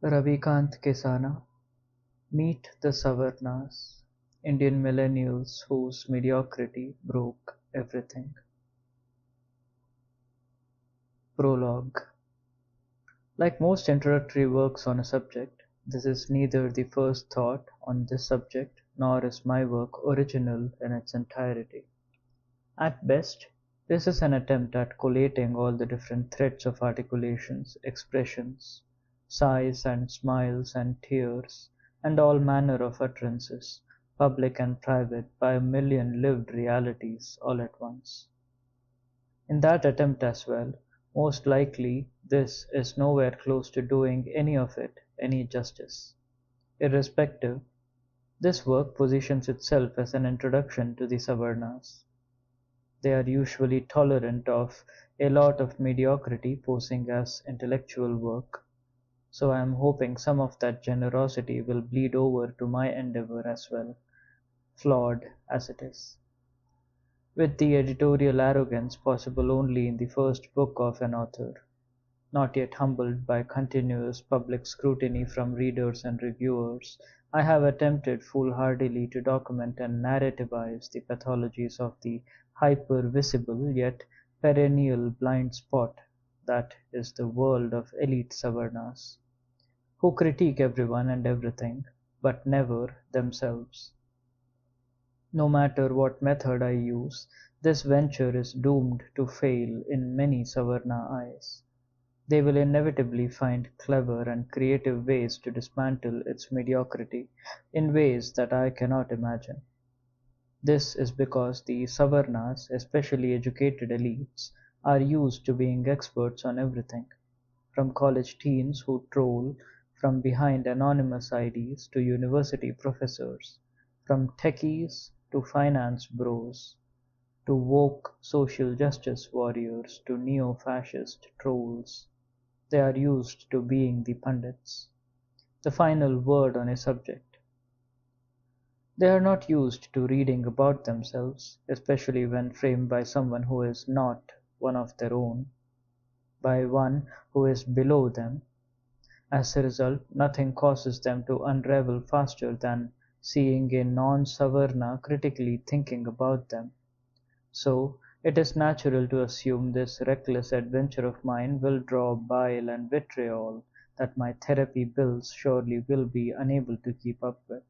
Ravikant Kisana. Meet the Savarnas, Indian millennials whose mediocrity broke everything. Prologue. Like most introductory works on a subject, this is neither the first thought on this subject nor is my work original in its entirety. At best, this is an attempt at collating all the different threads of articulations, expressions, sighs and smiles and tears, and all manner of utterances, public and private, by a million lived realities all at once. In that attempt as well, most likely this is nowhere close to doing any of it any justice. Irrespective, this work positions itself as an introduction to the Savarnas. They are usually tolerant of a lot of mediocrity posing as intellectual work, so I am hoping some of that generosity will bleed over to my endeavor as well, flawed as it is. With the editorial arrogance possible only in the first book of an author, not yet humbled by continuous public scrutiny from readers and reviewers, I have attempted foolhardily to document and narrativize the pathologies of the hyper-visible yet perennial blind spot that is the world of elite Savarnas, who critique everyone and everything, but never themselves. No matter what method I use, this venture is doomed to fail in many Savarna eyes. They will inevitably find clever and creative ways to dismantle its mediocrity in ways that I cannot imagine. This is because the Savarnas, especially educated elites, are used to being experts on everything, from college teens who troll from behind anonymous IDs to university professors, from techies to finance bros, to woke social justice warriors to neo-fascist trolls. They are used to being the pundits, the final word on a subject. They are not used to reading about themselves, especially when framed by someone who is not one of their own, by one who is below them. As a result, nothing causes them to unravel faster than seeing a non-Savarna critically thinking about them. So, it is natural to assume this reckless adventure of mine will draw bile and vitriol that my therapy bills surely will be unable to keep up with.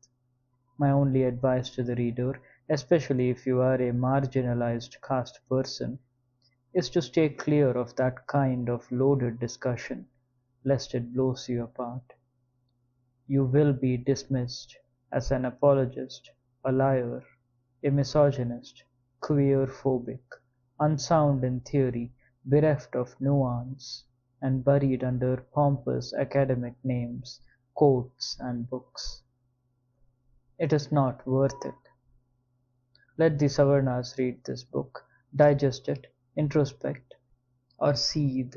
My only advice to the reader, especially if you are a marginalized caste person, is to stay clear of that kind of loaded discussion, lest it blows you apart. You will be dismissed as an apologist, a liar, a misogynist, queer-phobic, unsound in theory, bereft of nuance, and buried under pompous academic names, quotes, and books. It is not worth it. Let the Savarnas read this book, digest it, introspect, or seethe.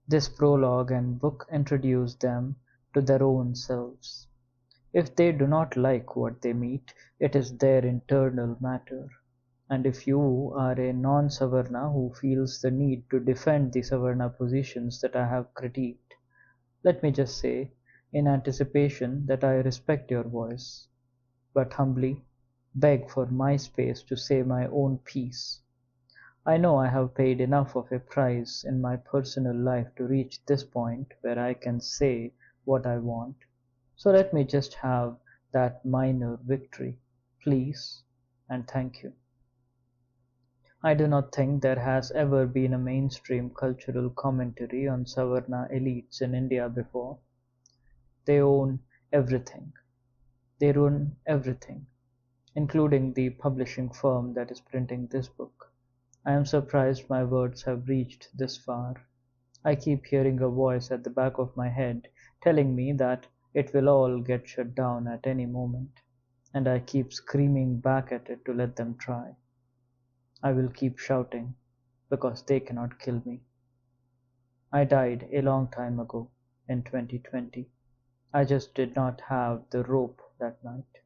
This prologue and book introduce them to their own selves. If they do not like what they meet, it is their internal matter. And if you are a non-Savarna who feels the need to defend the Savarna positions that I have critiqued, let me just say, in anticipation, that I respect your voice, but humbly beg for my space to say my own piece. I know I have paid enough of a price in my personal life to reach this point where I can say what I want, so let me just have that minor victory, please, and thank you. I do not think there has ever been a mainstream cultural commentary on Savarna elites in India before. They own everything. They run everything, including the publishing firm that is printing this book. I am surprised my words have reached this far. I keep hearing a voice at the back of my head telling me that it will all get shut down at any moment, and I keep screaming back at it to let them try. I will keep shouting, because they cannot kill me. I died a long time ago, in 2020. I just did not have the rope that night.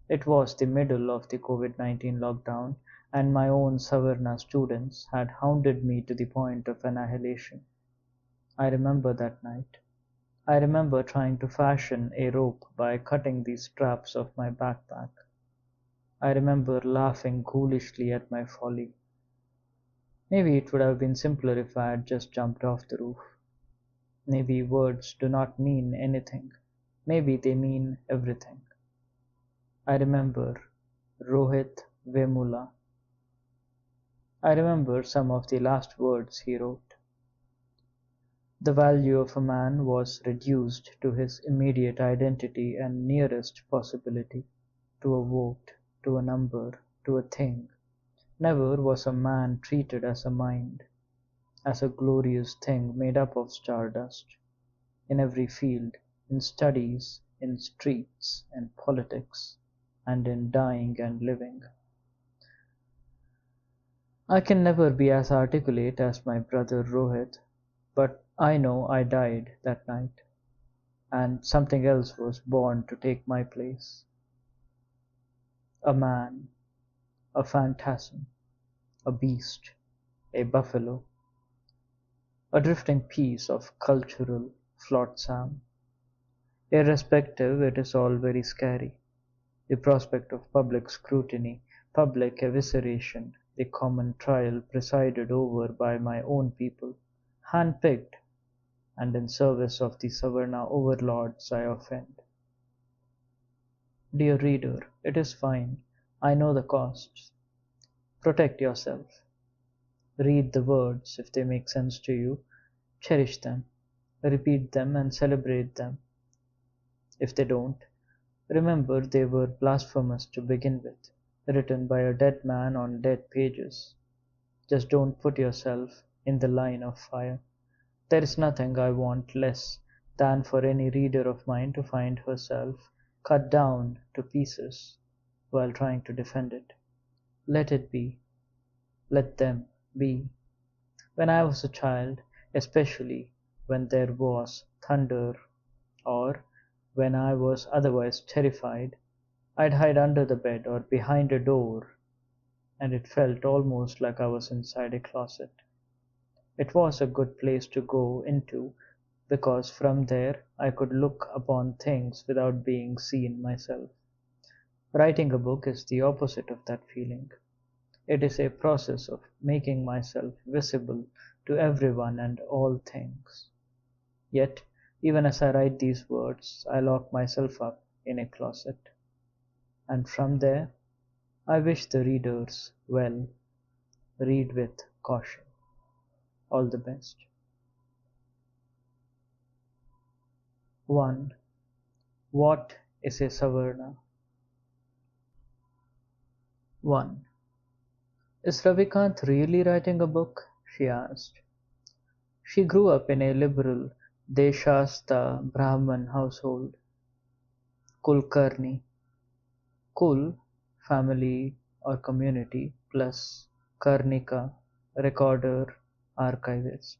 It was the middle of the COVID-19 lockdown, and my own Savarna students had hounded me to the point of annihilation. I remember that night. I remember trying to fashion a rope by cutting the straps of my backpack. I remember laughing ghoulishly at my folly. Maybe it would have been simpler if I had just jumped off the roof. Maybe words do not mean anything. Maybe they mean everything. I remember Rohit Vemula. I remember some of the last words he wrote. The value of a man was reduced to his immediate identity and nearest possibility, to a vote, to a number, to a thing. Never was a man treated as a mind, as a glorious thing made up of stardust, in every field, in studies, in streets, in politics, and in dying and living. I can never be as articulate as my brother Rohit, but I know I died that night, and something else was born to take my place. A man, a phantasm, a beast, a buffalo, a drifting piece of cultural flotsam. Irrespective, it is all very scary. The prospect of public scrutiny, public evisceration, the common trial presided over by my own people, hand-picked, and in service of the Savarna overlords I offend. Dear reader, it is fine. I know the costs. Protect yourself. Read the words if they make sense to you. Cherish them. Repeat them and celebrate them. If they don't, remember they were blasphemous to begin with, written by a dead man on dead pages. Just don't put yourself in the line of fire. There is nothing I want less than for any reader of mine to find herself cut down to pieces while trying to defend it. Let it be. Let them be. When I was a child, especially when there was thunder, or when I was otherwise terrified, I'd hide under the bed or behind a door, and it felt almost like I was inside a closet. It was a good place to go into because from there I could look upon things without being seen myself. Writing a book is the opposite of that feeling. It is a process of making myself visible to everyone and all things. Yet, even as I write these words, I lock myself up in a closet. And from there, I wish the readers well. Read with caution. All the best. 1. What is a Savarna? 1. Is Ravikant really writing a book? She asked. She grew up in a liberal Deshastha Brahman household. Kulkarni. Kul, family or community, plus Karnika, recorder, archivist.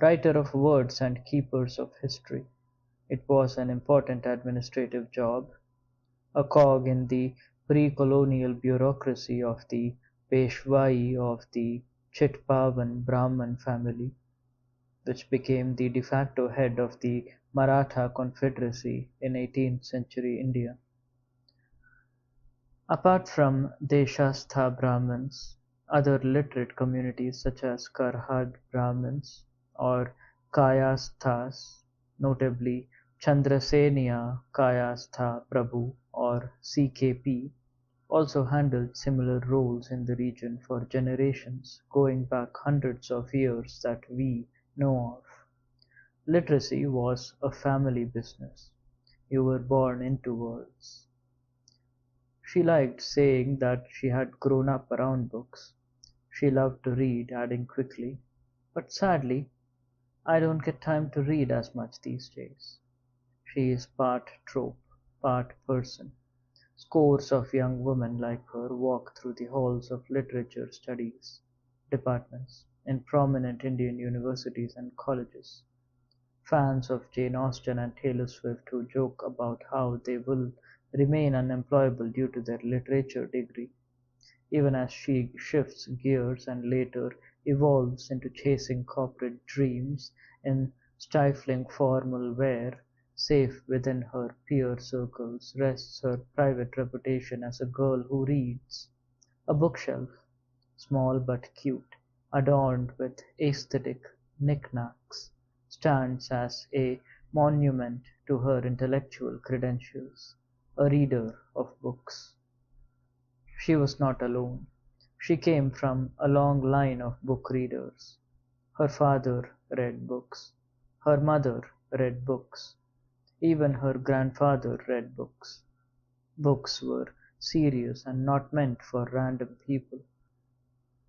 Writer of words and keepers of history. It was an important administrative job, a cog in the pre-colonial bureaucracy of the Peshwai of the Chitpavan Brahman family, which became the de facto head of the Maratha Confederacy in 18th century India. Apart from Deshastha Brahmins, other literate communities such as Karhad Brahmins or Kayasthas, notably Chandrasenia Kayastha Prabhu or CKP, also handled similar roles in the region for generations going back hundreds of years that we know of. Literacy was a family business. You were born into words. She liked saying that she had grown up around books. She loved to read, adding quickly, but sadly, I don't get time to read as much these days. She is part trope, part person. Scores of young women like her walk through the halls of literature studies departments in prominent Indian universities and colleges. Fans of Jane Austen and Taylor Swift who joke about how they will remain unemployable due to their literature degree, even as she shifts gears and later evolves into chasing corporate dreams in Stifling formal wear, safe within her peer circles, rests her private reputation as a girl who reads. A bookshelf, small but cute, adorned with aesthetic knick-knacks, stands as a monument to her intellectual credentials, a reader of books. She was not alone. She came from a long line of book readers. Her father read books. Her mother read books. Even her grandfather read books. Books were serious and not meant for random people.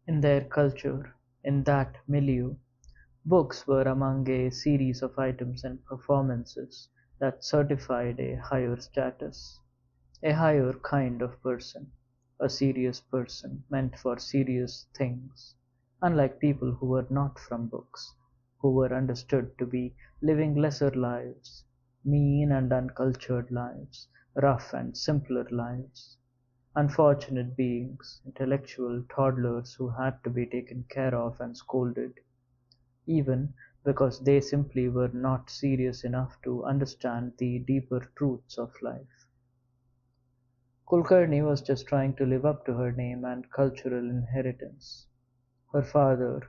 In their culture, in that milieu, books were among a series of items and performances that certified a higher status, a higher kind of person, a serious person meant for serious things, unlike people who were not from books, who were understood to be living lesser lives, mean and uncultured lives, rough and simpler lives, unfortunate beings, intellectual toddlers who had to be taken care of and scolded, even because they simply were not serious enough to understand the deeper truths of life. Kulkarni was just trying to live up to her name and cultural inheritance. Her father,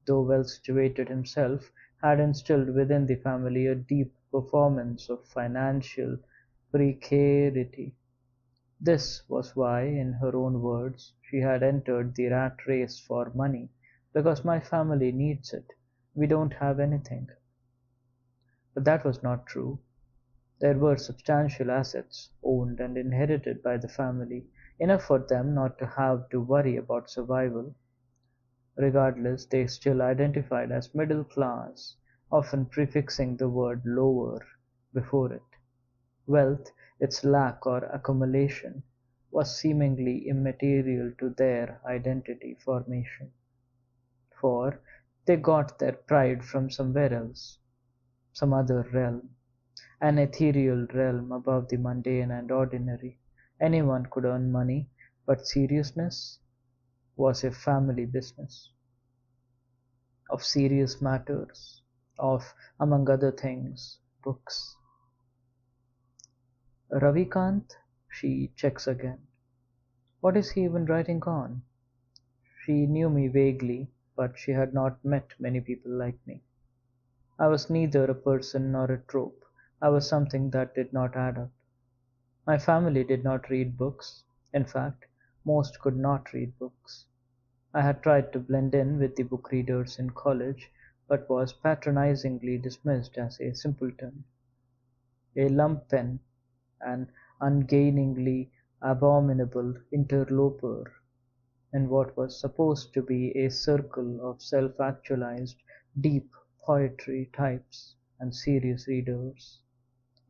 though well situated himself, had instilled within the family a deep performance of financial precarity. This was why, in her own words, she had entered the rat race for money, because my family needs it. We don't have anything. But that was not true. There were substantial assets, owned and inherited by the family, enough for them not to have to worry about survival. Regardless, they still identified as middle class, often prefixing the word lower before it. Wealth, its lack or accumulation, was seemingly immaterial to their identity formation, for they got their pride from somewhere else, some other realm, an ethereal realm above the mundane and ordinary. Anyone could earn money, but seriousness was a family business, of serious matters, of, among other things, books. Ravikant? She checks again. What is he even writing on? She knew me vaguely, but she had not met many people like me. I was neither a person nor a trope. I was something that did not add up. My family did not read books. In fact, most could not read books. I had tried to blend in with the book readers in college, but was patronizingly dismissed as a simpleton, a lumpen, an ungainingly abominable interloper in what was supposed to be a circle of self-actualized, deep poetry types and serious readers.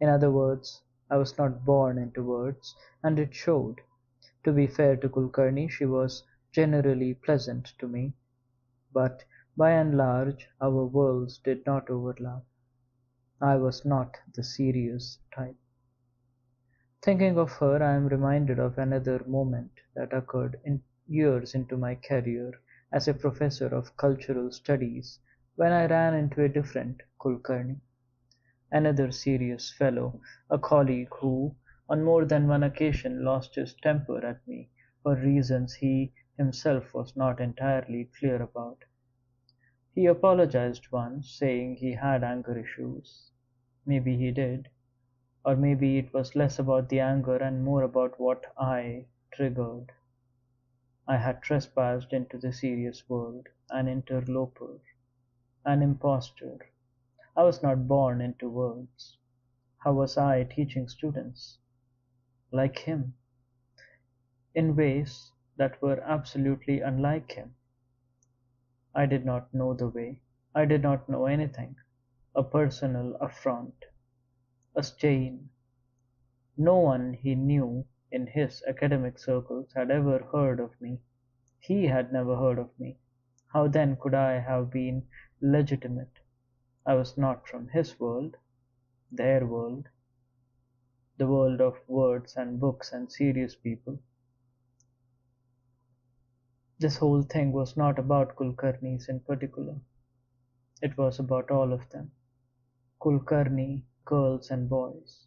In other words, I was not born into words, and it showed. To be fair to Kulkarni, she was generally pleasant to me, but by and large our worlds did not overlap. I was not the serious type. Thinking of her, I am reminded of another moment that occurred years into my career as a professor of cultural studies, when I ran into a different Kulkarni, another serious fellow, a colleague who, on more than one occasion, lost his temper at me for reasons he himself was not entirely clear about. He apologized once, saying he had anger issues. Maybe he did, or maybe it was less about the anger and more about what I triggered. I had trespassed into the serious world, an interloper, an impostor. I was not born into words. How was I teaching students? Like him, in ways that were absolutely unlike him. I did not know the way. I did not know anything. A personal affront, a stain. No one he knew in his academic circles had ever heard of me. He had never heard of me. How then could I have been legitimate? I was not from his world, their world, the world of words and books and serious people. This whole thing was not about Kulkarnis in particular. It was about all of them. Kulkarni, girls and boys,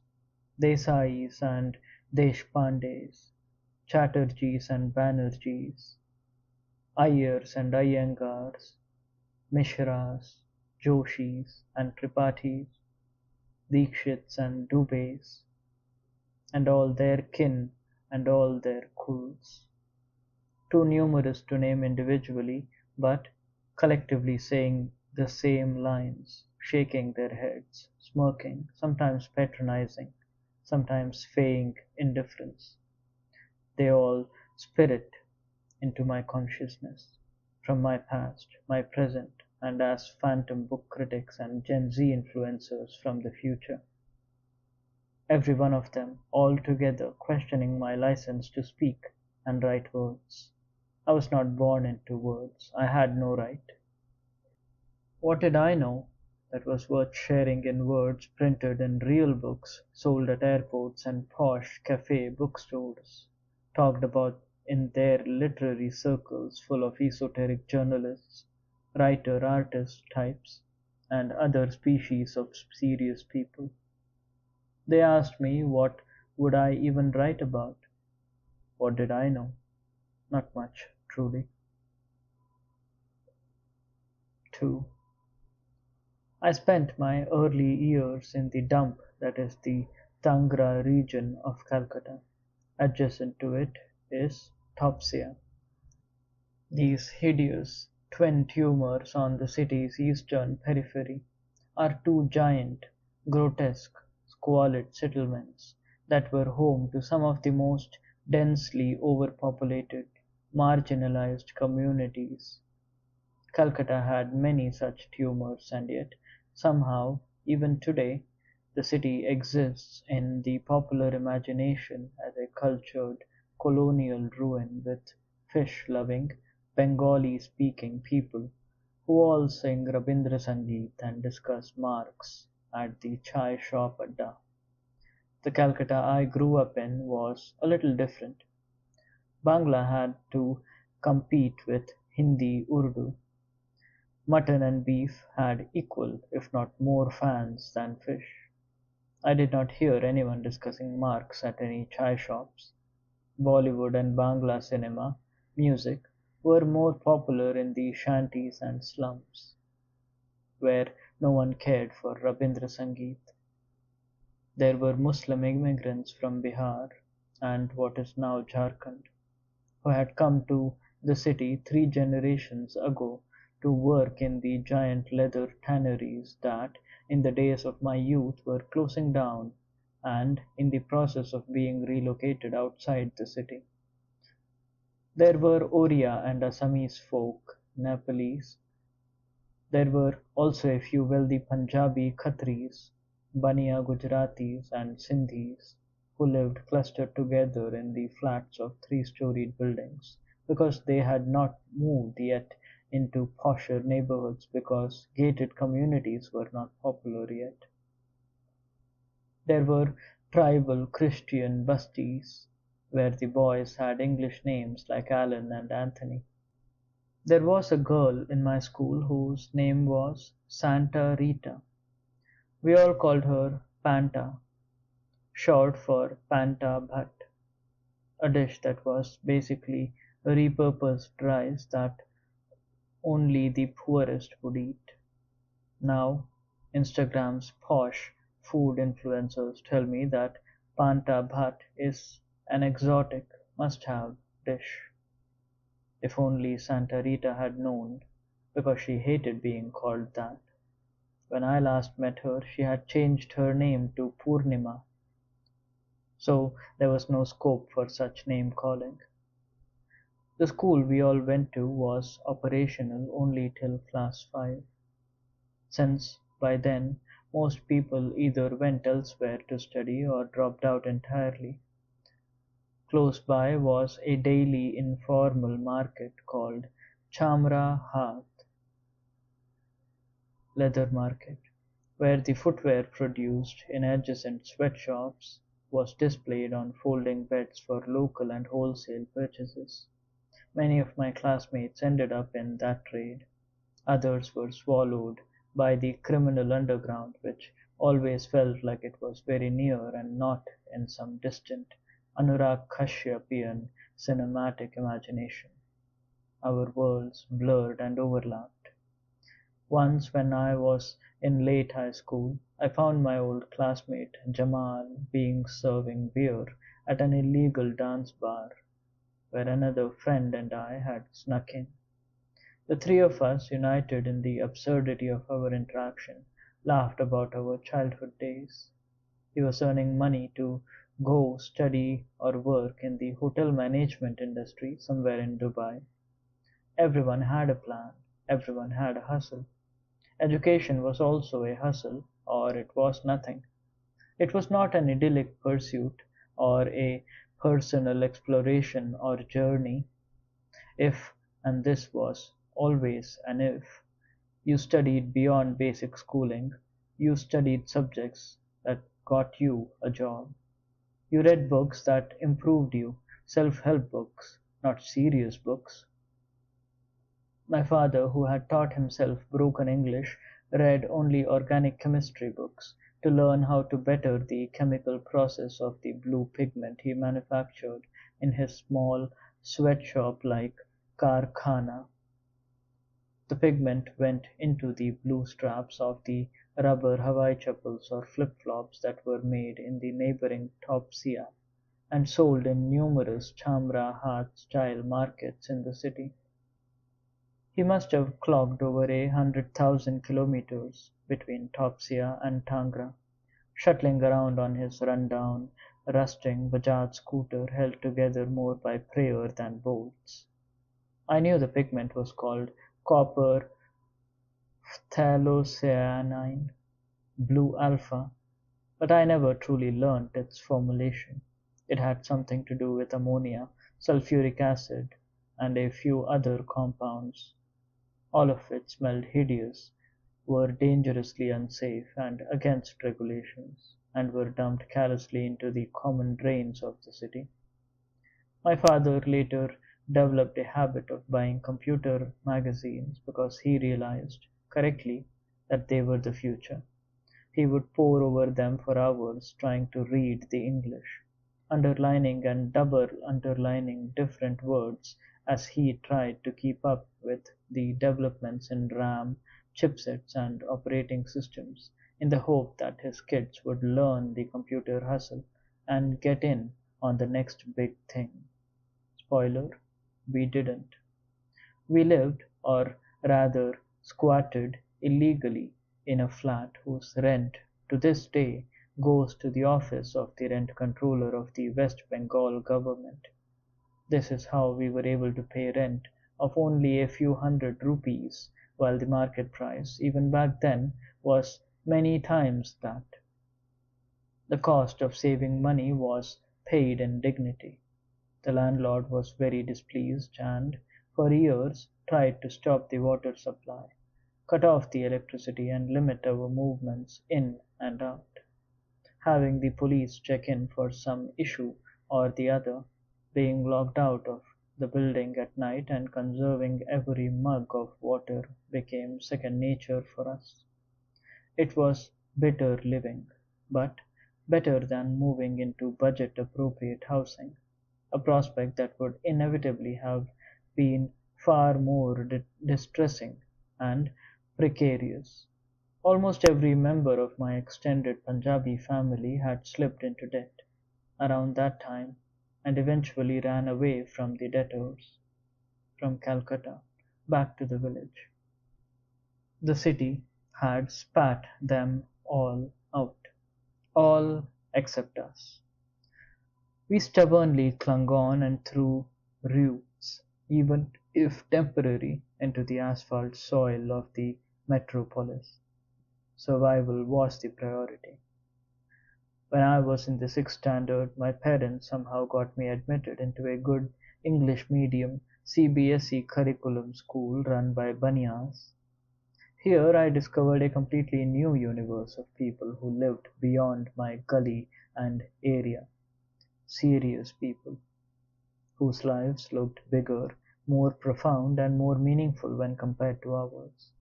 Desais and Deshpandes, Chatterjees and Banerjees, Iyers and Iyengars, Mishras, Joshis and Tripathis, Dikshits and Dubes, and all their kin and all their kuls, too numerous to name individually, but collectively saying the same lines, shaking their heads, smirking, sometimes patronizing, sometimes feigning indifference. They all spirit into my consciousness, from my past, my present, and as phantom book critics and Gen Z influencers from the future. Every one of them, all together, questioning my license to speak and write words. I was not born into words. I had no right. What did I know that was worth sharing in words printed in real books, sold at airports and posh cafe bookstores, talked about in their literary circles full of esoteric journalists, writer artist types, and other species of serious people? They asked me what would I even write about. What did I know? Not much, truly. 2. I spent my early years in the dump that is the Tangra region of Calcutta. Adjacent to it is Topsia. These hideous twin tumors on the city's eastern periphery are two giant, grotesque, squalid settlements that were home to some of the most densely overpopulated, marginalized communities. Calcutta had many such tumors, and yet, somehow, even today, the city exists in the popular imagination as a cultured colonial ruin with fish-loving, Bengali-speaking people who all sing Rabindra Sangeet and discuss Marx at the chai shop adda. The Calcutta I grew up in was a little different. Bangla had to compete with Hindi Urdu. Mutton and beef had equal, if not more fans than fish. I did not hear anyone discussing Marx at any chai shops. Bollywood and Bangla cinema, music, were more popular in the shanties and slums, where no one cared for Rabindra Sangeet. There were Muslim immigrants from Bihar and what is now Jharkhand, who had come to the city 3 generations ago to work in the giant leather tanneries that, in the days of my youth, were closing down and in the process of being relocated outside the city. There were Oriya and Assamese folk, Nepalese. There were also a few wealthy Punjabi Khatris, Baniya Gujaratis and Sindhis, who lived clustered together in the flats of 3-storied buildings, because they had not moved yet into posher neighborhoods because gated communities were not popular yet. There were tribal Christian busties, where the boys had English names like Alan and Anthony. There was a girl in my school whose name was Santa Rita. We all called her Panta, short for Panta Bhat, a dish that was basically a repurposed rice that only the poorest would eat. Now, Instagram's posh food influencers tell me that Panta Bhat is an exotic must-have dish. If only Santa Rita had known, because she hated being called that. When I last met her, she had changed her name to Purnima, so there was no scope for such name calling. The school we all went to was operational only till class 5, since by then most people either went elsewhere to study or dropped out entirely. Close by was a daily informal market called Chamra Hath Leather Market, where the footwear produced in adjacent sweatshops was displayed on folding beds for local and wholesale purchases. Many of my classmates ended up in that trade. Others were swallowed by the criminal underground which always felt like it was very near and not in some distant Anurag Kashyapian cinematic imagination. Our worlds blurred and overlapped. Once when I was in late high school, I found my old classmate Jamal being serving beer at an illegal dance bar where another friend and I had snuck in. The three of us, united in the absurdity of our interaction, laughed about our childhood days. He was earning money to go study or work in the hotel management industry somewhere in Dubai. Everyone had a plan, everyone had a hustle. Education was also a hustle, or it was nothing. It was not an idyllic pursuit or a personal exploration or journey. If, and this was always an if, you studied beyond basic schooling, you studied subjects that got you a job. You read books that improved you, self-help books, not serious books. My father, who had taught himself broken English, read only organic chemistry books to learn how to better the chemical process of the blue pigment he manufactured in his small sweatshop-like karkhana. The pigment went into the blue straps of the rubber Hawaii chappals or flip-flops that were made in the neighboring Topsia and sold in numerous Chamra Haat-style markets in the city. He must have clocked over 100,000 kilometers between Topsia and Tangra, shuttling around on his run-down, rusting Bajaj scooter held together more by prayer than bolts. I knew the pigment was called copper phthalocyanine, blue alpha, but I never truly learnt its formulation. It had something to do with ammonia, sulfuric acid, and a few other compounds, all of which smelled hideous, were dangerously unsafe and against regulations, and were dumped carelessly into the common drains of the city. My father later developed a habit of buying computer magazines because he realized, correctly, that they were the future. He would pore over them for hours trying to read the English, underlining and double underlining different words as he tried to keep up with the developments in RAM, chipsets, and operating systems, in the hope that his kids would learn the computer hustle and get in on the next big thing. Spoiler: we didn't. We lived, or rather squatted, illegally in a flat whose rent to this day goes to the office of the rent controller of the West Bengal government. This is how we were able to pay rent of only a few hundred rupees, while the market price, even back then, was many times that. The cost of saving money was paid in dignity. The landlord was very displeased and, for years, tried to stop the water supply, cut off the electricity, and limit our movements in and out. Having the police check in for some issue or the other, being locked out of the building at night, and conserving every mug of water became second nature for us. It was bitter living, but better than moving into budget-appropriate housing, a prospect that would inevitably have been far more distressing and precarious. Almost every member of my extended Punjabi family had slipped into debt around that time and eventually ran away from the debtors, from Calcutta back to the village. The city had spat them all out, all except us. We stubbornly clung on and threw roots, even if temporary, into the asphalt soil of the metropolis. Survival was the priority. When I was in the sixth standard, my parents somehow got me admitted into a good English medium CBSE curriculum school run by Banias. Here I discovered a completely new universe of people who lived beyond my gully and area. Serious people, whose lives looked bigger, more profound, and more meaningful when compared to ours.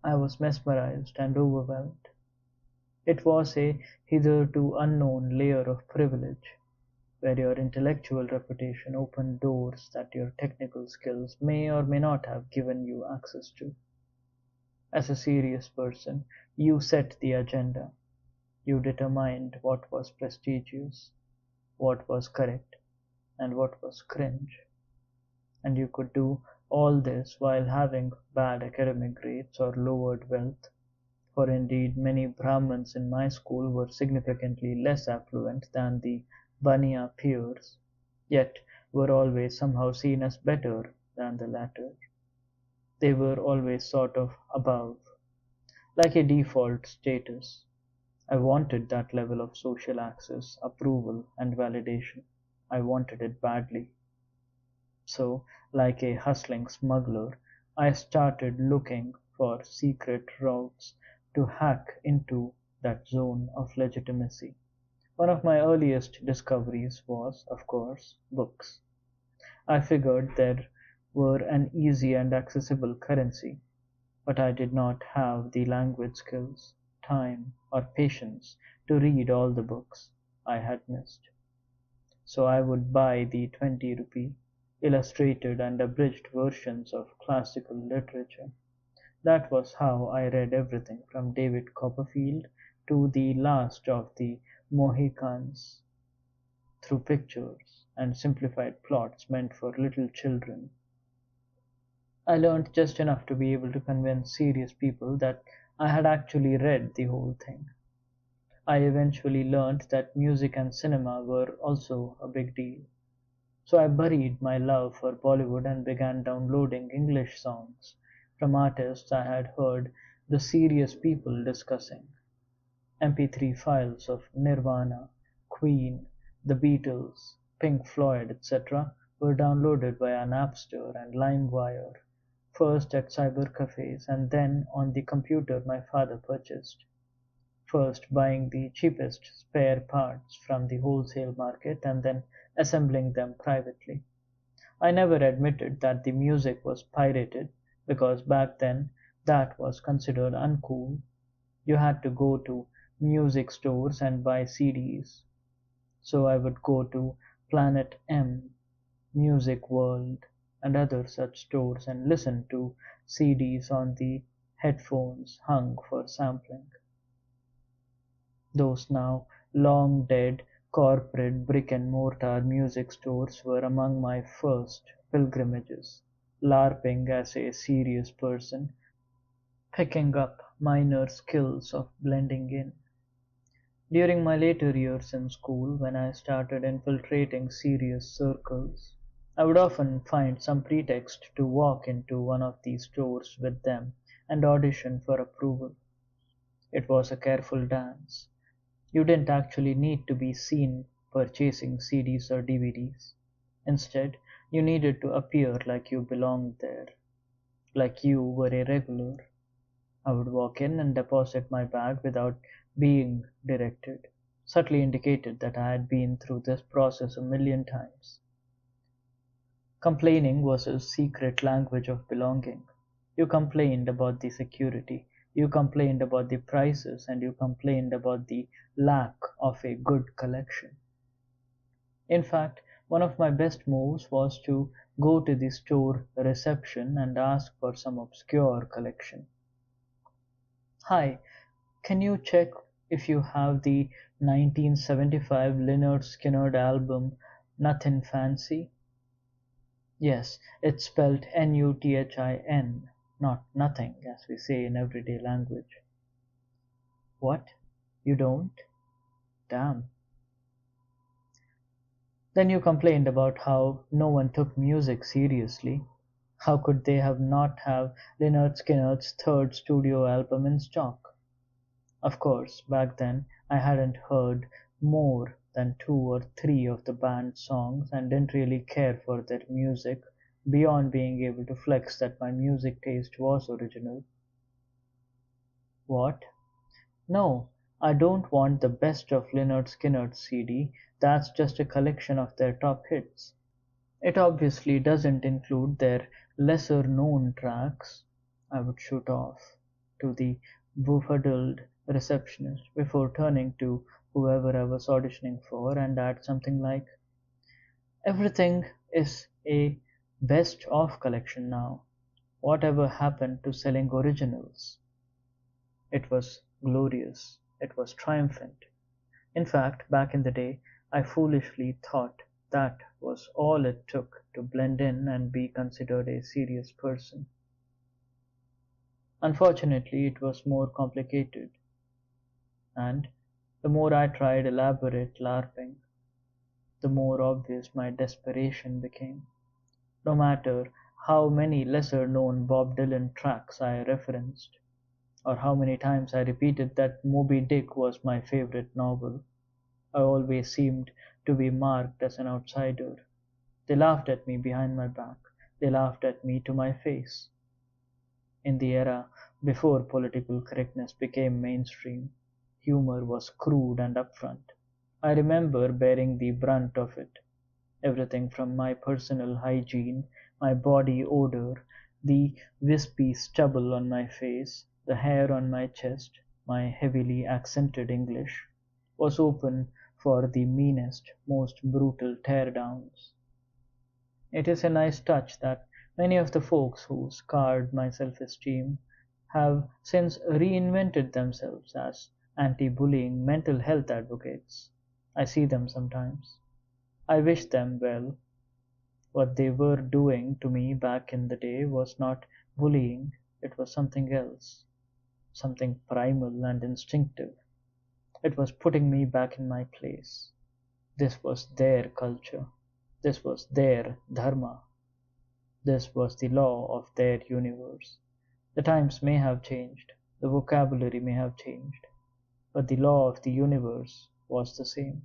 I was mesmerized and overwhelmed. It was a hitherto unknown layer of privilege, where your intellectual reputation opened doors that your technical skills may or may not have given you access to. As a serious person, you set the agenda. You determined what was prestigious, what was correct, and what was cringe. And you could do all this while having bad academic grades or lowered wealth, for indeed many Brahmins in my school were significantly less affluent than the Baniya peers, yet were always somehow seen as better than the latter. They were always sort of above, like a default status. I wanted that level of social access, approval, and validation. I wanted it badly. So, like a hustling smuggler, I started looking for secret routes to hack into that zone of legitimacy. One of my earliest discoveries was, of course, books. I figured there were an easy and accessible currency, but I did not have the language skills, time, or patience to read all the books I had missed. So I would buy the 20 rupee illustrated and abridged versions of classical literature. That was how I read everything from David Copperfield to the last of the Mohicans, through pictures and simplified plots meant for little children. I learned just enough to be able to convince serious people that I had actually read the whole thing. I eventually learned that music and cinema were also a big deal. So I buried my love for Bollywood and began downloading English songs from artists I had heard the serious people discussing. MP3 files of Nirvana, Queen, The Beatles, Pink Floyd, etc. were downloaded via Napster and LimeWire, first at cybercafes and then on the computer my father purchased, first buying the cheapest spare parts from the wholesale market and then assembling them privately. I never admitted that the music was pirated because back then that was considered uncool. You had to go to music stores and buy CDs. So I would go to Planet M, Music World, and other such stores and listen to CDs on the headphones hung for sampling. Those now long dead corporate brick-and-mortar music stores were among my first pilgrimages, LARPing as a serious person, picking up minor skills of blending in. During my later years in school, when I started infiltrating serious circles, I would often find some pretext to walk into one of these stores with them and audition for approval. It was a careful dance. You didn't actually need to be seen purchasing CDs or DVDs. Instead, you needed to appear like you belonged there, like you were a regular. I would walk in and deposit my bag without being directed, subtly indicated that I had been through this process a million times. Complaining was a secret language of belonging. You complained about the security, you complained about the prices, and you complained about the lack of a good collection. In fact, one of my best moves was to go to the store reception and ask for some obscure collection. Hi, can you check if you have the 1975 Lynyrd Skynyrd album Nothin' Fancy? Yes, it's spelled Nuthin, not nothing, as we say in everyday language. What? You don't? Damn. Then you complained about how no one took music seriously. How could they have not have Lynyrd Skynyrd's third studio album in stock? Of course, back then I hadn't heard more than 2 or 3 of the band's songs and didn't really care for their music beyond being able to flex that my music taste was original. What? No, I don't want the best of Lynyrd Skynyrd's CD, that's just a collection of their top hits. It obviously doesn't include their lesser known tracks. I would shoot off to the befuddled receptionist, before turning to whoever I was auditioning for and add something like, "Everything is a best of collection now. Whatever happened to selling originals?" It was glorious. It was triumphant. In fact, back in the day, I foolishly thought that was all it took to blend in and be considered a serious person. Unfortunately, it was more complicated, and the more I tried elaborate LARPing, the more obvious my desperation became. No matter how many lesser-known Bob Dylan tracks I referenced, or how many times I repeated that Moby Dick was my favorite novel, I always seemed to be marked as an outsider. They laughed at me behind my back. They laughed at me to my face. In the era before political correctness became mainstream, humor was crude and upfront. I remember bearing the brunt of it. Everything from my personal hygiene, my body odor, the wispy stubble on my face, the hair on my chest, my heavily accented English, was open for the meanest, most brutal tear-downs. It is a nice touch that many of the folks who scarred my self-esteem have since reinvented themselves as anti-bullying mental health advocates. I see them sometimes. I wish them well. What they were doing to me back in the day was not bullying, it was something else, something primal and instinctive. It was putting me back in my place. This was their culture. This was their dharma. This was the law of their universe. The times may have changed, the vocabulary may have changed, but the law of the universe was the same.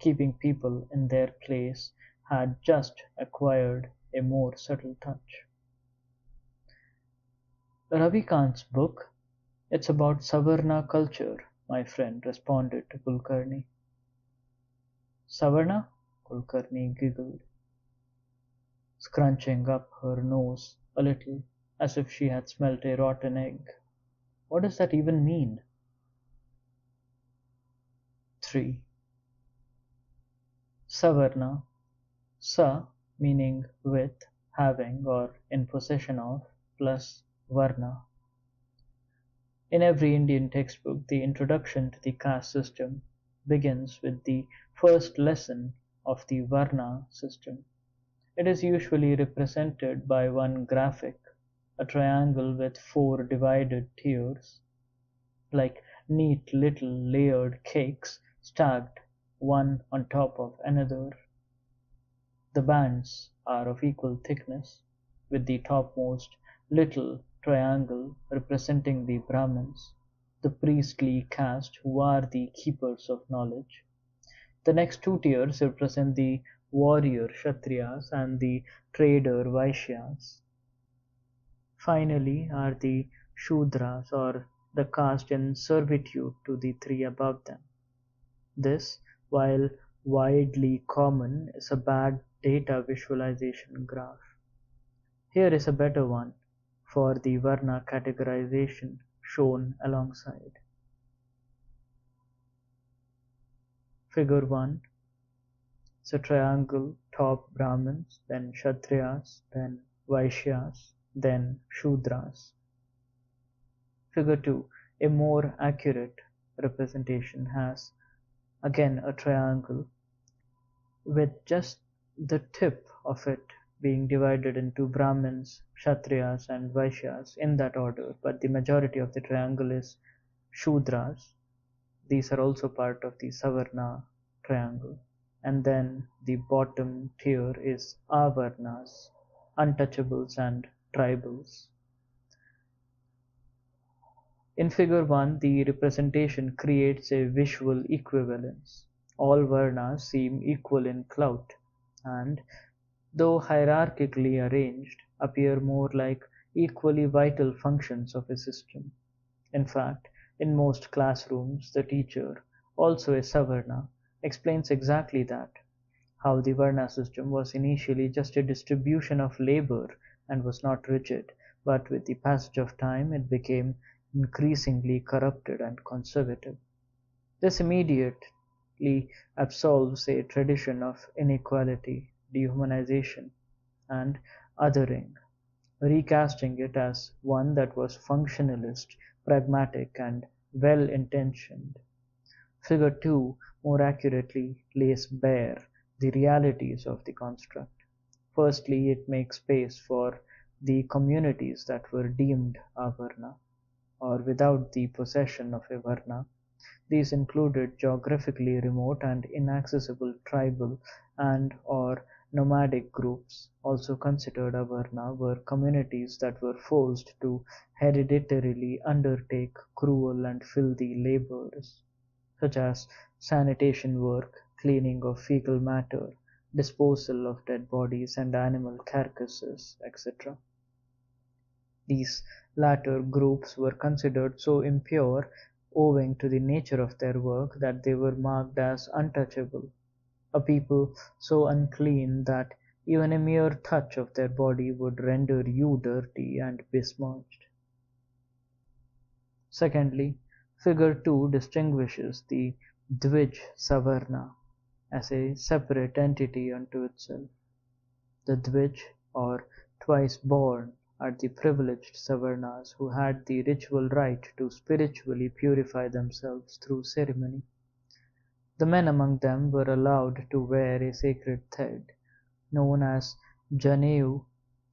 Keeping people in their place had just acquired a more subtle touch. Ravikant's book, it's about Savarna culture, my friend responded to Kulkarni. Savarna? Kulkarni giggled, scrunching up her nose a little, as if she had smelt a rotten egg. What does that even mean? 3. Savarna. Sa meaning with, having, or in possession of, plus Varna. In every Indian textbook, the introduction to the caste system begins with the first lesson of the Varna system. It is usually represented by one graphic, a triangle with 4 divided tiers, like neat little layered cakes stacked one on top of another. The bands are of equal thickness, with the topmost little triangle representing the Brahmins, the priestly caste who are the keepers of knowledge. The next 2 tiers represent the warrior Kshatriyas and the trader Vaishyas. Finally are the Shudras, or the caste in servitude to the 3 above them. This, while widely common, is a bad data visualization graph. Here is a better one for the Varna categorization shown alongside. Figure 1. It's a triangle, top Brahmins, then Kshatriyas, then Vaishyas, then Shudras. Figure 2. A more accurate representation has again a triangle with just the tip of it being divided into Brahmins, Kshatriyas and Vaishyas in that order, but the majority of the triangle is Shudras. These are also part of the Savarna triangle. And then the bottom tier is Avarnas, untouchables and tribals. In figure 1, the representation creates a visual equivalence. All Varnas seem equal in clout, and, though hierarchically arranged, appear more like equally vital functions of a system. In fact, in most classrooms, the teacher, also a Savarna, explains exactly that, how the Varna system was initially just a distribution of labor and was not rigid, but with the passage of time it became increasingly corrupted and conservative. This immediately absolves a tradition of inequality, dehumanization, and othering, recasting it as one that was functionalist, pragmatic, and well-intentioned. Figure 2 more accurately lays bare the realities of the construct. Firstly, it makes space for the communities that were deemed avarna, or without the possession of a varna. These included geographically remote and inaccessible tribal and/or nomadic groups. Also considered avarna were communities that were forced to hereditarily undertake cruel and filthy labors, such as sanitation work, cleaning of fecal matter, disposal of dead bodies and animal carcasses, etc. These latter groups were considered so impure owing to the nature of their work that they were marked as untouchable, a people so unclean that even a mere touch of their body would render you dirty and besmirched. Secondly, Figure 2 distinguishes the Dvij Savarna as a separate entity unto itself. The Dvij, or twice-born, are the privileged Savarnas who had the ritual right to spiritually purify themselves through ceremony. The men among them were allowed to wear a sacred thread, known as Janeu,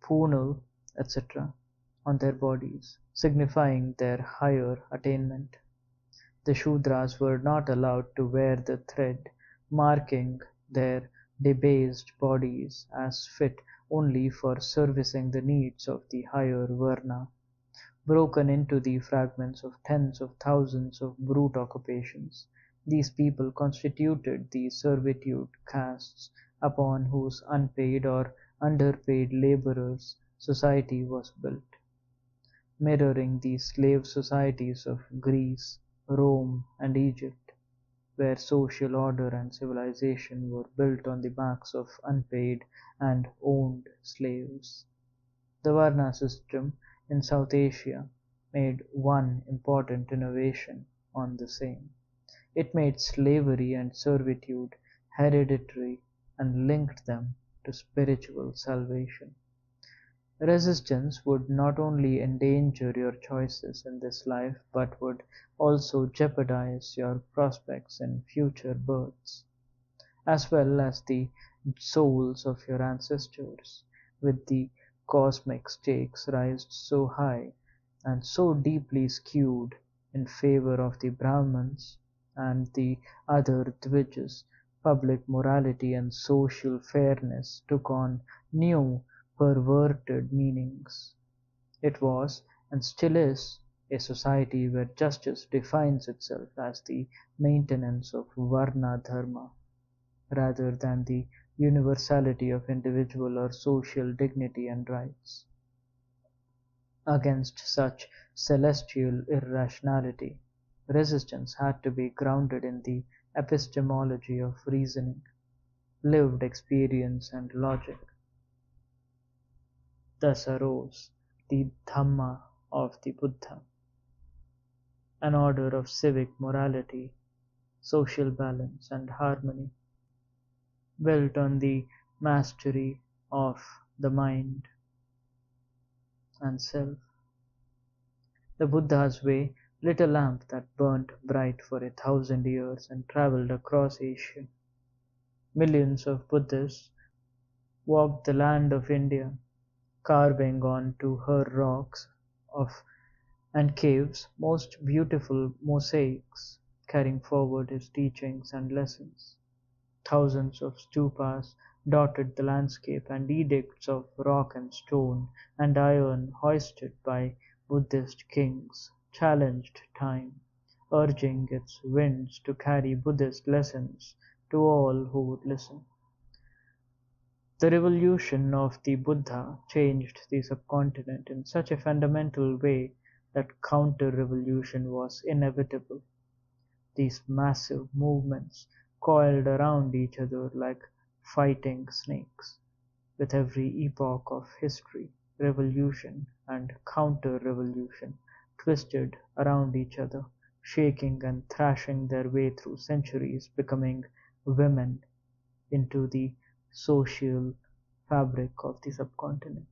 Punal, etc., on their bodies, signifying their higher attainment. The Shudras were not allowed to wear the thread, marking their debased bodies as fit only for servicing the needs of the higher Varna, broken into the fragments of tens of thousands of brute occupations. These people constituted the servitude castes upon whose unpaid or underpaid laborers society was built, mirroring the slave societies of Greece, Rome, and Egypt, where social order and civilization were built on the backs of unpaid and owned slaves. The Varna system in South Asia made one important innovation on the same. It made slavery and servitude hereditary and linked them to spiritual salvation. Resistance would not only endanger your choices in this life but would also jeopardize your prospects in future births, as well as the souls of your ancestors, with the cosmic stakes raised so high and so deeply skewed in favor of the Brahmins and the other Dvijas. Public morality and social fairness took on new, perverted meanings. It was, and still is, a society where justice defines itself as the maintenance of Varna Dharma, rather than the universality of individual or social dignity and rights. Against such celestial irrationality, resistance had to be grounded in the epistemology of reasoning, lived experience, and logic. Thus arose the Dhamma of the Buddha, an order of civic morality, social balance, and harmony, built on the mastery of the mind and self. The Buddha's way lit a lamp that burnt bright for 1,000 years and travelled across Asia. Millions of Buddhists walked the land of India, carving on to her rocks of and caves most beautiful mosaics, carrying forward his teachings and lessons. Thousands of stupas dotted the landscape, and edicts of rock and stone and iron hoisted by Buddhist kings challenged time, urging its winds to carry Buddhist lessons to all who would listen. The revolution of the Buddha changed the subcontinent in such a fundamental way that counter-revolution was inevitable. These massive movements coiled around each other like fighting snakes. With every epoch of history, revolution and counter-revolution twisted around each other, shaking and thrashing their way through centuries, becoming women into the social fabric of the subcontinent.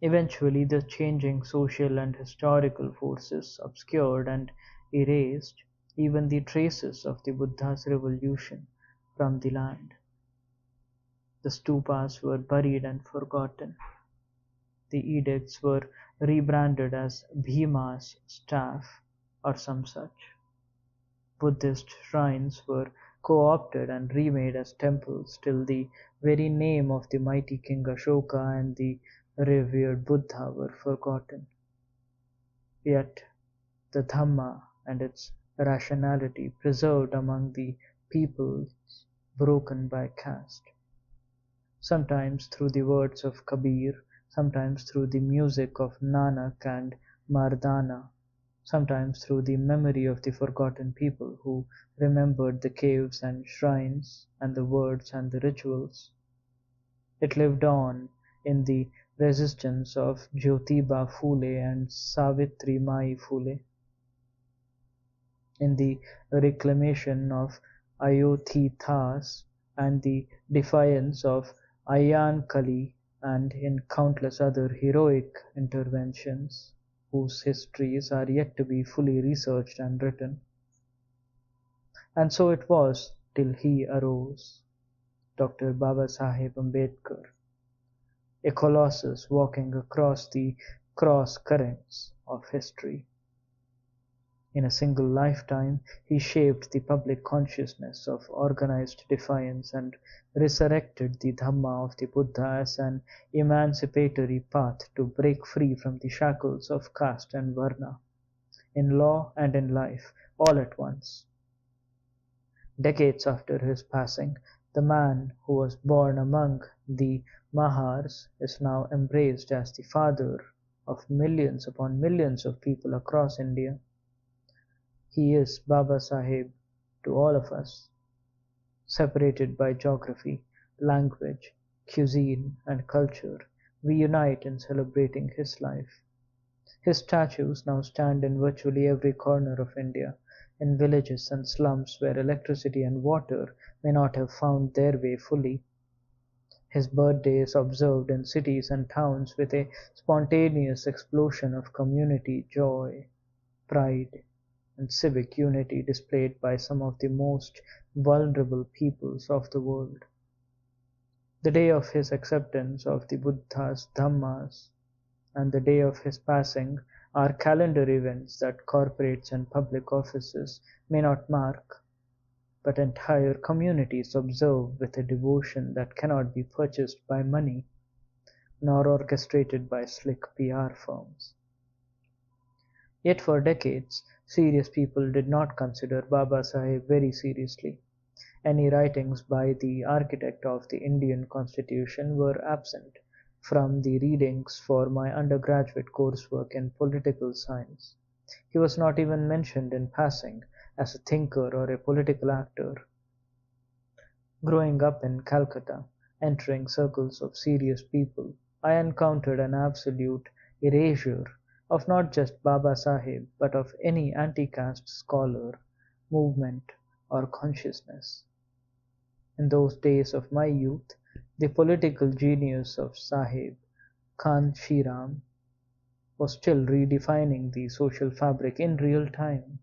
Eventually, the changing social and historical forces obscured and erased even the traces of the Buddha's revolution from the land. The stupas were buried and forgotten. The edicts were rebranded as Bhima's staff or some such. Buddhist shrines were co-opted and remade as temples till the very name of the mighty King Ashoka and the revered Buddha were forgotten. Yet the Dhamma and its rationality preserved among the peoples broken by caste. Sometimes through the words of Kabir, sometimes through the music of Nanak and Mardana, sometimes through the memory of the forgotten people who remembered the caves and shrines and the words and the rituals. It lived on in the resistance of Jyotiba Phule and Savitri Mai Phule, in the reclamation of Ayodhithas and the defiance of Ayan Kali, and in countless other heroic interventions whose histories are yet to be fully researched and written. And so it was till he arose, Dr. Babasaheb Ambedkar, a colossus walking across the cross currents of history. In a single lifetime he shaped the public consciousness of organized defiance and resurrected the Dhamma of the Buddha as an emancipatory path to break free from the shackles of caste and varna, in law and in life, all at once. Decades after his passing, the man who was born among the Mahars is now embraced as the father of millions upon millions of people across India. He is Baba Saheb to all of us, separated by geography, language, cuisine, and culture. We unite in celebrating his life. His statues now stand in virtually every corner of India, in villages and slums where electricity and water may not have found their way fully. His birthday is observed in cities and towns with a spontaneous explosion of community joy, pride, and civic unity displayed by some of the most vulnerable peoples of the world. The day of his acceptance of the Buddha's Dhammas and the day of his passing are calendar events that corporates and public offices may not mark, but entire communities observe with a devotion that cannot be purchased by money, nor orchestrated by slick PR firms. Yet for decades, serious people did not consider Baba Saheb very seriously. Any writings by the architect of the Indian Constitution were absent from the readings for my undergraduate coursework in political science. He was not even mentioned in passing as a thinker or a political actor. Growing up in Calcutta, entering circles of serious people, I encountered an absolute erasure of not just Baba Saheb but of any anti-caste scholar, movement, or consciousness. In those days of my youth, the political genius of Saheb, Khan Shiram, was still redefining the social fabric in real time.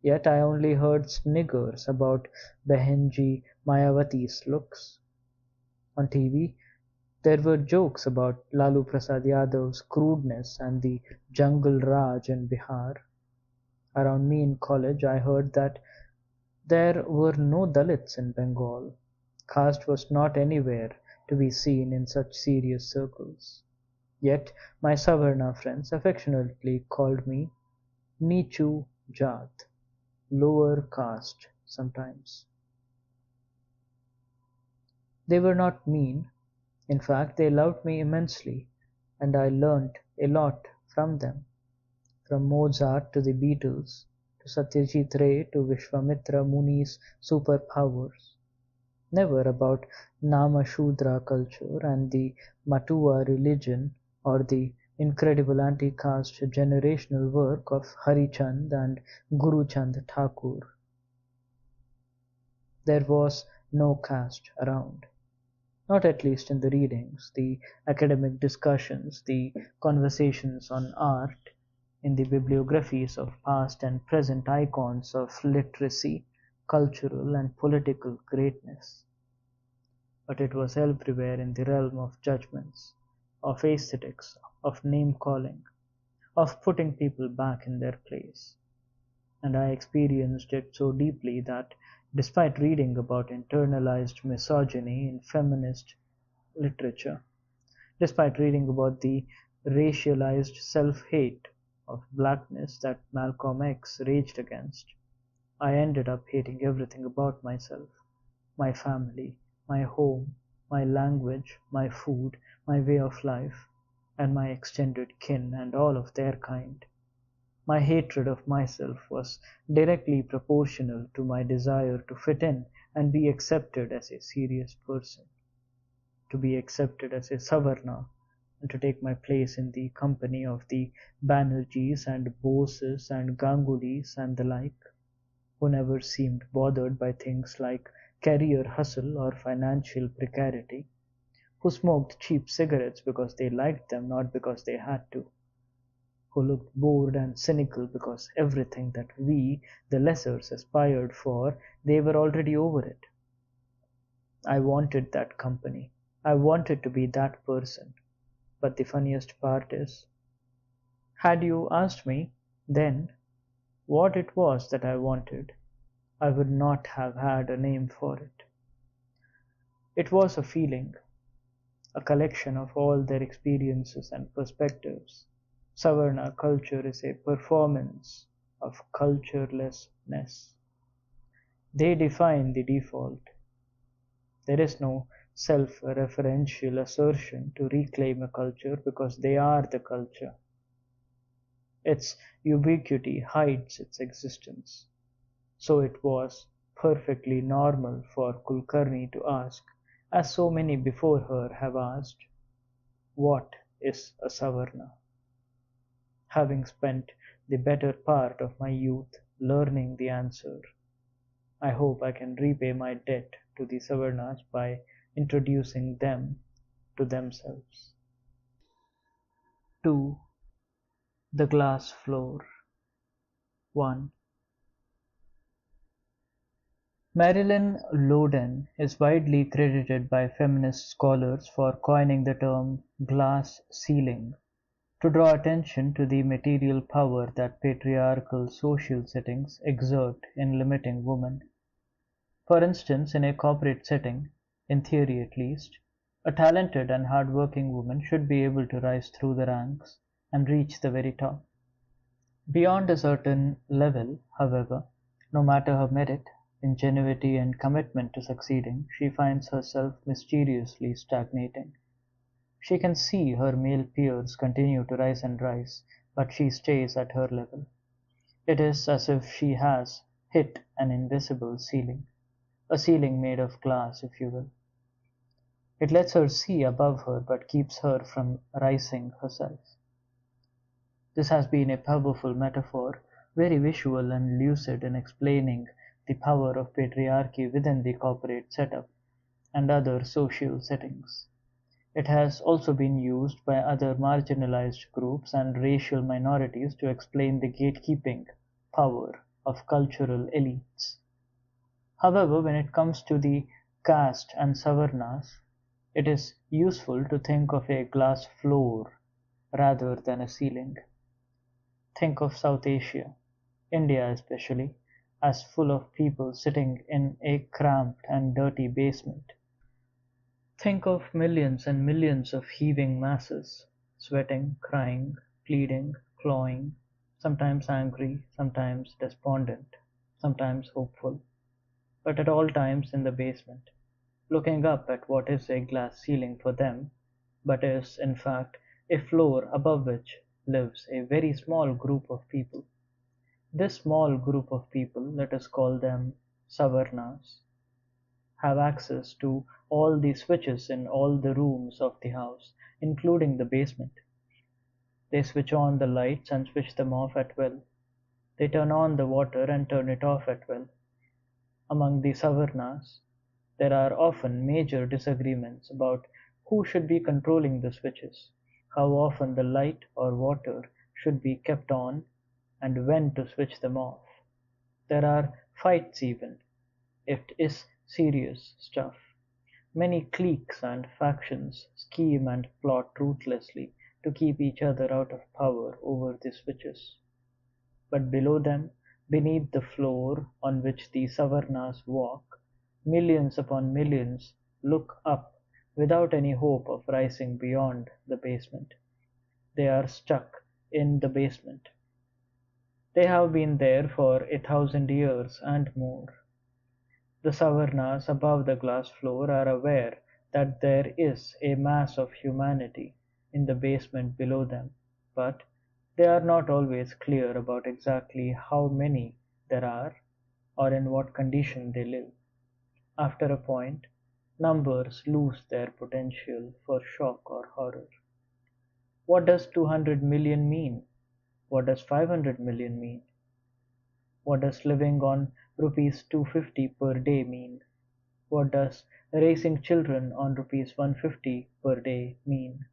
Yet I only heard sniggers about Behenji Mayawati's looks. On TV, there were jokes about Lalu Prasad Yadav's crudeness and the jungle Raj in Bihar. Around me in college I heard that there were no Dalits in Bengal. Caste was not anywhere to be seen in such serious circles. Yet my Savarna friends affectionately called me Nichu Jat, lower caste sometimes. They were not mean. In fact, they loved me immensely, and I learnt a lot from them, from Mozart to the Beatles, to Satyajit Ray to Vishwamitra Muni's superpowers. Never about Nama Shudra culture and the Matua religion or the incredible anti-caste generational work of Hari Chand and Guru Chand Thakur. There was no caste around. Not at least in the readings, the academic discussions, the conversations on art, in the bibliographies of past and present icons of literacy, cultural and political greatness. But it was everywhere in the realm of judgments, of aesthetics, of name-calling, of putting people back in their place. And I experienced it so deeply that, despite reading about internalized misogyny in feminist literature, despite reading about the racialized self-hate of blackness that Malcolm X raged against, I ended up hating everything about myself, my family, my home, my language, my food, my way of life, and my extended kin and all of their kind. My hatred of myself was directly proportional to my desire to fit in and be accepted as a serious person, to be accepted as a Savarna, and to take my place in the company of the Banerjees and Boses and Gangulis and the like, who never seemed bothered by things like career hustle or financial precarity, who smoked cheap cigarettes because they liked them, not because they had to, who looked bored and cynical because everything that we, the lessers, aspired for, they were already over it. I wanted that company. I wanted to be that person. But the funniest part is, had you asked me then what it was that I wanted, I would not have had a name for it. It was a feeling, a collection of all their experiences and perspectives. Savarna culture is a performance of culturelessness. They define the default. There is no self-referential assertion to reclaim a culture because they are the culture. Its ubiquity hides its existence. So it was perfectly normal for Kulkarni to ask, as so many before her have asked, what is a Savarna? Having spent the better part of my youth learning the answer, I hope I can repay my debt to the Savarnas by introducing them to themselves. 2. The Glass Floor. 1. Marilyn Loden is widely credited by feminist scholars for coining the term glass ceiling to draw attention to the material power that patriarchal social settings exert in limiting women. For instance, in a corporate setting, in theory at least, a talented and hard-working woman should be able to rise through the ranks and reach the very top. Beyond a certain level, however, no matter her merit, ingenuity and commitment to succeeding, she finds herself mysteriously stagnating. She can see her male peers continue to rise and rise, but she stays at her level. It is as if she has hit an invisible ceiling, a ceiling made of glass, if you will. It lets her see above her but keeps her from rising herself. This has been a powerful metaphor, very visual and lucid in explaining the power of patriarchy within the corporate setup and other social settings. It has also been used by other marginalized groups and racial minorities to explain the gatekeeping power of cultural elites. However, when it comes to the caste and Savarnas, it is useful to think of a glass floor rather than a ceiling. Think of South Asia, India especially, as full of people sitting in a cramped and dirty basement. Think of millions and millions of heaving masses, sweating, crying, pleading, clawing, sometimes angry, sometimes despondent, sometimes hopeful, but at all times in the basement, looking up at what is a glass ceiling for them, but is, in fact, a floor above which lives a very small group of people. This small group of people, let us call them Savarnas, have access to all the switches in all the rooms of the house, including the basement. They switch on the lights and switch them off at will. They turn on the water and turn it off at will. Among the Savarnas, there are often major disagreements about who should be controlling the switches, how often the light or water should be kept on, and when to switch them off. There are fights even. It is serious stuff. Many cliques and factions scheme and plot ruthlessly to keep each other out of power over the switches. But below them, beneath the floor on which the Savarnas walk, millions upon millions look up without any hope of rising beyond the basement. They are stuck in the basement. They have been there for 1,000 years and more. The Savarnas above the glass floor are aware that there is a mass of humanity in the basement below them, but they are not always clear about exactly how many there are or in what condition they live. After a point, numbers lose their potential for shock or horror. What does 200 million mean? What does 500 million mean? What does living on rupees 250 per day mean? What does raising children on rupees 150 per day mean?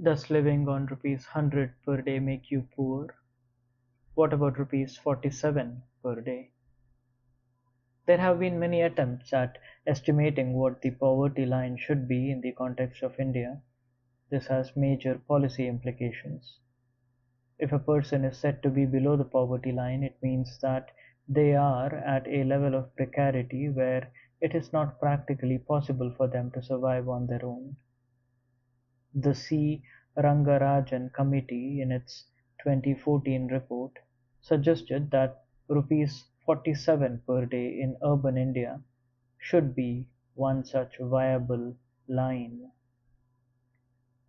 Does living on rupees 100 per day make you poor? What about rupees 47 per day? There have been many attempts at estimating what the poverty line should be in the context of India. This has major policy implications. If a person is said to be below the poverty line, it means that they are at a level of precarity where it is not practically possible for them to survive on their own. The C. Rangarajan Committee, in its 2014 report, suggested that rupees 47 per day in urban India should be one such viable line.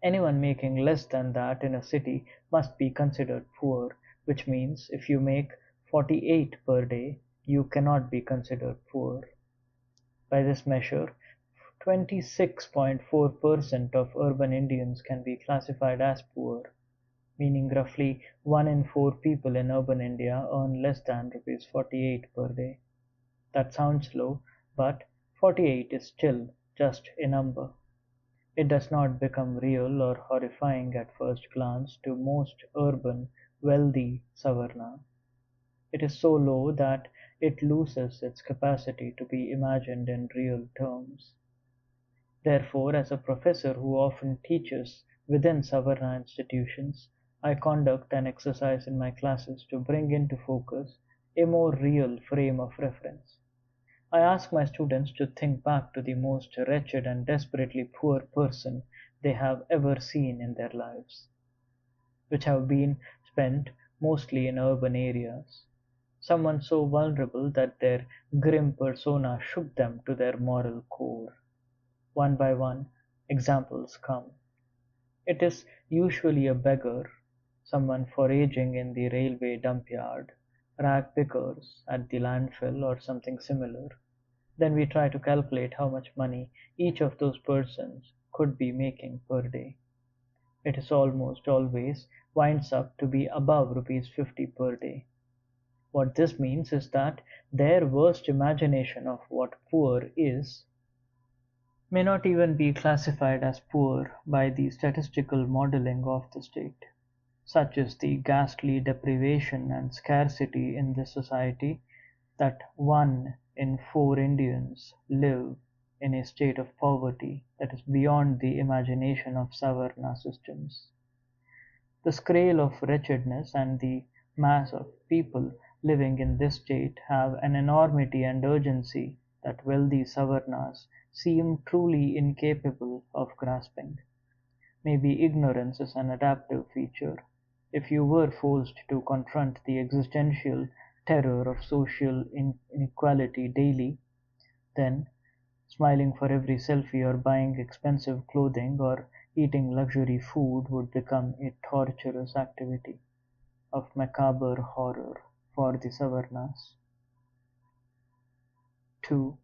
Anyone making less than that in a city must be considered poor, which means if you make 48 per day, you cannot be considered poor. By this measure, 26.4% of urban Indians can be classified as poor, meaning roughly 1 in 4 people in urban India earn less than rupees 48 per day. That sounds low, but 48 is still just a number. It does not become real or horrifying at first glance to most urban, wealthy Savarna. It is so low that it loses its capacity to be imagined in real terms. Therefore, as a professor who often teaches within Savarna institutions, I conduct an exercise in my classes to bring into focus a more real frame of reference. I ask my students to think back to the most wretched and desperately poor person they have ever seen in their lives, which have been spent mostly in urban areas. Someone so vulnerable that their grim persona shook them to their moral core. One by one, examples come. It is usually a beggar, someone foraging in the railway dump yard, rag pickers at the landfill, or something similar. Then we try to calculate how much money each of those persons could be making per day. It is almost always winds up to be above rupees 50 per day. What this means is that their worst imagination of what poor is may not even be classified as poor by the statistical modeling of the state. Such is the ghastly deprivation and scarcity in this society that 1 in 4 Indians live in a state of poverty that is beyond the imagination of Savarna systems. The scale of wretchedness and the mass of people living in this state have an enormity and urgency that wealthy Savarnas seem truly incapable of grasping. Maybe ignorance is an adaptive feature. If you were forced to confront the existential terror of social inequality daily, then smiling for every selfie or buying expensive clothing or eating luxury food would become a torturous activity of macabre horror for the Savarnas. 2.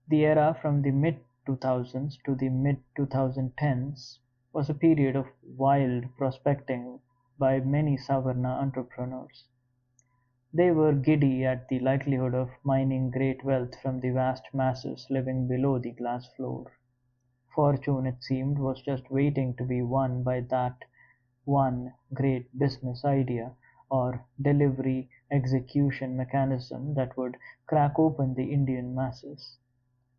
The era from the mid-2000s to the mid-2010s was a period of wild prospecting by many Savarna entrepreneurs. They were giddy at the likelihood of mining great wealth from the vast masses living below the glass floor. Fortune, it seemed, was just waiting to be won by that one great business idea or delivery execution mechanism that would crack open the Indian masses.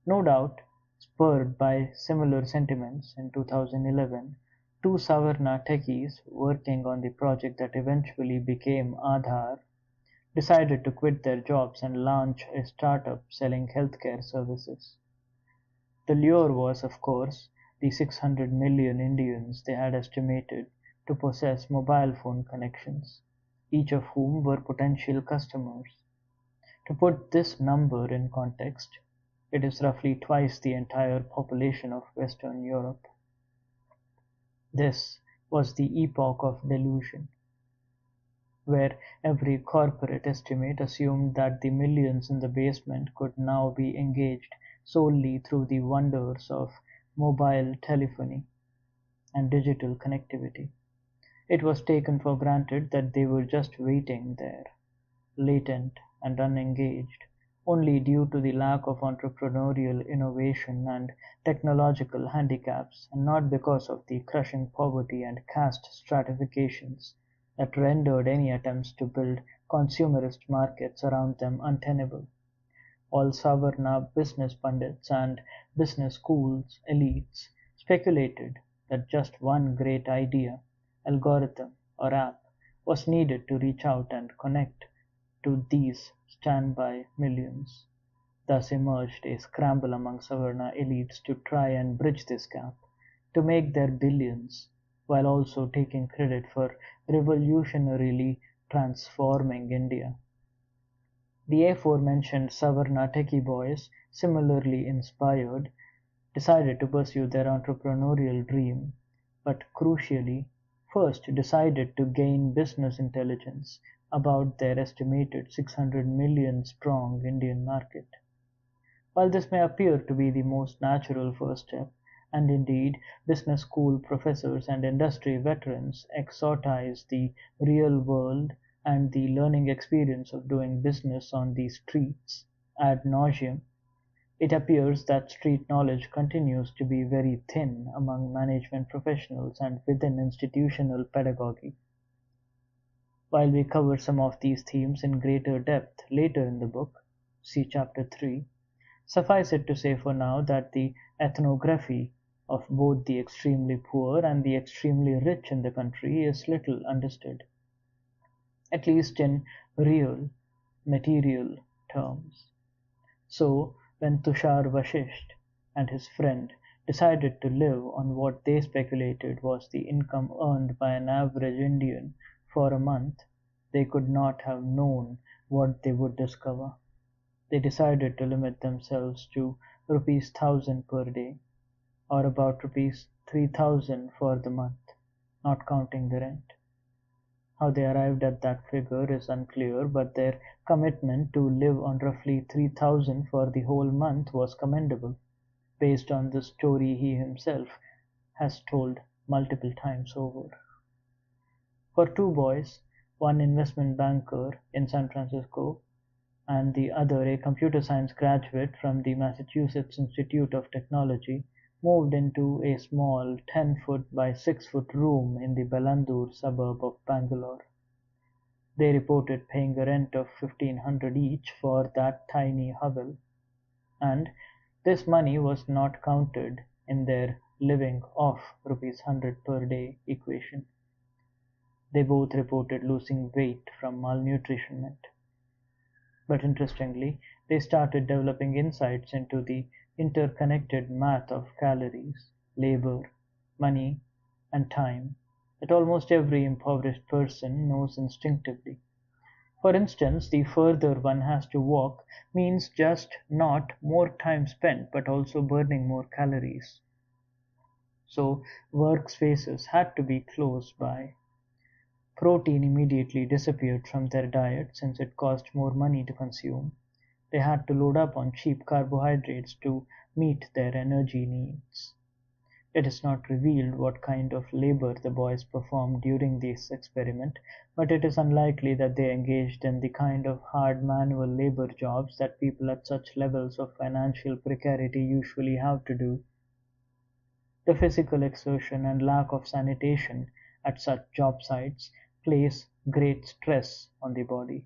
No doubt, spurred by similar sentiments, in 2011, two Savarna techies working on the project that eventually became Aadhaar decided to quit their jobs and launch a startup selling healthcare services. The lure was, of course, the 600 million Indians they had estimated to possess mobile phone connections, each of whom were potential customers. To put this number in context, it is roughly twice the entire population of Western Europe. This was the epoch of delusion, where every corporate estimate assumed that the millions in the basement could now be engaged solely through the wonders of mobile telephony and digital connectivity. It was taken for granted that they were just waiting there, latent and unengaged, only due to the lack of entrepreneurial innovation and technological handicaps, and not because of the crushing poverty and caste stratifications that rendered any attempts to build consumerist markets around them untenable. All Savarna business pundits and business schools elites speculated that just one great idea, algorithm, or app was needed to reach out and connect to these standby millions. Thus emerged a scramble among Savarna elites to try and bridge this gap, to make their billions, while also taking credit for revolutionarily transforming India. The aforementioned Savarna techie boys, similarly inspired, decided to pursue their entrepreneurial dream, but crucially, first decided to gain business intelligence about their estimated 600 million strong Indian market. While this may appear to be the most natural first step, and indeed business school professors and industry veterans exotize the real world and the learning experience of doing business on the streets ad nauseam, it appears that street knowledge continues to be very thin among management professionals and within institutional pedagogy. While we cover some of these themes in greater depth later in the book, see chapter 3, suffice it to say for now that the ethnography of both the extremely poor and the extremely rich in the country is little understood, at least in real, material terms. So, when Tushar Vashisht and his friend decided to live on what they speculated was the income earned by an average Indian for a month, they could not have known what they would discover. They decided to limit themselves to rupees 1,000 per day, or about rupees 3,000 for the month, not counting the rent. How they arrived at that figure is unclear, but their commitment to live on roughly 3,000 for the whole month was commendable, based on the story he himself has told multiple times over. For two boys, one investment banker in San Francisco and the other a computer science graduate from the Massachusetts Institute of Technology, moved into a small 10-foot by 6-foot room in the Bellandur suburb of Bangalore. They reported paying a rent of 1,500 each for that tiny hovel, and this money was not counted in their living off rupees 100 per day equation. They both reported losing weight from malnutrition. But interestingly, they started developing insights into the interconnected math of calories, labor, money, and time that almost every impoverished person knows instinctively. For instance, the further one has to walk means just not more time spent, but also burning more calories. So workspaces had to be close by. Protein immediately disappeared from their diet since it cost more money to consume. They had to load up on cheap carbohydrates to meet their energy needs. It is not revealed what kind of labor the boys performed during this experiment, but it is unlikely that they engaged in the kind of hard manual labor jobs that people at such levels of financial precarity usually have to do. The physical exertion and lack of sanitation at such job sites place great stress on the body.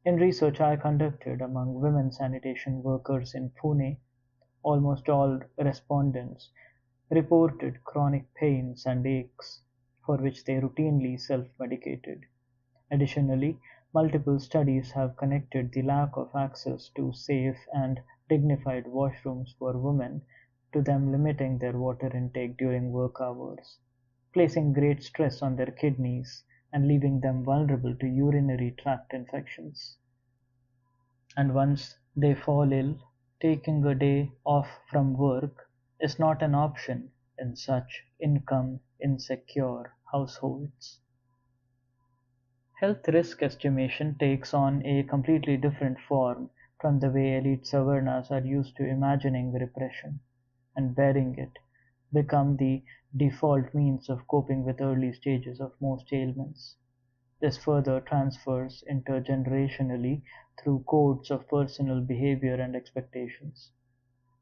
In research I conducted among women sanitation workers in Pune, almost all respondents reported chronic pains and aches for which they routinely self-medicated. Additionally, multiple studies have connected the lack of access to safe and dignified washrooms for women to them limiting their water intake during work hours, placing great stress on their kidneys and leaving them vulnerable to urinary tract infections. And once they fall ill, taking a day off from work is not an option in such income insecure households. Health risk estimation takes on a completely different form from the way elite Savarnas are used to imagining repression, and bearing it become the default means of coping with early stages of most ailments. This further transfers intergenerationally through codes of personal behavior and expectations.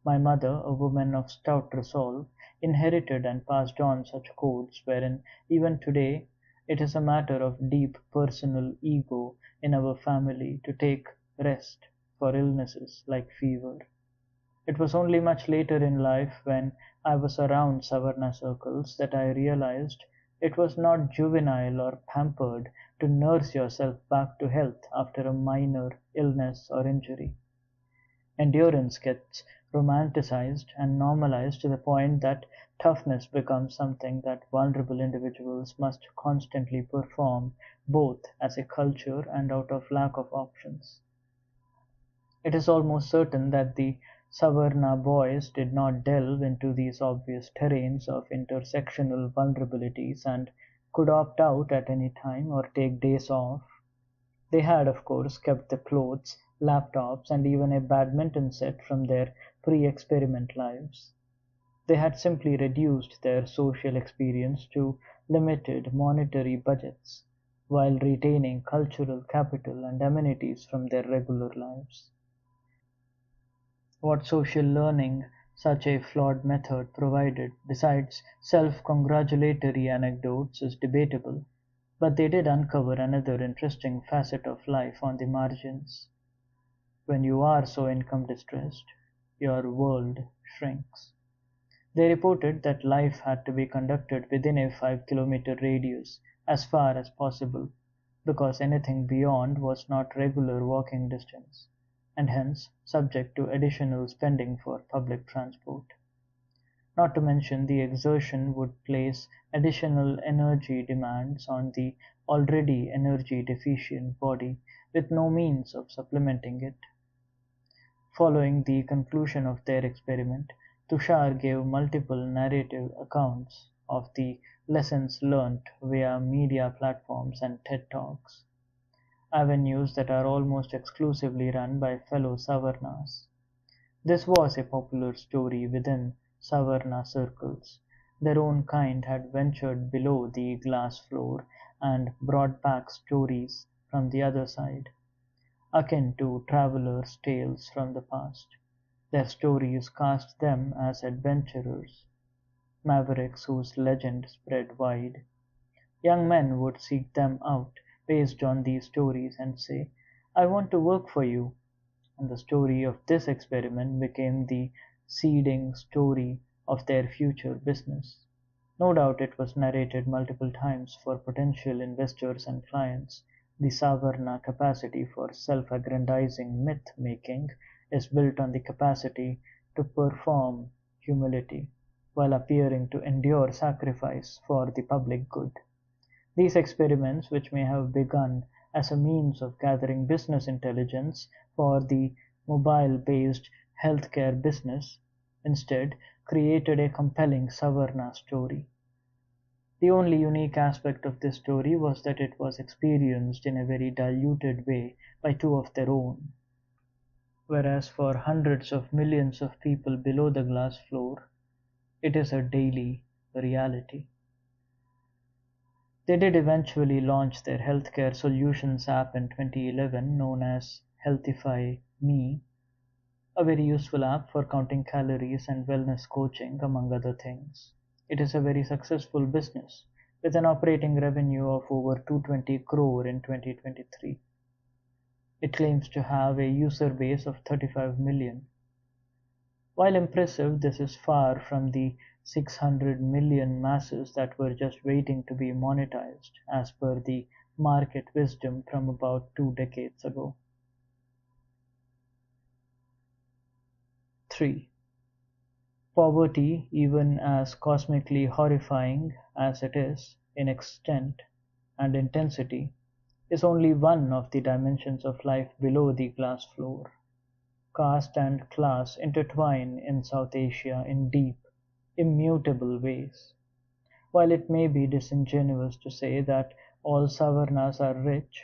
My mother, a woman of stout resolve, inherited and passed on such codes wherein even today it is a matter of deep personal ego in our family to take rest for illnesses like fever. It was only much later in life, when I was around Savarna circles, that I realized it was not juvenile or pampered to nurse yourself back to health after a minor illness or injury. Endurance gets romanticized and normalized to the point that toughness becomes something that vulnerable individuals must constantly perform, both as a culture and out of lack of options. It is almost certain that the Savarna boys did not delve into these obvious terrains of intersectional vulnerabilities and could opt out at any time or take days off. They had, of course, kept the clothes, laptops, and even a badminton set from their pre-experiment lives. They had simply reduced their social experience to limited monetary budgets, while retaining cultural capital and amenities from their regular lives. What social learning such a flawed method provided, besides self-congratulatory anecdotes, is debatable, but they did uncover another interesting facet of life on the margins. When you are so income distressed, your world shrinks. They reported that life had to be conducted within a 5-kilometer radius as far as possible, because anything beyond was not regular walking distance, and hence subject to additional spending for public transport. Not to mention the exertion would place additional energy demands on the already energy deficient body with no means of supplementing it. Following the conclusion of their experiment, Tushar gave multiple narrative accounts of the lessons learnt via media platforms and TED Talks, avenues that are almost exclusively run by fellow Savarnas. This was a popular story within Savarna circles. Their own kind had ventured below the glass floor and brought back stories from the other side, akin to travelers' tales from the past. Their stories cast them as adventurers, mavericks whose legend spread wide. Young men would seek them out based on these stories and say, "I want to work for you," and the story of this experiment became the seeding story of their future business. No doubt it was narrated multiple times for potential investors and clients. The Savarna capacity for self-aggrandizing myth-making is built on the capacity to perform humility while appearing to endure sacrifice for the public good. These experiments, which may have begun as a means of gathering business intelligence for the mobile-based healthcare business, instead created a compelling Savarna story. The only unique aspect of this story was that it was experienced in a very diluted way by two of their own, whereas for hundreds of millions of people below the glass floor, It is a daily reality. They did eventually launch their healthcare solutions app in 2011 known as Healthify Me, a very useful app for counting calories and wellness coaching, among other things. It is a very successful business with an operating revenue of over 220 crore in 2023. It claims to have a user base of 35 million. While impressive, this is far from the 600 million masses that were just waiting to be monetized, as per the market wisdom from about 2 decades ago. 3. Poverty, even as cosmically horrifying as it is in extent and intensity, is only one of the dimensions of life below the glass floor. Caste and class intertwine in South Asia in deep, immutable ways. While it may be disingenuous to say that all Savarnas are rich,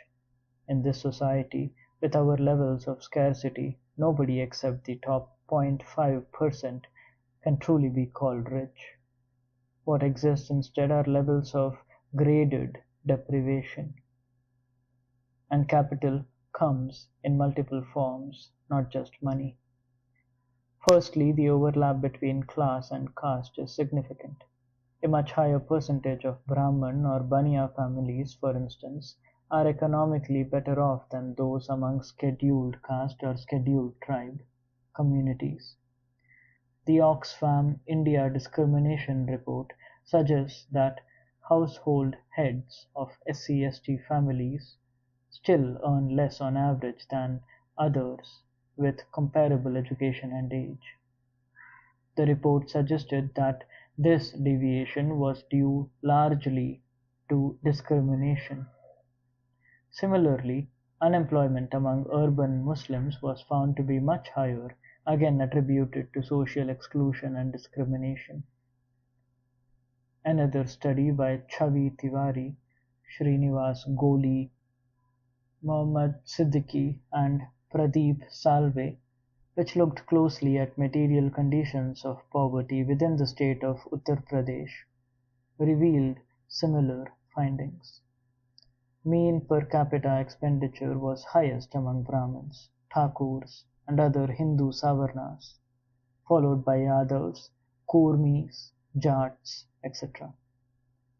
in this society, with our levels of scarcity, nobody except the top 0.5% can truly be called rich. What exists instead are levels of graded deprivation. And capital comes in multiple forms, not just money. Firstly, the overlap between class and caste is significant. A much higher percentage of Brahman or Baniya families, for instance, are economically better off than those among scheduled caste or scheduled tribe communities. The Oxfam India Discrimination Report suggests that household heads of SC/ST families still earn less on average than others with comparable education and age. The report suggested that this deviation was due largely to discrimination. Similarly, unemployment among urban Muslims was found to be much higher, again attributed to social exclusion and discrimination. Another study by Chavi Tiwari, Srinivas Goli, Mohammad Siddiqui, and Pradeep Salve, which looked closely at material conditions of poverty within the state of Uttar Pradesh, revealed similar findings. Mean per capita expenditure was highest among Brahmins, Thakurs, and other Hindu Savarnas, followed by Yadavs, Kurmis, Jats, etc.,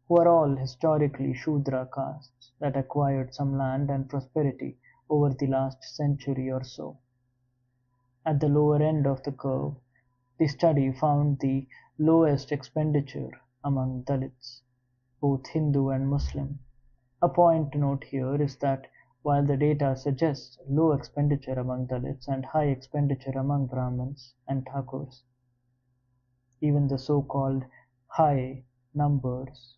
who are all historically Shudra castes that acquired some land and prosperity over the last century or so. At the lower end of the curve, the study found the lowest expenditure among Dalits, both Hindu and Muslim. A point to note here is that while the data suggests low expenditure among Dalits and high expenditure among Brahmins and Thakurs, even the so-called high numbers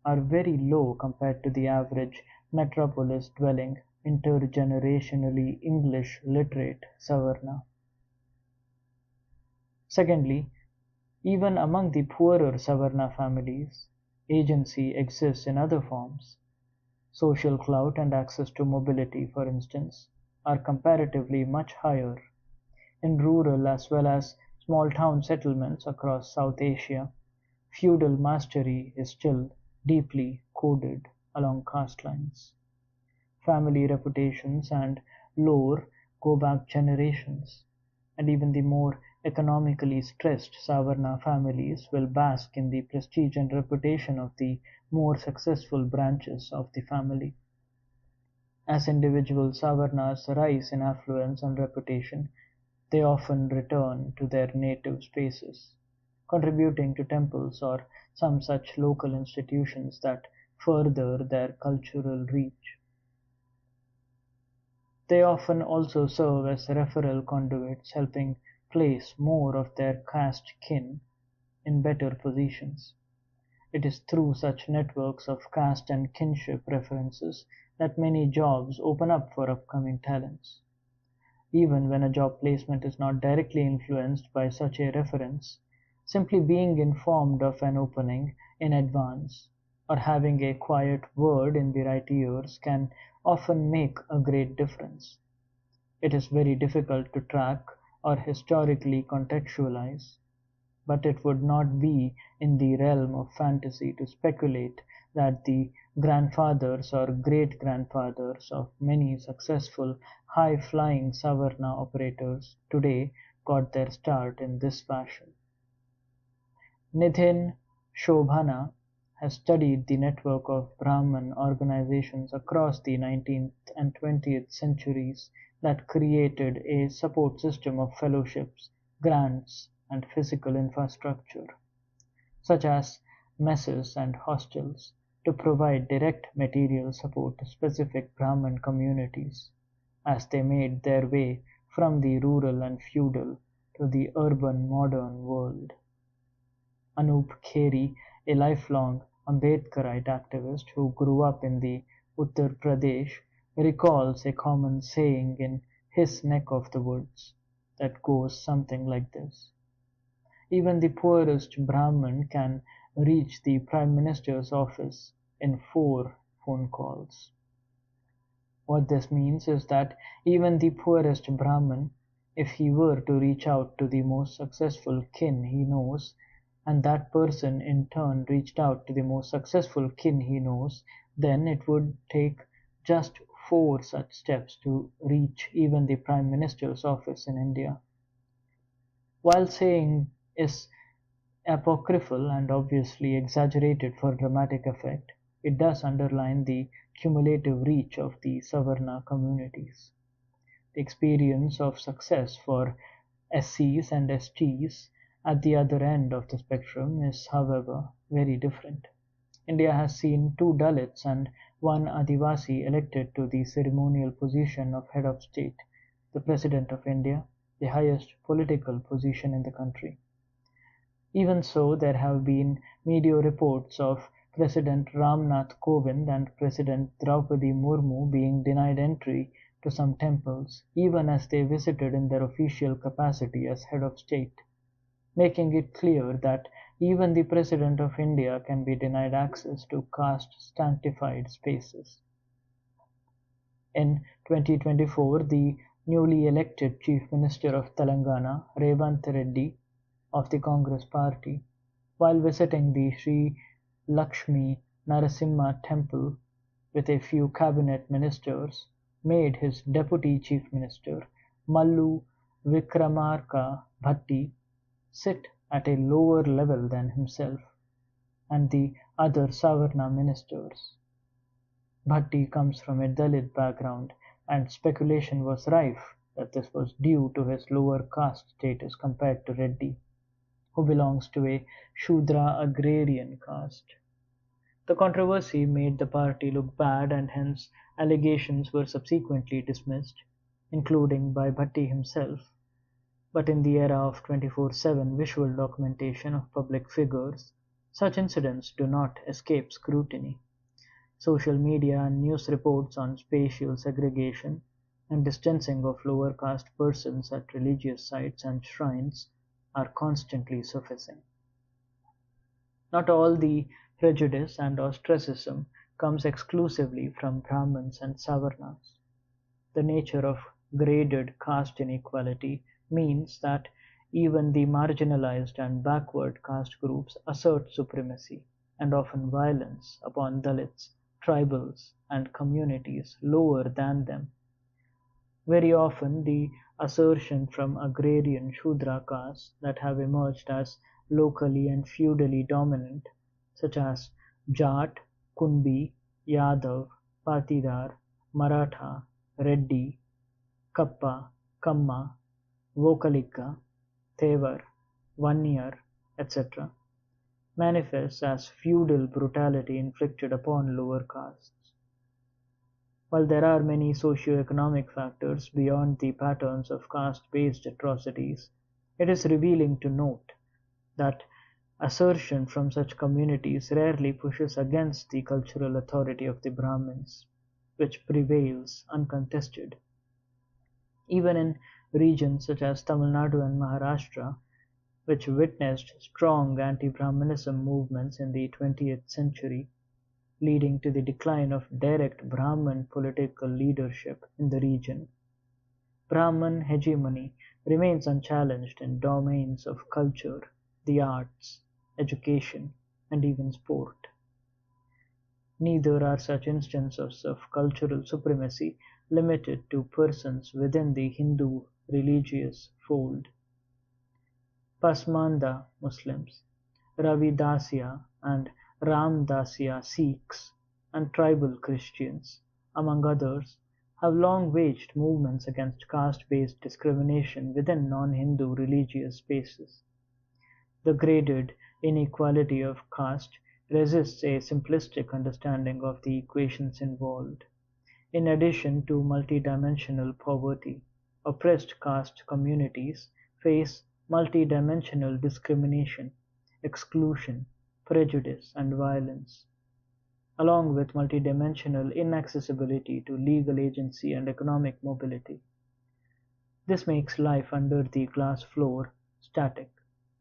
are very low compared to the average metropolis-dwelling, intergenerationally English literate Savarna. Secondly, even among the poorer Savarna families, agency exists in other forms. Social clout and access to mobility, for instance, are comparatively much higher. In rural as well as small town settlements across South Asia, feudal mastery is still deeply coded along caste lines. Family reputations and lore go back generations, and even the more economically stressed Savarna families will bask in the prestige and reputation of the more successful branches of the family. As individual Savarnas rise in affluence and reputation, they often return to their native spaces, contributing to temples or some such local institutions that further their cultural reach. They often also serve as referral conduits, helping place more of their caste kin in better positions. It is through such networks of caste and kinship references that many jobs open up for upcoming talents. Even when a job placement is not directly influenced by such a reference, simply being informed of an opening in advance or having a quiet word in the right ears can often make a great difference. It is very difficult to track or historically contextualize, but it would not be in the realm of fantasy to speculate that the grandfathers or great-grandfathers of many successful high-flying Savarna operators today got their start in this fashion. Nithin Shobhana has studied the network of Brahman organizations across the 19th and 20th centuries that created a support system of fellowships, grants, and physical infrastructure, such as messes and hostels, to provide direct material support to specific Brahmin communities as they made their way from the rural and feudal to the urban modern world. Anup Kheri, a lifelong Ambedkarite activist who grew up in the Uttar Pradesh, recalls a common saying in his neck of the woods that goes something like this: even the poorest Brahmin can reach the Prime Minister's office in 4 phone calls. What this means is that even the poorest Brahmin, if he were to reach out to the most successful kin he knows, and that person in turn reached out to the most successful kin he knows, then it would take just 4 such steps to reach even the Prime Minister's office in India. While saying is apocryphal and obviously exaggerated for dramatic effect, it does underline the cumulative reach of the Savarna communities. The experience of success for SCs and STs at the other end of the spectrum is, however, very different. India has seen 2 Dalits and 1 Adivasi elected to the ceremonial position of head of state, the President of India, the highest political position in the country. Even so, there have been media reports of President Ramnath Kovind and President Draupadi Murmu being denied entry to some temples, even as they visited in their official capacity as head of state, making it clear that even the President of India can be denied access to caste-sanctified spaces. In 2024, the newly elected Chief Minister of Telangana, Revant Reddy, of the Congress Party, while visiting the Sri Lakshmi Narasimha temple with a few cabinet ministers, made his Deputy Chief Minister, Mallu Vikramarka Bhatti, sit at a lower level than himself and the other Savarna ministers. Bhatti comes from a Dalit background, and speculation was rife that this was due to his lower caste status compared to Reddy, who belongs to a Shudra agrarian caste. The controversy made the party look bad, and hence allegations were subsequently dismissed, including by Bhatti himself. But in the era of 24/7 visual documentation of public figures, such incidents do not escape scrutiny. Social media and news reports on spatial segregation and distancing of lower caste persons at religious sites and shrines are constantly surfacing. Not all the prejudice and ostracism comes exclusively from Brahmins and Savarnas. The nature of graded caste inequality means that even the marginalized and backward caste groups assert supremacy and often violence upon Dalits, tribals, and communities lower than them. Very often the assertion from agrarian Shudra castes that have emerged as locally and feudally dominant, such as Jat, Kunbi, Yadav, Patidar, Maratha, Reddy, Kappa, Kamma, Vokalika, Thevar, Vanniyar, etc., manifests as feudal brutality inflicted upon lower castes. While there are many socio-economic factors beyond the patterns of caste-based atrocities, it is revealing to note that assertion from such communities rarely pushes against the cultural authority of the Brahmins, which prevails uncontested. Even in regions such as Tamil Nadu and Maharashtra, which witnessed strong anti-Brahmanism movements in the 20th century, leading to the decline of direct Brahmin political leadership in the region, Brahmin hegemony remains unchallenged in domains of culture, the arts, education, and even sport. Neither are such instances of cultural supremacy limited to persons within the Hindu religious fold. Pasmanda Muslims, Ravidasya and Ramdasya Sikhs, and tribal Christians, among others, have long waged movements against caste-based discrimination within non-Hindu religious spaces. The graded inequality of caste resists a simplistic understanding of the equations involved. In addition to multidimensional poverty, oppressed caste communities face multidimensional discrimination, exclusion, prejudice, and violence, along with multidimensional inaccessibility to legal agency and economic mobility. This makes life under the glass floor static,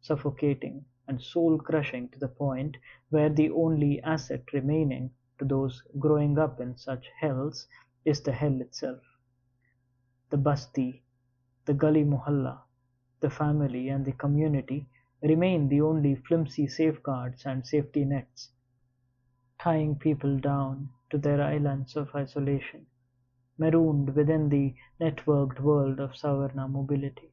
suffocating, and soul-crushing to the point where the only asset remaining to those growing up in such hells is the hell itself. The basti, the gully mohalla, the family, and the community remain the only flimsy safeguards and safety nets, tying people down to their islands of isolation, marooned within the networked world of Savarna mobility.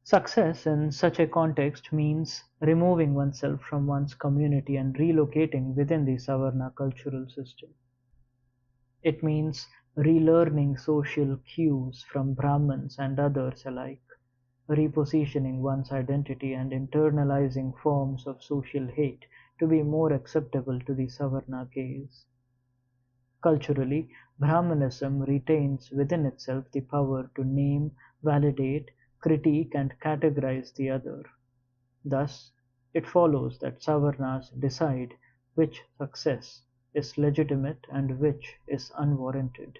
Success in such a context means removing oneself from one's community and relocating within the Savarna cultural system. It means relearning social cues from Brahmins and others alike, repositioning one's identity and internalizing forms of social hate to be more acceptable to the Savarna gaze. Culturally, Brahmanism retains within itself the power to name, validate, critique, and categorize the other. Thus, it follows that Savarnas decide which success is legitimate and which is unwarranted.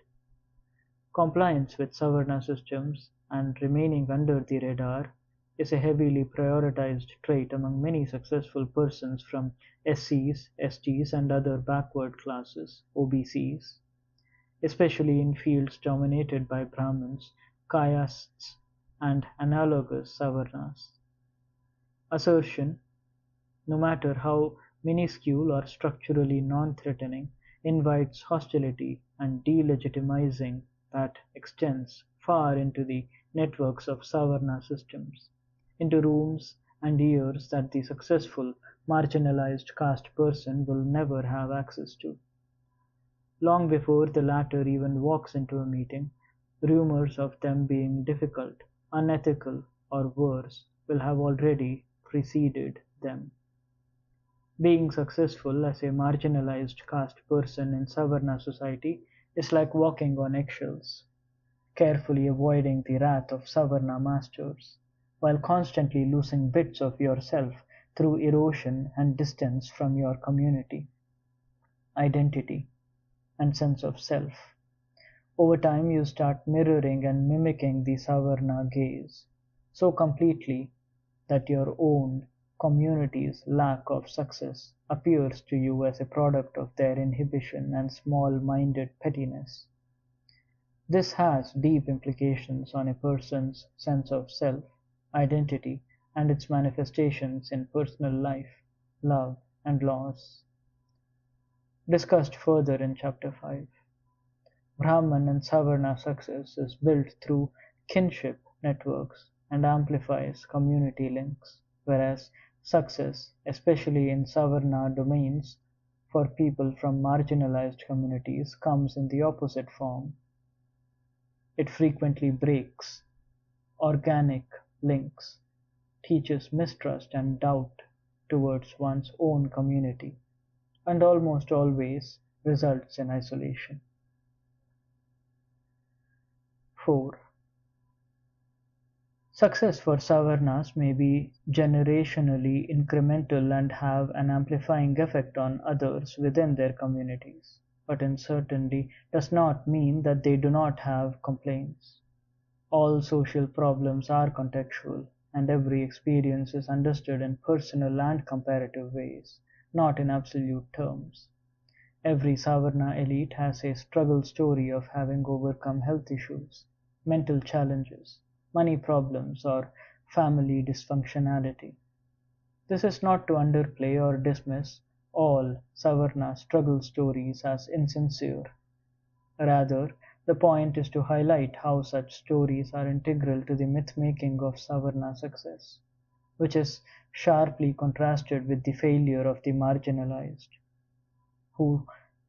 Compliance with Savarna systems and remaining under the radar is a heavily prioritized trait among many successful persons from SCs, STs, and other backward classes (OBCs), especially in fields dominated by Brahmins, Kayasths, and analogous Savarnas. Assertion, no matter how minuscule or structurally non-threatening, invites hostility and delegitimizing that extends far into the networks of Savarna systems, into rooms and ears that the successful, marginalized caste person will never have access to. Long before the latter even walks into a meeting, rumors of them being difficult, unethical, or worse will have already preceded them. Being successful as a marginalized caste person in Savarna society is like walking on eggshells, carefully avoiding the wrath of Savarna masters, while constantly losing bits of yourself through erosion and distance from your community, identity, and sense of self. Over time you start mirroring and mimicking the Savarna gaze so completely that your own community's lack of success appears to you as a product of their inhibition and small-minded pettiness. This has deep implications on a person's sense of self, identity, and its manifestations in personal life, love, and loss. Discussed further in Chapter 5. Brahman and Savarna success is built through kinship networks and amplifies community links, whereas success, especially in Savarna domains, for people from marginalized communities comes in the opposite form. It frequently breaks organic links, teaches mistrust and doubt towards one's own community, and almost always results in isolation. 4. Success for Savarnas may be generationally incremental and have an amplifying effect on others within their communities, but certainly does not mean that they do not have complaints. All social problems are contextual, and every experience is understood in personal and comparative ways, not in absolute terms. Every Savarna elite has a struggle story of having overcome health issues, mental challenges, money problems, or family dysfunctionality. This is not to underplay or dismiss all Savarna struggle stories as insincere. Rather, the point is to highlight how such stories are integral to the myth-making of Savarna success, which is sharply contrasted with the failure of the marginalized, whose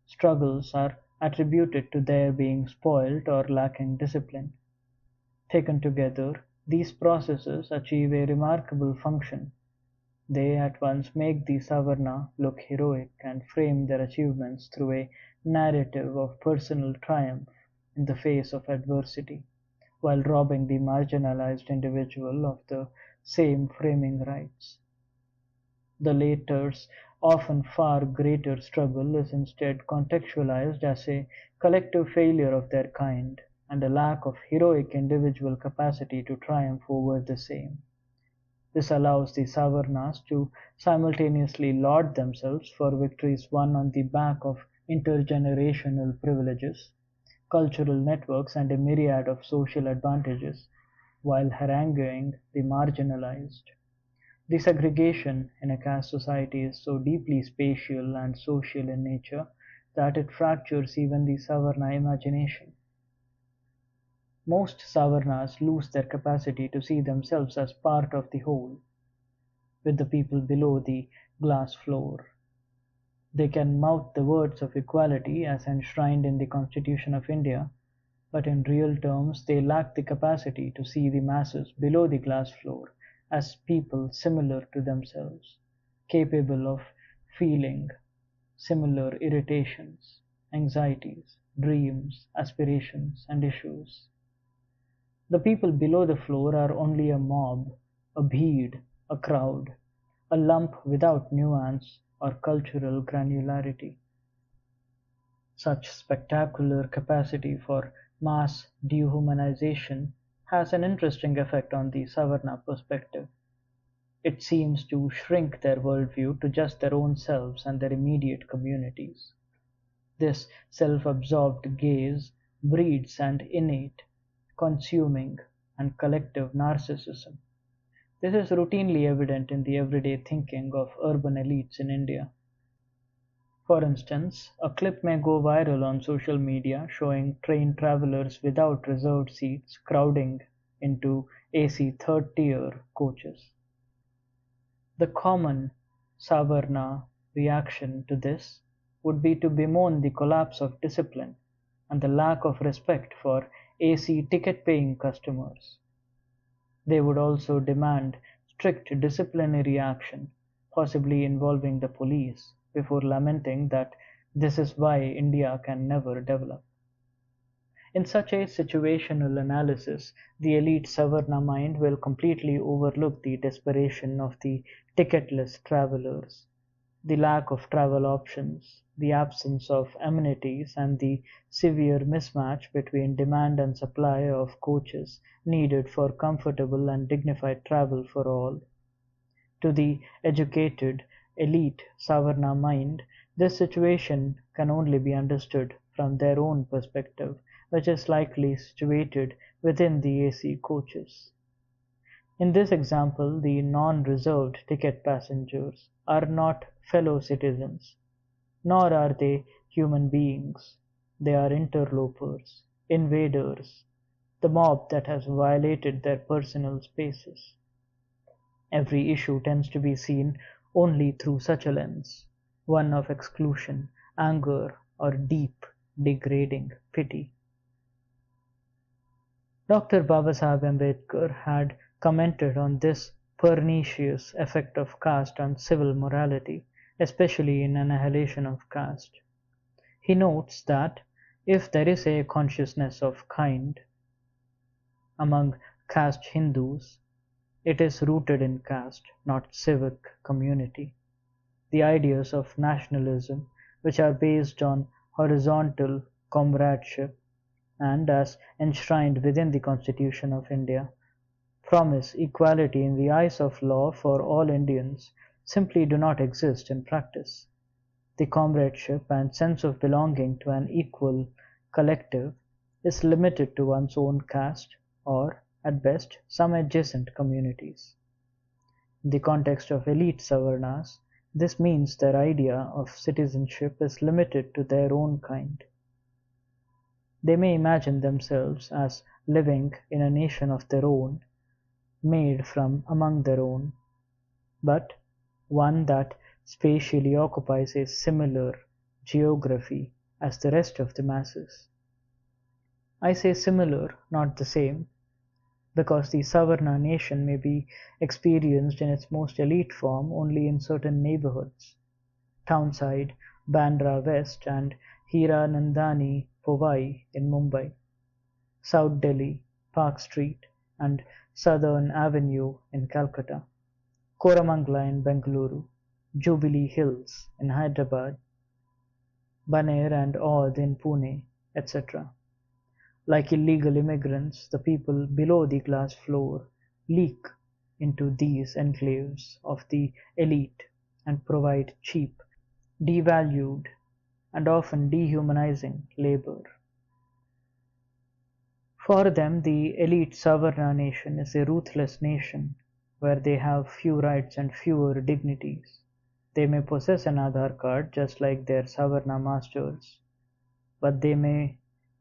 struggles are attributed to their being spoilt or lacking discipline. Taken together, these processes achieve a remarkable function. They at once make the Savarna look heroic and frame their achievements through a narrative of personal triumph in the face of adversity, while robbing the marginalized individual of the same framing rights. The latter's often far greater struggle is instead contextualized as a collective failure of their kind, and a lack of heroic individual capacity to triumph over the same. This allows the Savarnas to simultaneously laud themselves for victories won on the back of intergenerational privileges, cultural networks, and a myriad of social advantages, while haranguing the marginalized. The segregation in a caste society is so deeply spatial and social in nature that it fractures even the Savarna imagination. Most Savarnas lose their capacity to see themselves as part of the whole, with the people below the glass floor. They can mouth the words of equality as enshrined in the Constitution of India, but in real terms they lack the capacity to see the masses below the glass floor as people similar to themselves, capable of feeling similar irritations, anxieties, dreams, aspirations, and issues. The people below the floor are only a mob, a bheed, a crowd, a lump without nuance or cultural granularity. Such spectacular capacity for mass dehumanization has an interesting effect on the Savarna perspective. It seems to shrink their worldview to just their own selves and their immediate communities. This self-absorbed gaze breeds an innate, consuming, and collective narcissism. This is routinely evident in the everyday thinking of urban elites in India. For instance, a clip may go viral on social media showing train travelers without reserved seats crowding into AC third-tier coaches. The common Savarna reaction to this would be to bemoan the collapse of discipline and the lack of respect for AC ticket-paying customers. They would also demand strict disciplinary action, possibly involving the police, before lamenting that this is why India can never develop. In such a situational analysis, the elite Savarna mind will completely overlook the desperation of the ticketless travelers, the lack of travel options, the absence of amenities, and the severe mismatch between demand and supply of coaches needed for comfortable and dignified travel for all. To the educated, elite Savarna mind, this situation can only be understood from their own perspective, which is likely situated within the AC coaches. In this example, the non-reserved ticket passengers are not fellow citizens, nor are they human beings. They are interlopers, invaders, the mob that has violated their personal spaces. Every issue tends to be seen only through such a lens, one of exclusion, anger, or deep, degrading pity. Dr. Babasaheb Ambedkar had commented on this pernicious effect of caste on civil morality, especially in Annihilation of Caste. He notes that if there is a consciousness of kind among caste Hindus, it is rooted in caste, not civic community. The ideas of nationalism, which are based on horizontal comradeship and as enshrined within the Constitution of India, promise equality in the eyes of law for all Indians, simply do not exist in practice. The comradeship and sense of belonging to an equal collective is limited to one's own caste or at best some adjacent communities. In the context of elite Savarnas, this means their idea of citizenship is limited to their own kind. They may imagine themselves as living in a nation of their own, made from among their own, but one that spatially occupies a similar geography as the rest of the masses. I say similar, not the same, because the Savarna nation may be experienced in its most elite form only in certain neighborhoods: Townside, Bandra West and Hiranandani Powai in Mumbai, South Delhi, Park Street and Southern Avenue in Calcutta, Koramangala in Bengaluru, Jubilee Hills in Hyderabad, Baner and Oudh in Pune, etc. Like illegal immigrants, the people below the glass floor leak into these enclaves of the elite and provide cheap, devalued, and often dehumanizing labor. For them, the elite Savarna nation is a ruthless nation where they have few rights and fewer dignities. They may possess an Aadhaar card just like their Savarna masters, but they may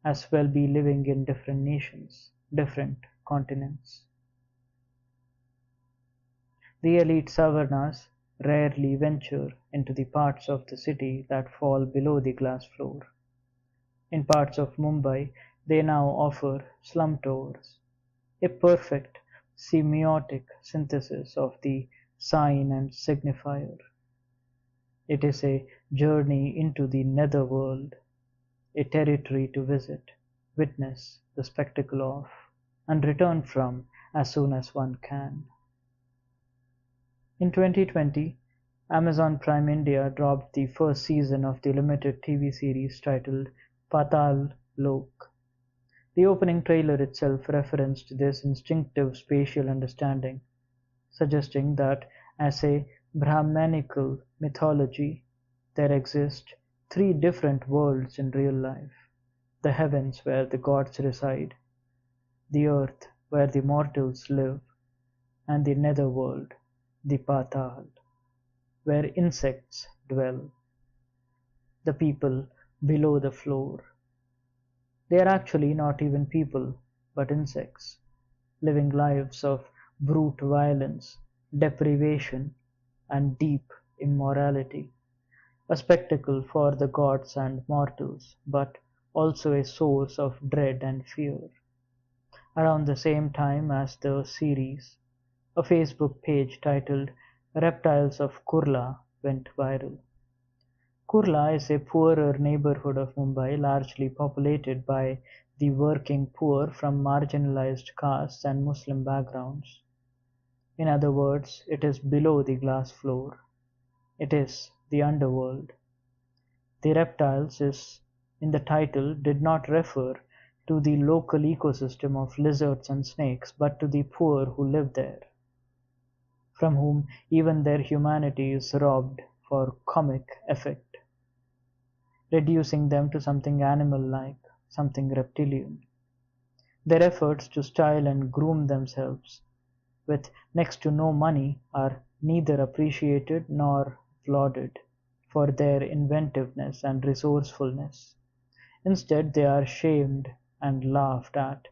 as well be living in different nations, different continents. The elite Savarnas rarely venture into the parts of the city that fall below the glass floor. In parts of Mumbai, they now offer slum tours, a perfect semiotic synthesis of the sign and signifier. It is a journey into the nether world, a territory to visit, witness the spectacle of, and return from as soon as one can. In 2020, Amazon Prime India dropped the first season of the limited TV series titled Patal Lok. The opening trailer itself referenced this instinctive spatial understanding, suggesting that as a Brahmanical mythology, there exist three different worlds in real life: the heavens where the gods reside, the earth where the mortals live, and the netherworld, the Patal, where insects dwell, the people below the floor. They are actually not even people, but insects, living lives of brute violence, deprivation, and deep immorality, a spectacle for the gods and mortals, but also a source of dread and fear. Around the same time as the series, a Facebook page titled Reptiles of Kurla went viral. Kurla is a poorer neighborhood of Mumbai largely populated by the working poor from marginalized castes and Muslim backgrounds. In other words, it is below the glass floor. It is the underworld. The reptiles is in the title did not refer to the local ecosystem of lizards and snakes, but to the poor who live there, from whom even their humanity is robbed for comic effect, reducing them to something animal-like, something reptilian. Their efforts to style and groom themselves with next to no money are neither appreciated nor applauded for their inventiveness and resourcefulness. Instead, they are shamed and laughed at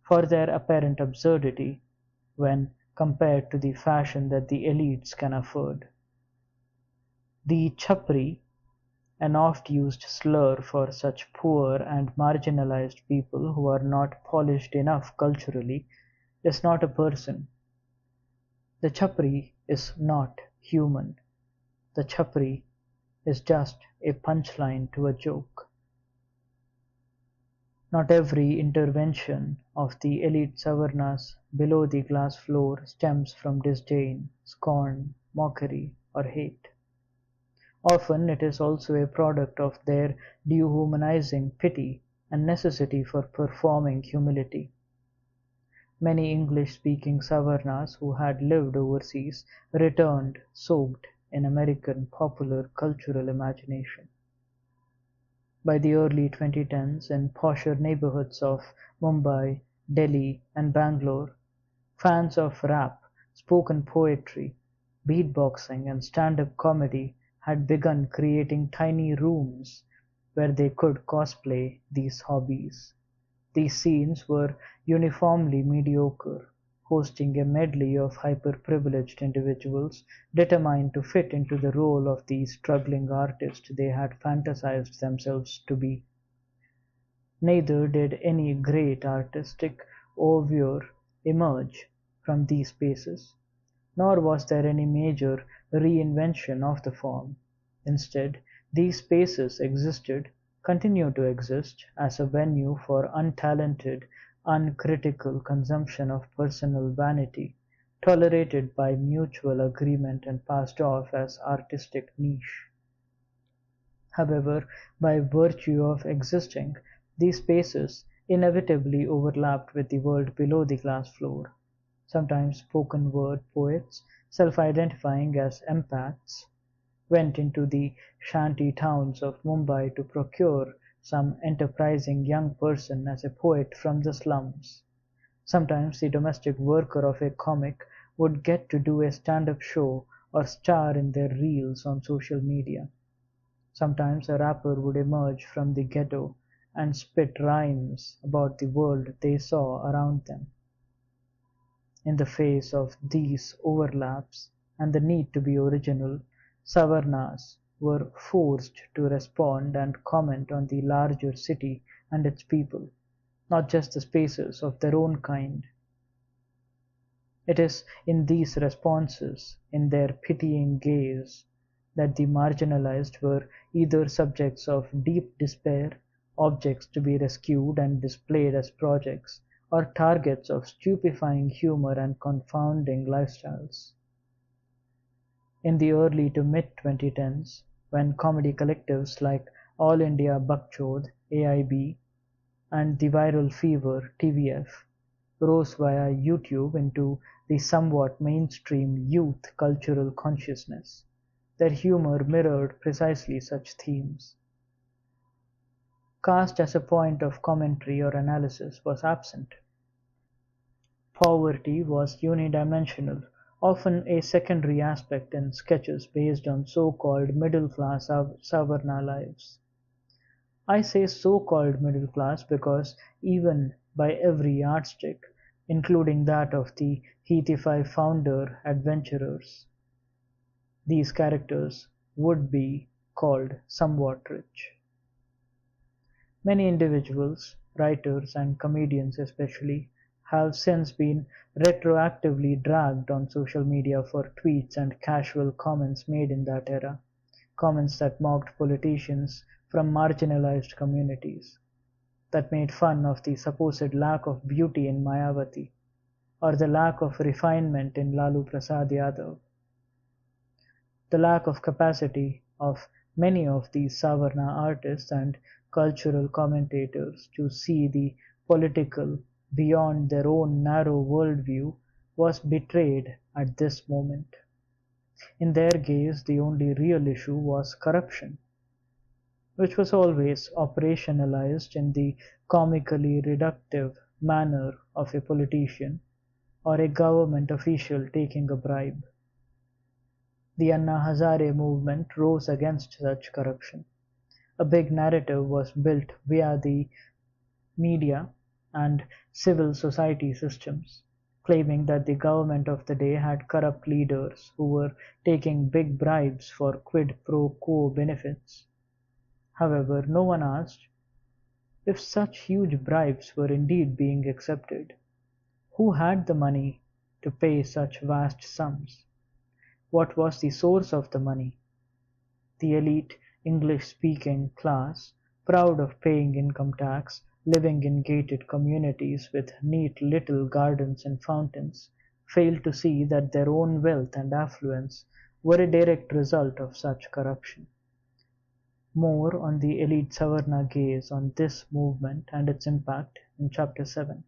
for their apparent absurdity when compared to the fashion that the elites can afford. The chapri, an oft-used slur for such poor and marginalized people who are not polished enough culturally, is not a person. The chapri is not human. The chapri is just a punchline to a joke. Not every intervention of the elite Savarnas below the glass floor stems from disdain, scorn, mockery, or hate. Often it is also a product of their dehumanizing pity and necessity for performing humility. Many English-speaking Savarnas who had lived overseas returned soaked in American popular cultural imagination. By the early 2010s, in posher neighborhoods of Mumbai, Delhi, and Bangalore, fans of rap, spoken poetry, beatboxing, and stand-up comedy had begun creating tiny rooms where they could cosplay these hobbies. These scenes were uniformly mediocre, hosting a medley of hyper-privileged individuals determined to fit into the role of the struggling artist they had fantasized themselves to be. Neither did any great artistic oeuvre emerge from these spaces, nor was there any major reinvention of the form. Instead, these spaces existed, continue to exist, as a venue for untalented, uncritical consumption of personal vanity, tolerated by mutual agreement and passed off as artistic niche. However, by virtue of existing, these spaces inevitably overlapped with the world below the glass floor. Sometimes spoken word poets, self-identifying as empaths, went into the shanty towns of Mumbai to procure some enterprising young person as a poet from the slums. Sometimes the domestic worker of a comic would get to do a stand-up show or star in their reels on social media. Sometimes a rapper would emerge from the ghetto and spit rhymes about the world they saw around them. In the face of these overlaps and the need to be original, Savarnas were forced to respond and comment on the larger city and its people, not just the spaces of their own kind. It is in these responses, in their pitying gaze, that the marginalized were either subjects of deep despair, objects to be rescued and displayed as projects, or targets of stupefying humor and confounding lifestyles. In the early to mid-2010s, when comedy collectives like All India Bakchod (AIB) and The Viral Fever (TVF) rose via YouTube into the somewhat mainstream youth cultural consciousness, their humor mirrored precisely such themes. Caste as a point of commentary or analysis was absent. Poverty was unidimensional, often a secondary aspect in sketches based on so-called middle-class Savarna lives. I say so-called middle class because even by every yardstick, including that of the Heathify founder adventurers, these characters would be called somewhat rich. Many individuals, writers and comedians especially, have since been retroactively dragged on social media for tweets and casual comments made in that era, comments that mocked politicians from marginalized communities, that made fun of the supposed lack of beauty in Mayawati, or the lack of refinement in Lalu Prasad Yadav, the lack of capacity of many of these Savarna artists and cultural commentators to see the political beyond their own narrow worldview was betrayed at this moment. In their gaze, the only real issue was corruption, which was always operationalized in the comically reductive manner of a politician or a government official taking a bribe. The Anna Hazare movement rose against such corruption. A big narrative was built via the media and civil society systems, claiming that the government of the day had corrupt leaders who were taking big bribes for quid pro quo benefits. However, no one asked, if such huge bribes were indeed being accepted, who had the money to pay such vast sums? What was the source of the money? The elite English-speaking class, proud of paying income tax, living in gated communities with neat little gardens and fountains, failed to see that their own wealth and affluence were a direct result of such corruption. More on the elite Savarna gaze on this movement and its impact in Chapter 7.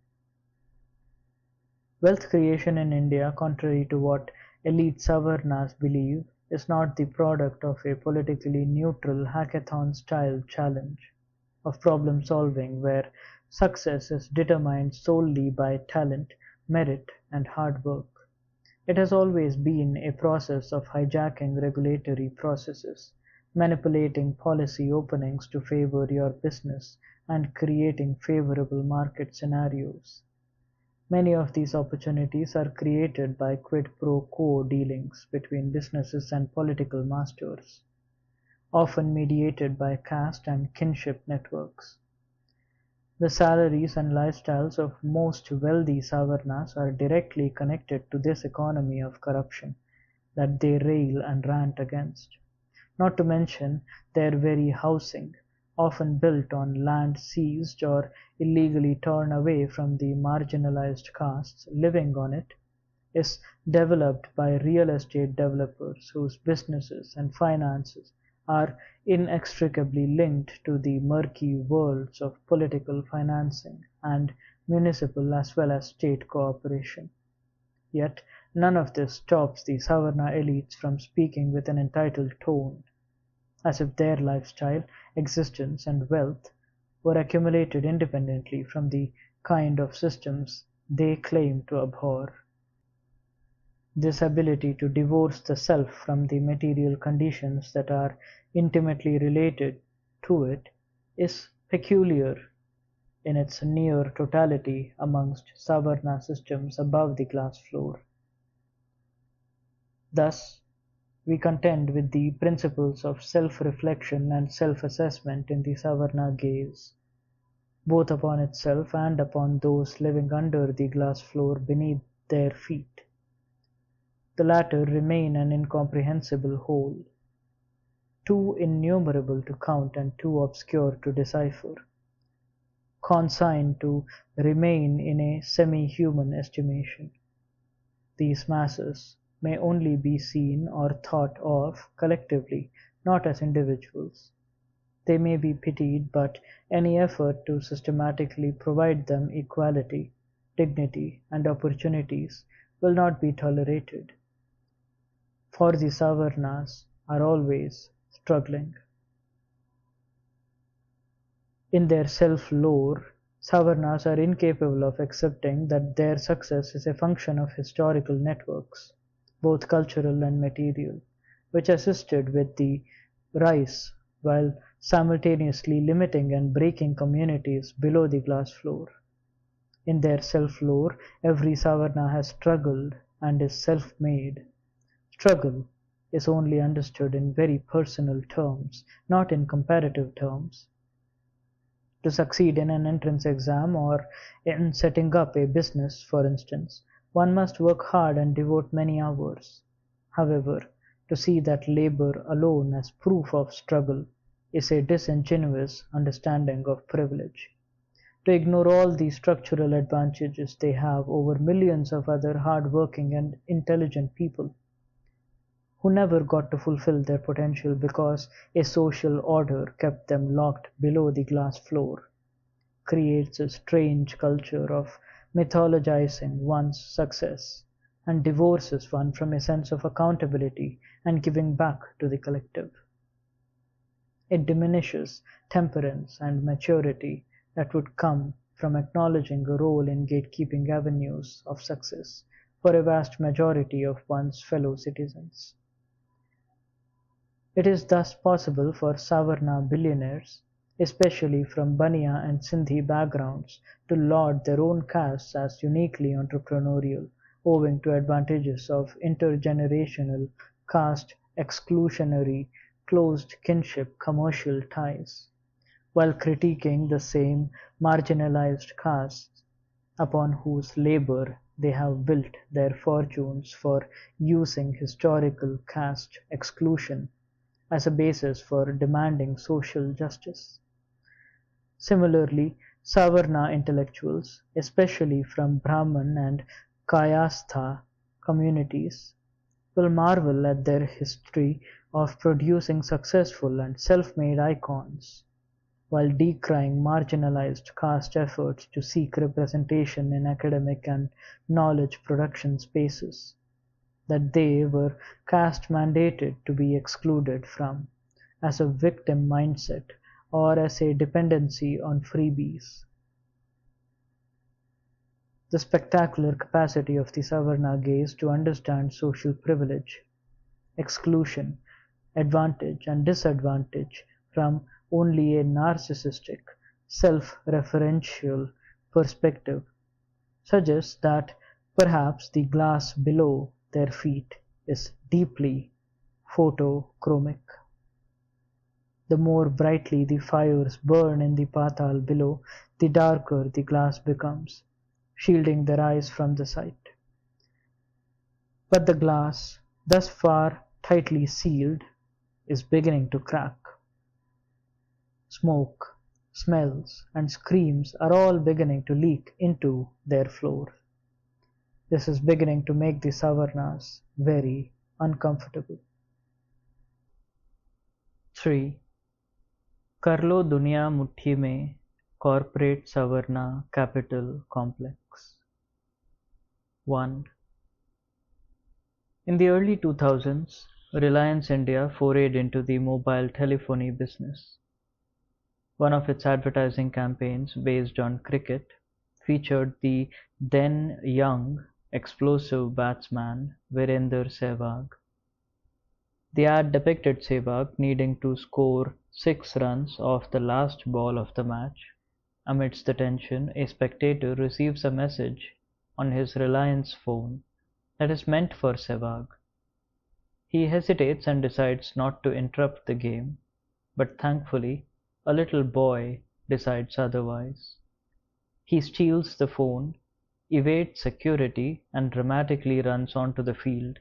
Wealth creation in India, contrary to what elite Savarnas believe, is not the product of a politically neutral hackathon-style challenge of problem-solving where success is determined solely by talent, merit, and hard work. It has always been a process of hijacking regulatory processes, manipulating policy openings to favor your business, and creating favorable market scenarios. Many of these opportunities are created by quid pro quo dealings between businesses and political masters, often mediated by caste and kinship networks. The salaries and lifestyles of most wealthy Savarnas are directly connected to this economy of corruption that they rail and rant against, not to mention their very housing, often built on land seized or illegally torn away from the marginalized castes living on it, is developed by real estate developers whose businesses and finances are inextricably linked to the murky worlds of political financing and municipal as well as state cooperation. Yet none of this stops the Savarna elites from speaking with an entitled tone, as if their lifestyle, existence, and wealth were accumulated independently from the kind of systems they claim to abhor. This ability to divorce the self from the material conditions that are intimately related to it is peculiar in its near totality amongst Savarna systems above the glass floor. Thus, we contend with the principles of self-reflection and self-assessment in the Savarna gaze, both upon itself and upon those living under the glass floor beneath their feet. The latter remain an incomprehensible whole, too innumerable to count and too obscure to decipher, consigned to remain in a semi-human estimation. These masses may only be seen or thought of collectively, not as individuals. They may be pitied, but any effort to systematically provide them equality, dignity, and opportunities will not be tolerated. For the Savarnas are always struggling. In their self-lore, Savarnas are incapable of accepting that their success is a function of historical networks, both cultural and material, which assisted with the rise while simultaneously limiting and breaking communities below the glass floor. In their self-lore, every Savarna has struggled and is self-made. Struggle is only understood in very personal terms, not in comparative terms. To succeed in an entrance exam or in setting up a business, for instance, one must work hard and devote many hours. However, to see that labor alone as proof of struggle is a disingenuous understanding of privilege. To ignore all the structural advantages they have over millions of other hard-working and intelligent people who never got to fulfill their potential because a social order kept them locked below the glass floor, creates a strange culture of mythologizing one's success and divorces one from a sense of accountability and giving back to the collective. It diminishes temperance and maturity that would come from acknowledging a role in gatekeeping avenues of success for a vast majority of one's fellow citizens. It is thus possible for Savarna billionaires, especially from Baniya and Sindhi backgrounds, to laud their own castes as uniquely entrepreneurial, owing to advantages of intergenerational caste exclusionary closed kinship commercial ties, while critiquing the same marginalized castes upon whose labor they have built their fortunes for using historical caste exclusion as a basis for demanding social justice. Similarly, Savarna intellectuals, especially from Brahman and Kayastha communities, will marvel at their history of producing successful and self-made icons, while decrying marginalized caste efforts to seek representation in academic and knowledge production spaces that they were caste-mandated to be excluded from, as a victim mindset or as a dependency on freebies. the spectacular capacity of the Savarna gaze to understand social privilege, exclusion, advantage, and disadvantage from only a narcissistic, self-referential perspective suggests that perhaps the glass below their feet is deeply photochromic. The more brightly the fires burn in the patal below, the darker the glass becomes, shielding their eyes from the sight. But the glass, thus far tightly sealed, is beginning to crack. Smoke, smells, and screams are all beginning to leak into their floor. This is beginning to make the Savarnas very uncomfortable. 3. Karlo Duniya Mutthi Mein Corporate Savarna-Capital Complex. 1. In the early 2000s, Reliance India forayed into the mobile telephony business. One of its advertising campaigns, based on cricket, featured the then young, explosive batsman Virender Sehwag. The ad depicted Sehwag needing to score 6 runs off the last ball of the match. Amidst the tension, a spectator receives a message on his Reliance phone that is meant for Sehwag. He hesitates and decides not to interrupt the game, but thankfully, a little boy decides otherwise. He steals the phone, evades security, and dramatically runs onto the field.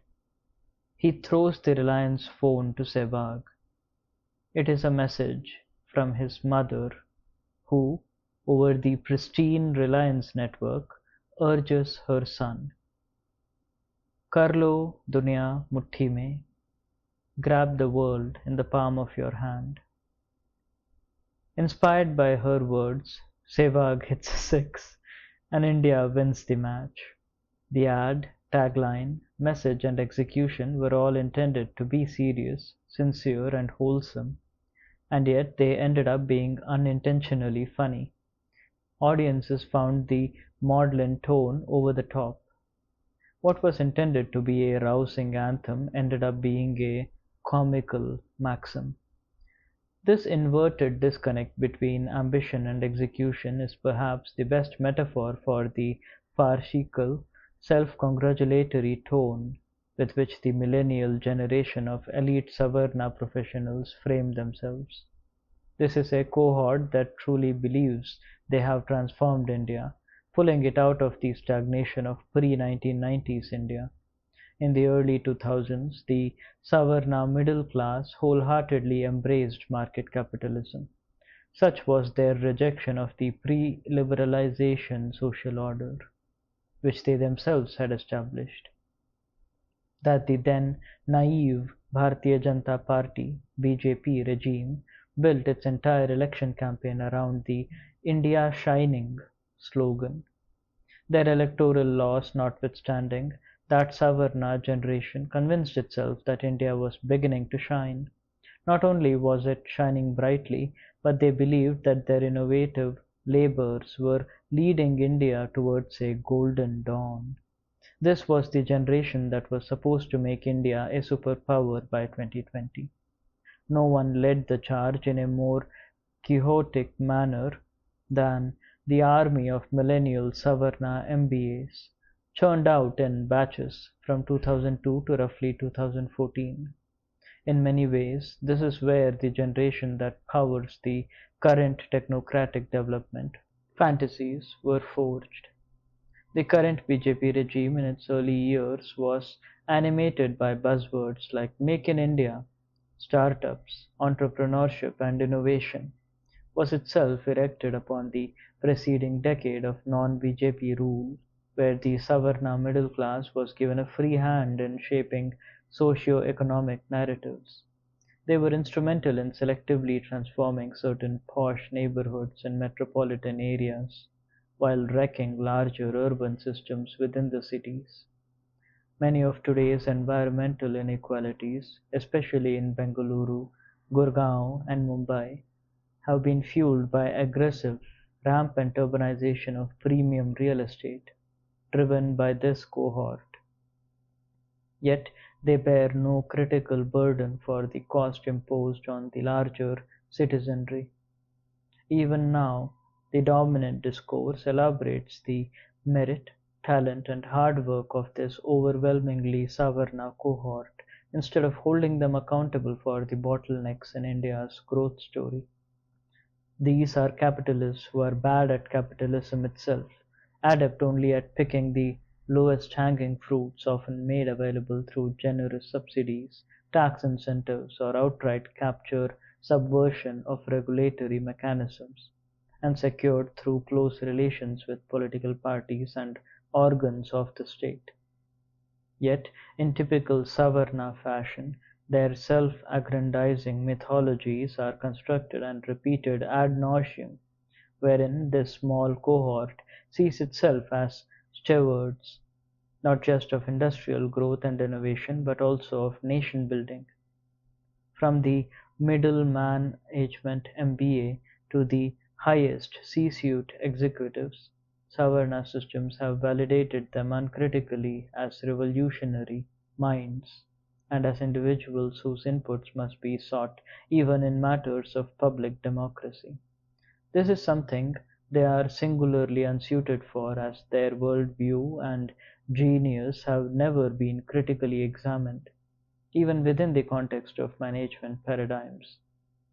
He throws the Reliance phone to Sehwag. It is a message from his mother, who, over the pristine Reliance network, urges her son, Karlo Duniya Mutthi Mein, grab the world in the palm of your hand. Inspired by her words, Sehwag hits a 6 and India wins the match. The ad, tagline, message and execution were all intended to be serious, sincere and wholesome, and yet they ended up being unintentionally funny. Audiences found the maudlin tone over the top. What was intended to be a rousing anthem ended up being a comical maxim. This inverted disconnect between ambition and execution is perhaps the best metaphor for the farcical, self-congratulatory tone with which the millennial generation of elite Savarna professionals frame themselves. This is a cohort that truly believes they have transformed India, pulling it out of the stagnation of pre-1990s India. In the early 2000s, the Savarna middle class wholeheartedly embraced market capitalism. Such was their rejection of the pre-liberalization social order, which they themselves had established, that the then naive Bharatiya Janata Party (BJP) regime built its entire election campaign around the "India Shining" slogan. Their electoral loss notwithstanding, that Savarna generation convinced itself that India was beginning to shine. Not only was it shining brightly, but they believed that their innovative labors were leading India towards a golden dawn. This was the generation that was supposed to make India a superpower by 2020. No one led the charge in a more quixotic manner than the army of millennial Savarna MBAs, churned out in batches from 2002 to roughly 2014. In many ways, this is where the generation that powers the current technocratic development fantasies were forged. The current BJP regime in its early years was animated by buzzwords like Make in India, startups, entrepreneurship and innovation, was itself erected upon the preceding decade of non-BJP rule, where the Savarna middle class was given a free hand in shaping socio-economic narratives. They were instrumental in selectively transforming certain posh neighborhoods in metropolitan areas, while wrecking larger urban systems within the cities. Many of today's environmental inequalities, especially in Bengaluru, Gurgaon, and Mumbai, have been fueled by aggressive, rampant urbanization of premium real estate. driven by this cohort. Yet they bear no critical burden for the cost imposed on the larger citizenry. Even now, the dominant discourse elaborates the merit, talent, and hard work of this overwhelmingly Savarna cohort instead of holding them accountable for the bottlenecks in India's growth story. These are capitalists who are bad at capitalism itself, adept only at picking the lowest hanging fruits often made available through generous subsidies, tax incentives, or outright capture subversion of regulatory mechanisms, and secured through close relations with political parties and organs of the state. Yet, in typical Savarna fashion, their self-aggrandizing mythologies are constructed and repeated ad nauseum, wherein this small cohort sees itself as stewards not just of industrial growth and innovation but also of nation building. From the middle management MBA to the highest C-suite executives, Savarna systems have validated them uncritically as revolutionary minds and as individuals whose inputs must be sought even in matters of public democracy. This is something they are singularly unsuited for, as their worldview and genius have never been critically examined, even within the context of management paradigms.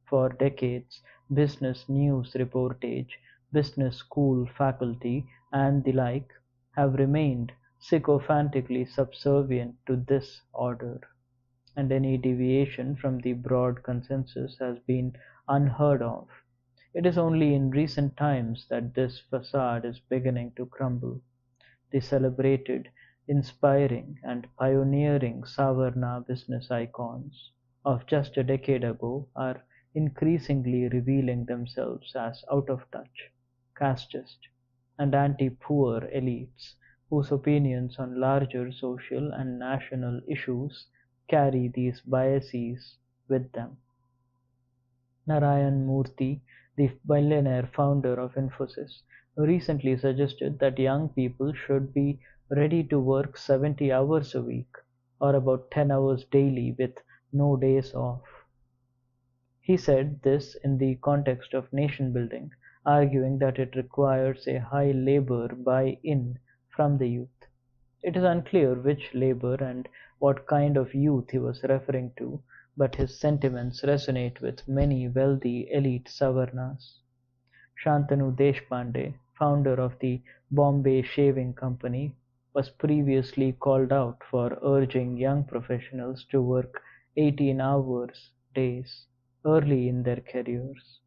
For decades, business news reportage, business school faculty, and the like have remained sycophantically subservient to this order, and any deviation from the broad consensus has been unheard of. It is only in recent times that this facade is beginning to crumble. The celebrated, inspiring, and pioneering Savarna business icons of just a decade ago are increasingly revealing themselves as out of touch, casteist, and anti-poor elites whose opinions on larger social and national issues carry these biases with them. Narayan Murthy, the billionaire founder of Infosys, recently suggested that young people should be ready to work 70 hours a week, or about 10 hours daily with no days off. He said this in the context of nation building, arguing that it requires a high labor buy-in from the youth. It is unclear which labor and what kind of youth he was referring to, but his sentiments resonate with many wealthy elite Savarnas. Shantanu Deshpande, founder of the Bombay Shaving Company, was previously called out for urging young professionals to work 18-hour days early in their careers.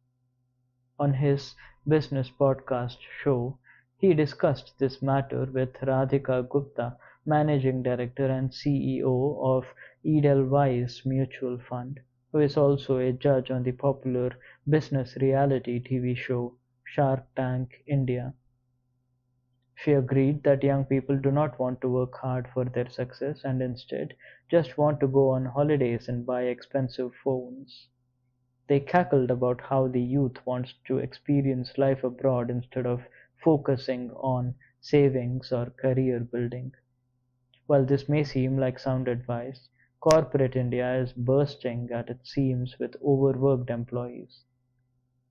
On his business podcast show, he discussed this matter with Radhika Gupta, managing director and CEO of Edelweiss Mutual Fund, who is also a judge on the popular business reality TV show Shark Tank India. She agreed that young people do not want to work hard for their success and instead just want to go on holidays and buy expensive phones. They cackled about how the youth wants to experience life abroad instead of focusing on savings or career building. While this may seem like sound advice, corporate India is bursting at its seams with overworked employees.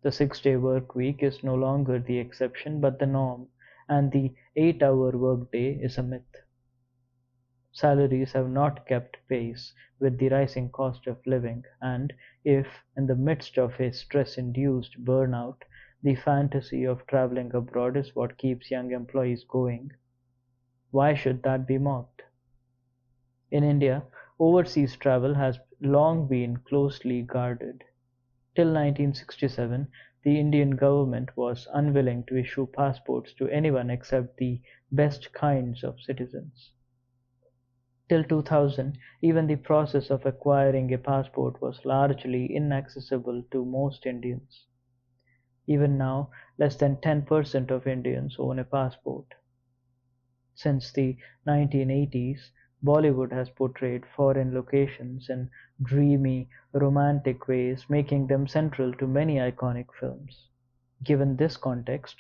The 6-day work week is no longer the exception but the norm, and the 8-hour workday is a myth. Salaries have not kept pace with the rising cost of living, and if, in the midst of a stress-induced burnout, the fantasy of traveling abroad is what keeps young employees going, why should that be mocked? In India, overseas travel has long been closely guarded. Till 1967, the Indian government was unwilling to issue passports to anyone except the best kinds of citizens. Till 2000, even the process of acquiring a passport was largely inaccessible to most Indians. Even now, less than 10% of Indians own a passport. Since the 1980s, Bollywood has portrayed foreign locations in dreamy, romantic ways, making them central to many iconic films. Given this context,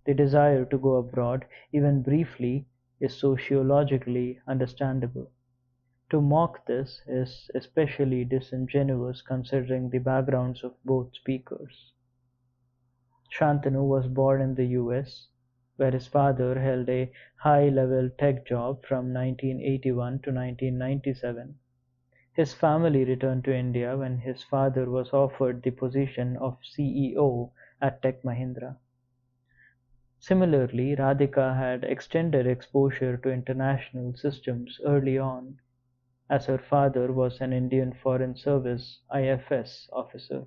the desire to go abroad, even briefly, is sociologically understandable. To mock this is especially disingenuous considering the backgrounds of both speakers. Shantanu was born in the US, where his father held a high-level tech job from 1981 to 1997. His family returned to India when his father was offered the position of CEO at Tech Mahindra. Similarly, Radhika had extended exposure to international systems early on, as her father was an Indian Foreign Service (IFS) officer.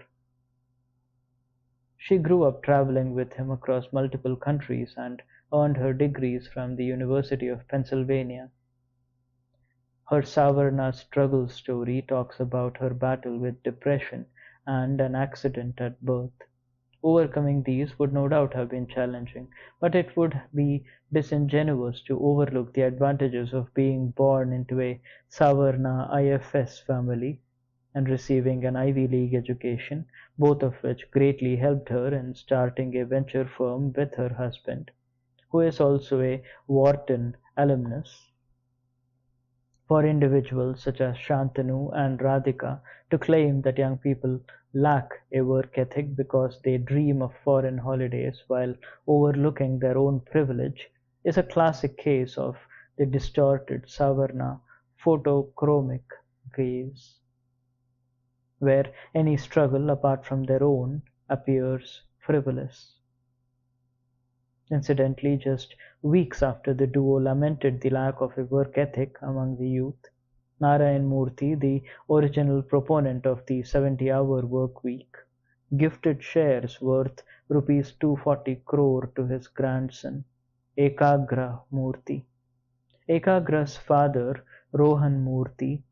She grew up traveling with him across multiple countries and earned her degrees from the University of Pennsylvania. Her Savarna struggle story talks about her battle with depression and an accident at birth. Overcoming these would no doubt have been challenging, but it would be disingenuous to overlook the advantages of being born into a Savarna IFS family and receiving an Ivy League education, both of which greatly helped her in starting a venture firm with her husband, who is also a Wharton alumnus. For individuals such as Shantanu and Radhika to claim that young people lack a work ethic because they dream of foreign holidays while overlooking their own privilege is a classic case of the distorted Savarna photochromic gaze, where any struggle apart from their own appears frivolous. Incidentally, just weeks after the duo lamented the lack of a work ethic among the youth, Narayan Murthy, the original proponent of the 70-hour work week, gifted shares worth rupees 240 crore to his grandson, Ekagra Murthy. Ekagra's father, Rohan Murthy,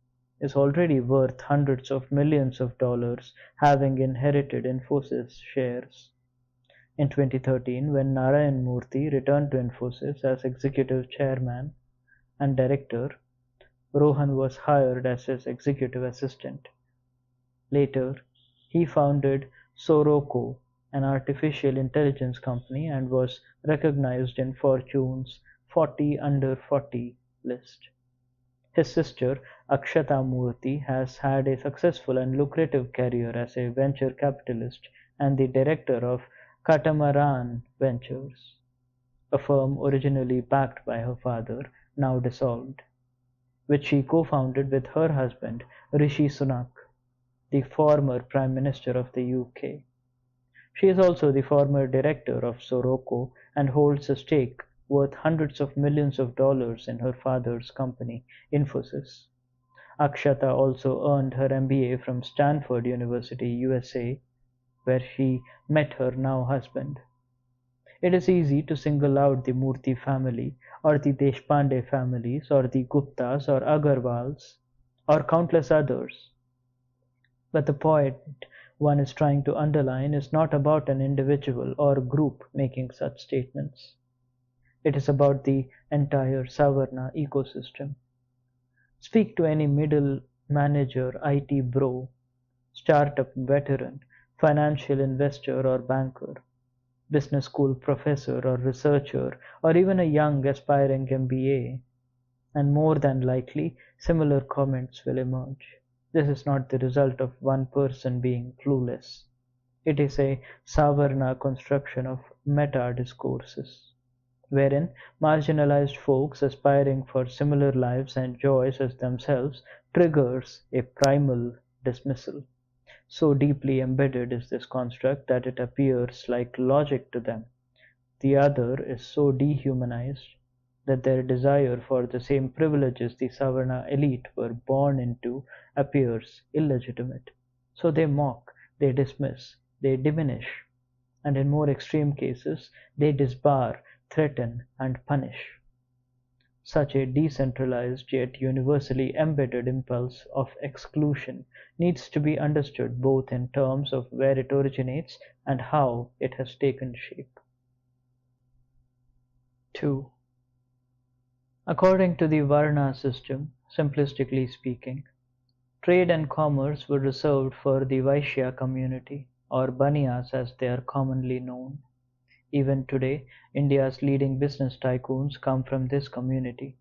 is already worth hundreds of millions of dollars, having inherited Infosys shares. In 2013, when Narayan Murthy returned to Infosys as executive chairman and director, Rohan was hired as his executive assistant. Later, he founded Soroco, an artificial intelligence company, and was recognized in Fortune's 40 Under 40 list. His sister, Akshata Murthy, has had a successful and lucrative career as a venture capitalist and the director of Catamaran Ventures, a firm originally backed by her father, now dissolved, which she co-founded with her husband, Rishi Sunak, the former Prime Minister of the UK. She is also the former director of Soroco and holds a stake worth hundreds of millions of dollars in her father's company, Infosys. Akshata also earned her MBA from Stanford University, USA, where she met her now husband. It is easy to single out the Murthy family, or the Deshpande families, or the Guptas, or Agarwals, or countless others. But the point one is trying to underline is not about an individual or group making such statements. It is about the entire Savarna ecosystem. Speak to any middle manager, IT bro, startup veteran, financial investor or banker, business school professor or researcher, or even a young aspiring MBA, and more than likely similar comments will emerge. This is not the result of one person being clueless. It is a Savarna construction of meta-discourses, wherein marginalized folks aspiring for similar lives and joys as themselves triggers a primal dismissal. So deeply embedded is this construct that it appears like logic to them. The other is so dehumanized that their desire for the same privileges the Savarna elite were born into appears illegitimate. So they mock, they dismiss, they diminish, and in more extreme cases, they disbar, threaten, and punish. Such a decentralized yet universally embedded impulse of exclusion needs to be understood both in terms of where it originates and how it has taken shape. 2. According to the Varna system, simplistically speaking, trade and commerce were reserved for the Vaishya community, or Baniyas as they are commonly known. Even today, India's leading business tycoons come from this community.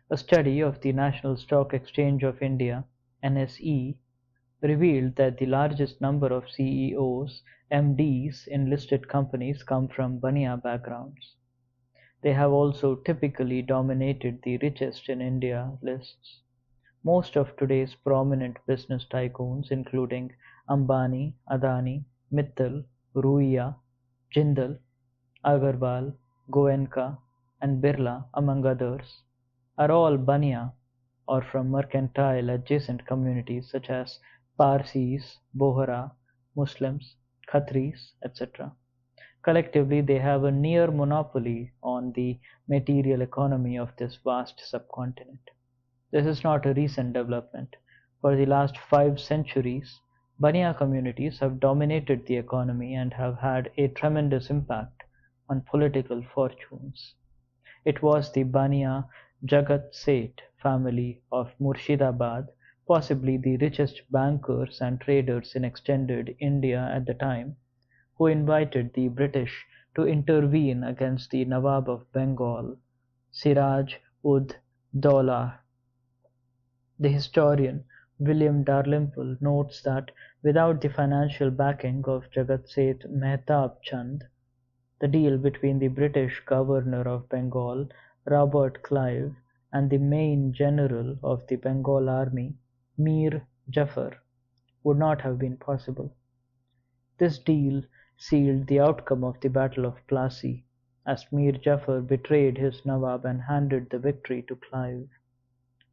A study of the National Stock Exchange of India (NSE) revealed that the largest number of CEOs, MDs in listed companies come from Baniya backgrounds. They have also typically dominated the richest in India lists. Most of today's prominent business tycoons, including Ambani, Adani, Mittal, Ruia, Jindal, Agarwal, Goenka, and Birla, among others, are all Baniya or from mercantile adjacent communities such as Parsis, Bohra, Muslims, Khatris, etc. Collectively, they have a near monopoly on the material economy of this vast subcontinent. This is not a recent development. For the last 5 centuries, Baniya communities have dominated the economy and have had a tremendous impact on political fortunes. It was the Baniya Jagat Seth family of Murshidabad, possibly the richest bankers and traders in extended India at the time, who invited the British to intervene against the Nawab of Bengal, Siraj-ud-Dowlah. The historian William Dalrymple notes that without the financial backing of Jagat Seth Mehtab Chand, the deal between the British Governor of Bengal, Robert Clive, and the main general of the Bengal army, Mir Jafar, would not have been possible. This deal sealed the outcome of the Battle of Plassey, as Mir Jafar betrayed his Nawab and handed the victory to Clive,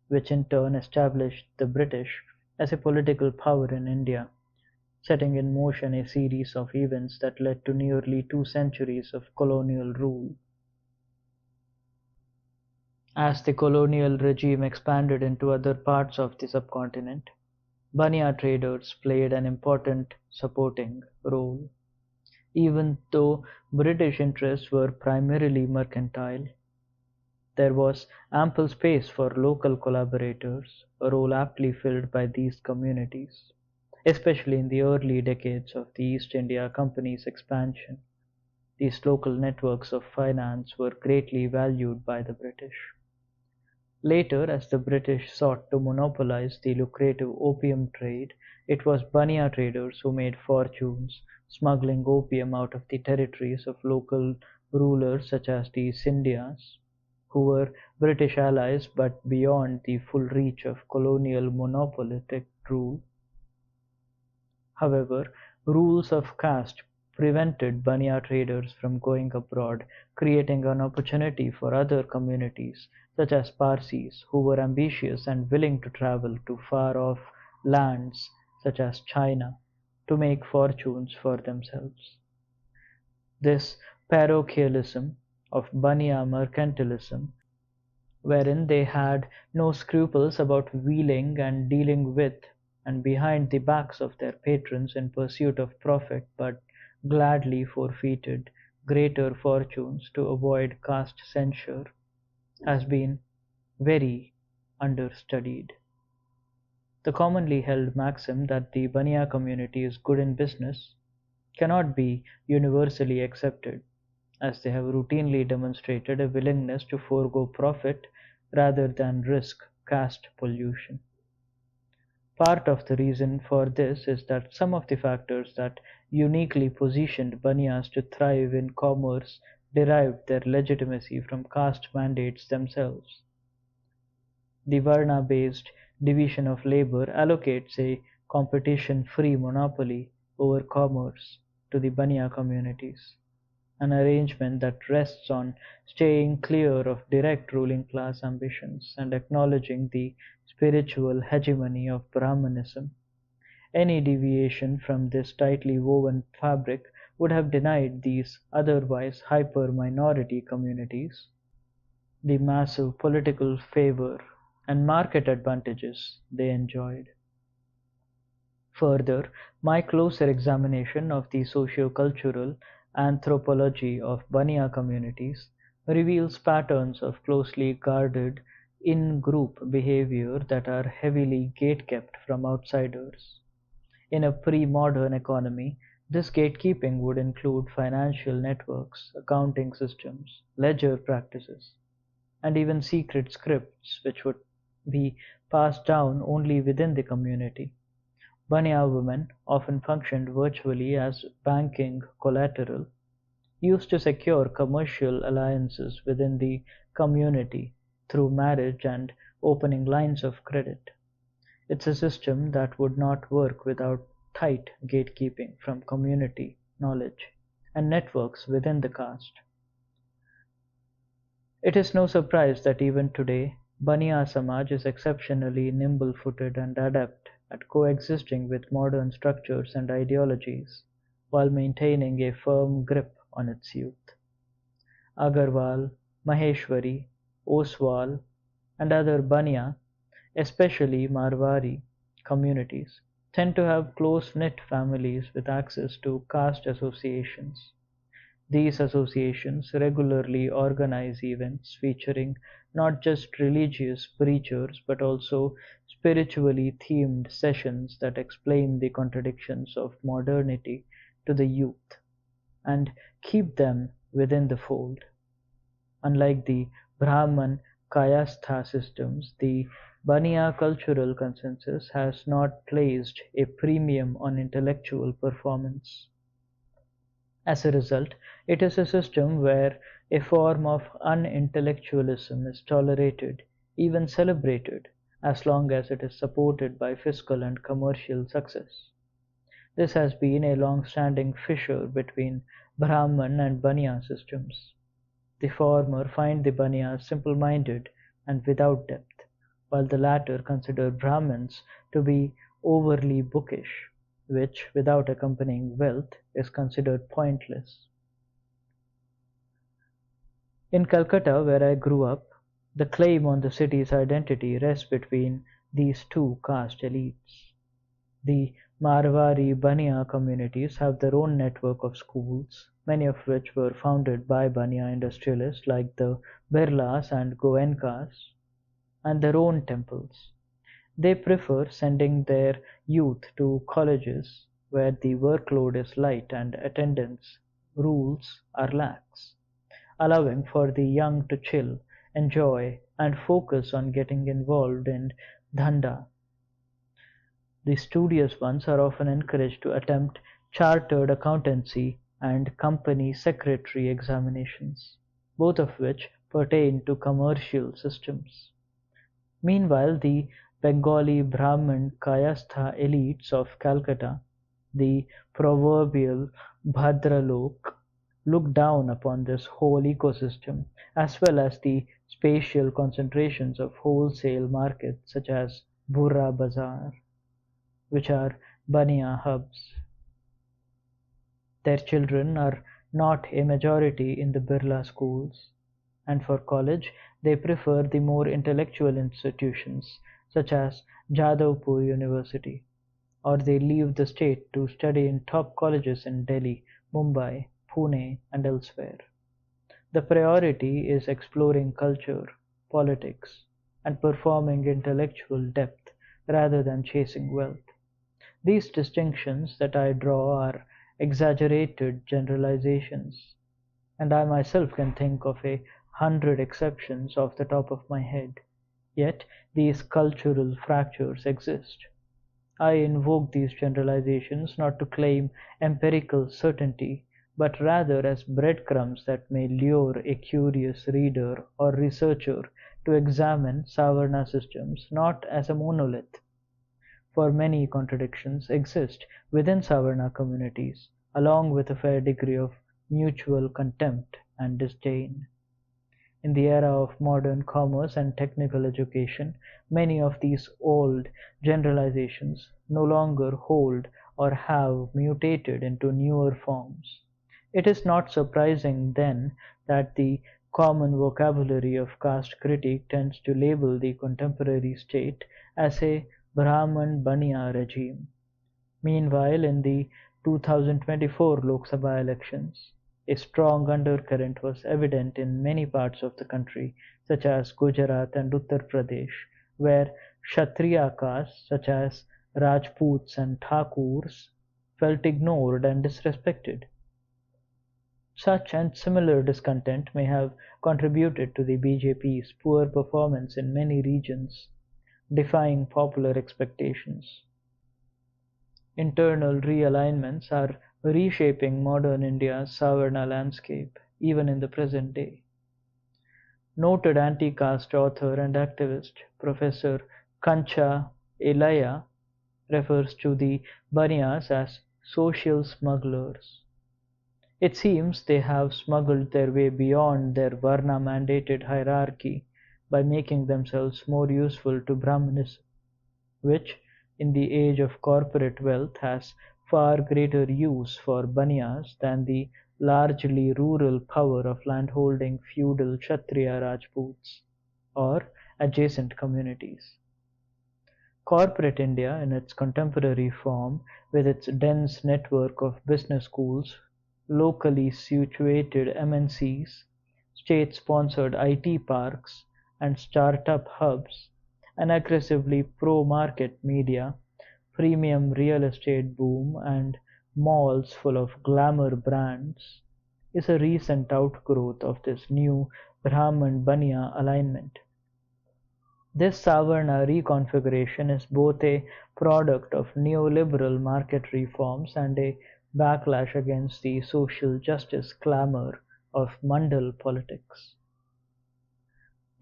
which in turn established the British as a political power in India, setting in motion a series of events that led to nearly 2 centuries of colonial rule. As the colonial regime expanded into other parts of the subcontinent, Baniya traders played an important supporting role. Even though British interests were primarily mercantile, there was ample space for local collaborators, a role aptly filled by these communities, especially in the early decades of the East India Company's expansion. These local networks of finance were greatly valued by the British. Later, as the British sought to monopolize the lucrative opium trade, it was Baniya traders who made fortunes smuggling opium out of the territories of local rulers such as the Scindias, who were British allies but beyond the full reach of colonial monopolistic rule. However, rules of caste prevented Baniya traders from going abroad, creating an opportunity for other communities, such as Parsis, who were ambitious and willing to travel to far-off lands such as China to make fortunes for themselves. This parochialism of Baniya mercantilism, wherein they had no scruples about wheeling and dealing with and behind the backs of their patrons in pursuit of profit, but gladly forfeited greater fortunes to avoid caste censure, has been very understudied. The commonly held maxim that the Baniya community is good in business cannot be universally accepted, as they have routinely demonstrated a willingness to forego profit rather than risk caste pollution. Part of the reason for this is that some of the factors that uniquely positioned Baniyas to thrive in commerce derived their legitimacy from caste mandates themselves. The Varna-based division of labor allocates a competition-free monopoly over commerce to the Baniya communities, an arrangement that rests on staying clear of direct ruling class ambitions and acknowledging the spiritual hegemony of Brahmanism. Any deviation from this tightly woven fabric would have denied these otherwise hyper-minority communities the massive political favor and market advantages they enjoyed. Further, my closer examination of the socio-cultural anthropology of Baniya communities reveals patterns of closely guarded in-group behavior that are heavily gate-kept from outsiders. In a pre-modern economy, This gatekeeping would include financial networks, accounting systems, ledger practices, and even secret scripts which would be passed down only within the community. Banya women often functioned virtually as banking collateral, used to secure commercial alliances within the community through marriage and opening lines of credit. It's a system that would not work without tight gatekeeping from community knowledge and networks within the caste. It is no surprise that even today, Baniya Samaj is exceptionally nimble-footed and adept at coexisting with modern structures and ideologies while maintaining a firm grip on its youth. Agarwal, Maheshwari, Oswal, and other Baniya, especially Marwari communities, tend to have close-knit families with access to caste associations. These associations regularly organize events featuring not just religious preachers but also spiritually themed sessions that explain the contradictions of modernity to the youth and keep them within the fold. Unlike the Brahman Kayastha systems, the Baniya cultural consensus has not placed a premium on intellectual performance. As a result, it is a system where a form of unintellectualism is tolerated, even celebrated, as long as it is supported by fiscal and commercial success. This has been a long-standing fissure between Brahman and Baniya systems. The former find the Baniyas simple-minded and without depth, while the latter consider Brahmins to be overly bookish, which, without accompanying wealth, is considered pointless. In Calcutta, where I grew up, the claim on the city's identity rests between these two caste elites. The Marwari Baniya communities have their own network of schools, many of which were founded by Baniya industrialists like the Birlas and Goenkas, and their own temples. They prefer sending their youth to colleges where the workload is light and attendance rules are lax, allowing for the young to chill, enjoy, and focus on getting involved in dhanda. The studious ones are often encouraged to attempt chartered accountancy and company secretary examinations, both of which pertain to commercial systems. Meanwhile, the Bengali Brahmin Kayastha elites of Calcutta, the proverbial Bhadralok, look down upon this whole ecosystem, as well as the spatial concentrations of wholesale markets such as Burra Bazaar, which are Baniya hubs. Their children are not a majority in the Birla schools, and for college they prefer the more intellectual institutions such as Jadavpur University, or they leave the state to study in top colleges in Delhi, Mumbai, Pune, and elsewhere. The priority is exploring culture, politics, and performing intellectual depth rather than chasing wealth. These distinctions that I draw are exaggerated generalizations, and I myself can think of 100 exceptions off the top of my head. Yet these cultural fractures exist. I invoke these generalizations not to claim empirical certainty, but rather as breadcrumbs that may lure a curious reader or researcher to examine Savarna systems not as a monolith, for many contradictions exist within Savarna communities, along with a fair degree of mutual contempt and disdain. In the era of modern commerce and technical education, many of these old generalizations no longer hold or have mutated into newer forms. It is not surprising, then, that the common vocabulary of caste critique tends to label the contemporary state as a Brahman Baniya regime. Meanwhile, in the 2024 Lok Sabha elections, a strong undercurrent was evident in many parts of the country, such as Gujarat and Uttar Pradesh, where Kshatriya castes such as Rajputs and Thakurs felt ignored and disrespected. Such and similar discontent may have contributed to the BJP's poor performance in many regions, defying popular expectations. Internal realignments are reshaping modern India's Savarna landscape, even in the present day. Noted anti-caste author and activist Professor Kancha Elaya refers to the Banias as social smugglers. It seems they have smuggled their way beyond their Varna-mandated hierarchy by making themselves more useful to Brahmanism, which, in the age of corporate wealth, has far greater use for Banias than the largely rural power of landholding feudal Kshatriya Rajputs or adjacent communities. Corporate India, in its contemporary form, with its dense network of business schools, locally situated MNCs, state-sponsored IT parks, and startup hubs, an aggressively pro-market media, premium real estate boom, and malls full of glamour brands, is a recent outgrowth of this new Brahman-Baniya alignment. This Savarna reconfiguration is both a product of neoliberal market reforms and a backlash against the social justice clamor of Mandal politics.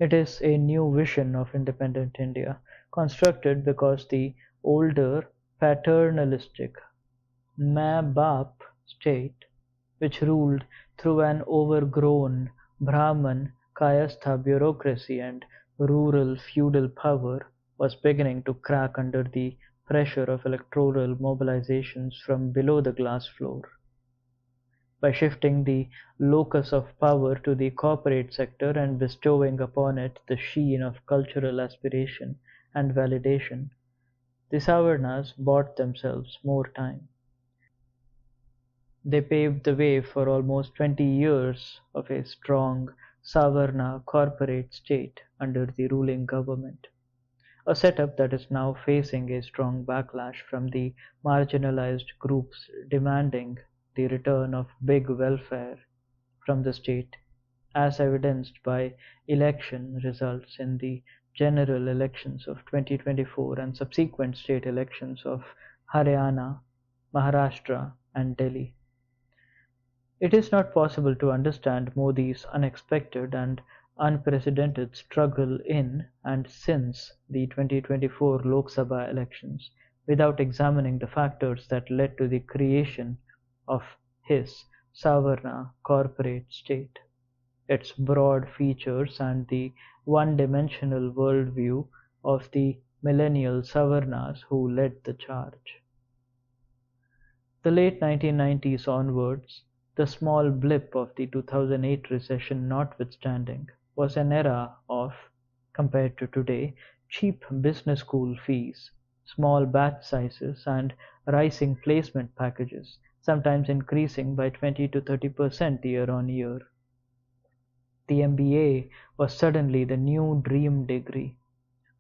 It is a new vision of independent India, constructed because the older paternalistic Main Baap state, which ruled through an overgrown Brahman Kayastha bureaucracy and rural feudal power, was beginning to crack under the pressure of electoral mobilizations from below the glass floor. By shifting the locus of power to the corporate sector and bestowing upon it the sheen of cultural aspiration and validation, the Savarnas bought themselves more time. They paved the way for almost 20 years of a strong Savarna corporate state under the ruling government, a setup that is now facing a strong backlash from the marginalized groups demanding the return of big welfare from the state, as evidenced by election results in the general elections of 2024 and subsequent state elections of Haryana, Maharashtra, and Delhi. It is not possible to understand Modi's unexpected and unprecedented struggle in and since the 2024 Lok Sabha elections without examining the factors that led to the creation of his Savarna corporate state, its broad features, and the one-dimensional worldview of the millennial Savarnas who led the charge. The late 1990s onwards, the small blip of the 2008 recession notwithstanding, was an era of, compared to today, cheap business school fees, small batch sizes, and rising placement packages, sometimes increasing by 20 to 30% year on year. The MBA was suddenly the new dream degree.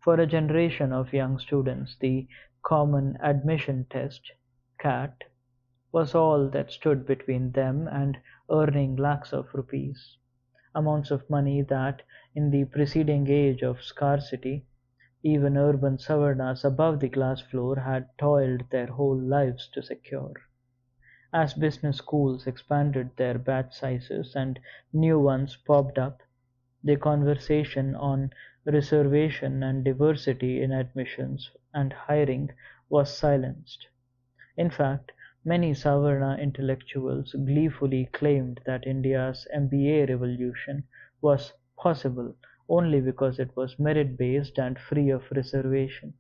For a generation of young students, the Common Admission Test (CAT) was all that stood between them and earning lakhs of rupees, amounts of money that, in the preceding age of scarcity, even urban Savarnas above the glass floor had toiled their whole lives to secure. As business schools expanded their batch sizes and new ones popped up, the conversation on reservation and diversity in admissions and hiring was silenced. In fact, many Savarna intellectuals gleefully claimed that India's MBA revolution was possible only because it was merit-based and free of reservation.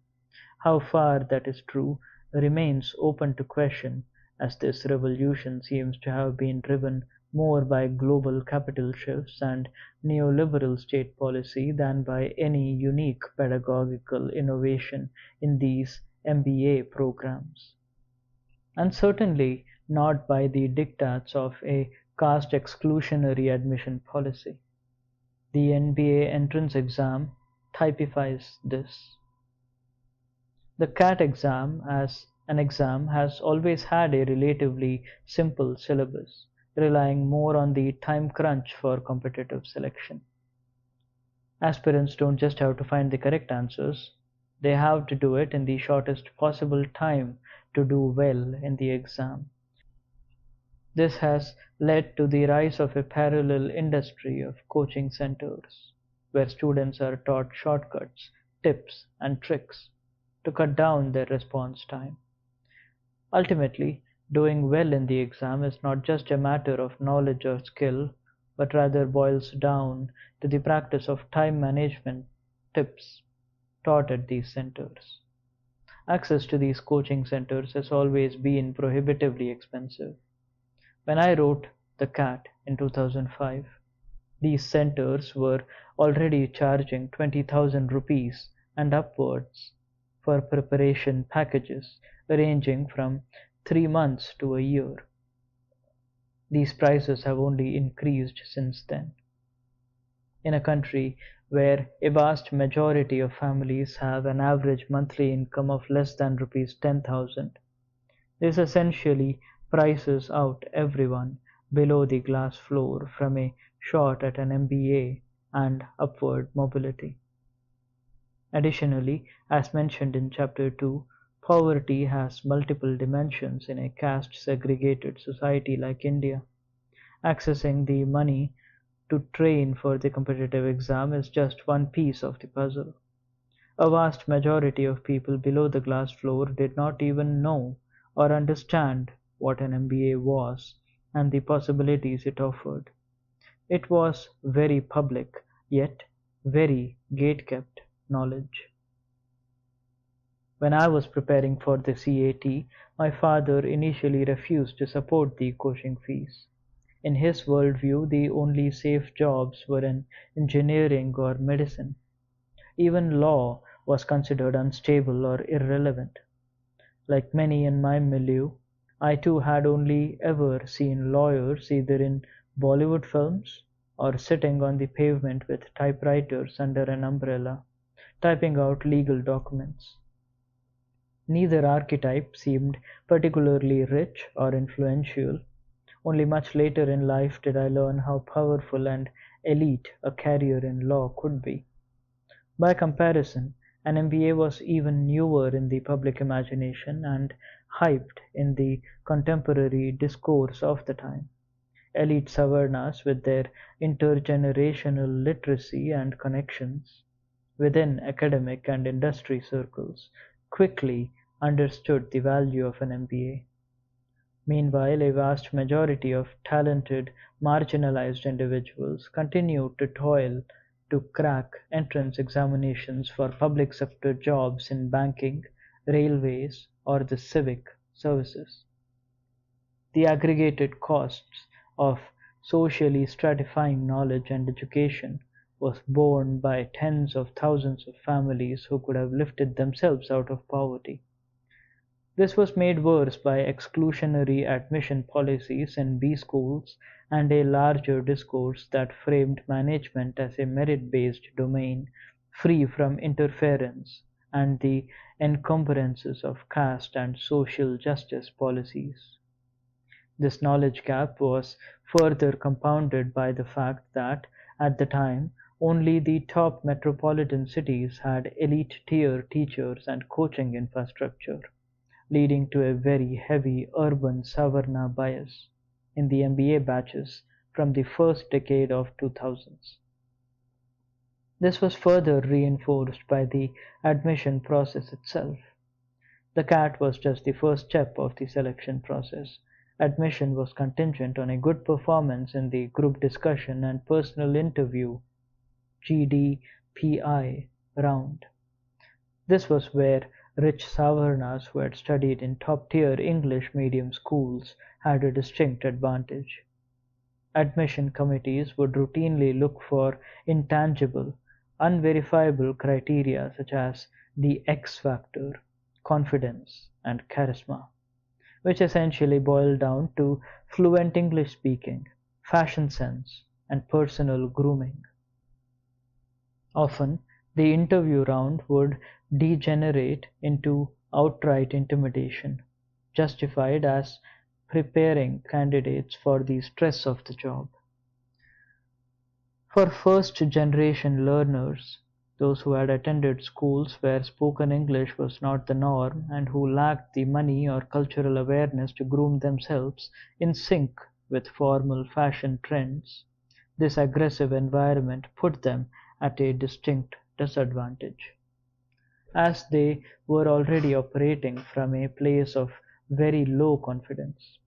How far that is true remains open to question, as this revolution seems to have been driven more by global capital shifts and neoliberal state policy than by any unique pedagogical innovation in these MBA programs, and certainly not by the diktats of a caste exclusionary admission policy. The NBA entrance exam typifies this. The CAT exam, as An exam has always had a relatively simple syllabus, relying more on the time crunch for competitive selection. Aspirants don't just have to find the correct answers, they have to do it in the shortest possible time to do well in the exam. This has led to the rise of a parallel industry of coaching centers, where students are taught shortcuts, tips, and tricks to cut down their response time. Ultimately, doing well in the exam is not just a matter of knowledge or skill, but rather boils down to the practice of time management tips taught at these centers. Access to these coaching centers has always been prohibitively expensive. When I wrote The Cat in 2005, these centers were already charging 20,000 rupees and upwards for preparation packages ranging from 3 months to a year. These prices have only increased since then. In a country where a vast majority of families have an average monthly income of less than rupees 10,000, this essentially prices out everyone below the glass floor from a shot at an MBA and upward mobility. Additionally, as mentioned in Chapter 2, poverty has multiple dimensions in a caste-segregated society like India. Accessing the money to train for the competitive exam is just one piece of the puzzle. A vast majority of people below the glass floor did not even know or understand what an MBA was and the possibilities it offered. It was very public, yet very gate-kept knowledge. When I was preparing for the CAT, my father initially refused to support the coaching fees. In his worldview, the only safe jobs were in engineering or medicine. Even law was considered unstable or irrelevant. Like many in my milieu, I too had only ever seen lawyers either in Bollywood films or sitting on the pavement with typewriters under an umbrella, typing out legal documents. Neither archetype seemed particularly rich or influential. Only much later in life did I learn how powerful and elite a career in law could be. By comparison, an MBA was even newer in the public imagination and hyped in the contemporary discourse of the time. Elite Savarnas, with their intergenerational literacy and connections within academic and industry circles, quickly understood the value of an MBA. Meanwhile, a vast majority of talented, marginalized individuals continued to toil to crack entrance examinations for public sector jobs in banking, railways, or the civic services. The aggregated costs of socially stratifying knowledge and education was borne by tens of thousands of families who could have lifted themselves out of poverty. This was made worse by exclusionary admission policies in B schools and a larger discourse that framed management as a merit-based domain free from interference and the encumbrances of caste and social justice policies. This knowledge gap was further compounded by the fact that, at the time, only the top metropolitan cities had elite-tier teachers and coaching infrastructure, leading to a very heavy urban Savarna bias in the MBA batches from the first decade of 2000s. This was further reinforced by the admission process itself. The CAT was just the first step of the selection process. Admission was contingent on a good performance in the group discussion and personal interview GDPI round. This was where rich Savarnas who had studied in top-tier English medium schools had a distinct advantage. Admission committees would routinely look for intangible, unverifiable criteria such as the X factor, confidence, and charisma, which essentially boiled down to fluent English speaking, fashion sense, and personal grooming. Often, the interview round would degenerate into outright intimidation, justified as preparing candidates for the stress of the job. For first-generation learners, those who had attended schools where spoken English was not the norm and who lacked the money or cultural awareness to groom themselves in sync with formal fashion trends, this aggressive environment put them at a distinct disadvantage, as they were already operating from a place of very low confidence.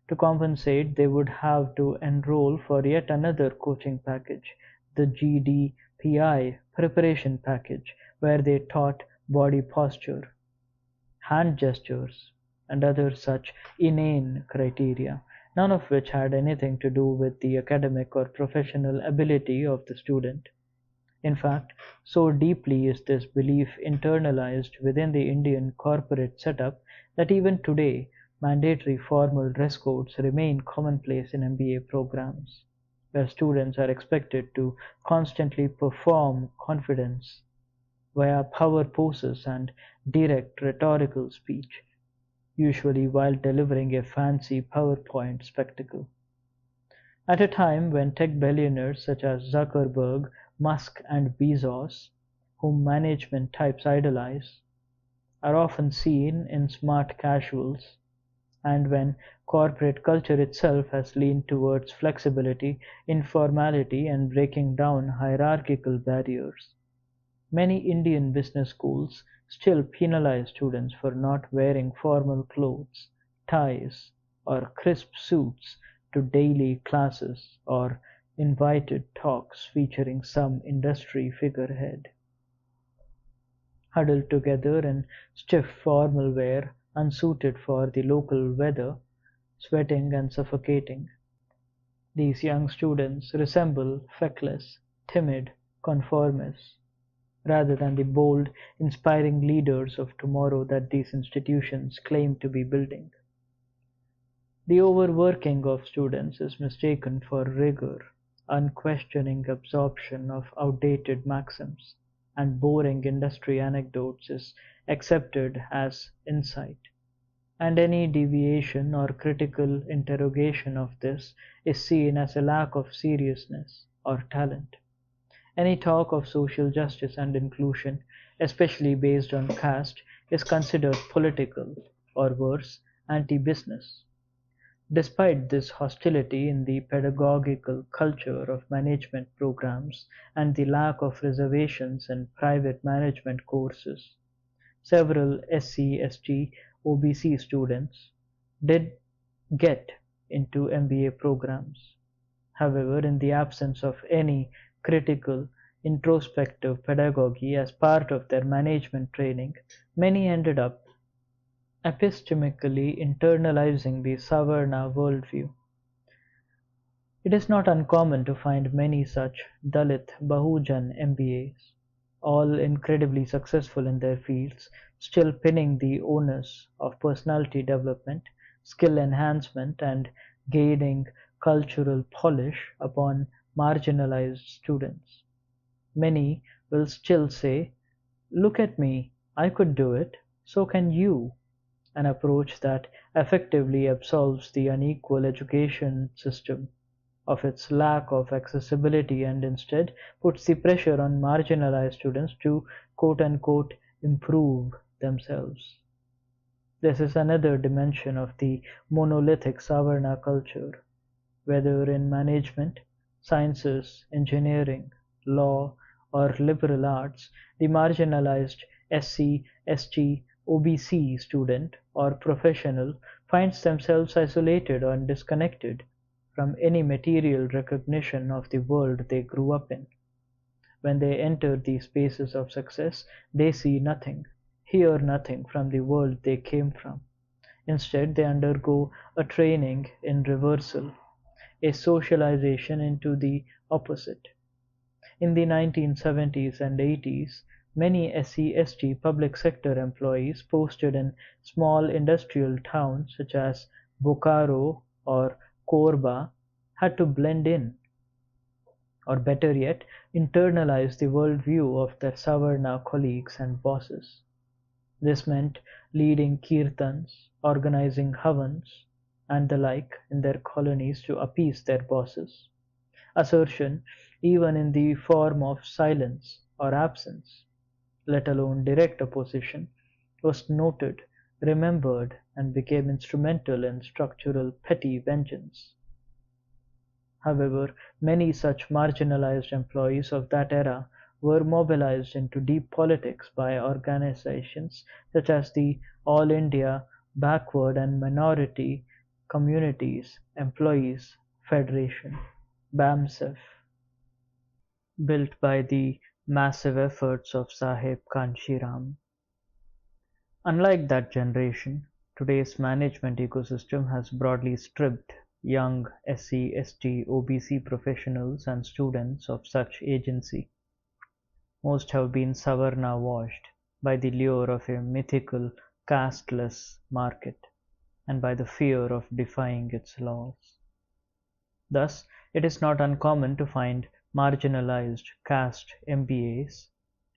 To compensate, they would have to enroll for yet another coaching package, the GDPI preparation package, where they taught body posture, hand gestures, and other such inane criteria, none of which had anything to do with the academic or professional ability of the student. In fact, so deeply is this belief internalized within the Indian corporate setup that even today mandatory formal dress codes remain commonplace in MBA programs, where students are expected to constantly perform confidence via power poses and direct rhetorical speech, usually while delivering a fancy PowerPoint spectacle. At a time when tech billionaires such as Zuckerberg, Musk, and Bezos, whom management types idolize, are often seen in smart casuals, and when corporate culture itself has leaned towards flexibility, informality, and breaking down hierarchical barriers, many Indian business schools still penalize students for not wearing formal clothes, ties, or crisp suits to daily classes or invited talks featuring some industry figurehead. Huddled together in stiff formal wear unsuited for the local weather, sweating and suffocating, these young students resemble feckless, timid conformists rather than the bold, inspiring leaders of tomorrow that these institutions claim to be building. The overworking of students is mistaken for rigor, unquestioning absorption of outdated maxims, and boring industry anecdotes is accepted as insight, and any deviation or critical interrogation of this is seen as a lack of seriousness or talent. Any talk of social justice and inclusion, especially based on caste, is considered political, or worse, anti-business. Despite this hostility in the pedagogical culture of management programs and the lack of reservations in private management courses, several SC, ST, OBC students did get into MBA programs. However, in the absence of any critical, introspective pedagogy as part of their management training, many ended up epistemically internalizing the Savarna worldview. It is not uncommon to find many such Dalit Bahujan MBAs, all incredibly successful in their fields, still pinning the onus of personality development, skill enhancement, and gaining cultural polish upon marginalized students. Many will still say, "Look at me, I could do it, so can you," an approach that effectively absolves the unequal education system of its lack of accessibility and instead puts the pressure on marginalized students to quote-unquote improve themselves. This is another dimension of the monolithic Savarna culture, whether in management, sciences, engineering, law, or liberal arts, the marginalized SC, ST, OBC student or professional finds themselves isolated and disconnected from any material recognition of the world they grew up in. When they enter these spaces of success, they see nothing, hear nothing from the world they came from. Instead, they undergo a training in reversal, a socialization into the opposite. In the 1970s and 80s, many SC/ST public sector employees posted in small industrial towns such as Bokaro or Korba had to blend in, or better yet, internalize the worldview of their Savarna colleagues and bosses. This meant leading kirtans, organizing havans, and the like in their colonies to appease their bosses. Assertion, even in the form of silence or absence, let alone direct opposition, was noted, remembered, and became instrumental in structural petty vengeance. However, many such marginalized employees of that era were mobilized into deep politics by organizations such as the All India Backward and Minority Communities Employees Federation (BAMSEF), built by the massive efforts of Sahib Kanshiram. Unlike that generation, today's management ecosystem has broadly stripped young SC, ST, OBC professionals and students of such agency. Most have been Savarna washed by the lure of a mythical casteless market and by the fear of defying its laws. Thus, it is not uncommon to find marginalized caste MBAs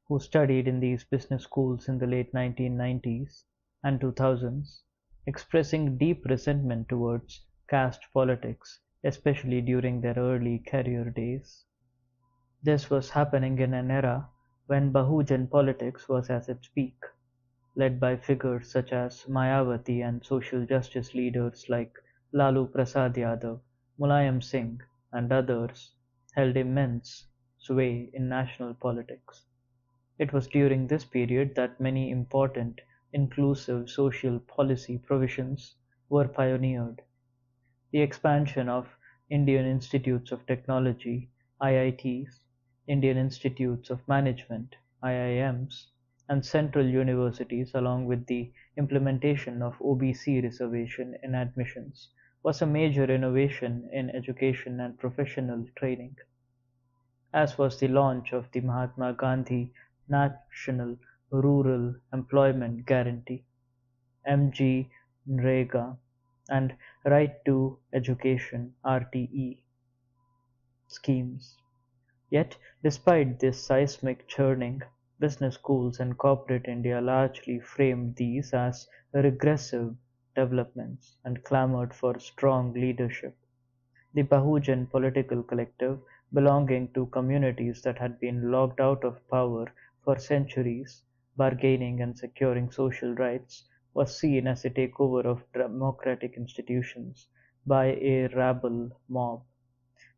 who studied in these business schools in the late 1990s and 2000s, expressing deep resentment towards caste politics, especially during their early career days. This was happening in an era when Bahujan politics was at its peak, led by figures such as Mayawati and social justice leaders like Lalu Prasad Yadav, Mulayam Singh, and others held immense sway in national politics. It was during this period that many important inclusive social policy provisions were pioneered. The expansion of Indian Institutes of Technology (IITs), Indian Institutes of Management (IIMs), and central universities along with the implementation of OBC reservation in admissions was a major innovation in education and professional training, as was the launch of the Mahatma Gandhi National Rural Employment Guarantee (MGNREGA) and Right to Education (RTE) schemes. Yet, despite this seismic churning, business schools and corporate India largely framed these as regressive developments and clamored for strong leadership. The Bahujan political collective, belonging to communities that had been locked out of power for centuries, bargaining and securing social rights, was seen as a takeover of democratic institutions by a rabble mob.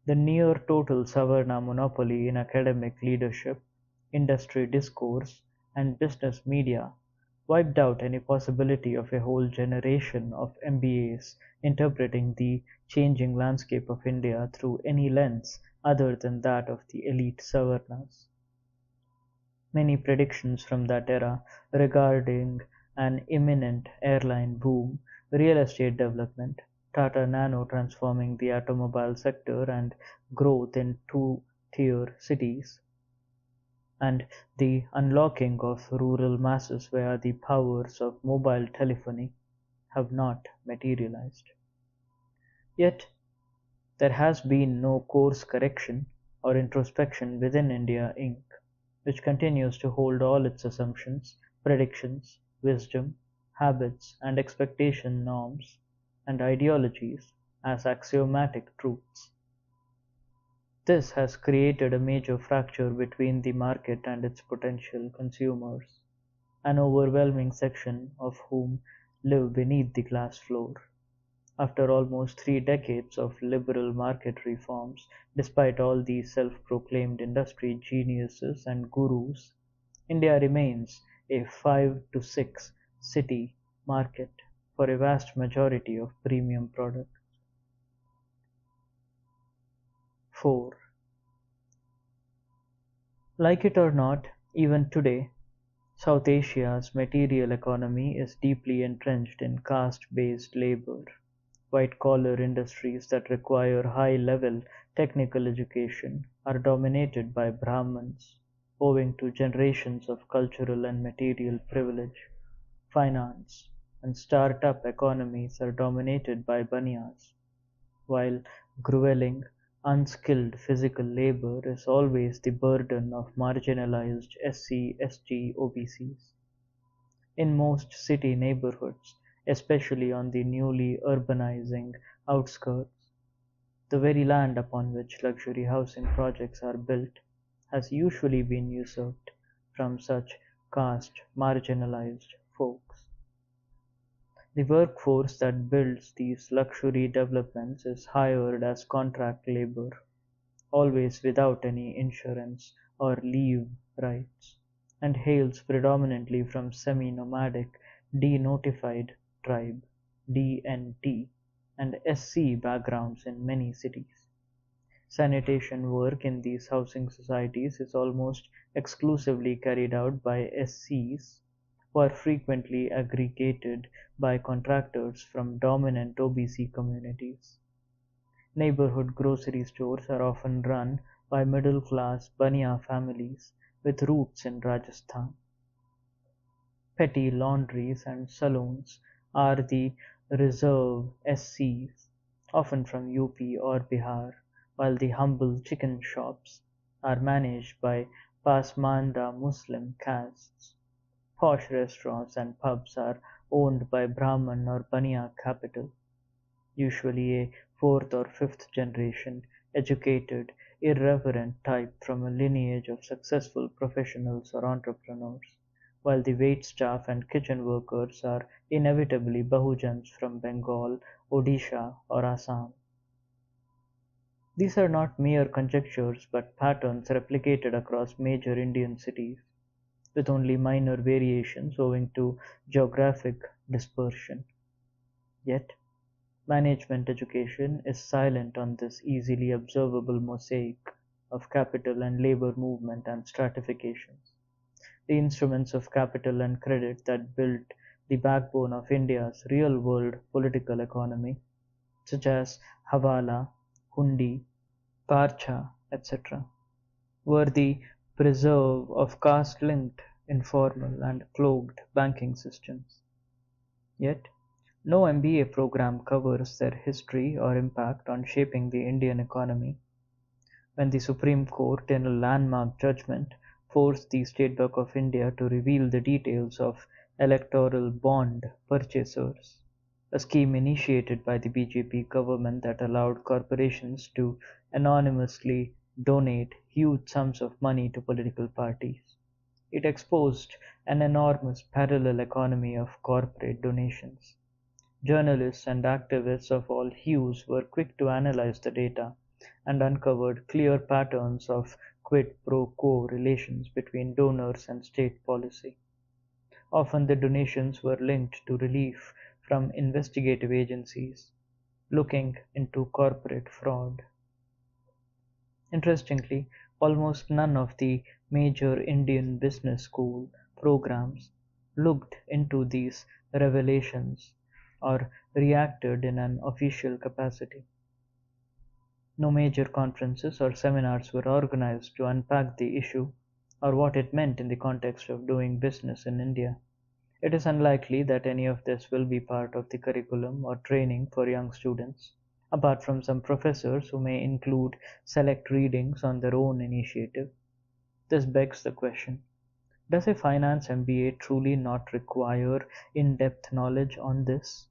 The near-total Savarna monopoly in academic leadership, industry discourse, and business media wiped out any possibility of a whole generation of MBAs interpreting the changing landscape of India through any lens other than that of the elite Savarnas. Many predictions from that era regarding an imminent airline boom, real estate development, Tata Nano transforming the automobile sector and growth in two-tier cities, and the unlocking of rural masses via the powers of mobile telephony have not materialized. Yet, there has been no course correction or introspection within India Inc., which continues to hold all its assumptions, predictions, wisdom, habits, and expectation norms and ideologies as axiomatic truths. This has created a major fracture between the market and its potential consumers, an overwhelming section of whom live beneath the glass floor. After almost 3 decades of liberal market reforms, despite all these self-proclaimed industry geniuses and gurus, India remains a 5 to 6 city market for a vast majority of premium products. 4. Like it or not, even today, South Asia's material economy is deeply entrenched in caste-based labor. White-collar industries that require high-level technical education are dominated by Brahmins, owing to generations of cultural and material privilege. Finance and start-up economies are dominated by Banias, while grueling, unskilled physical labor is always the burden of marginalized SC, ST, OBCs. in most city neighborhoods, especially on the newly urbanizing outskirts. The very land upon which luxury housing projects are built has usually been usurped from such caste marginalized folks. The workforce that builds these luxury developments is hired as contract labor, always without any insurance or leave rights, and hails predominantly from semi-nomadic denotified tribe (DNT) and SC backgrounds in many cities. Sanitation work in these housing societies is almost exclusively carried out by SCs, who are frequently aggregated by contractors from dominant OBC communities. Neighborhood grocery stores are often run by middle-class Baniya families with roots in Rajasthan. Petty laundries and saloons are the reserve SCs, often from UP or Bihar, while the humble chicken shops are managed by Pasmanda Muslim castes. Posh restaurants and pubs are owned by Brahman or Baniya capital, usually a fourth or fifth generation educated, irreverent type from a lineage of successful professionals or entrepreneurs, while the waitstaff and kitchen workers are inevitably Bahujans from Bengal, Odisha, or Assam. These are not mere conjectures but patterns replicated across major Indian cities, with only minor variations owing to geographic dispersion. Yet, management education is silent on this easily observable mosaic of capital and labor movement and stratifications. The instruments of capital and credit that built the backbone of India's real-world political economy, such as Hawala, Hundi, Parcha, etc., were the preserve of caste-linked, informal and cloaked banking systems. Yet, no MBA program covers their history or impact on shaping the Indian economy. When the Supreme Court, in a landmark judgment, forced the State Bank of India to reveal the details of electoral bond purchasers, a scheme initiated by the BJP government that allowed corporations to anonymously donate huge sums of money to political parties. It exposed an enormous parallel economy of corporate donations. Journalists and activists of all hues were quick to analyze the data and uncovered clear patterns of quid pro quo relations between donors and state policy. Often the donations were linked to relief from investigative agencies looking into corporate fraud. Interestingly, almost none of the major Indian business school programs looked into these revelations or reacted in an official capacity. No major conferences or seminars were organized to unpack the issue or what it meant in the context of doing business in India. It is unlikely that any of this will be part of the curriculum or training for young students, apart from some professors who may include select readings on their own initiative. This begs the question: does a finance MBA truly not require in-depth knowledge on this?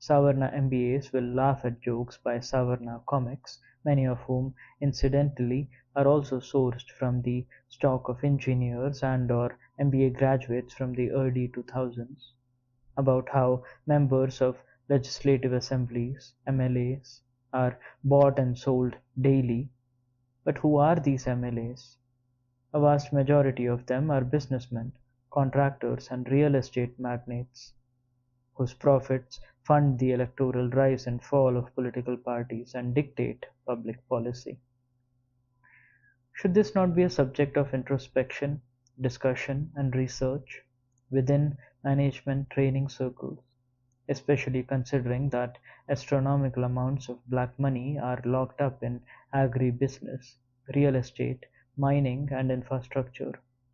Savarna MBAs will laugh at jokes by Savarna comics, many of whom, incidentally, are also sourced from the stock of engineers and/or MBA graduates from the early 2000s, about how members of legislative assemblies (MLAs) are bought and sold daily. But who are these MLAs? A vast majority of them are businessmen, contractors and real estate magnates, whose profits fund the electoral rise and fall of political parties and dictate public policy. Should this not be a subject of introspection, discussion, and research within management training circles, especially considering that astronomical amounts of black money are locked up in agribusiness, real estate, mining, and infrastructure,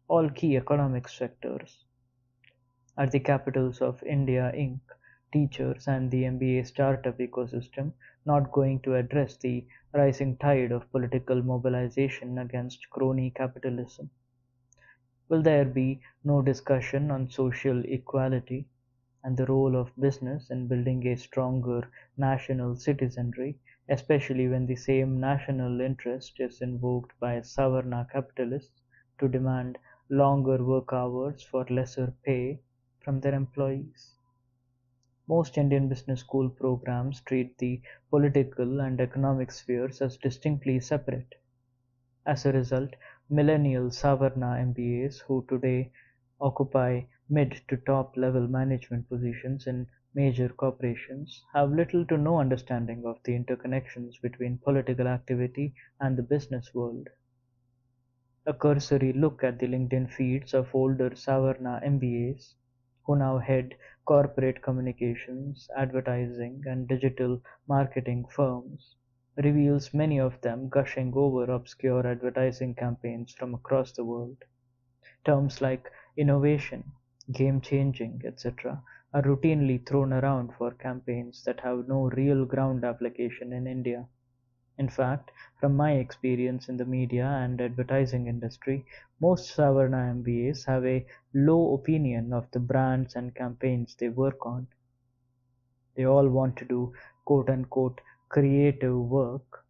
all key economic sectors? Are the capitals of India Inc., teachers, and the MBA startup ecosystem not going to address the rising tide of political mobilization against crony capitalism? Will there be no discussion on social equality and the role of business in building a stronger national citizenry, especially when the same national interest is invoked by Savarna capitalists to demand longer work hours for lesser pay from their employees? Most Indian business school programs treat the political and economic spheres as distinctly separate. As a result, millennial Savarna MBAs who today occupy mid to top level management positions in major corporations have little to no understanding of the interconnections between political activity and the business world. A cursory look at the LinkedIn feeds of older Savarna MBAs who now head corporate communications, advertising, and digital marketing firms reveals many of them gushing over obscure advertising campaigns from across the world. Terms like innovation, game changing, etc., are routinely thrown around for campaigns that have no real ground application in India. In fact, from my experience in the media and advertising industry, most Savarna MBAs have a low opinion of the brands and campaigns they work on. They all want to do quote unquote creative work,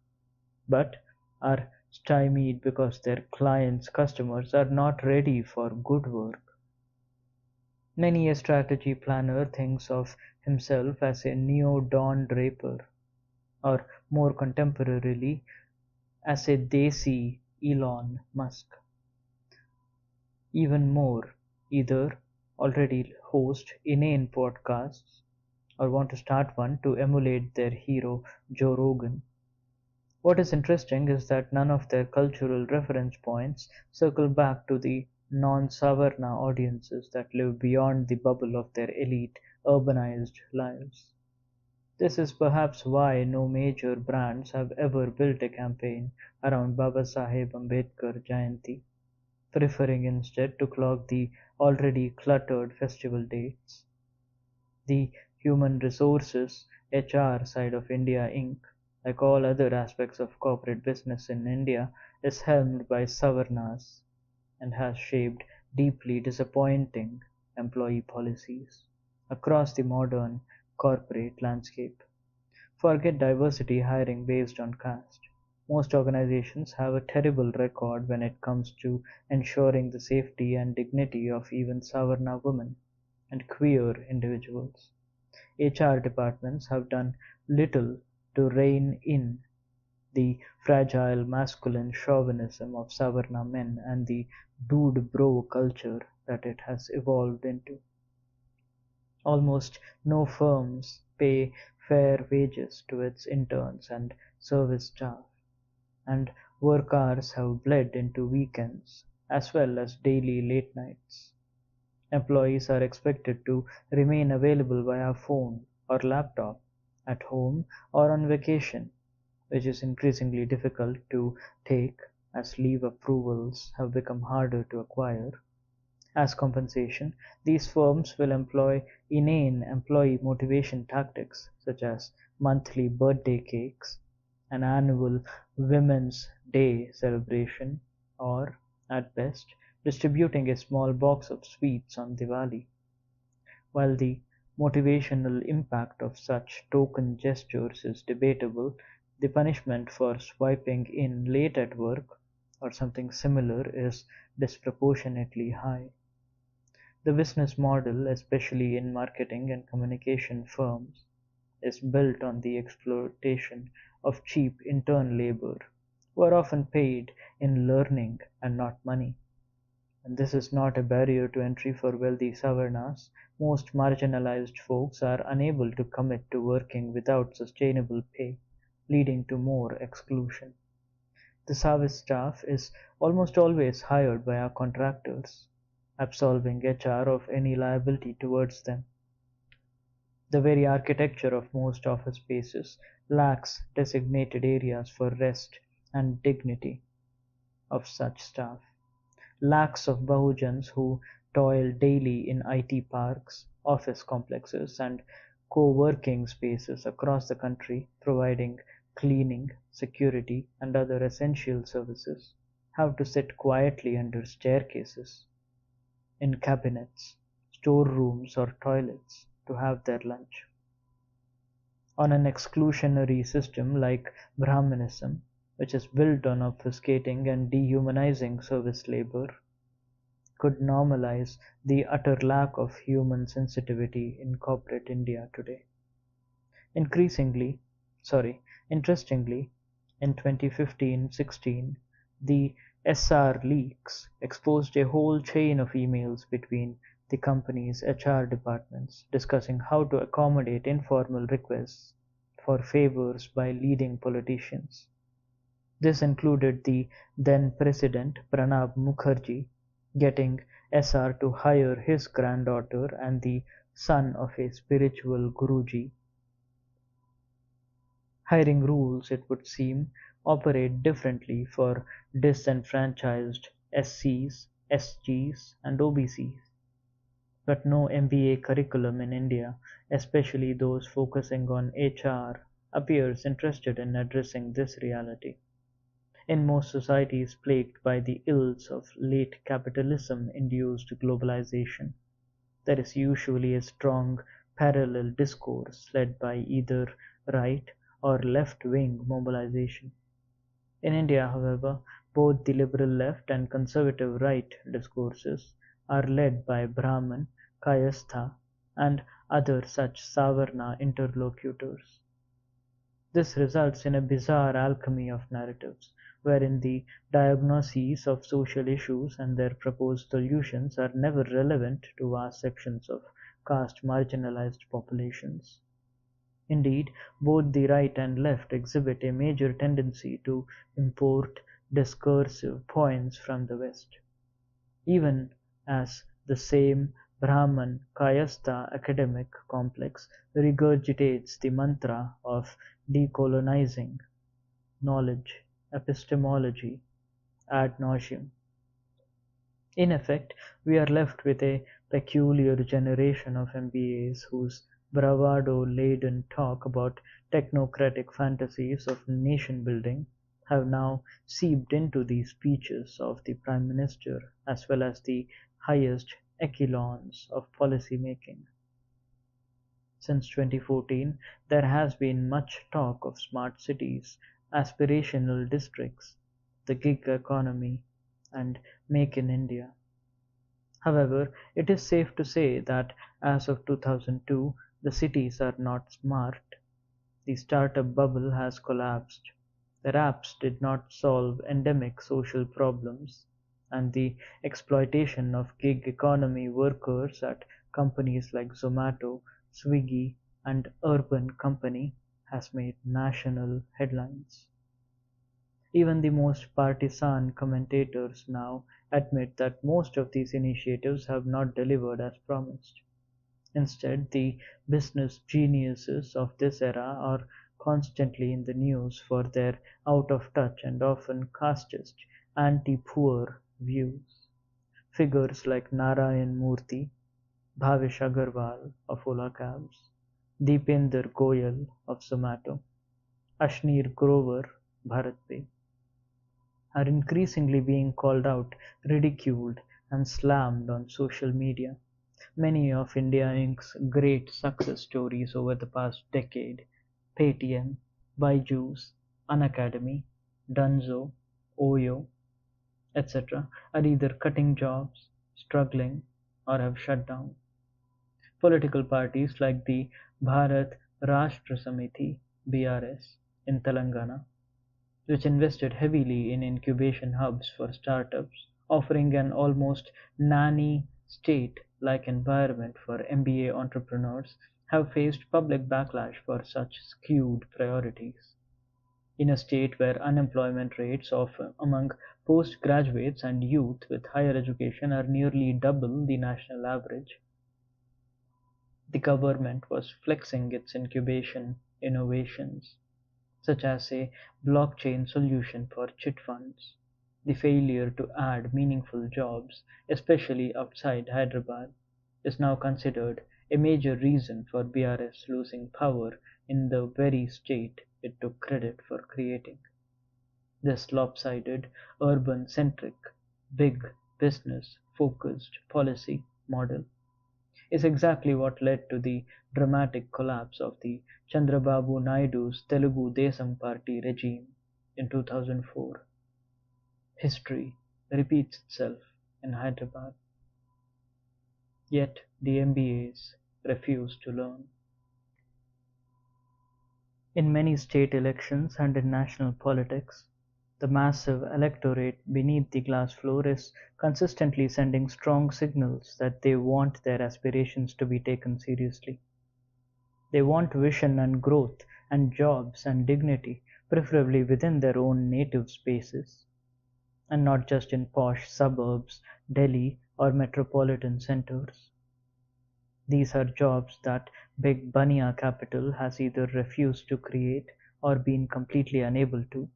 but are stymied because their clients' customers are not ready for good work. Many a strategy planner thinks of himself as a neo Don Draper, or more contemporarily, as a desi Elon Musk. Even more, either already host inane podcasts or want to start one to emulate their hero Joe Rogan. What is interesting is that none of their cultural reference points circle back to the non-Savarna audiences that live beyond the bubble of their elite, urbanized lives. This is perhaps why no major brands have ever built a campaign around Babasaheb Ambedkar Jayanti, preferring instead to clog the already cluttered festival dates. The human resources (HR) side of India Inc., like all other aspects of corporate business in India, is helmed by Savarnas and has shaped deeply disappointing employee policies across the modern corporate landscape. Forget diversity hiring based on caste. Most organizations have a terrible record when it comes to ensuring the safety and dignity of even Savarna women and queer individuals. HR departments have done little to rein in the fragile masculine chauvinism of Savarna men and the dude bro culture that it has evolved into. Almost no firms pay fair wages to its interns and service staff, and work hours have bled into weekends as well as daily late nights. Employees are expected to remain available via phone or laptop, at home or on vacation, which is increasingly difficult to take as leave approvals have become harder to acquire. As compensation, these firms will employ inane employee motivation tactics such as monthly birthday cakes, an annual Women's Day celebration, or, at best, distributing a small box of sweets on Diwali. While the motivational impact of such token gestures is debatable, the punishment for swiping in late at work or something similar is disproportionately high. The business model, especially in marketing and communication firms, is built on the exploitation of cheap intern labor, who are often paid in learning and not money. And this is not a barrier to entry for wealthy Savarnas. Most marginalized folks are unable to commit to working without sustainable pay, leading to more exclusion. The service staff is almost always hired by our contractors, absolving HR of any liability towards them. The very architecture of most office spaces lacks designated areas for rest and dignity of such staff. Lakhs of Bahujans who toil daily in IT parks, office complexes, and co-working spaces across the country providing cleaning, security, and other essential services have to sit quietly under staircases, in cabinets, storerooms, or toilets to have their lunch. On an exclusionary system like Brahmanism, which is built on obfuscating and dehumanizing service labor, could normalize the utter lack of human sensitivity in corporate India today. Increasingly, sorry, Interestingly, in 2015-16, the SR leaks exposed a whole chain of emails between the company's HR departments discussing how to accommodate informal requests for favors by leading politicians. This included the then President Pranab Mukherjee getting SR to hire his granddaughter and the son of a spiritual Guruji. Hiring rules, it would seem, operate differently for disenfranchised SCs, SGs, and OBCs. But no MBA curriculum in India, especially those focusing on HR, appears interested in addressing this reality. In most societies plagued by the ills of late capitalism-induced globalization, there is usually a strong parallel discourse led by either right or left-wing mobilization. In India, however, both the liberal left and conservative right discourses are led by Brahman, Kayastha, and other such Savarna interlocutors. This results in a bizarre alchemy of narratives, wherein the diagnoses of social issues and their proposed solutions are never relevant to vast sections of caste marginalized populations. Indeed, both the right and left exhibit a major tendency to import discursive points from the West, even as the same Brahman Kayastha academic complex regurgitates the mantra of decolonizing knowledge, epistemology, ad nauseam. In effect, we are left with a peculiar generation of MBAs whose bravado-laden talk about technocratic fantasies of nation-building have now seeped into the speeches of the Prime Minister as well as the highest echelons of policy making. Since 2014, there has been much talk of smart cities, aspirational districts, the gig economy, and Make in India. However, it is safe to say that as of 2002, the cities are not smart. The startup bubble has collapsed. Their apps did not solve endemic social problems, and the exploitation of gig economy workers at companies like Zomato, Swiggy, and Urban Company has made national headlines. Even the most partisan commentators now admit that most of these initiatives have not delivered as promised. Instead, the business geniuses of this era are constantly in the news for their out-of-touch and often casteist, anti-poor views. Figures like Narayan Murthy, Bhavish Agarwal of Ola Cabs, Deepinder Goyal of Zomato, Ashneer Grover, BharatPe, are increasingly being called out, ridiculed, and slammed on social media. Many of India Inc.'s great success stories over the past decade, Paytm, Byju's, Unacademy, Dunzo, Oyo, etc., are either cutting jobs, struggling, or have shut down. Political parties like the Bharat Rashtra Samiti (BRS) in Telangana, which invested heavily in incubation hubs for startups, offering an almost nanny state-like environment for MBA entrepreneurs, have faced public backlash for such skewed priorities. In a state where unemployment rates among postgraduates and youth with higher education are nearly double the national average, the government was flexing its incubation innovations, such as a blockchain solution for chit funds. The failure to add meaningful jobs, especially outside Hyderabad, is now considered a major reason for BRS losing power in the very state it took credit for creating. This lopsided, urban-centric, big business focused policy model is exactly what led to the dramatic collapse of the Chandrababu Naidu's Telugu Desam Party regime in 2004. History repeats itself in Hyderabad, yet the MBAs refuse to learn. In many state elections and in national politics, the massive electorate beneath the glass floor is consistently sending strong signals that they want their aspirations to be taken seriously. They want vision and growth and jobs and dignity, preferably within their own native spaces, and not just in posh suburbs, Delhi, or metropolitan centers. These are jobs that big Capital has either refused to create or been completely unable to.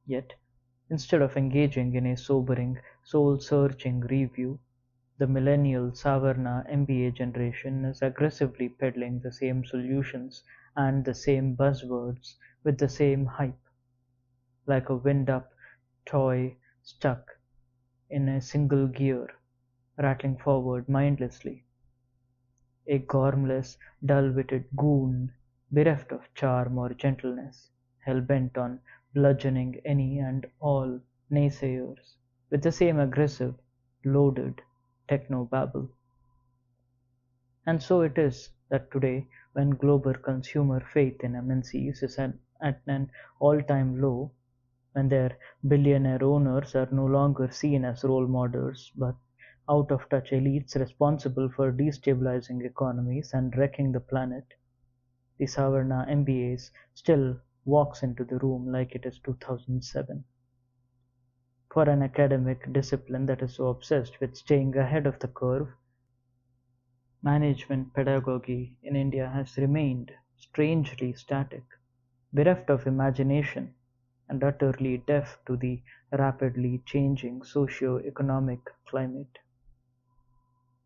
Yet, instead of engaging in a sobering, soul-searching review, the millennial Savarna MBA generation is aggressively peddling the same solutions and the same buzzwords with the same hype, like a wind-up toy stuck in a single gear, rattling forward mindlessly. A gormless, dull-witted goon, bereft of charm or gentleness, hell-bent on bludgeoning any and all naysayers with the same aggressive, loaded techno-babble. And so it is that today, when global consumer faith in MNCs is at an all-time low, when their billionaire owners are no longer seen as role models but out-of-touch elites responsible for destabilizing economies and wrecking the planet, the Savarna MBAs still walks into the room like it is 2007. For an academic discipline that is so obsessed with staying ahead of the curve, management pedagogy in India has remained strangely static, bereft of imagination, and utterly deaf to the rapidly changing socio-economic climate.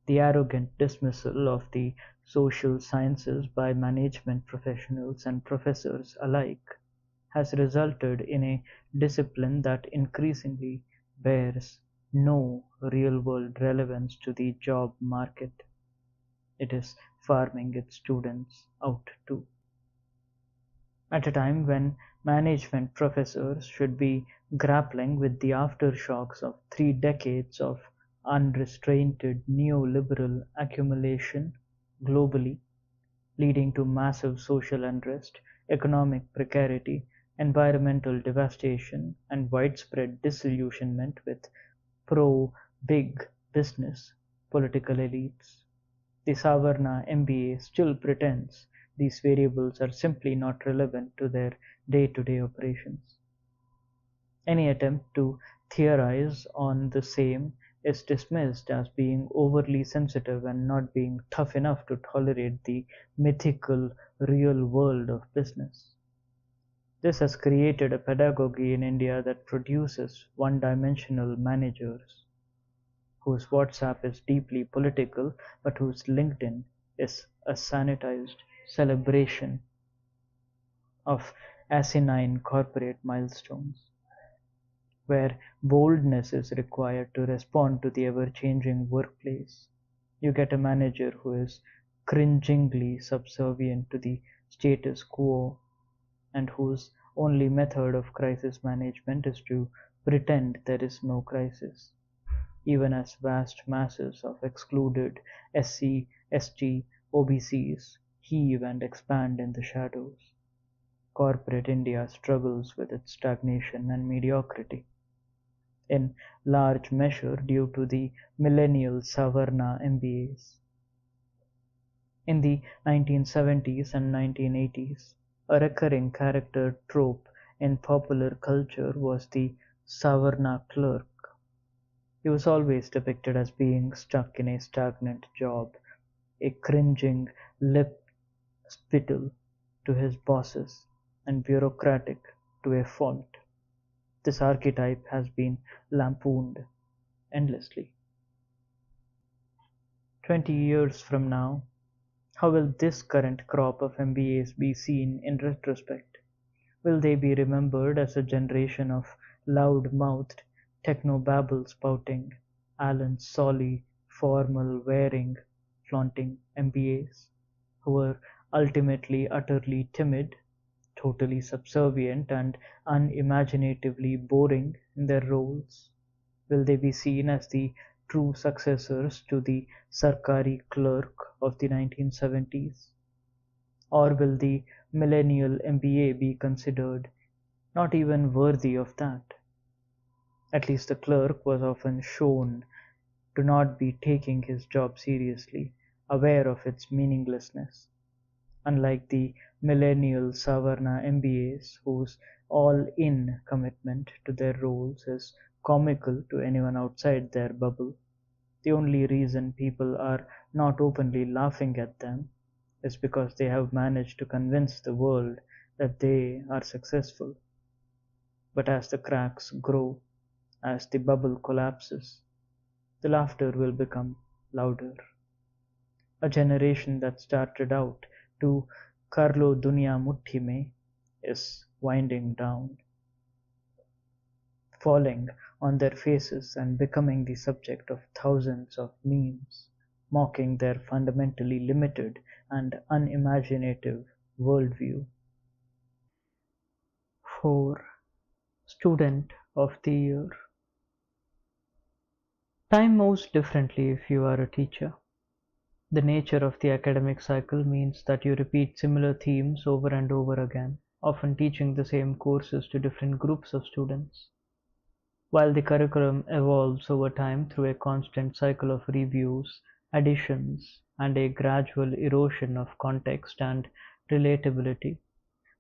The arrogant dismissal of the social sciences by management professionals and professors alike has resulted in a discipline that increasingly bears no real-world relevance to the job market. It is farming its students out too. At a time when management professors should be grappling with the aftershocks of 3 decades of unrestrained neoliberal accumulation globally, leading to massive social unrest, economic precarity, environmental devastation, and widespread disillusionment with pro-big business political elites, the Savarna MBA still pretends these variables are simply not relevant to their day-to-day operations. Any attempt to theorize on the same is dismissed as being overly sensitive and not being tough enough to tolerate the mythical real world of business. This has created a pedagogy in India that produces one-dimensional managers, whose WhatsApp is deeply political but whose LinkedIn is a sanitized celebration of asinine corporate milestones, where boldness is required to respond to the ever-changing workplace. You get a manager who is cringingly subservient to the status quo and whose only method of crisis management is to pretend there is no crisis, even as vast masses of excluded SC, ST, OBCs heave and expand in the shadows. Corporate India struggles with its stagnation and mediocrity, in large measure due to the millennial Savarna MBAs. In the 1970s and 1980s, a recurring character trope in popular culture was the Savarna clerk. He was always depicted as being stuck in a stagnant job, a cringing lip spittle to his bosses, and bureaucratic to a fault. This archetype has been lampooned endlessly. 20 years from now, how will this current crop of MBAs be seen in retrospect? Will they be remembered as a generation of loud-mouthed techno-babble spouting Alan Solly, formal wearing, flaunting MBAs, who were ultimately utterly timid, totally subservient, and unimaginatively boring in their roles? Will they be seen as the true successors to the Sarkari clerk of the 1970s? Or will the millennial MBA be considered not even worthy of that? At least the clerk was often shown to not be taking his job seriously, aware of its meaninglessness, unlike the millennial Savarna MBAs whose all-in commitment to their roles is comical to anyone outside their bubble. The only reason people are not openly laughing at them is because they have managed to convince the world that they are successful. But as the cracks grow, as the bubble collapses, the laughter will become louder. A generation that started out to Karlo Duniya Mutthi mein is winding down, falling on their faces and becoming the subject of thousands of memes, mocking their fundamentally limited and unimaginative worldview. 4. Student of the Year. Time moves differently if you are a teacher. The nature of the academic cycle means that you repeat similar themes over and over again, often teaching the same courses to different groups of students. While the curriculum evolves over time through a constant cycle of reviews, additions, and a gradual erosion of context and relatability,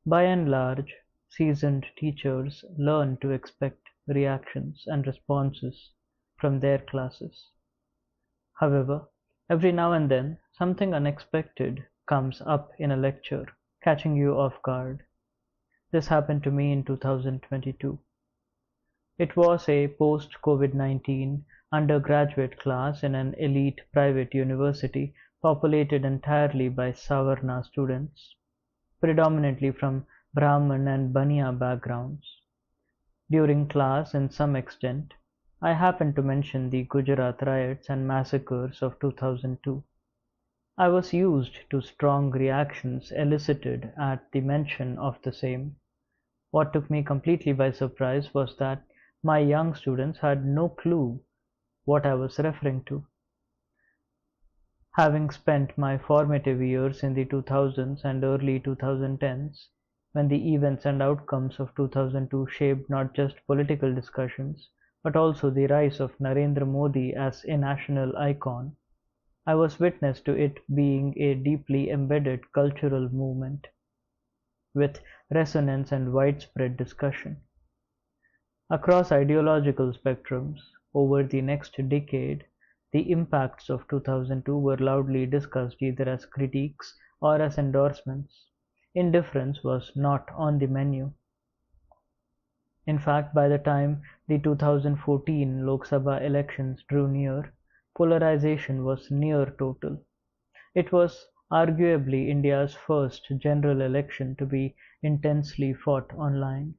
by and large, seasoned teachers learn to expect reactions and responses from their classes. However, every now and then something unexpected comes up in a lecture, catching you off guard. This happened to me in 2022. It was a post-COVID-19 undergraduate class in an elite private university populated entirely by Savarna students, predominantly from Brahmin and Baniya backgrounds. During class, in some extent, I happened to mention the Gujarat riots and massacres of 2002. I was used to strong reactions elicited at the mention of the same. What took me completely by surprise was that my young students had no clue what I was referring to. Having spent my formative years in the 2000s and early 2010s, when the events and outcomes of 2002 shaped not just political discussions, but also the rise of Narendra Modi as a national icon, I was witness to it being a deeply embedded cultural movement, with resonance and widespread discussion. Across ideological spectrums, over the next decade, the impacts of 2002 were loudly discussed either as critiques or as endorsements. Indifference was not on the menu. In fact, by the time the 2014 Lok Sabha elections drew near, polarization was near total. It was arguably India's first general election to be intensely fought online,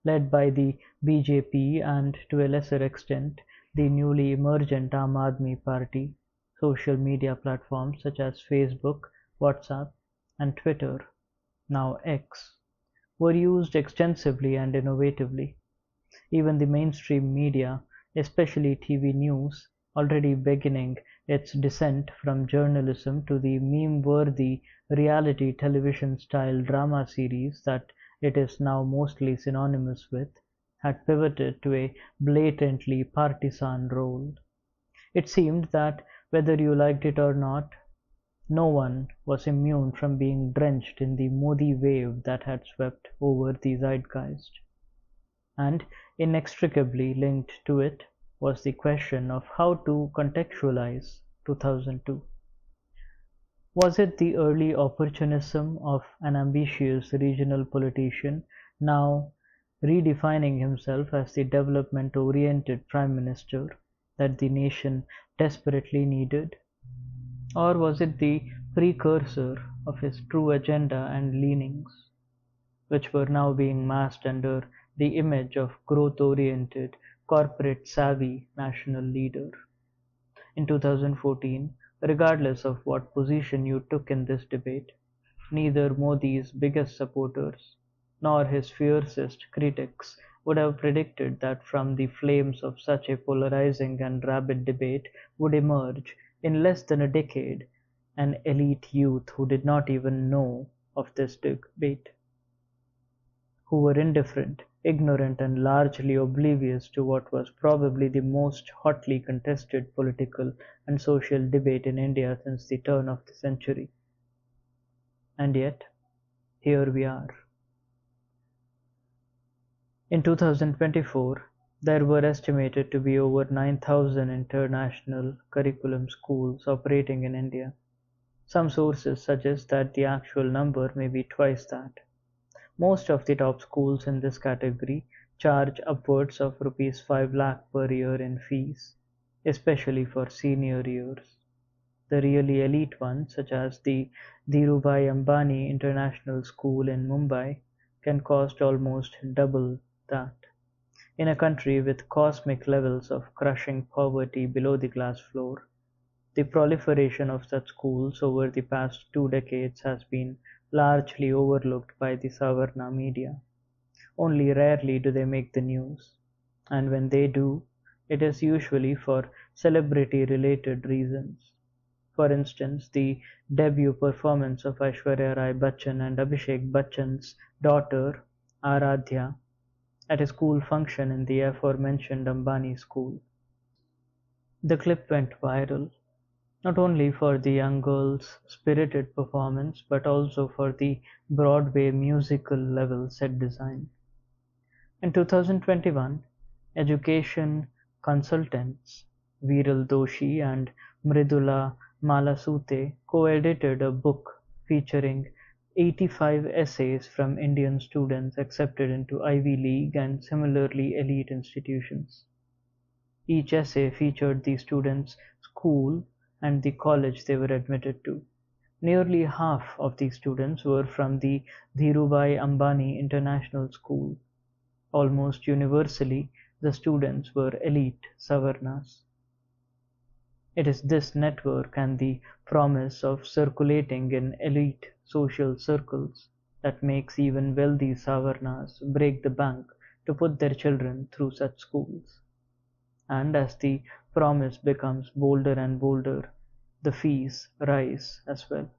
led by the BJP and, to a lesser extent, the newly emergent Aam Aadmi Party. Social media platforms such as Facebook, WhatsApp, and Twitter, now X, were used extensively and innovatively. Even the mainstream media, especially TV news, already beginning its descent from journalism to the meme-worthy reality television-style drama series that it is now mostly synonymous with, had pivoted to a blatantly partisan role. It seemed that, whether you liked it or not, no one was immune from being drenched in the Modi wave that had swept over the zeitgeist. And inextricably linked to it was the question of how to contextualize 2002. Was it the early opportunism of an ambitious regional politician, now redefining himself as the development-oriented prime minister that the nation desperately needed? Or was it the precursor of his true agenda and leanings, which were now being masked under the image of growth-oriented, corporate savvy national leader. In 2014, regardless of what position you took in this debate, neither Modi's biggest supporters nor his fiercest critics would have predicted that from the flames of such a polarizing and rabid debate would emerge, in less than a decade, an elite youth who did not even know of this debate, who were indifferent, ignorant, and largely oblivious to what was probably the most hotly contested political and social debate in India since the turn of the century. And yet, here we are. In 2024, there were estimated to be over 9,000 international curriculum schools operating in India. Some sources suggest that the actual number may be twice that. Most of the top schools in this category charge upwards of rupees 5 lakh per year in fees, especially for senior years. The really elite ones, such as the Dhirubhai Ambani International School in Mumbai, can cost almost double that. In a country with cosmic levels of crushing poverty below the glass floor, the proliferation of such schools over the past 2 decades has been largely overlooked by the Savarna media. Only rarely do they make the news, and when they do, it is usually for celebrity-related reasons. For instance, the debut performance of Aishwarya Rai Bachchan and Abhishek Bachchan's daughter, Aradhya, at a school function in the aforementioned Ambani school. The clip went viral, not only for the young girl's spirited performance but also for the Broadway musical level set design. In 2021, education consultants Viral Doshi and Mridula Malasute co-edited a book featuring 85 essays from Indian students accepted into Ivy League and similarly elite institutions. Each essay featured the student's school and the college they were admitted to. Nearly half of these students were from the Dhirubhai Ambani International School. Almost universally, the students were elite Savarnas. It is this network and the promise of circulating in elite social circles that makes even wealthy Savarnas break the bank to put their children through such schools. And as the promise becomes bolder and bolder, the fees rise as well,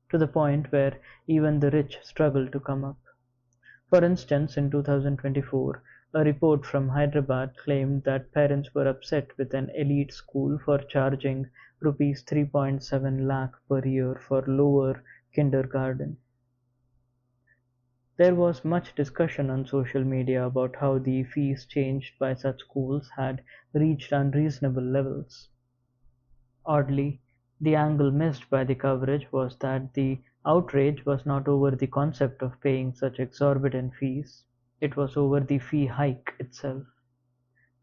to the point where even the rich struggle to come up. For instance, in 2024, a report from Hyderabad claimed that parents were upset with an elite school for charging rupees 3.7 lakh per year for lower kindergarten. There was much discussion on social media about how the fees charged by such schools had reached unreasonable levels. Oddly, the angle missed by the coverage was that the outrage was not over the concept of paying such exorbitant fees, it was over the fee hike itself.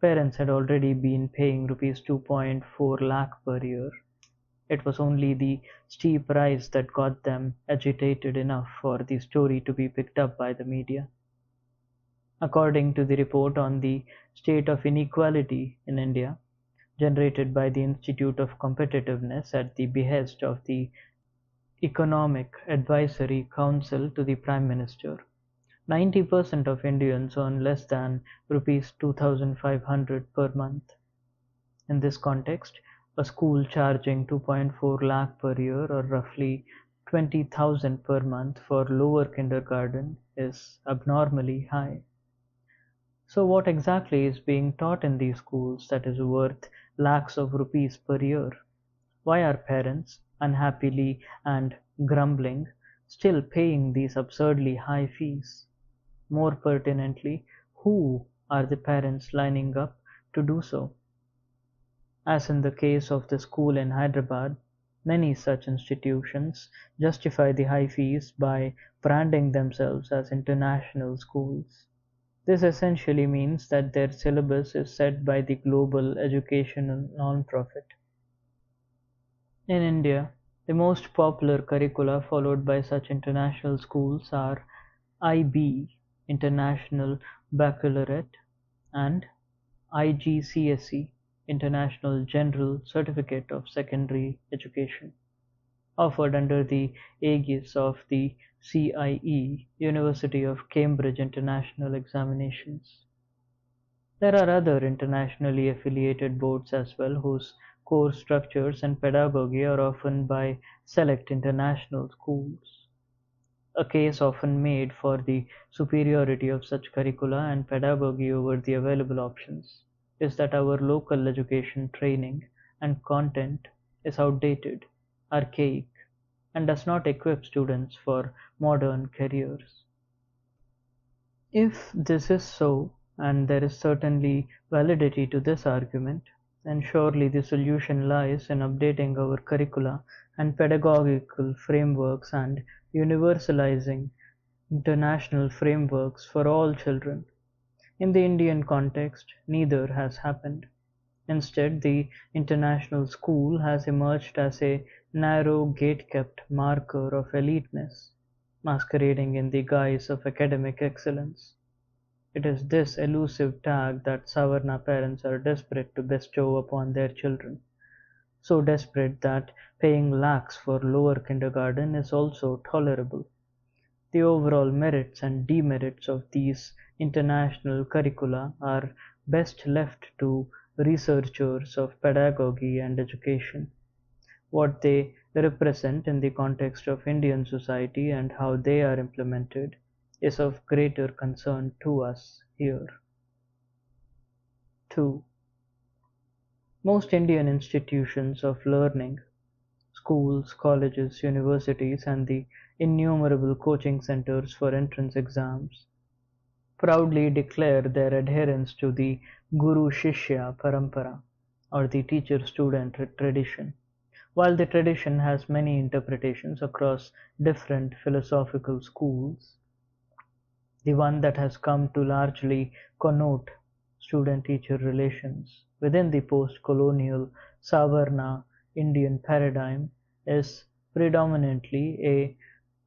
Parents had already been paying rupees 2.4 lakh per year. It was only the steep rise that got them agitated enough for the story to be picked up by the media. According to the report on the state of inequality in India, generated by the Institute of Competitiveness at the behest of the Economic Advisory Council to the Prime Minister, 90% of Indians earn less than rupees 2,500 per month. In this context, a school charging 2.4 lakh per year or roughly 20,000 per month for lower kindergarten is abnormally high. So what exactly is being taught in these schools that is worth lakhs of rupees per year? Why are parents, unhappily and grumbling, still paying these absurdly high fees? More pertinently, who are the parents lining up to do so? As in the case of the school in Hyderabad, many such institutions justify the high fees by branding themselves as international schools. This essentially means that their syllabus is set by the global educational non-profit. In India, the most popular curricula followed by such international schools are IB, International Baccalaureate, and IGCSE (International General Certificate of Secondary Education), offered under the aegis of the CIE University of Cambridge International Examinations. There are other internationally affiliated boards as well, whose course structures and pedagogy are often by select international schools. A case often made for the superiority of such curricula and pedagogy over the available options is that our local education training and content is outdated, archaic, and does not equip students for modern careers. If this is so, and there is certainly validity to this argument, then surely the solution lies in updating our curricula and pedagogical frameworks and universalizing international frameworks for all children. In the Indian context, neither has happened. Instead, the international school has emerged as a narrow gate-kept marker of eliteness, masquerading in the guise of academic excellence. It is this elusive tag that Savarna parents are desperate to bestow upon their children, so desperate that paying lakhs for lower kindergarten is also tolerable. The overall merits and demerits of these international curricula are best left to researchers of pedagogy and education. What they represent in the context of Indian society and how they are implemented is of greater concern to us here. 2. Most Indian institutions of learning, schools, colleges, universities, and the innumerable coaching centers for entrance exams, proudly declare their adherence to the Guru-Shishya Parampara, or the teacher-student tradition. While the tradition has many interpretations across different philosophical schools, the one that has come to largely connote student-teacher relations within the post-colonial Savarna Indian paradigm is predominantly a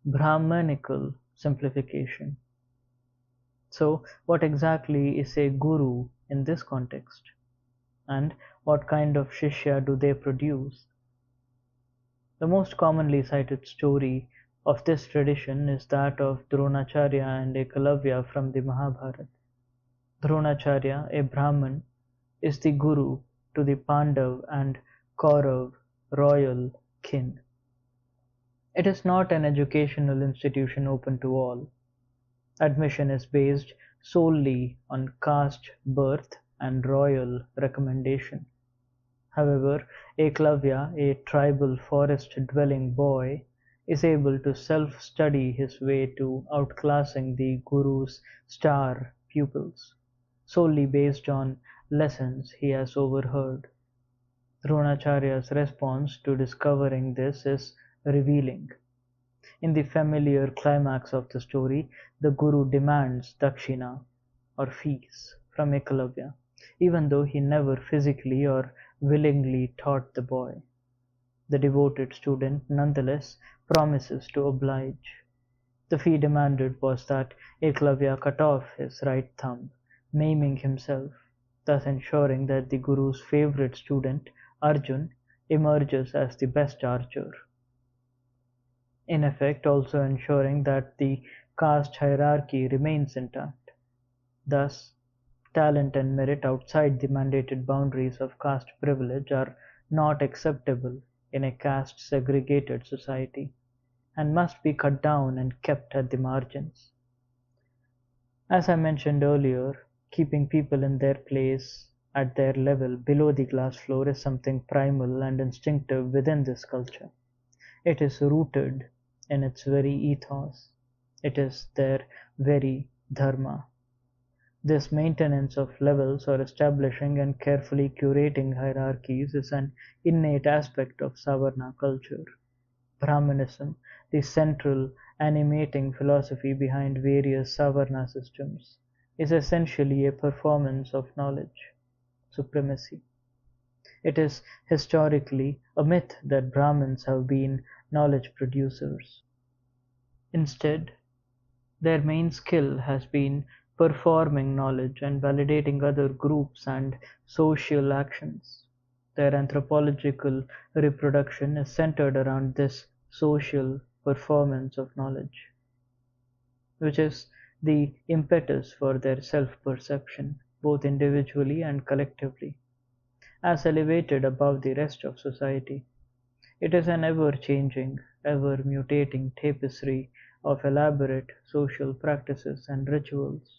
Brahmanical simplification. So, what exactly is a guru in this context? And what kind of shishya do they produce? The most commonly cited story of this tradition is that of Dronacharya and Ekalavya from the Mahabharata. Dronacharya, a Brahman, is the guru to the Pandav and Kaurav royal kin. It is not an educational institution open to all. Admission is based solely on caste, birth, and royal recommendation. However, Eklavya, a tribal forest-dwelling boy, is able to self-study his way to outclassing the Guru's star pupils, solely based on lessons he has overheard. Dronacharya's response to discovering this is revealing. In the familiar climax of the story, the Guru demands dakshina, or fees, from Ekalavya, even though he never physically or willingly taught the boy. The devoted student nonetheless promises to oblige. The fee demanded was that Eklavya cut off his right thumb, maiming himself, thus ensuring that the Guru's favorite student, Arjun, emerges as the best archer. In effect, also ensuring that the caste hierarchy remains intact. Thus, talent and merit outside the mandated boundaries of caste privilege are not acceptable in a caste segregated society, and must be cut down and kept at the margins. As I mentioned earlier, keeping people in their place at their level below the glass floor is something primal and instinctive within this culture. It is rooted in its very ethos. It is their very dharma. This maintenance of levels or establishing and carefully curating hierarchies is an innate aspect of Savarna culture. Brahmanism, the central animating philosophy behind various Savarna systems, is essentially a performance of knowledge supremacy. It is historically a myth that Brahmins have been knowledge producers. Instead, their main skill has been performing knowledge and validating other groups and social actions. Their anthropological reproduction is centered around this social performance of knowledge, which is the impetus for their self-perception, both individually and collectively, as elevated above the rest of society. It is an ever-changing, ever-mutating tapestry of elaborate social practices and rituals,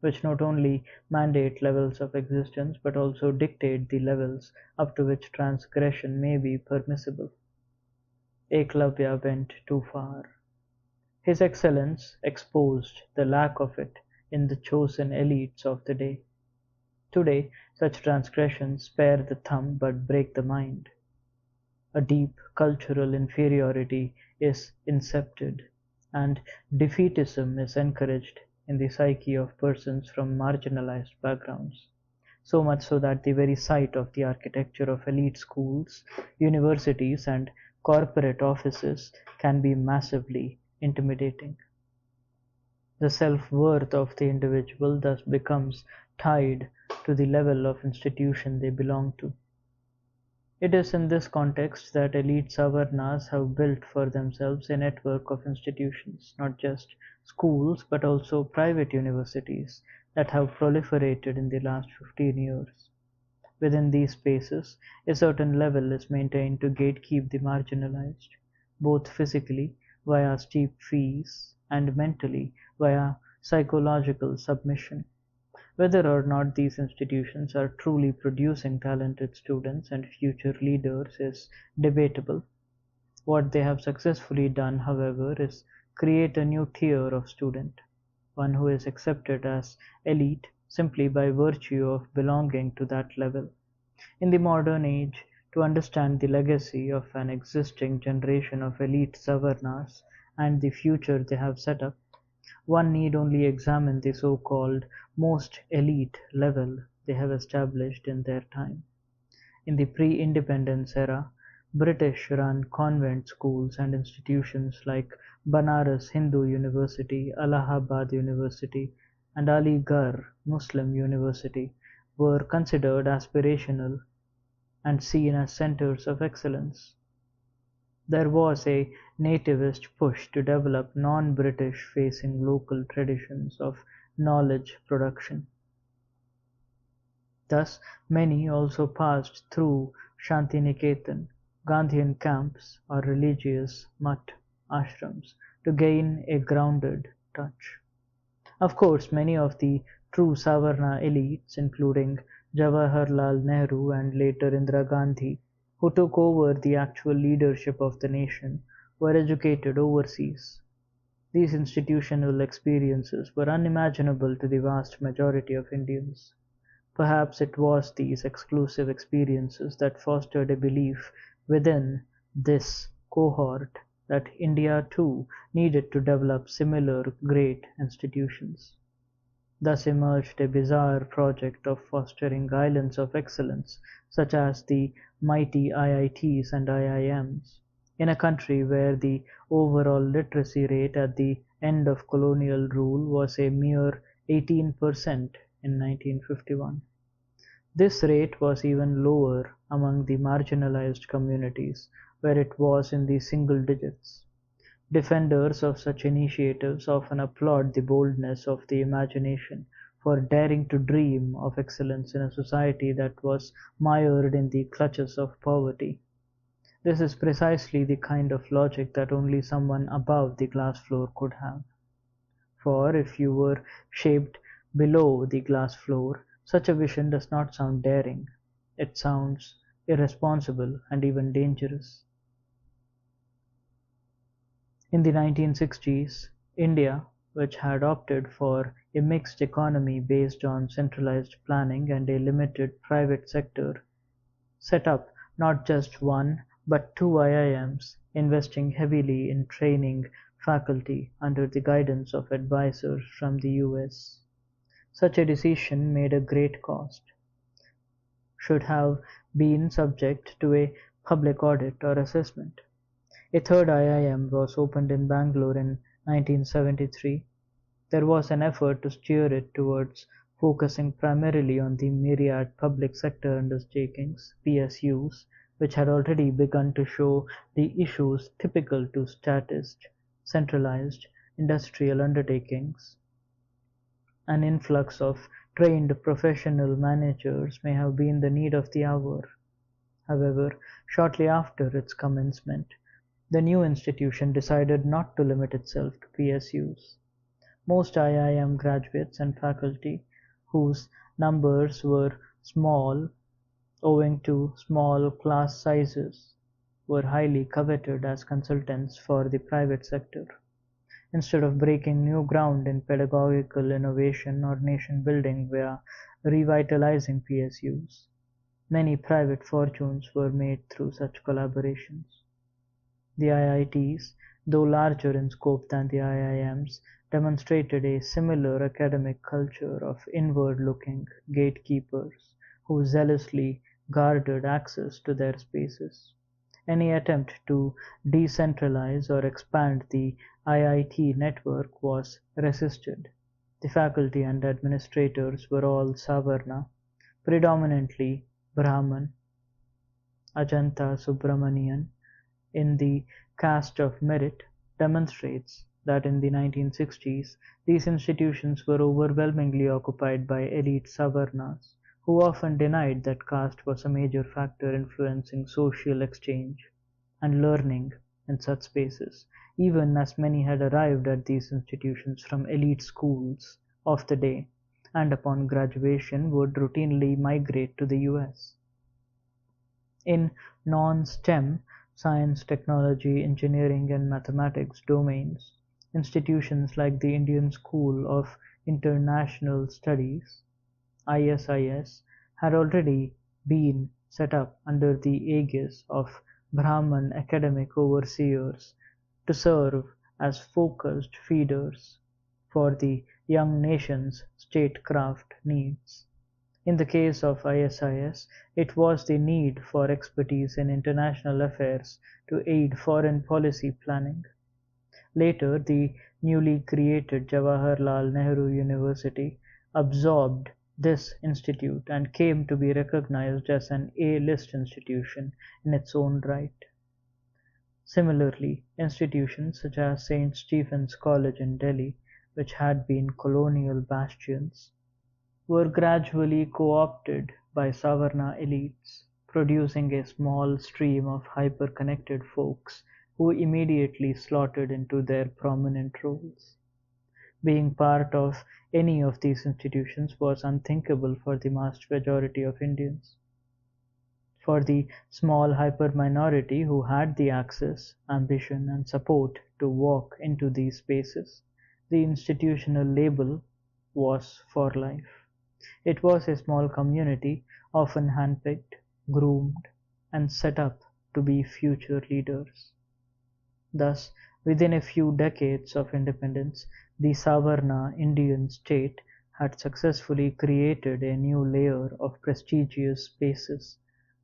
which not only mandate levels of existence but also dictate the levels up to which transgression may be permissible. Eklavya went too far. His excellence exposed the lack of it in the chosen elites of the day. Today, such transgressions spare the thumb but break the mind. A deep cultural inferiority is incepted, and defeatism is encouraged in the psyche of persons from marginalized backgrounds, so much so that the very sight of the architecture of elite schools, universities, and corporate offices can be massively intimidating. The self-worth of the individual thus becomes tied to the level of institution they belong to. It is in this context that elite Savarnas have built for themselves a network of institutions, not just schools but also private universities that have proliferated in the last 15 years. Within these spaces, a certain level is maintained to gatekeep the marginalized, both physically via steep fees and mentally via psychological submission. Whether or not these institutions are truly producing talented students and future leaders is debatable. What they have successfully done, however, is create a new tier of student, one who is accepted as elite simply by virtue of belonging to that level. In the modern age, to understand the legacy of an existing generation of elite Savarnas and the future they have set up, one need only examine the so-called most elite level they have established in their time. In the pre-independence era, British-run convent schools and institutions like Banaras Hindu University, Allahabad University, and Aligarh Muslim University were considered aspirational and seen as centers of excellence. There was a nativist push to develop non-British facing local traditions of knowledge production. Thus, many also passed through Shantiniketan, Gandhian camps or religious mutt ashrams to gain a grounded touch. Of course, many of the true Savarna elites, including Jawaharlal Nehru and later Indira Gandhi, who took over the actual leadership of the nation, were educated overseas. These institutional experiences were unimaginable to the vast majority of Indians. Perhaps it was these exclusive experiences that fostered a belief within this cohort that India too needed to develop similar great institutions. Thus emerged a bizarre project of fostering islands of excellence, such as the mighty IITs and IIMs, in a country where the overall literacy rate at the end of colonial rule was a mere 18% in 1951. This rate was even lower among the marginalized communities, where it was in the single digits. Defenders of such initiatives often applaud the boldness of the imagination for daring to dream of excellence in a society that was mired in the clutches of poverty. This is precisely the kind of logic that only someone above the glass floor could have. For if you were shaped below the glass floor, such a vision does not sound daring. It sounds irresponsible and even dangerous. In the 1960s, India, which had opted for a mixed economy based on centralized planning and a limited private sector, set up not just one but two IIMs, investing heavily in training faculty under the guidance of advisors from the US. Such a decision, made a great cost, should have been subject to a public audit or assessment. A third IIM was opened in Bangalore in 1973, There was an effort to steer it towards focusing primarily on the myriad public sector undertakings (PSUs) which had already begun to show the issues typical to statist, centralized, industrial undertakings. An influx of trained professional managers may have been the need of the hour. However, shortly after its commencement, the new institution decided not to limit itself to PSUs. Most IIM graduates and faculty, whose numbers were small owing to small class sizes, were highly coveted as consultants for the private sector. Instead of breaking new ground in pedagogical innovation or nation-building via revitalizing PSUs, many private fortunes were made through such collaborations. The IITs, though larger in scope than the IIMs, demonstrated a similar academic culture of inward-looking gatekeepers who zealously guarded access to their spaces. Any attempt to decentralize or expand the IIT network was resisted. The faculty and administrators were all Savarna, predominantly Brahman. Ajanta Subramanian, in the Caste of Merit, demonstrates that in the 1960s these institutions were overwhelmingly occupied by elite Savarnas, who often denied that caste was a major factor influencing social exchange and learning in such spaces, even as many had arrived at these institutions from elite schools of the day, and upon graduation would routinely migrate to the US. In non-STEM (science, technology, engineering and mathematics) domains, institutions like the Indian School of International Studies (ISIS) had already been set up under the aegis of Brahman academic overseers to serve as focused feeders for the young nation's statecraft needs. In the case of ISIS, it was the need for expertise in international affairs to aid foreign policy planning. Later, the newly created Jawaharlal Nehru University absorbed this institute and came to be recognized as an A-list institution in its own right. Similarly, institutions such as St. Stephen's College in Delhi, which had been colonial bastions, were gradually co-opted by Savarna elites, producing a small stream of hyper-connected folks who immediately slotted into their prominent roles. Being part of any of these institutions was unthinkable for the vast majority of Indians. For the small hyper-minority who had the access, ambition and support to walk into these spaces, the institutional label was for life. It was a small community, often handpicked, groomed, and set up to be future leaders. Thus, within a few decades of independence, the Savarna Indian state had successfully created a new layer of prestigious spaces,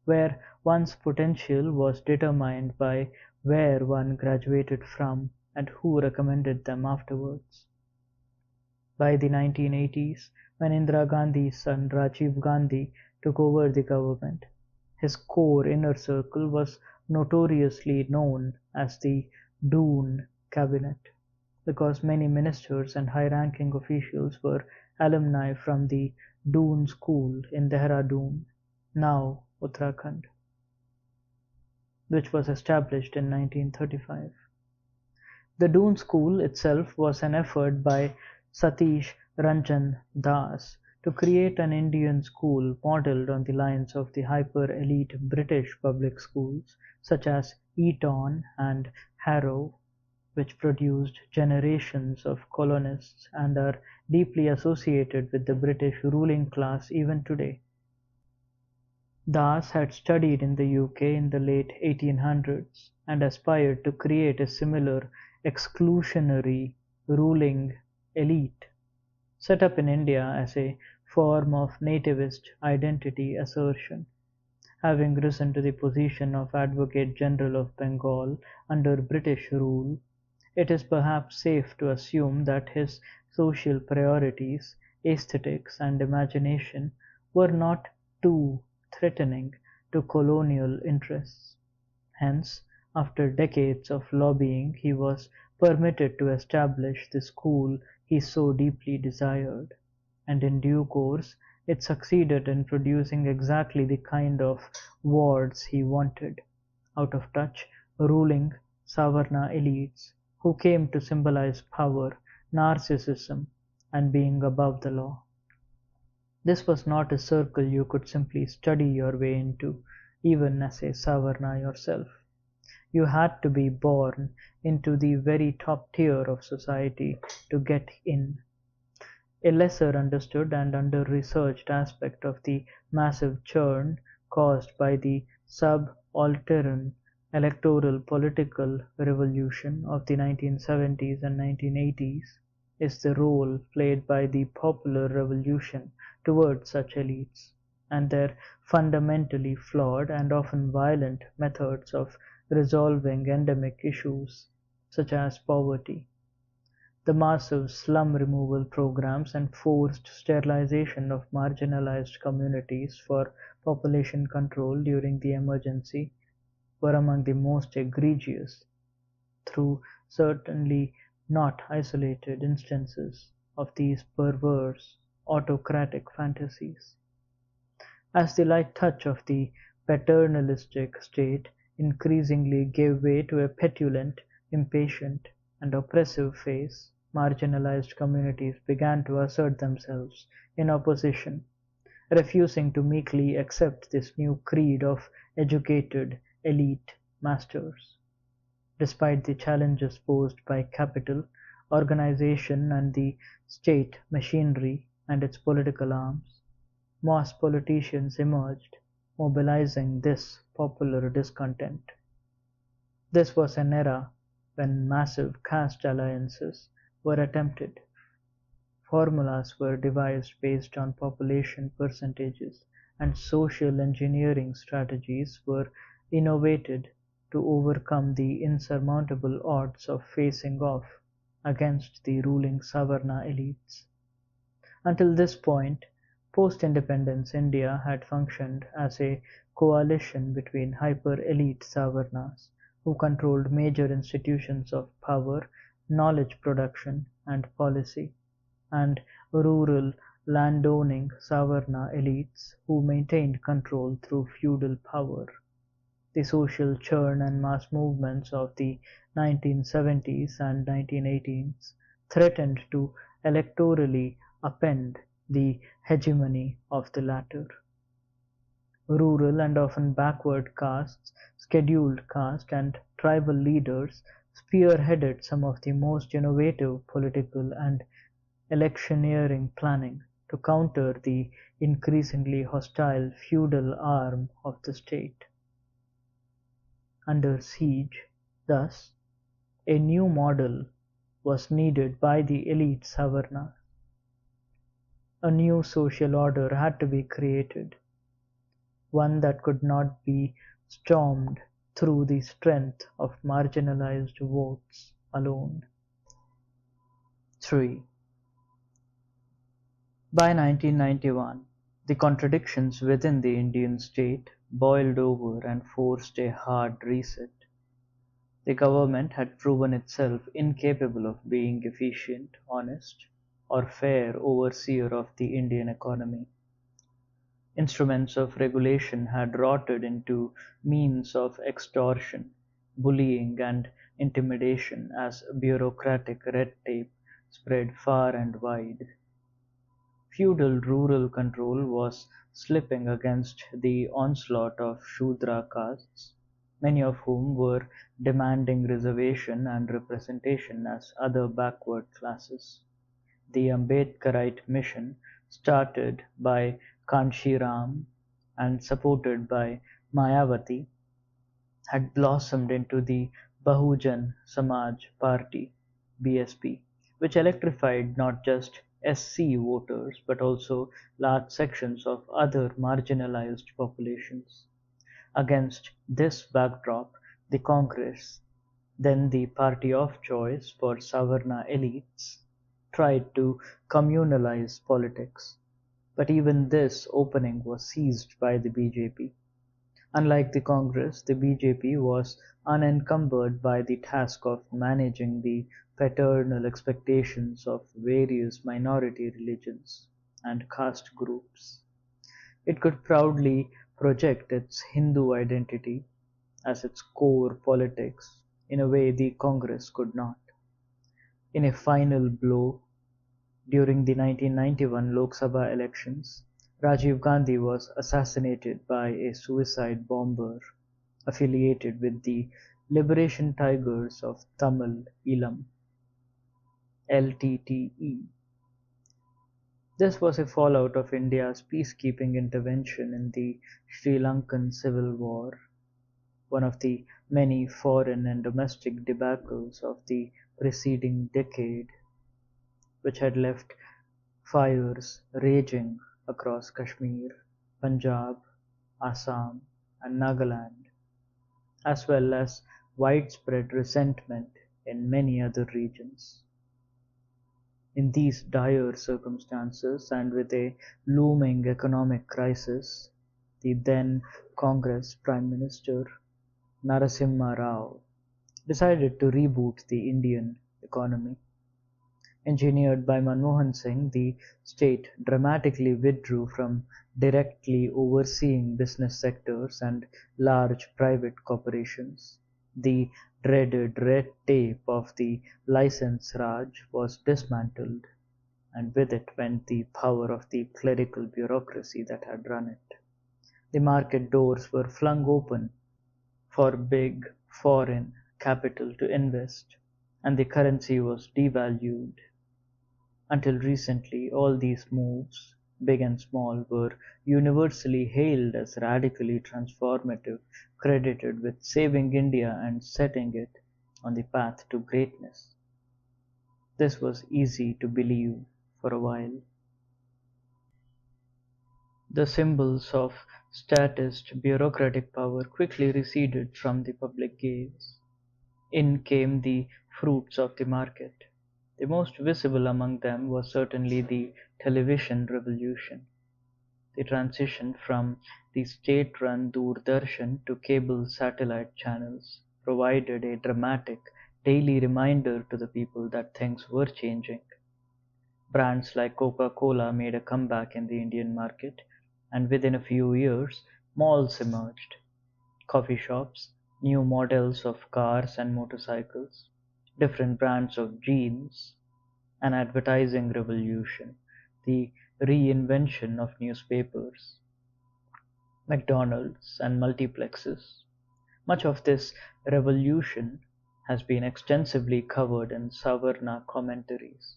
where one's potential was determined by where one graduated from and who recommended them afterwards. By the 1980s, when Indira Gandhi's son Rajiv Gandhi took over the government, his core inner circle was notoriously known as the Doon Cabinet, because many ministers and high-ranking officials were alumni from the Doon School in Dehradun, now Uttarakhand, which was established in 1935. The Doon School itself was an effort by Satish Ranjan Das to create an Indian school modelled on the lines of the hyper-elite British public schools such as Eton and Harrow, which produced generations of colonists and are deeply associated with the British ruling class even today. Das had studied in the UK in the late 1800s and aspired to create a similar exclusionary ruling elite, set up in India as a form of nativist identity assertion. Having risen to the position of Advocate General of Bengal under British rule, It is perhaps safe to assume that his social priorities, aesthetics, and imagination were not too threatening to colonial interests. Hence, after decades of lobbying, he was permitted to establish the school he so deeply desired, and in due course it succeeded in producing exactly the kind of wards he wanted: out of touch, ruling Savarna elites who came to symbolize power, narcissism, and being above the law. This was not a circle you could simply study your way into, even as a Savarna yourself. You had to be born into the very top tier of society to get in. A lesser understood and under-researched aspect of the massive churn caused by the subaltern electoral political revolution of the 1970s and 1980s is the role played by the Popular Revolution towards such elites, and their fundamentally flawed and often violent methods of resolving endemic issues such as poverty. The massive slum removal programs and forced sterilization of marginalized communities for population control during the emergency were among the most egregious, though certainly not isolated instances of these perverse autocratic fantasies. As the light touch of the paternalistic state increasingly gave way to a petulant, impatient, and oppressive phase, marginalized communities began to assert themselves in opposition, refusing to meekly accept this new creed of educated elite masters. Despite the challenges posed by capital, organization, and the state machinery and its political arms, mass politicians emerged, mobilizing this popular discontent. This was an era when massive caste alliances were attempted. Formulas were devised based on population percentages, and social engineering strategies were innovated to overcome the insurmountable odds of facing off against the ruling Savarna elites. Until this point, post-independence India had functioned as a coalition between hyper-elite Savarnas, who controlled major institutions of power, knowledge production, and policy, and rural landowning Savarna elites who maintained control through feudal power. The social churn and mass movements of the 1970s and 1980s threatened to electorally upend the hegemony of the latter. Rural and often backward castes, scheduled caste, and tribal leaders spearheaded some of the most innovative political and electioneering planning to counter the increasingly hostile feudal arm of the state. Under siege, thus, a new model was needed by the elite Savarnas. A new social order had to be created, one that could not be stormed through the strength of marginalized votes alone. 3. By 1991, the contradictions within the Indian state boiled over and forced a hard reset. The government had proven itself incapable of being efficient, honest, or fair overseer of the Indian economy. Instruments of regulation had rotted into means of extortion, bullying, and intimidation as bureaucratic red tape spread far and wide. Feudal rural control was slipping against the onslaught of Shudra castes, many of whom were demanding reservation and representation as other backward classes. The Ambedkarite mission, started by Kanshiram and supported by Mayavati, had blossomed into the Bahujan Samaj Party (BSP), which electrified not just SC voters but also large sections of other marginalized populations. Against this backdrop, the Congress Then the party of choice for Savarna elites tried to communalize politics, but even this opening was seized by the BJP. Unlike the Congress, the BJP was unencumbered by the task of managing the paternal expectations of various minority religions and caste groups. It could proudly project its Hindu identity as its core politics in a way the Congress could not. In a final blow, during the 1991 Lok Sabha elections, Rajiv Gandhi was assassinated by a suicide bomber affiliated with the Liberation Tigers of Tamil Eelam (LTTE). This was a fallout of India's peacekeeping intervention in the Sri Lankan Civil War, one of the many foreign and domestic debacles of the preceding decade, which had left fires raging across Kashmir, Punjab, Assam, and Nagaland, as well as widespread resentment in many other regions. In these dire circumstances, and with a looming economic crisis, the then Congress Prime Minister Narasimha Rao decided to reboot the Indian economy. Engineered by Manmohan Singh, the state dramatically withdrew from directly overseeing business sectors and large private corporations. The dreaded red tape of the license Raj was dismantled, and with it went the power of the clerical bureaucracy that had run it. The market doors were flung open for big foreign capital to invest, and the currency was devalued. Until recently, all these moves, big and small, were universally hailed as radically transformative, credited with saving India and setting it on the path to greatness. This was easy to believe for a while. The symbols of statist bureaucratic power quickly receded from the public gaze. In came the fruits of the market. The most visible among them was certainly the television revolution. The transition from the state-run Doordarshan to cable satellite channels provided a dramatic daily reminder to the people that things were changing. Brands like Coca-Cola made a comeback in the Indian market, and within a few years, malls emerged, coffee shops, new models of cars and motorcycles, different brands of jeans, an advertising revolution, the reinvention of newspapers, McDonald's, and multiplexes. Much of this revolution has been extensively covered in Savarna commentaries.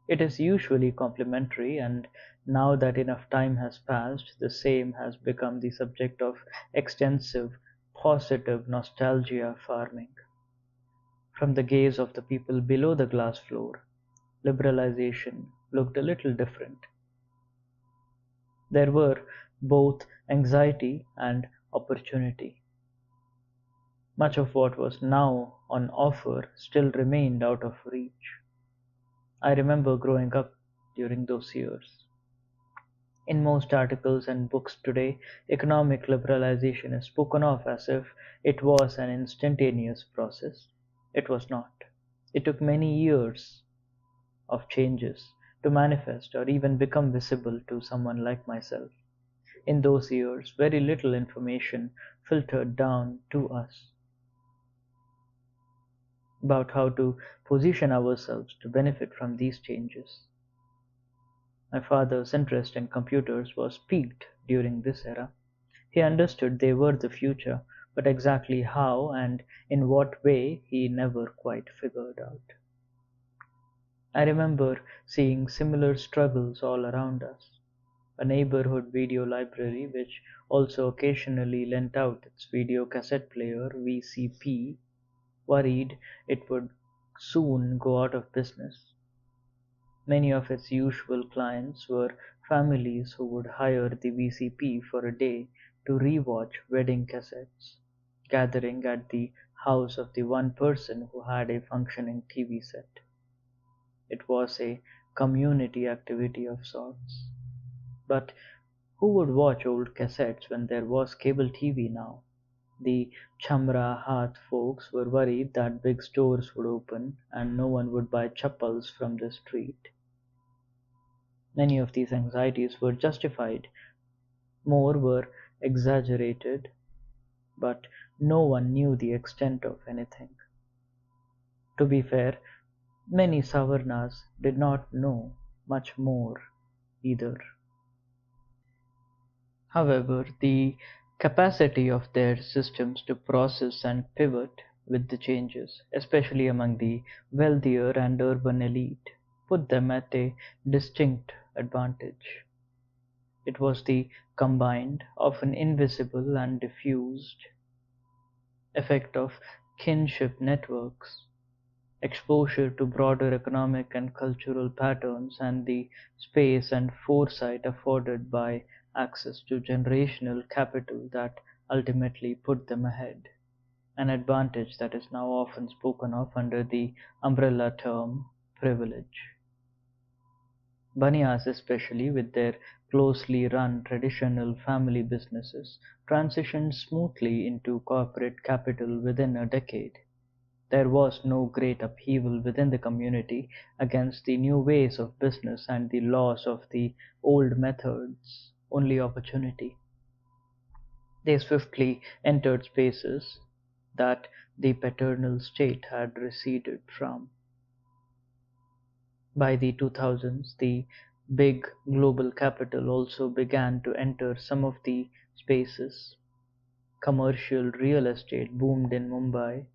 It is usually complimentary, and now that enough time has passed, the same has become the subject of extensive, positive nostalgia farming. From the gaze of the people below the glass floor, liberalization looked a little different. There were both anxiety and opportunity. Much of what was now on offer still remained out of reach. I remember growing up during those years. In most articles and books today, economic liberalization is spoken of as if it was an instantaneous process. It was not. It took many years of changes to manifest or even become visible to someone like myself. In those years, very little information filtered down to us about how to position ourselves to benefit from these changes. My father's interest in computers was piqued during this era. He understood they were the future, but exactly how and in what way he never quite figured out. I remember seeing similar struggles all around us. A neighborhood video library, which also occasionally lent out its video cassette player (VCP), worried it would soon go out of business. Many of its usual clients were families who would hire the VCP for a day to rewatch wedding cassettes, gathering at the house of the one person who had a functioning TV set. It was a community activity of sorts. But who would watch old cassettes when there was cable TV now? The Chamra Hath folks were worried that big stores would open and no one would buy chappals from the street. Many of these anxieties were justified, more were exaggerated, but no one knew the extent of anything. To be fair, many Savarnas did not know much more either. However, the capacity of their systems to process and pivot with the changes, especially among the wealthier and urban elite, put them at a distinct advantage. It was the combined, often invisible and diffused, effect of kinship networks, exposure to broader economic and cultural patterns, and the space and foresight afforded by access to generational capital that ultimately put them ahead, an advantage that is now often spoken of under the umbrella term privilege. Banias, especially with their closely run traditional family businesses, transitioned smoothly into corporate capital within a decade. There was no great upheaval within the community against the new ways of business and the loss of the old methods, only opportunity. They swiftly entered spaces that the paternal state had receded from. By the 2000s, the big global capital also began to enter some of the spaces. Commercial real estate boomed in Mumbai,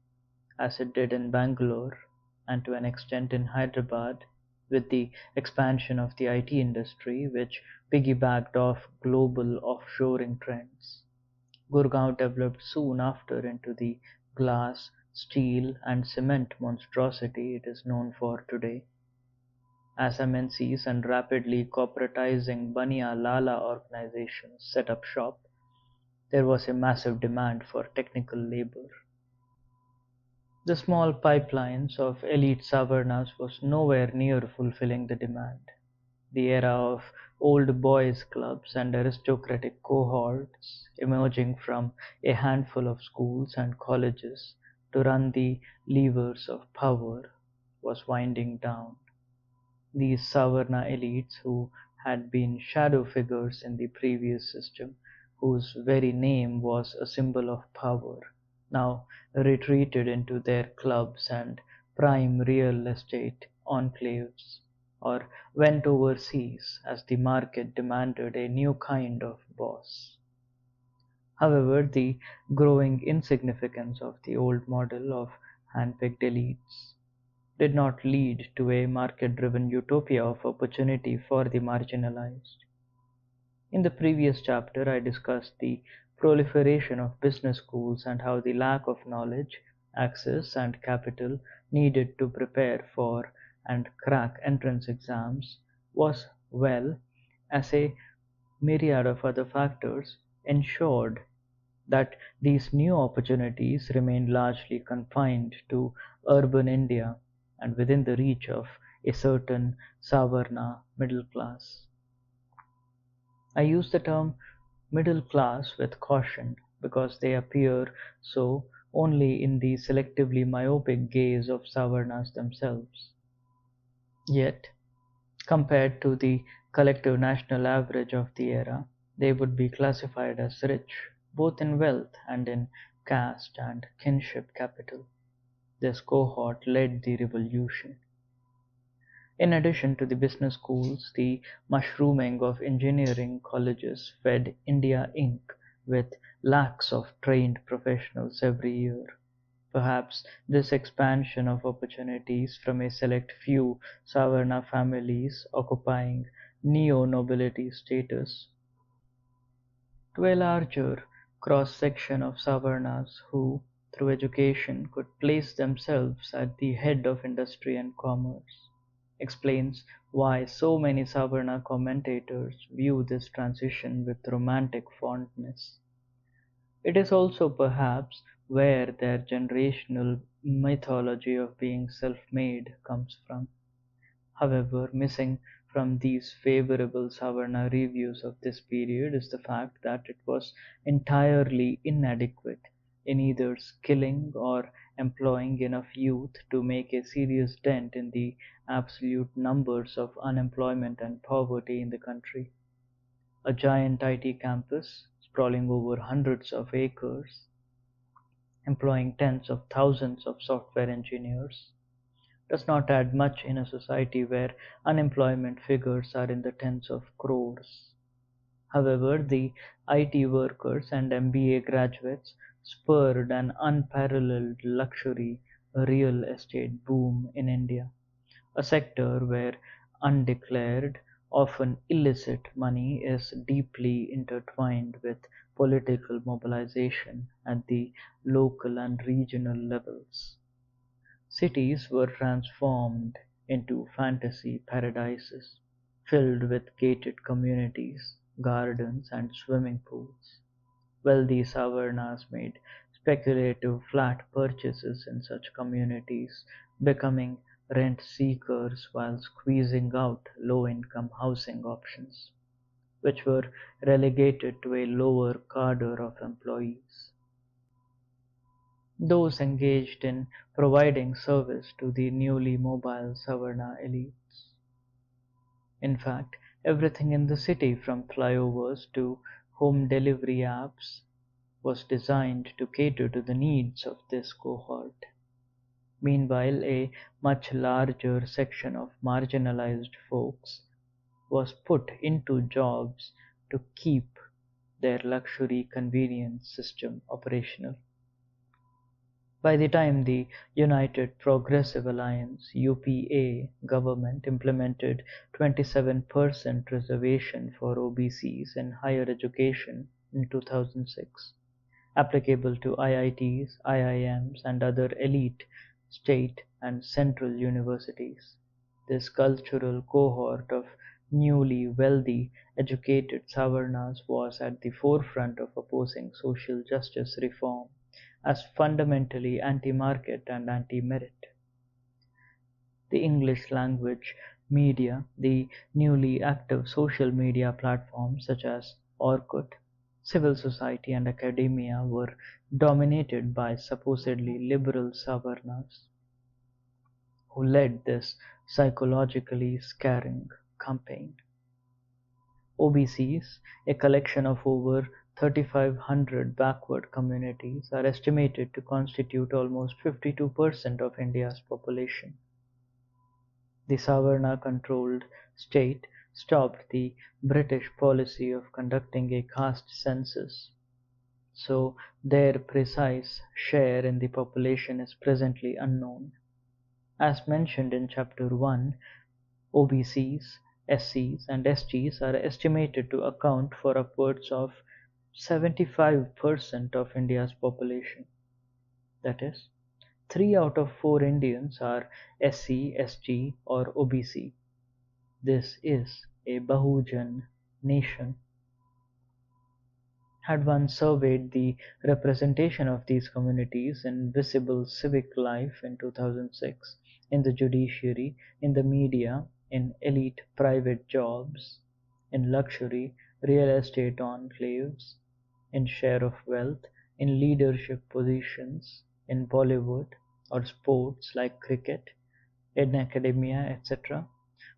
as it did in Bangalore, and to an extent in Hyderabad, with the expansion of the IT industry, which piggybacked off global offshoring trends. Gurgaon developed soon after into the glass, steel, and cement monstrosity it is known for today. As MNCs and rapidly corporatizing Bania Lala organizations set up shop, there was a massive demand for technical labor. The small pipelines of elite Savarnas was nowhere near fulfilling the demand. The era of old boys clubs and aristocratic cohorts emerging from a handful of schools and colleges to run the levers of power was winding down. These Savarna elites, who had been shadow figures in the previous system, whose very name was a symbol of power, now retreated into their clubs and prime real estate enclaves, or went overseas as the market demanded a new kind of boss. However, the growing insignificance of the old model of hand-picked elites did not lead to a market-driven utopia of opportunity for the marginalized. In the previous chapter, I discussed the proliferation of business schools and how the lack of knowledge, access, and capital needed to prepare for and crack entrance exams was, well, as a myriad of other factors, ensured that these new opportunities remained largely confined to urban India and within the reach of a certain Savarna middle class. I use the term middle class with caution because they appear so only in the selectively myopic gaze of Savarnas themselves. Yet, compared to the collective national average of the era, they would be classified as rich, both in wealth and in caste and kinship capital. This cohort led the revolution. In addition to the business schools, the mushrooming of engineering colleges fed India Inc. with lakhs of trained professionals every year. Perhaps this expansion of opportunities from a select few Savarna families occupying neo-nobility status to a larger cross-section of Savarnas who, through education, could place themselves at the head of industry and commerce, explains why so many Savarna commentators view this transition with romantic fondness. It is also perhaps where their generational mythology of being self-made comes from. However, missing from these favorable Savarna reviews of this period is the fact that it was entirely inadequate in either skilling or employing enough youth to make a serious dent in the absolute numbers of unemployment and poverty in the country. A giant IT campus, sprawling over hundreds of acres, employing tens of thousands of software engineers, does not add much in a society where unemployment figures are in the tens of crores. However, the IT workers and MBA graduates spurred an unparalleled luxury real estate boom in India, a sector where undeclared, often illicit money is deeply intertwined with political mobilization at the local and regional levels. Cities were transformed into fantasy paradises, filled with gated communities, gardens, and swimming pools. Wealthy Savarnas made speculative flat purchases in such communities, becoming rent seekers while squeezing out low-income housing options, which were relegated to a lower cadre of employees. Those engaged in providing service to the newly mobile Savarna elites. In fact, everything in the city from flyovers to home delivery apps was designed to cater to the needs of this cohort. Meanwhile, a much larger section of marginalized folks was put into jobs to keep their luxury convenience system operational. By the time the United Progressive Alliance (UPA) government implemented 27% reservation for OBCs in higher education in 2006, applicable to IITs, IIMs, and other elite state and central universities, this cultural cohort of newly wealthy, educated Savarnas was at the forefront of opposing social justice reform as fundamentally anti-market and anti-merit. The English language media, the newly active social media platforms such as Orkut, civil society and academia were dominated by supposedly liberal Savarnas, who led this psychologically scarring campaign. OBCs, a collection of over 3,500 backward communities, are estimated to constitute almost 52% of India's population. The Savarna-controlled state stopped the British policy of conducting a caste census, so their precise share in the population is presently unknown. As mentioned in Chapter 1, OBCs, SCs, and STs are estimated to account for upwards of 75% of India's population. That is, 3 out of 4 Indians are SC, ST, or OBC. This is a Bahujan nation. Had one surveyed the representation of these communities in visible civic life in 2006, in the judiciary, in the media, in elite private jobs, in luxury real estate enclaves, in share of wealth, in leadership positions, in Bollywood or sports like cricket, in academia, etc.,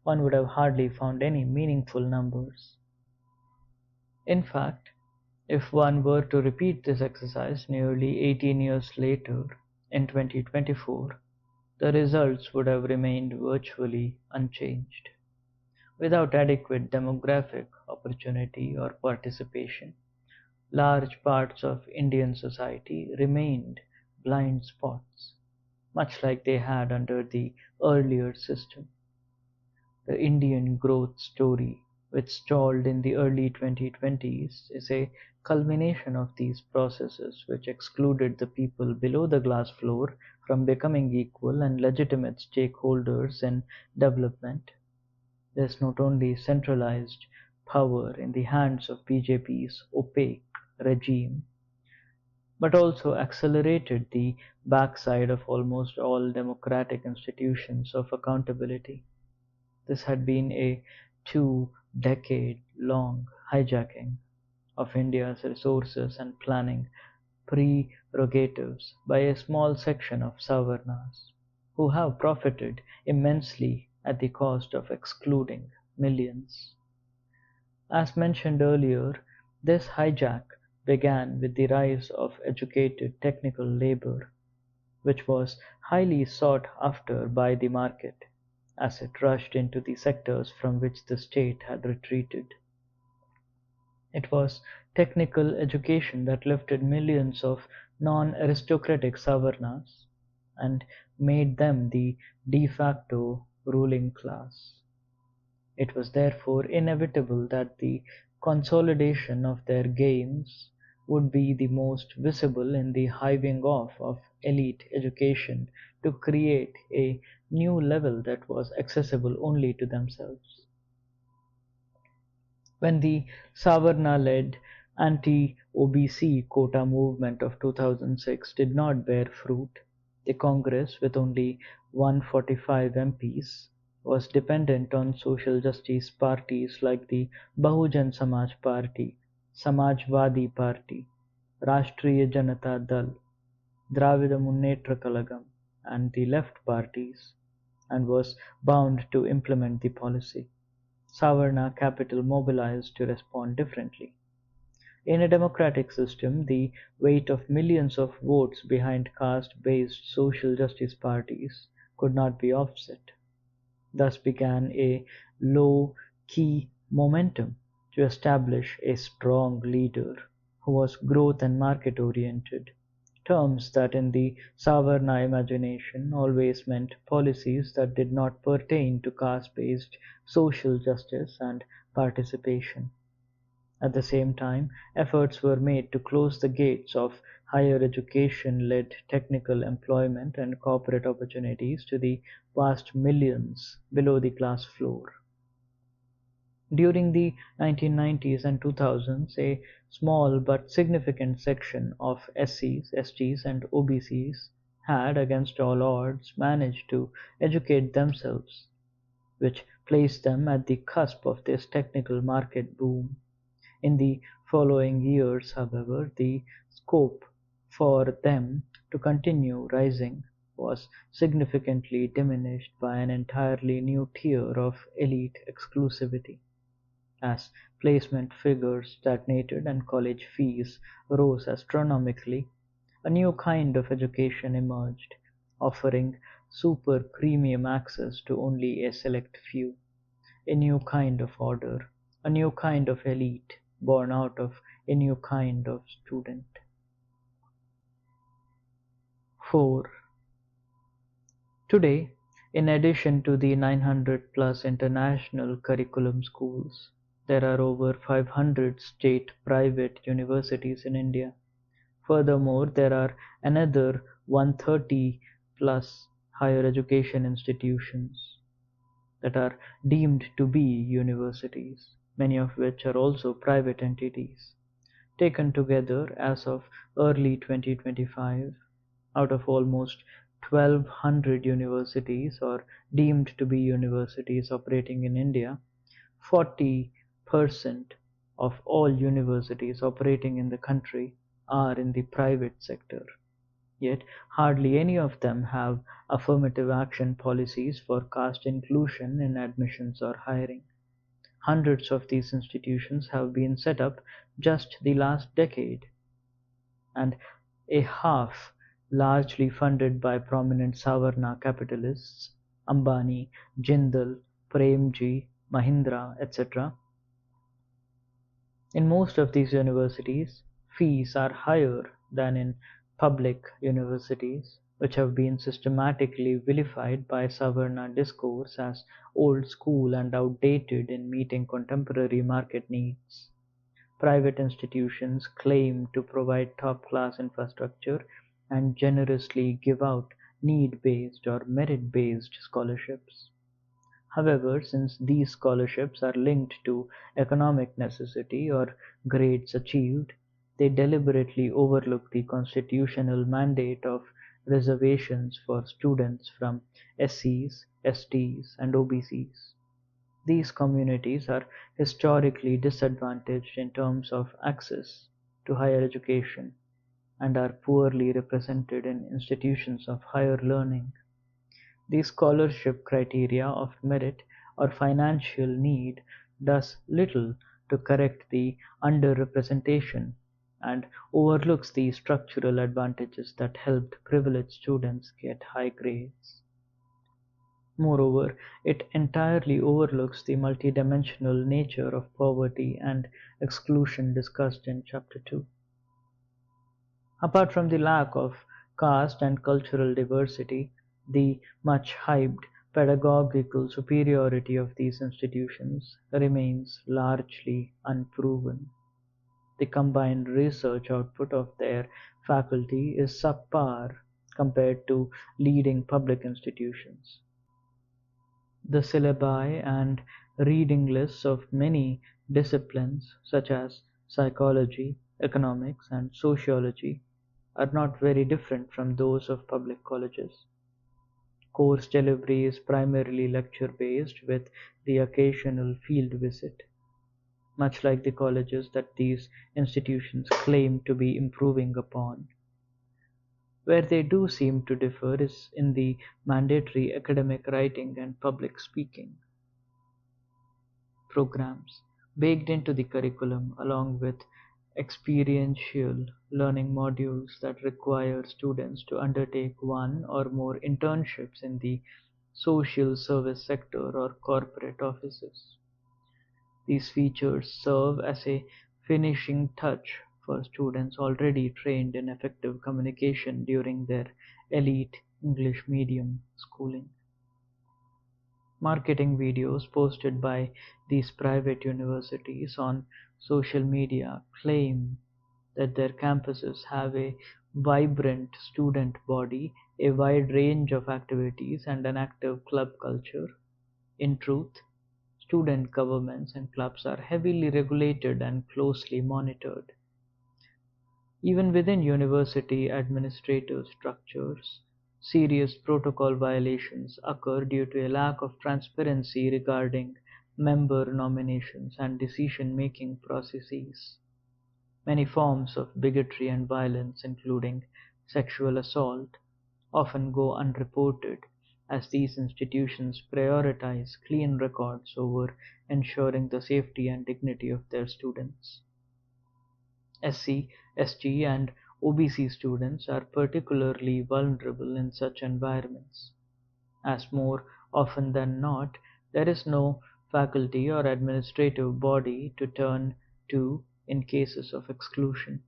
one would have hardly found any meaningful numbers. In fact, if one were to repeat this exercise nearly 18 years later, in 2024, the results would have remained virtually unchanged. Without adequate demographic opportunity or participation, large parts of Indian society remained blind spots, much like they had under the earlier system. The Indian growth story, which stalled in the early 2020s, is a culmination of these processes which excluded the people below the glass floor from becoming equal and legitimate stakeholders in development. There's not only centralized power in the hands of BJP's opaque regime, but also accelerated the backside of almost all democratic institutions of accountability. This had been a 2-decade-long hijacking of India's resources and planning prerogatives by a small section of Savarnas, who have profited immensely at the cost of excluding millions. As mentioned earlier, this hijack began with the rise of educated technical labor, which was highly sought after by the market, as it rushed into the sectors from which the state had retreated. It was technical education that lifted millions of non-aristocratic Savarnas and made them the de facto ruling class. It was therefore inevitable that the consolidation of their gains would be the most visible in the hiving off of elite education to create a new level that was accessible only to themselves. When the Savarna-led anti-OBC quota movement of 2006 did not bear fruit, the Congress, with only 145 MPs, was dependent on social justice parties like the Bahujan Samaj Party, Samajwadi Party, Rashtriya Janata Dal, Dravida Munnetra Kalagam, and the left parties, and was bound to implement the policy. Savarna-Capital mobilized to respond differently. In a democratic system, the weight of millions of votes behind caste-based social justice parties could not be offset. Thus began a low-key momentum to establish a strong leader who was growth and market-oriented, terms that in the Savarna imagination always meant policies that did not pertain to caste-based social justice and participation. At the same time, efforts were made to close the gates of higher education-led technical employment and corporate opportunities to the vast millions below the class floor. During the 1990s and 2000s, a small but significant section of SCs, STs, and OBCs had, against all odds, managed to educate themselves, which placed them at the cusp of this technical market boom. In the following years, however, the scope for them to continue rising was significantly diminished by an entirely new tier of elite exclusivity. As placement figures stagnated and college fees rose astronomically, a new kind of education emerged, offering super premium access to only a select few, a new kind of order, a new kind of elite born out of a new kind of student. 4. Today, in addition to the 900 plus international curriculum schools, there are over 500 state private universities in India. Furthermore, there are another 130 plus higher education institutions that are deemed to be universities, many of which are also private entities. Taken together as of early 2025, out of almost 1200 universities or deemed to be universities operating in India, 40% of all universities operating in the country are in the private sector. Yet hardly any of them have affirmative action policies for caste inclusion in admissions or hiring. Hundreds of these institutions have been set up just the last decade, and a half largely funded by prominent Savarna capitalists, Ambani, Jindal, Premji, Mahindra, etc. In most of these universities, fees are higher than in public universities, which have been systematically vilified by Savarna discourse as old school and outdated in meeting contemporary market needs. Private institutions claim to provide top-class infrastructure and generously give out need-based or merit-based scholarships. However, since these scholarships are linked to economic necessity or grades achieved, They deliberately overlook the constitutional mandate of reservations for students from SCs, STs, and OBCs. These communities are historically disadvantaged in terms of access to higher education and are poorly represented in institutions of higher learning. The scholarship criteria of merit or financial need does little to correct the underrepresentation and overlooks the structural advantages that helped privileged students get high grades. Moreover, it entirely overlooks the multidimensional nature of poverty and exclusion discussed in Chapter 2. Apart from the lack of caste and cultural diversity, the much hyped pedagogical superiority of these institutions remains largely unproven. The combined research output of their faculty is subpar compared to leading public institutions. The syllabi and reading lists of many disciplines such as psychology, economics, and sociology are not very different from those of public colleges. Course delivery is primarily lecture-based with the occasional field visit, much like the colleges that these institutions claim to be improving upon. Where they do seem to differ is in the mandatory academic writing and public speaking programs baked into the curriculum, along with experiential learning modules that require students to undertake one or more internships in the social service sector or corporate offices. These features serve as a finishing touch for students already trained in effective communication during their elite English medium schooling. Marketing videos posted by these private universities on social media claim that their campuses have a vibrant student body, a wide range of activities, and an active club culture. In truth, student governments and clubs are heavily regulated and closely monitored. Even within university administrative structures, serious protocol violations occur due to a lack of transparency regarding member nominations and decision-making processes. Many forms of bigotry and violence, including sexual assault, often go unreported, as these institutions prioritize clean records over ensuring the safety and dignity of their students. SC, ST, and OBC students are particularly vulnerable in such environments, as more often than not, there is no faculty or administrative body to turn to in cases of exclusion.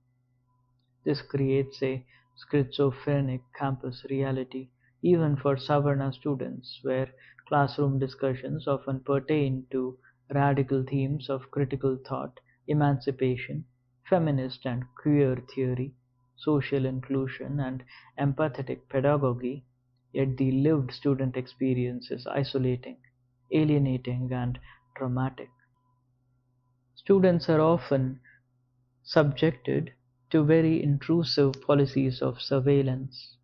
This creates a schizophrenic campus reality, even for Savarna students, where classroom discussions often pertain to radical themes of critical thought, emancipation, feminist and queer theory, social inclusion, and empathetic pedagogy, yet the lived student experience is isolating, alienating, and traumatic. Students are often subjected to very intrusive policies of surveillance,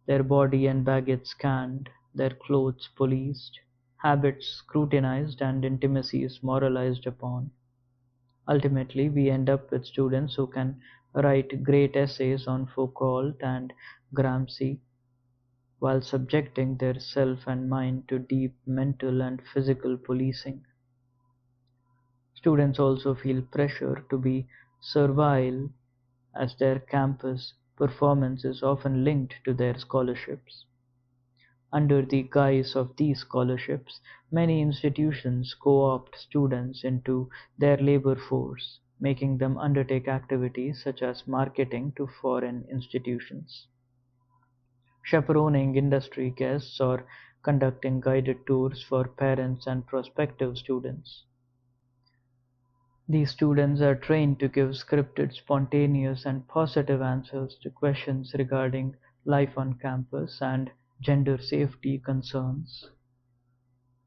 their body and baggage scanned, their clothes policed, habits scrutinized, and intimacies moralized upon. Ultimately, we end up with students who can write great essays on Foucault and Gramsci while subjecting their self and mind to deep mental and physical policing. Students also feel pressure to be servile as their campus performance is often linked to their scholarships. Under the guise of these scholarships, many institutions co-opt students into their labor force, making them undertake activities such as marketing to foreign institutions, chaperoning industry guests, or conducting guided tours for parents and prospective students. These students are trained to give scripted, spontaneous, and positive answers to questions regarding life on campus and gender safety concerns.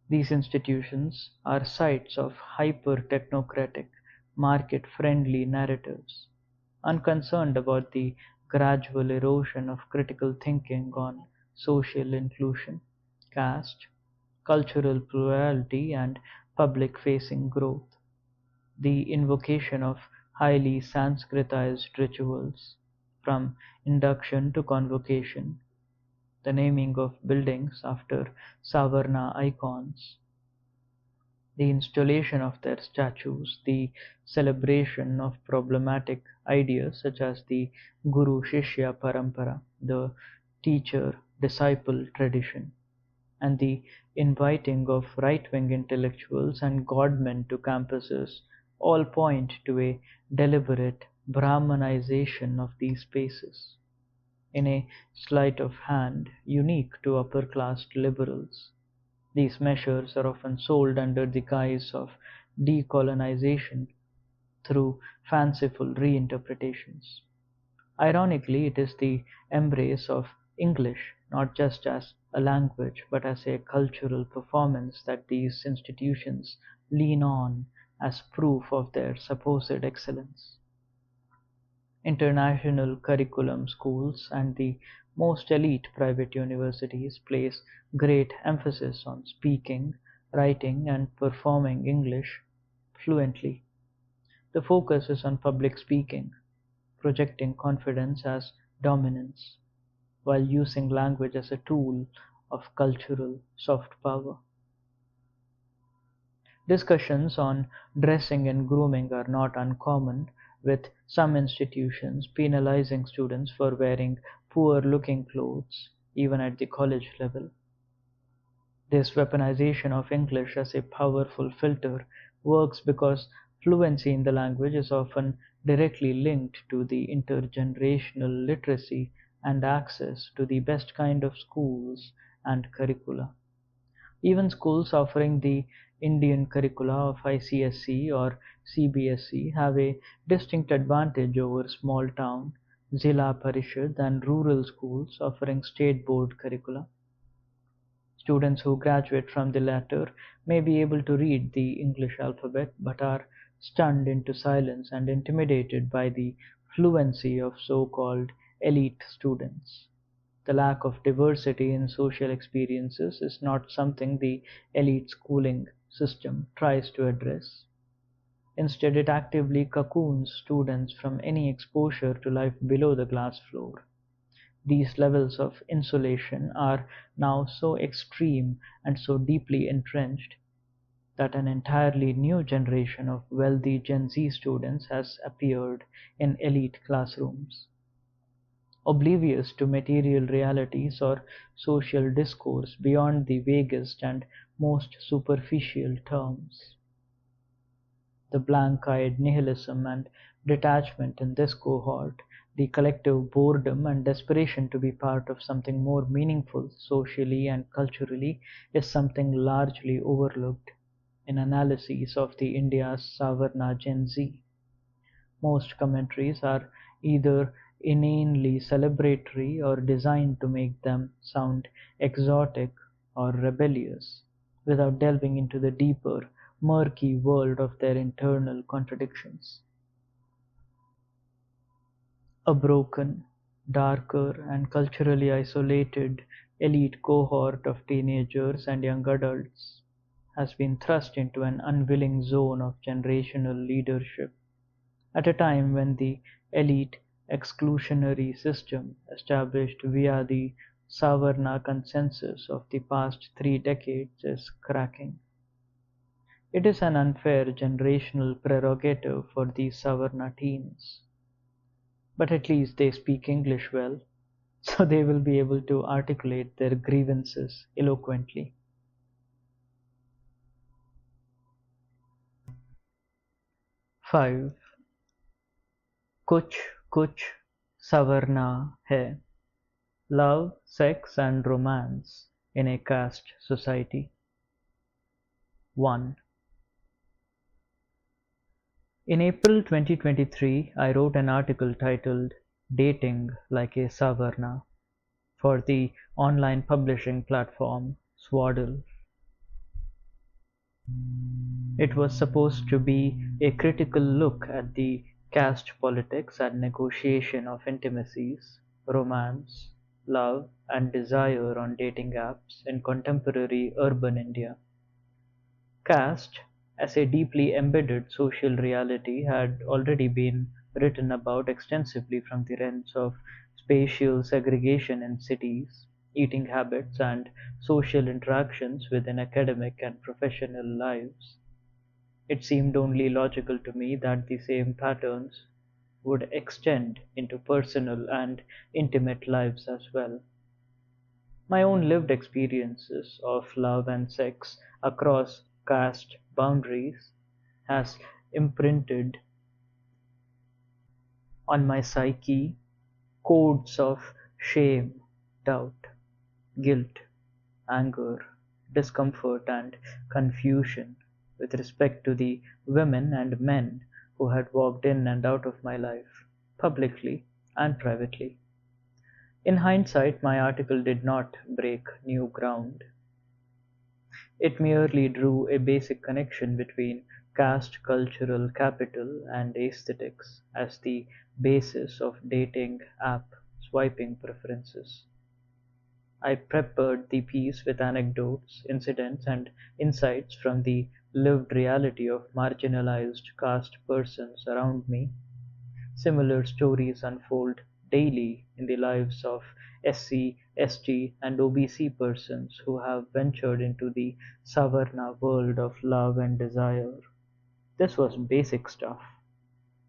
These institutions are sites of hyper-technocratic, market-friendly narratives, unconcerned about the gradual erosion of critical thinking on social inclusion, caste, cultural plurality, and public-facing growth. The invocation of highly Sanskritized rituals, from induction to convocation, the naming of buildings after Savarna icons, the installation of their statues, the celebration of problematic ideas such as the Guru Shishya Parampara, the teacher disciple tradition, and the inviting of right-wing intellectuals and godmen to campuses all point to a deliberate Brahmanization of these spaces, in a sleight of hand unique to upper-class liberals. These measures are often sold under the guise of decolonization through fanciful reinterpretations. Ironically, it is the embrace of English, not just as a language but as a cultural performance, that these institutions lean on as proof of their supposed excellence. International curriculum schools and the most elite private universities place great emphasis on speaking, writing, and performing English fluently. The focus is on public speaking, projecting confidence as dominance, while using language as a tool of cultural soft power. Discussions on dressing and grooming are not uncommon, with some institutions penalizing students for wearing poor-looking clothes even at the college level. This weaponization of English as a powerful filter works because fluency in the language is often directly linked to the intergenerational literacy and access to the best kind of schools and curricula. Even schools offering the Indian curricula of ICSE or CBSE have a distinct advantage over small-town, Zilla Parishad and rural schools offering state board curricula. Students who graduate from the latter may be able to read the English alphabet but are stunned into silence and intimidated by the fluency of so-called elite students. The lack of diversity in social experiences is not something the elite schooling system tries to address. Instead, it actively cocoons students from any exposure to life below the glass floor. These levels of insulation are now so extreme and so deeply entrenched that an entirely new generation of wealthy Gen Z students has appeared in elite classrooms, oblivious to material realities or social discourse beyond the vaguest and most superficial terms. The blank-eyed nihilism and detachment in this cohort, the collective boredom and desperation to be part of something more meaningful socially and culturally, is something largely overlooked in analyses of the India's Savarna Gen Z. Most commentaries are either inanely celebratory or designed to make them sound exotic or rebellious, without delving into the deeper, murky world of their internal contradictions. A broken, darker, and culturally isolated elite cohort of teenagers and young adults has been thrust into an unwilling zone of generational leadership at a time when the elite exclusionary system established via the Savarna consensus of the past 3 decades is cracking. It is an unfair generational prerogative for these Savarna teens, but at least they speak English well, so they will be able to articulate their grievances eloquently. 5. कुछ कुछ सवरना है. Love, sex and romance in a caste society. 1. In April 2023, I wrote an article titled "Dating Like a Savarna" for the online publishing platform Swaddle. It was supposed to be a critical look at the Caste politics and negotiation of intimacies, romance, love, and desire on dating apps in contemporary urban India. Caste, as a deeply embedded social reality, had already been written about extensively from the lens of spatial segregation in cities, eating habits, and social interactions within academic and professional lives. It seemed only logical to me that the same patterns would extend into personal and intimate lives as well. My own lived experiences of love and sex across caste boundaries has imprinted on my psyche codes of shame, doubt, guilt, anger, discomfort, and confusion with respect to the women and men who had walked in and out of my life, publicly and privately. In hindsight, my article did not break new ground. It merely drew a basic connection between caste cultural capital and aesthetics as the basis of dating app swiping preferences. I prepared the piece with anecdotes, incidents, and insights from the lived reality of marginalized caste persons around me. Similar stories unfold daily in the lives of SC, ST, and OBC persons who have ventured into the Savarna world of love and desire. This was basic stuff,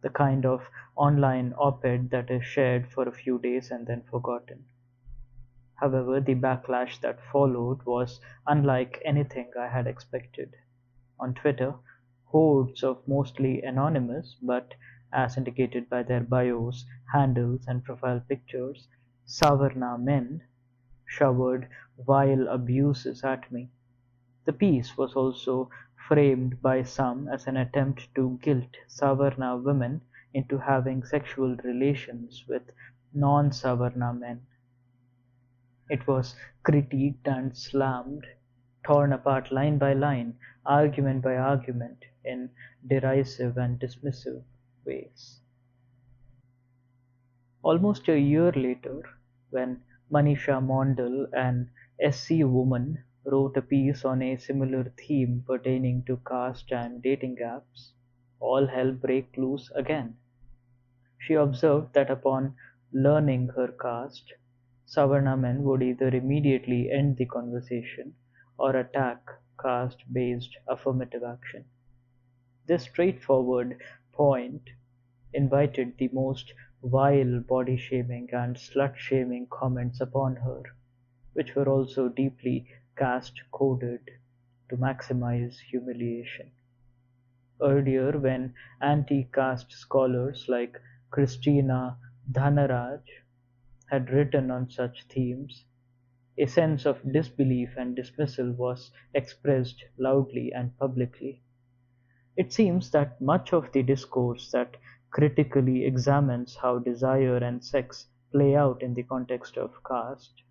the kind of online op-ed that is shared for a few days and then forgotten. However, the backlash that followed was unlike anything I had expected. On Twitter, hordes of mostly anonymous, but as indicated by their bios, handles, and profile pictures, Savarna men showered vile abuses at me. The piece was also framed by some as an attempt to guilt Savarna women into having sexual relations with non-Savarna men. It was critiqued and slammed, torn apart line by line, argument by argument, in derisive and dismissive ways. Almost a year later, when Manisha Mondal, an SC woman, wrote a piece on a similar theme pertaining to caste and dating apps, all hell broke loose again. She observed that upon learning her caste, Savarna men would either immediately end the conversation or attack caste-based affirmative action. This straightforward point invited the most vile body-shaming and slut-shaming comments upon her, which were also deeply caste-coded to maximize humiliation. Earlier, when anti-caste scholars like Christina Dhanaraj had written on such themes, a sense of disbelief and dismissal was expressed loudly and publicly. It seems that much of the discourse that critically examines how desire and sex play out in the context of caste,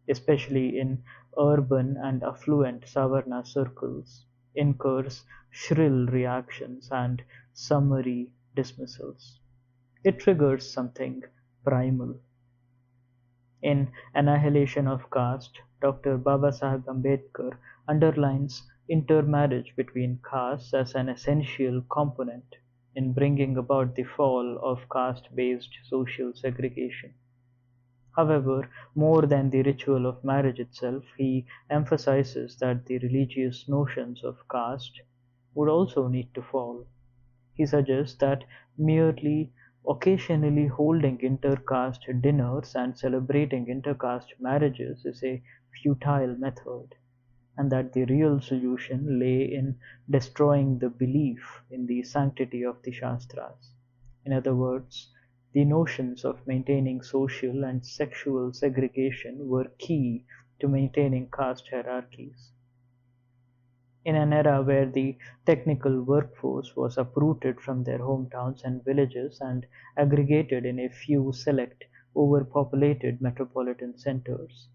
especially in urban and affluent Savarna circles, incurs shrill reactions and summary dismissals. It triggers something primal. In "Annihilation of Caste", Dr. Babasaheb Ambedkar underlines intermarriage between castes as an essential component in bringing about the fall of caste-based social segregation. However, more than the ritual of marriage itself, he emphasizes that the religious notions of caste would also need to fall. He suggests that merely occasionally holding inter-caste dinners and celebrating inter-caste marriages is a futile method, and that the real solution lay in destroying the belief in the sanctity of the Shastras. In other words, the notions of maintaining social and sexual segregation were key to maintaining caste hierarchies. In an era where the technical workforce was uprooted from their hometowns and villages and aggregated in a few select, overpopulated metropolitan centers,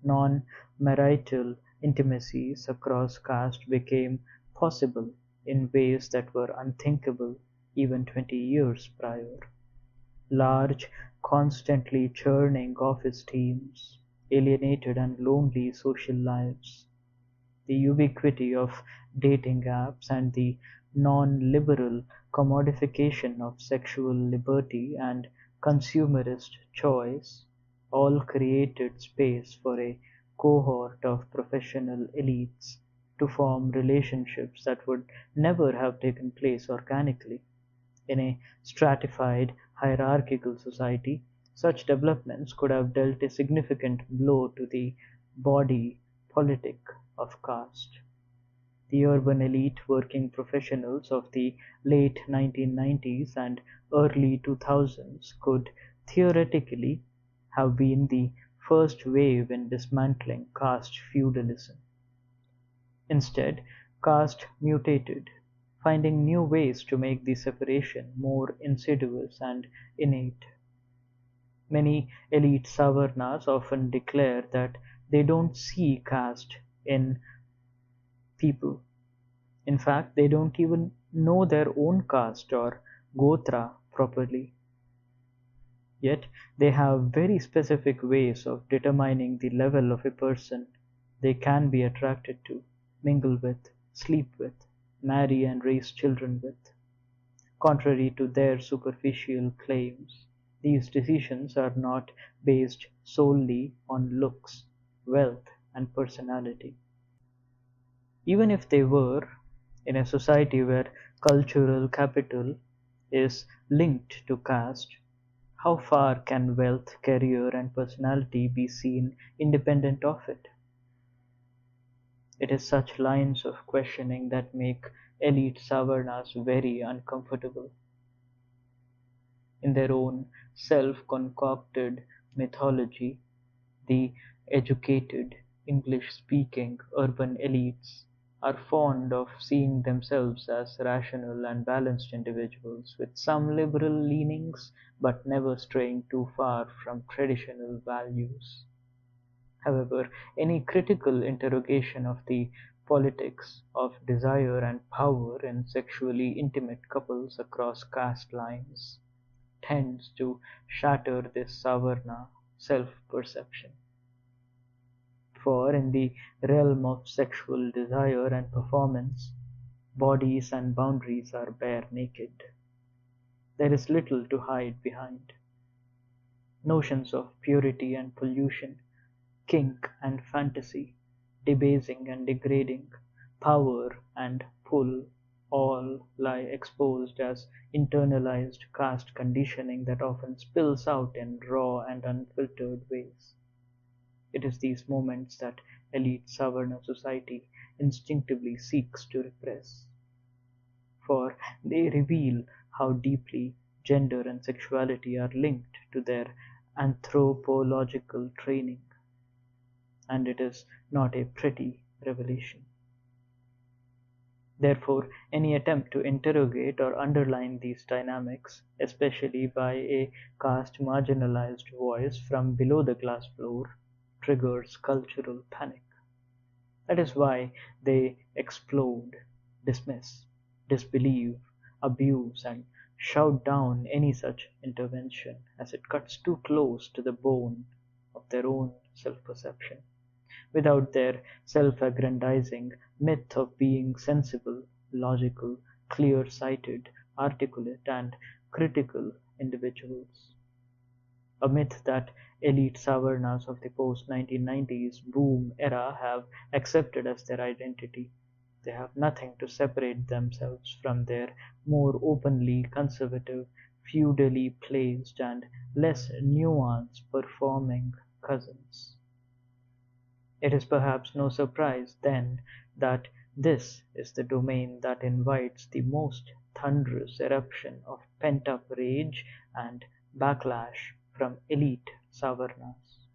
non-marital intimacies across caste became possible in ways that were unthinkable even 20 years prior. Large, constantly churning office teams, alienated and lonely social lives, the ubiquity of dating apps and the non-liberal commodification of sexual liberty and consumerist choice all created space for a cohort of professional elites to form relationships that would never have taken place organically. In a stratified, hierarchical society, such developments could have dealt a significant blow to the body politic of caste. The urban elite working professionals of the late 1990s and early 2000s could theoretically have been the first wave in dismantling caste feudalism. Instead, caste mutated, finding new ways to make the separation more insidious and innate. Many elite Savarnas often declare that they don't see caste in people. In fact, they don't even know their own caste or gotra properly. Yet they have very specific ways of determining the level of a person they can be attracted to, mingle with, sleep with, marry and raise children with. Contrary to their superficial claims, these decisions are not based solely on looks, wealth, and personality. Even if they were, in a society where cultural capital is linked to caste, how far can wealth, career, and personality be seen independent of it? It is such lines of questioning that make elite Savarnas very uncomfortable. In their own self-concocted mythology, the educated, English-speaking urban elites are fond of seeing themselves as rational and balanced individuals with some liberal leanings but never straying too far from traditional values. However, any critical interrogation of the politics of desire and power in sexually intimate couples across caste lines tends to shatter this Savarna self-perception. For in the realm of sexual desire and performance, bodies and boundaries are bare naked. There is little to hide behind. Notions of purity and pollution, kink and fantasy, debasing and degrading, power and pull all lie exposed as internalized caste conditioning that often spills out in raw and unfiltered ways. It is these moments that elite Savarna society instinctively seeks to repress, for they reveal how deeply gender and sexuality are linked to their anthropological training, and it is not a pretty revelation. Therefore, any attempt to interrogate or underline these dynamics, especially by a caste marginalized voice from below the glass floor, triggers cultural panic. That is why they explode, dismiss, disbelieve, abuse, and shout down any such intervention as it cuts too close to the bone of their own self-perception, without their self-aggrandizing myth of being sensible, logical, clear-sighted, articulate, and critical individuals. A myth that elite Savarnas of the post-1990s boom era have accepted as their identity. They have nothing to separate themselves from their more openly conservative, feudally placed, and less nuanced performing cousins. It is perhaps no surprise, then, that this is the domain that invites the most thunderous eruption of pent-up rage and backlash from elite Savarnas.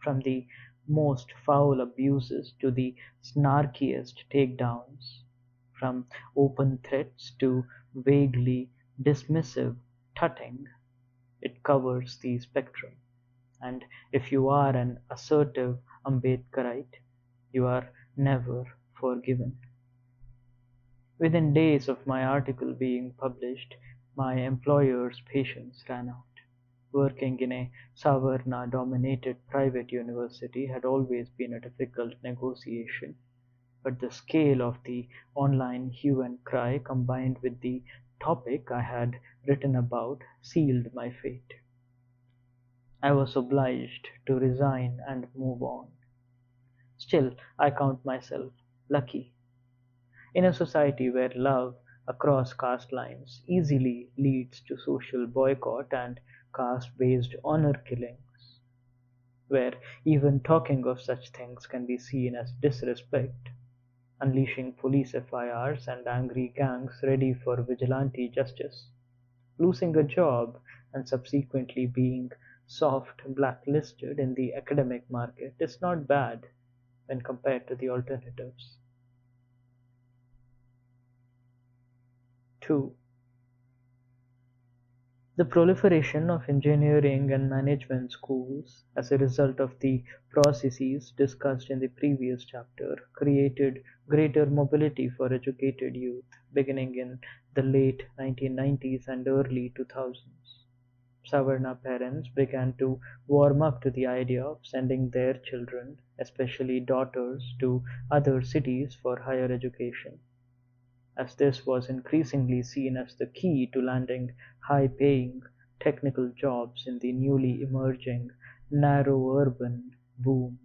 From the most foul abuses to the snarkiest takedowns, from open threats to vaguely dismissive tutting, it covers the spectrum. And if you are an assertive Ambedkarite, you are never forgiven. Within days of my article being published, my employer's patience ran out. Working in a Savarna-dominated private university had always been a difficult negotiation, but the scale of the online hue and cry combined with the topic I had written about sealed my fate. I was obliged to resign and move on. Still, I count myself lucky. In a society where love across caste lines easily leads to social boycott and caste-based honor killings, where even talking of such things can be seen as disrespect, unleashing police FIRs and angry gangs ready for vigilante justice, losing a job and subsequently being soft blacklisted in the academic market is not bad when compared to the alternatives. 2. The proliferation of engineering and management schools as a result of the processes discussed in the previous chapter created greater mobility for educated youth beginning in the late 1990s and early 2000s. Savarna parents began to warm up to the idea of sending their children, especially daughters, to other cities for higher education, as this was increasingly seen as the key to landing high-paying technical jobs in the newly emerging narrow urban boom.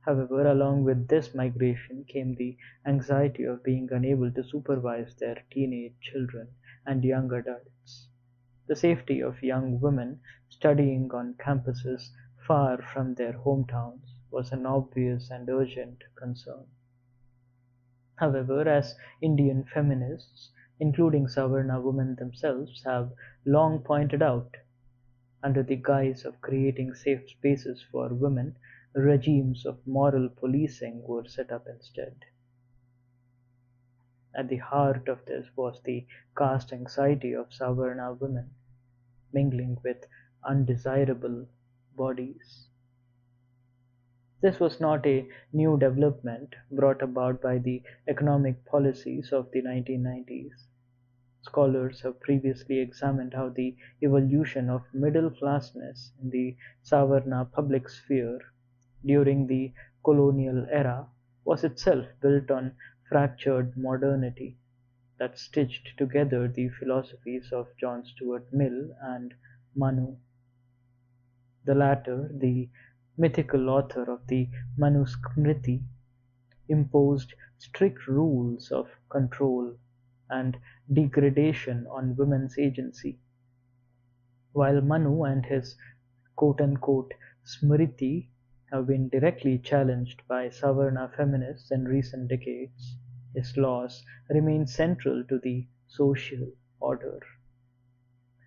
However, along with this migration came the anxiety of being unable to supervise their teenage children and young adults. The safety of young women studying on campuses far from their hometowns was an obvious and urgent concern. However, as Indian feminists, including Savarna women themselves, have long pointed out, under the guise of creating safe spaces for women, regimes of moral policing were set up instead. At the heart of this was the caste anxiety of Savarna women, mingling with undesirable bodies. This was not a new development brought about by the economic policies of the 1990s. Scholars have previously examined how the evolution of middle-classness in the Savarna public sphere during the colonial era was itself built on fractured modernity that stitched together the philosophies of John Stuart Mill and Manu. The latter, the mythical author of the Manusmriti, imposed strict rules of control and degradation on women's agency, while Manu and his quote-unquote Smriti have been directly challenged by Savarna feminists in recent decades. His laws remain central to the social order.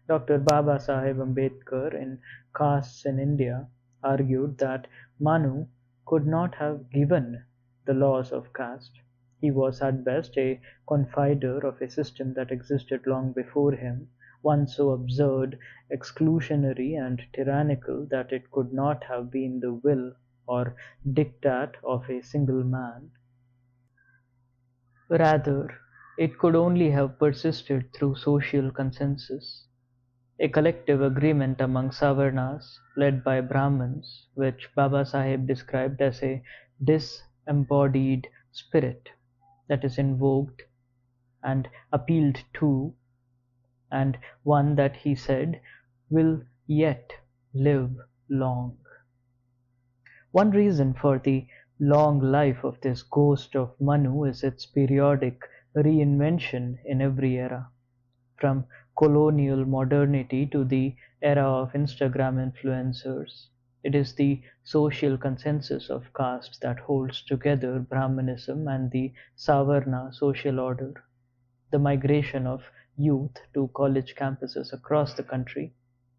Dr. Baba Saheb Ambedkar in Castes in India argued that Manu could not have given the laws of caste. He was at best a confider of a system that existed long before him, one so absurd, exclusionary, and tyrannical that it could not have been the will or diktat of a single man. Rather, it could only have persisted through social consensus, a collective agreement among Savarnas, led by Brahmins, which Baba Saheb described as a disembodied spirit that is invoked and appealed to, and one that he said will yet live long. One reason for the long life of this ghost of Manu is its periodic reinvention in every era, from colonial modernity to the era of Instagram influencers. It is the social consensus of caste that holds together Brahmanism and the Savarna social order. The migration of youth to college campuses across the country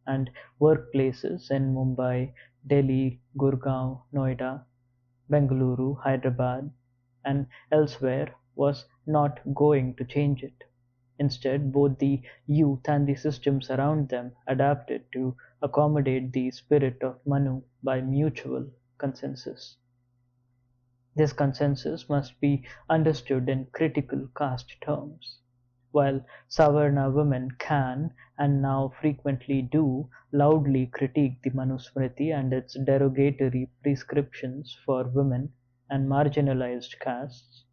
and workplaces in Mumbai, Delhi, Gurgaon, Noida, Bengaluru, Hyderabad, and elsewhere was not going to change it. Instead, both the youth and the systems around them adapted to accommodate the spirit of Manu by mutual consensus. This consensus must be understood in critical caste terms. While Savarna women can, and now frequently do, loudly critique the Manusmriti and its derogatory prescriptions for women and marginalized castes,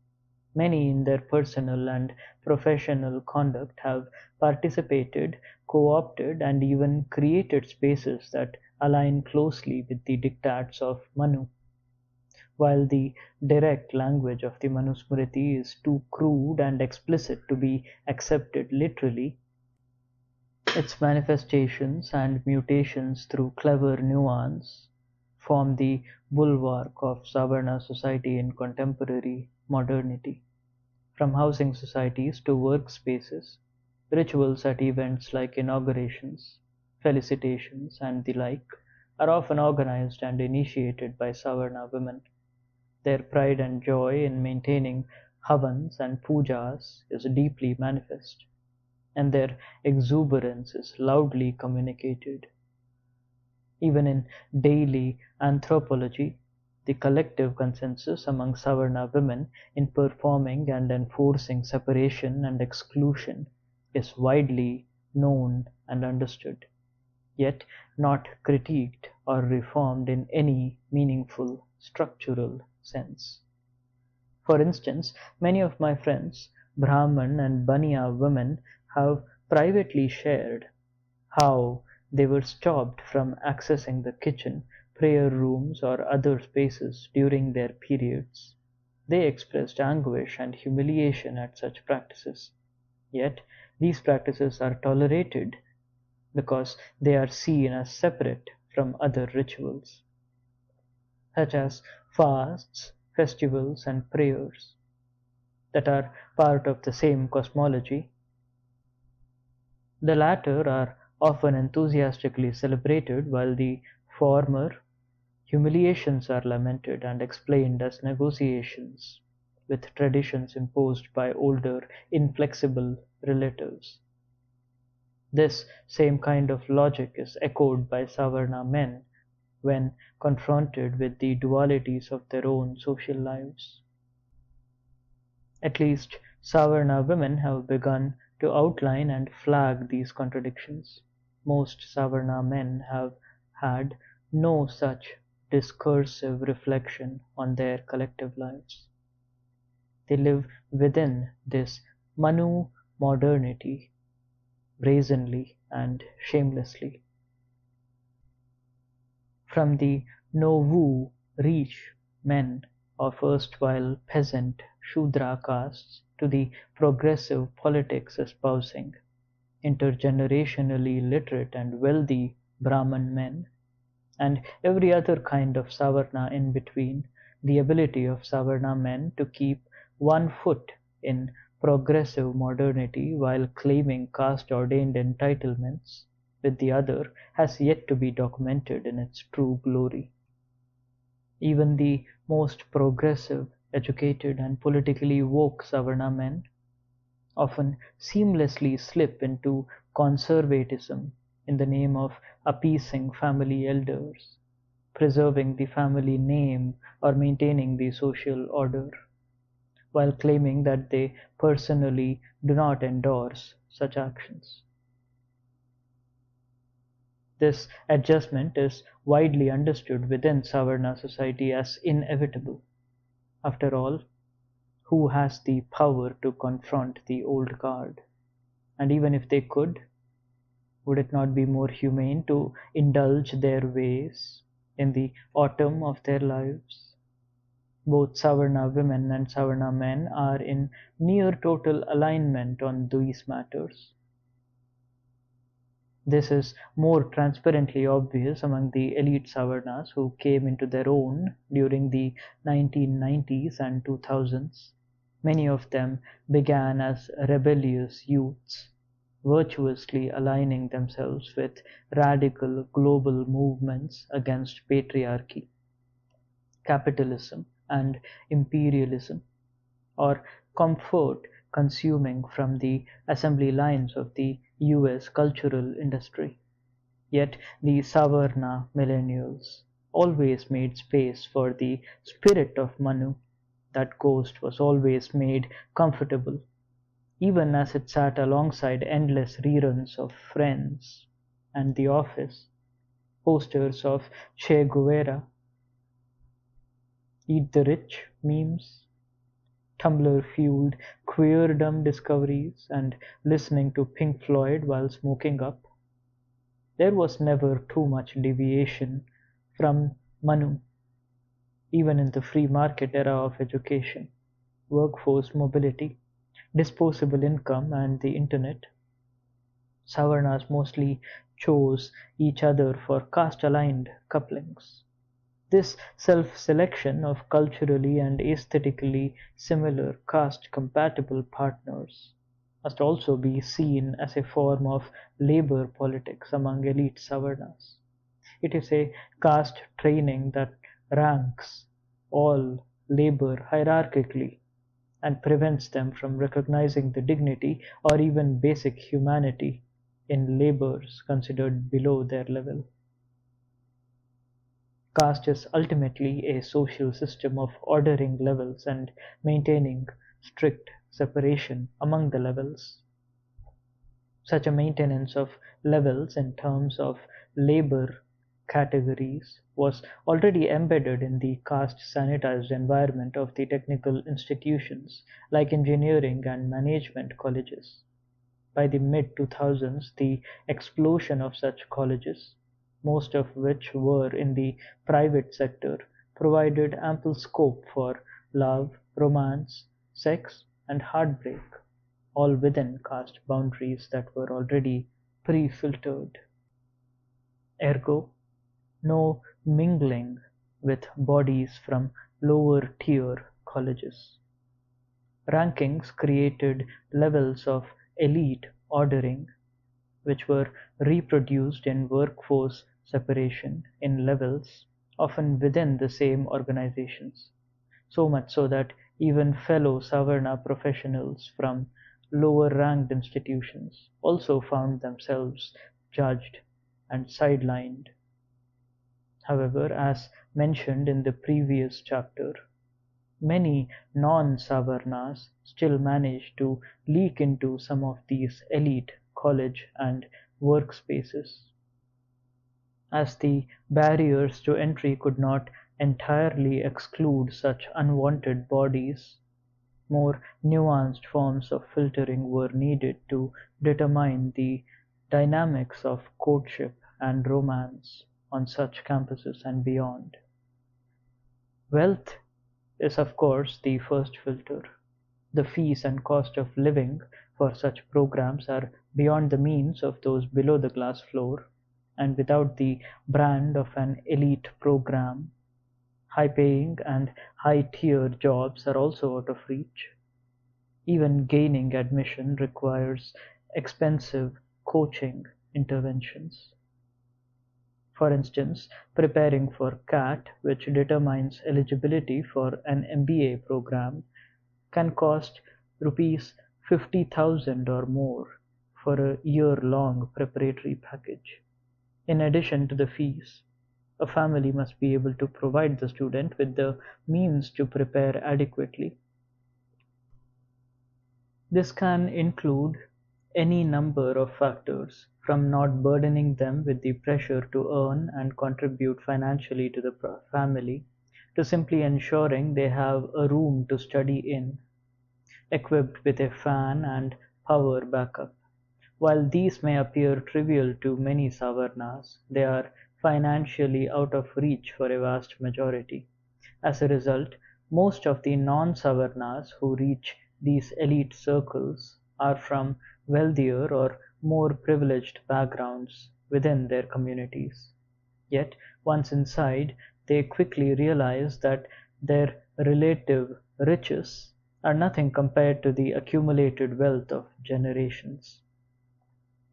many in their personal and professional conduct have participated, co-opted, and even created spaces that align closely with the diktats of Manu. While the direct language of the Manusmriti is too crude and explicit to be accepted literally, its manifestations and mutations through clever nuance form the bulwark of Savarna society in contemporary modernity. From housing societies to workspaces, rituals at events like inaugurations, felicitations, and the like are often organized and initiated by Savarna women. Their pride and joy in maintaining havans and pujas is deeply manifest, and their exuberance is loudly communicated. Even in daily anthropology, the collective consensus among Savarna women in performing and enforcing separation and exclusion is widely known and understood, yet not critiqued or reformed in any meaningful structural sense. For instance, many of my friends, Brahman and Baniya women, have privately shared how they were stopped from accessing the kitchen, prayer rooms, or other spaces during their periods. They expressed anguish and humiliation at such practices. Yet, these practices are tolerated because they are seen as separate from other rituals, such as fasts, festivals, and prayers, that are part of the same cosmology. The latter are often enthusiastically celebrated, while the former humiliations are lamented and explained as negotiations with traditions imposed by older, inflexible relatives. This same kind of logic is echoed by Savarna men when confronted with the dualities of their own social lives. At least Savarna women have begun to outline and flag these contradictions. Most Savarna men have had no such discursive reflection on their collective lives. They live within this Manu modernity brazenly and shamelessly. From the Novu rich men of erstwhile peasant Shudra castes to the progressive politics espousing intergenerationally literate and wealthy Brahman men, and every other kind of Savarna in between, the ability of Savarna men to keep one foot in progressive modernity while claiming caste-ordained entitlements with the other has yet to be documented in its true glory. Even the most progressive, educated, and politically woke Savarna men often seamlessly slip into conservatism in the name of appeasing family elders, preserving the family name, or maintaining the social order, while claiming that they personally do not endorse such actions. This adjustment is widely understood within Savarna society as inevitable. After all, who has the power to confront the old guard? And even if they could, would it not be more humane to indulge their ways in the autumn of their lives? Both Savarna women and Savarna men are in near total alignment on these matters. This is more transparently obvious among the elite Savarnas who came into their own during the 1990s and 2000s. Many of them began as rebellious youths, virtuously aligning themselves with radical global movements against patriarchy, capitalism, and imperialism, or comfort consuming from the assembly lines of the US cultural industry. Yet the Savarna millennials always made space for the spirit of Manu that ghost was always made comfortable, even as it sat alongside endless reruns of Friends and The Office, posters of Che Guevara, Eat the Rich memes, Tumblr-fueled queerdom discoveries, and listening to Pink Floyd while smoking up. There was never too much deviation from Manu, even in the free market era of education, workforce mobility, disposable income, and the internet. Savarnas mostly chose each other for caste-aligned couplings. This self-selection of culturally and aesthetically similar caste-compatible partners must also be seen as a form of labor politics among elite Savarnas. It is a caste training that ranks all labor hierarchically and prevents them from recognizing the dignity or even basic humanity in labors considered below their level. Caste is ultimately a social system of ordering levels and maintaining strict separation among the levels. Such a maintenance of levels in terms of labor categories was already embedded in the caste-sanitized environment of the technical institutions like engineering and management colleges. By the mid-2000s, the explosion of such colleges, most of which were in the private sector, provided ample scope for love, romance, sex, and heartbreak, all within caste boundaries that were already pre-filtered. Ergo, no mingling with bodies from lower-tier colleges. Rankings created levels of elite ordering, which were reproduced in workforce separation in levels, often within the same organizations, so much so that even fellow Savarna professionals from lower-ranked institutions also found themselves judged and sidelined. However, as mentioned in the previous chapter, many non-Savarnas still manage to leak into some of these elite college and workspaces. As the barriers to entry could not entirely exclude such unwanted bodies, more nuanced forms of filtering were needed to determine the dynamics of courtship and romance on such campuses and beyond. Wealth is of course the first filter. The fees and cost of living for such programs are beyond the means of those below the glass floor, and without the brand of an elite program, high-paying and high-tier jobs are also out of reach. Even gaining admission requires expensive coaching interventions. For instance, preparing for CAT, which determines eligibility for an MBA program, can cost rupees 50,000 or more for a year-long preparatory package. In addition to the fees, a family must be able to provide the student with the means to prepare adequately. This can include any number of factors, from not burdening them with the pressure to earn and contribute financially to the family, to simply ensuring they have a room to study in, equipped with a fan and power backup. While these may appear trivial to many Savarnas, they are financially out of reach for a vast majority. As a result, most of the non-Savarnas who reach these elite circles are from wealthier or more privileged backgrounds within their communities. Yet, once inside, they quickly realize that their relative riches are nothing compared to the accumulated wealth of generations.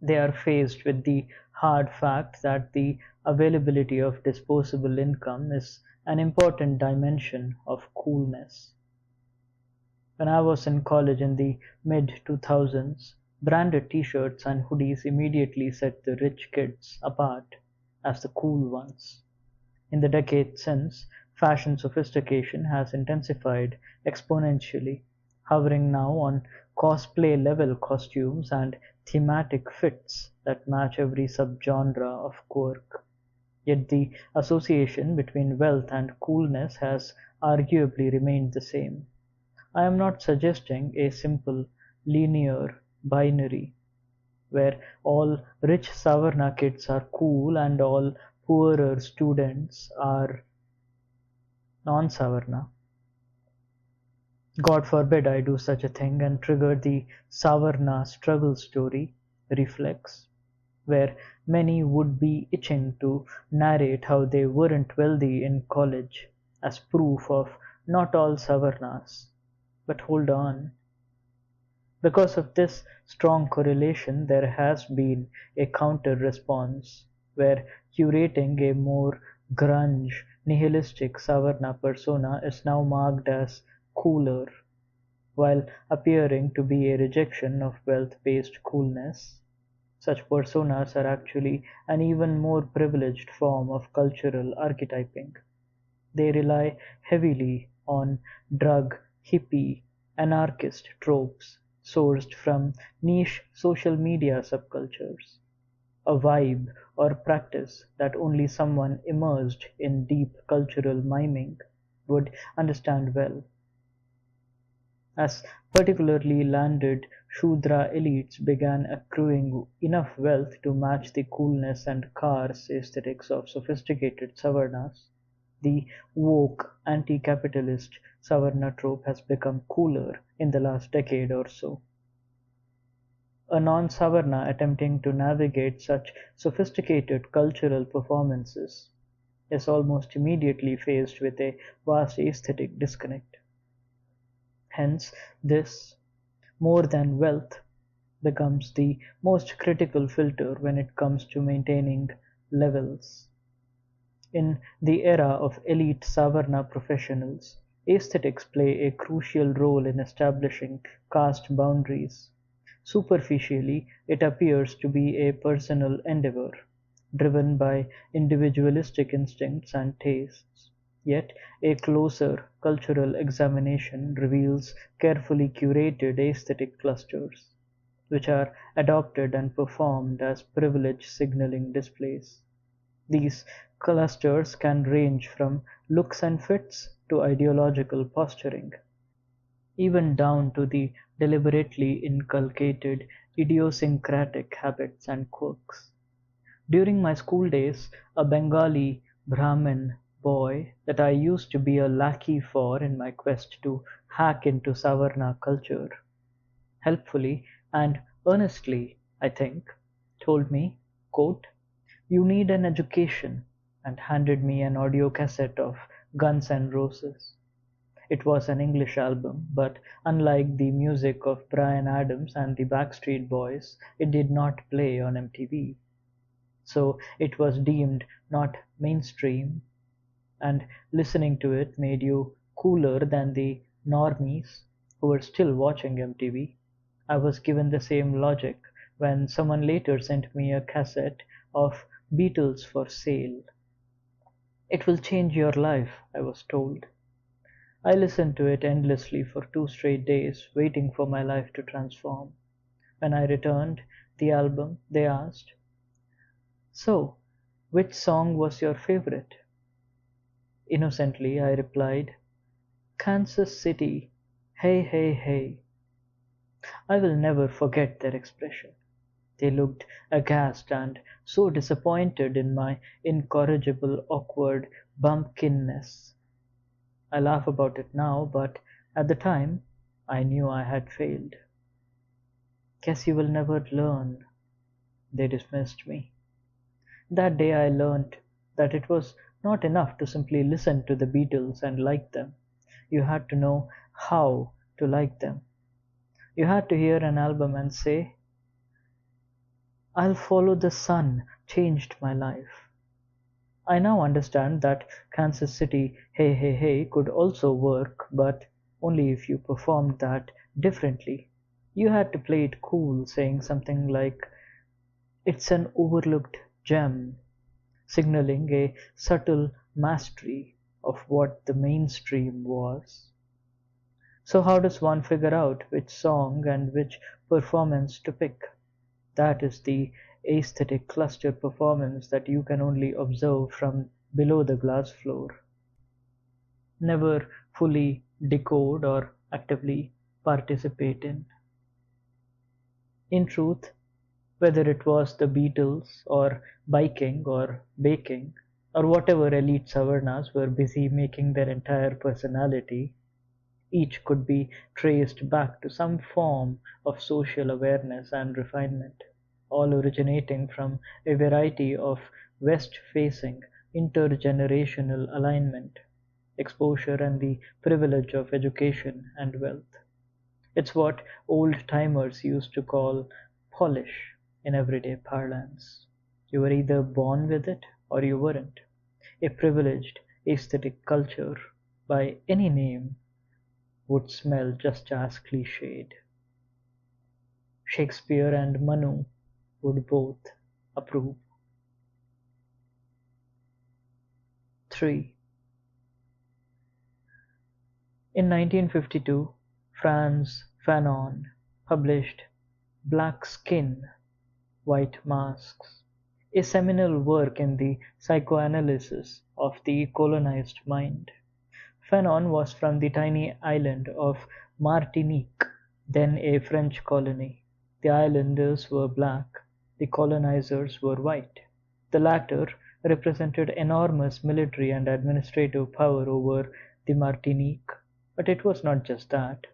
They are faced with the hard fact that the availability of disposable income is an important dimension of coolness. When I was in college in the mid-2000s, branded t-shirts and hoodies immediately set the rich kids apart as the cool ones. In the decade since, Fashion sophistication has intensified exponentially, hovering now on cosplay level costumes and thematic fits that match every subgenre of quirk. Yet the association between wealth and coolness has arguably remained the same. I am not suggesting a simple linear binary where all rich Savarna kids are cool and all poorer students are non-Savarna. God forbid I do such a thing and trigger the Savarna struggle story, Reflex, where many would be itching to narrate how they weren't wealthy in college as proof of not all Savarnas. But hold on. Because of this strong correlation, there has been a counter-response, where curating a more grunge, nihilistic Savarna persona is now marked as cooler, while appearing to be a rejection of wealth-based coolness. Such personas are actually an even more privileged form of cultural archetyping. They rely heavily on drug, hippie, anarchist tropes sourced from niche social media subcultures, a vibe or practice that only someone immersed in deep cultural miming would understand well. As particularly landed Shudra elites began accruing enough wealth to match the coolness and cars aesthetics of sophisticated Savarnas, the woke, anti-capitalist Savarna trope has become cooler in the last decade or so. A non-Savarna attempting to navigate such sophisticated cultural performances is almost immediately faced with a vast aesthetic disconnect. Hence, this, more than wealth, becomes the most critical filter when it comes to maintaining levels. In the era of elite Savarna professionals, aesthetics play a crucial role in establishing caste boundaries. Superficially, it appears to be a personal endeavor, driven by individualistic instincts and tastes. Yet a closer cultural examination reveals carefully curated aesthetic clusters, which are adopted and performed as privilege signaling displays. These clusters can range from looks and fits to ideological posturing, even down to the deliberately inculcated idiosyncratic habits and quirks. During my school days, a Bengali Brahmin boy that I used to be a lackey for in my quest to hack into Savarna culture, helpfully and earnestly, I think, told me, quote, "You need an education," and handed me an audio cassette of Guns N' Roses. It was an English album, but unlike the music of Bryan Adams and the Backstreet Boys, it did not play on MTV. So it was deemed not mainstream, and listening to it made you cooler than the normies who were still watching MTV. I was given the same logic when someone later sent me a cassette of Beatles for sale. It will change your life, I was told. I listened to it endlessly for 2 straight days, waiting for my life to transform. When I returned the album, they asked, "So, which song was your favorite?" Innocently I replied, "Kansas City, hey hey hey." I will never forget their expression. They looked aghast and so disappointed in my incorrigible awkward bumpkinness. I laugh about it now, but at the time I knew I had failed. "Guess you will never learn," they dismissed me. That day I learnt that it was not enough to simply listen to the Beatles and like them. You had to know how to like them. You had to hear an album and say, "I'll Follow the Sun changed my life." I now understand that Kansas City Hey Hey Hey could also work, but only if you performed that differently. You had to play it cool, saying something like, "It's an overlooked gem," signaling a subtle mastery, of what the mainstream was. So how does one figure out which song and which performance to pick? That is the aesthetic cluster performance that you can only observe from below the glass floor, never fully decode or actively participate in. In truth, whether it was the Beatles or biking or baking or whatever elite Savarnas were busy making their entire personality, each could be traced back to some form of social awareness and refinement, all originating from a variety of west-facing intergenerational alignment, exposure and the privilege of education and wealth. It's what old-timers used to call polish in everyday parlance. You were either born with it or you weren't. A privileged aesthetic culture, by any name, would smell just as cliched. Shakespeare and Manu would both approve. 3. In 1952, Frantz Fanon published Black Skin, White Masks, a seminal work in the psychoanalysis of the colonized mind. Fanon was from the tiny island of Martinique, then a French colony. The islanders were black, the colonizers were white. The latter represented enormous military and administrative power over the Martinique, but it was not just that.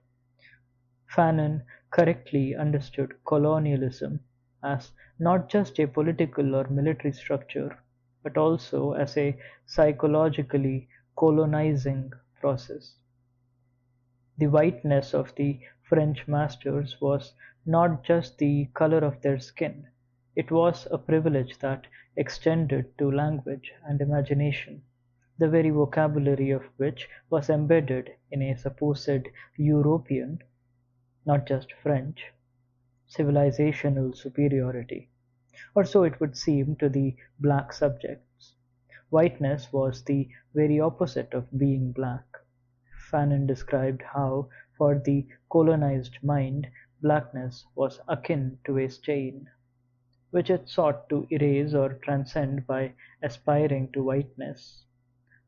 Fanon correctly understood colonialism as not just a political or military structure, but also as a psychologically colonizing process. The whiteness of the French masters was not just the color of their skin, it was a privilege that extended to language and imagination, the very vocabulary of which was embedded in a supposed European, not just French, civilizational superiority. Or so it would seem to the black subjects. Whiteness was the very opposite of being black. Fanon described how, for the colonized mind, blackness was akin to a stain, which it sought to erase or transcend by aspiring to whiteness.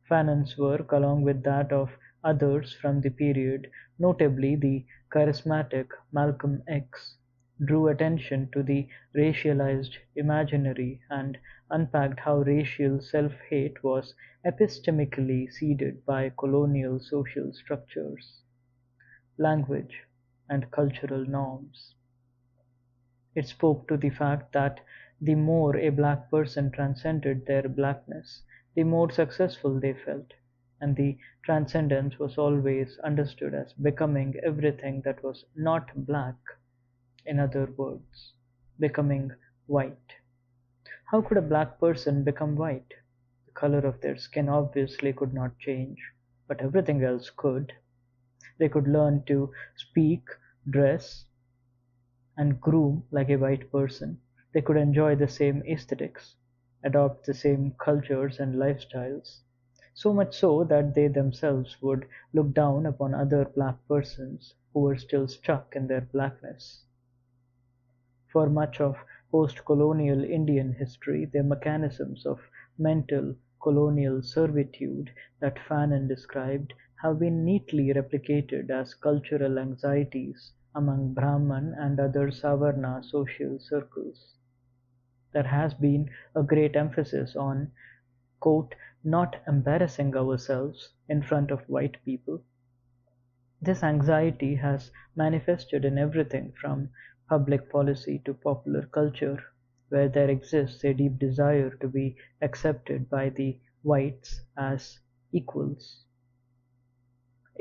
Fanon's work, along with that of others from the period, notably the charismatic Malcolm X, drew attention to the racialized imaginary and unpacked how racial self-hate was epistemically seeded by colonial social structures, language, and cultural norms. It spoke to the fact that the more a black person transcended their blackness, the more successful they felt, and the transcendence was always understood as becoming everything that was not black, in other words, becoming white. How could a black person become white? The color of their skin obviously could not change, but everything else could. They could learn to speak, dress, and groom like a white person. They could enjoy the same aesthetics, adopt the same cultures and lifestyles, so much so that they themselves would look down upon other black persons who were still stuck in their blackness. For much of post-colonial Indian history, the mechanisms of mental colonial servitude that Fanon described have been neatly replicated as cultural anxieties among Brahman and other Savarna social circles. There has been a great emphasis on, quote, not embarrassing ourselves in front of white people. This anxiety has manifested in everything from public policy to popular culture, where there exists a deep desire to be accepted by the whites as equals.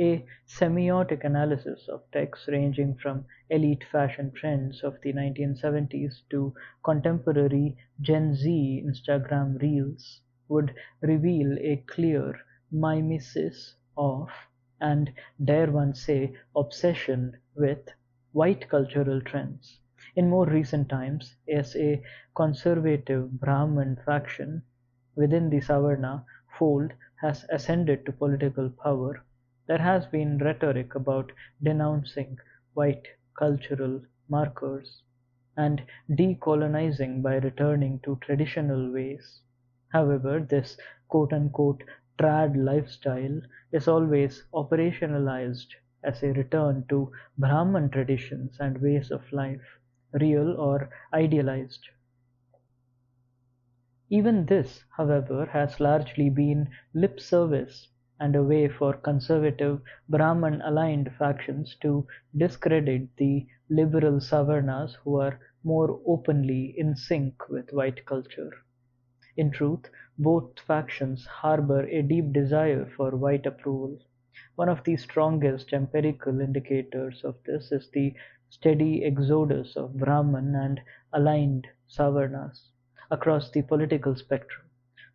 A semiotic analysis of texts ranging from elite fashion trends of the 1970s to contemporary Gen Z Instagram reels would reveal a clear mimesis of, and dare one say, obsession with, white cultural trends. In more recent times, as a conservative Brahmin faction within the Savarna fold has ascended to political power, there has been rhetoric about denouncing white cultural markers and decolonizing by returning to traditional ways. However, this quote-unquote trad lifestyle is always operationalized as a return to Brahman traditions and ways of life, real or idealized. Even this, however, has largely been lip service and a way for conservative Brahman-aligned factions to discredit the liberal Savarnas who are more openly in sync with white culture. In truth, both factions harbor a deep desire for white approval. One of the strongest empirical indicators of this is the steady exodus of Brahman and aligned Savarnas across the political spectrum,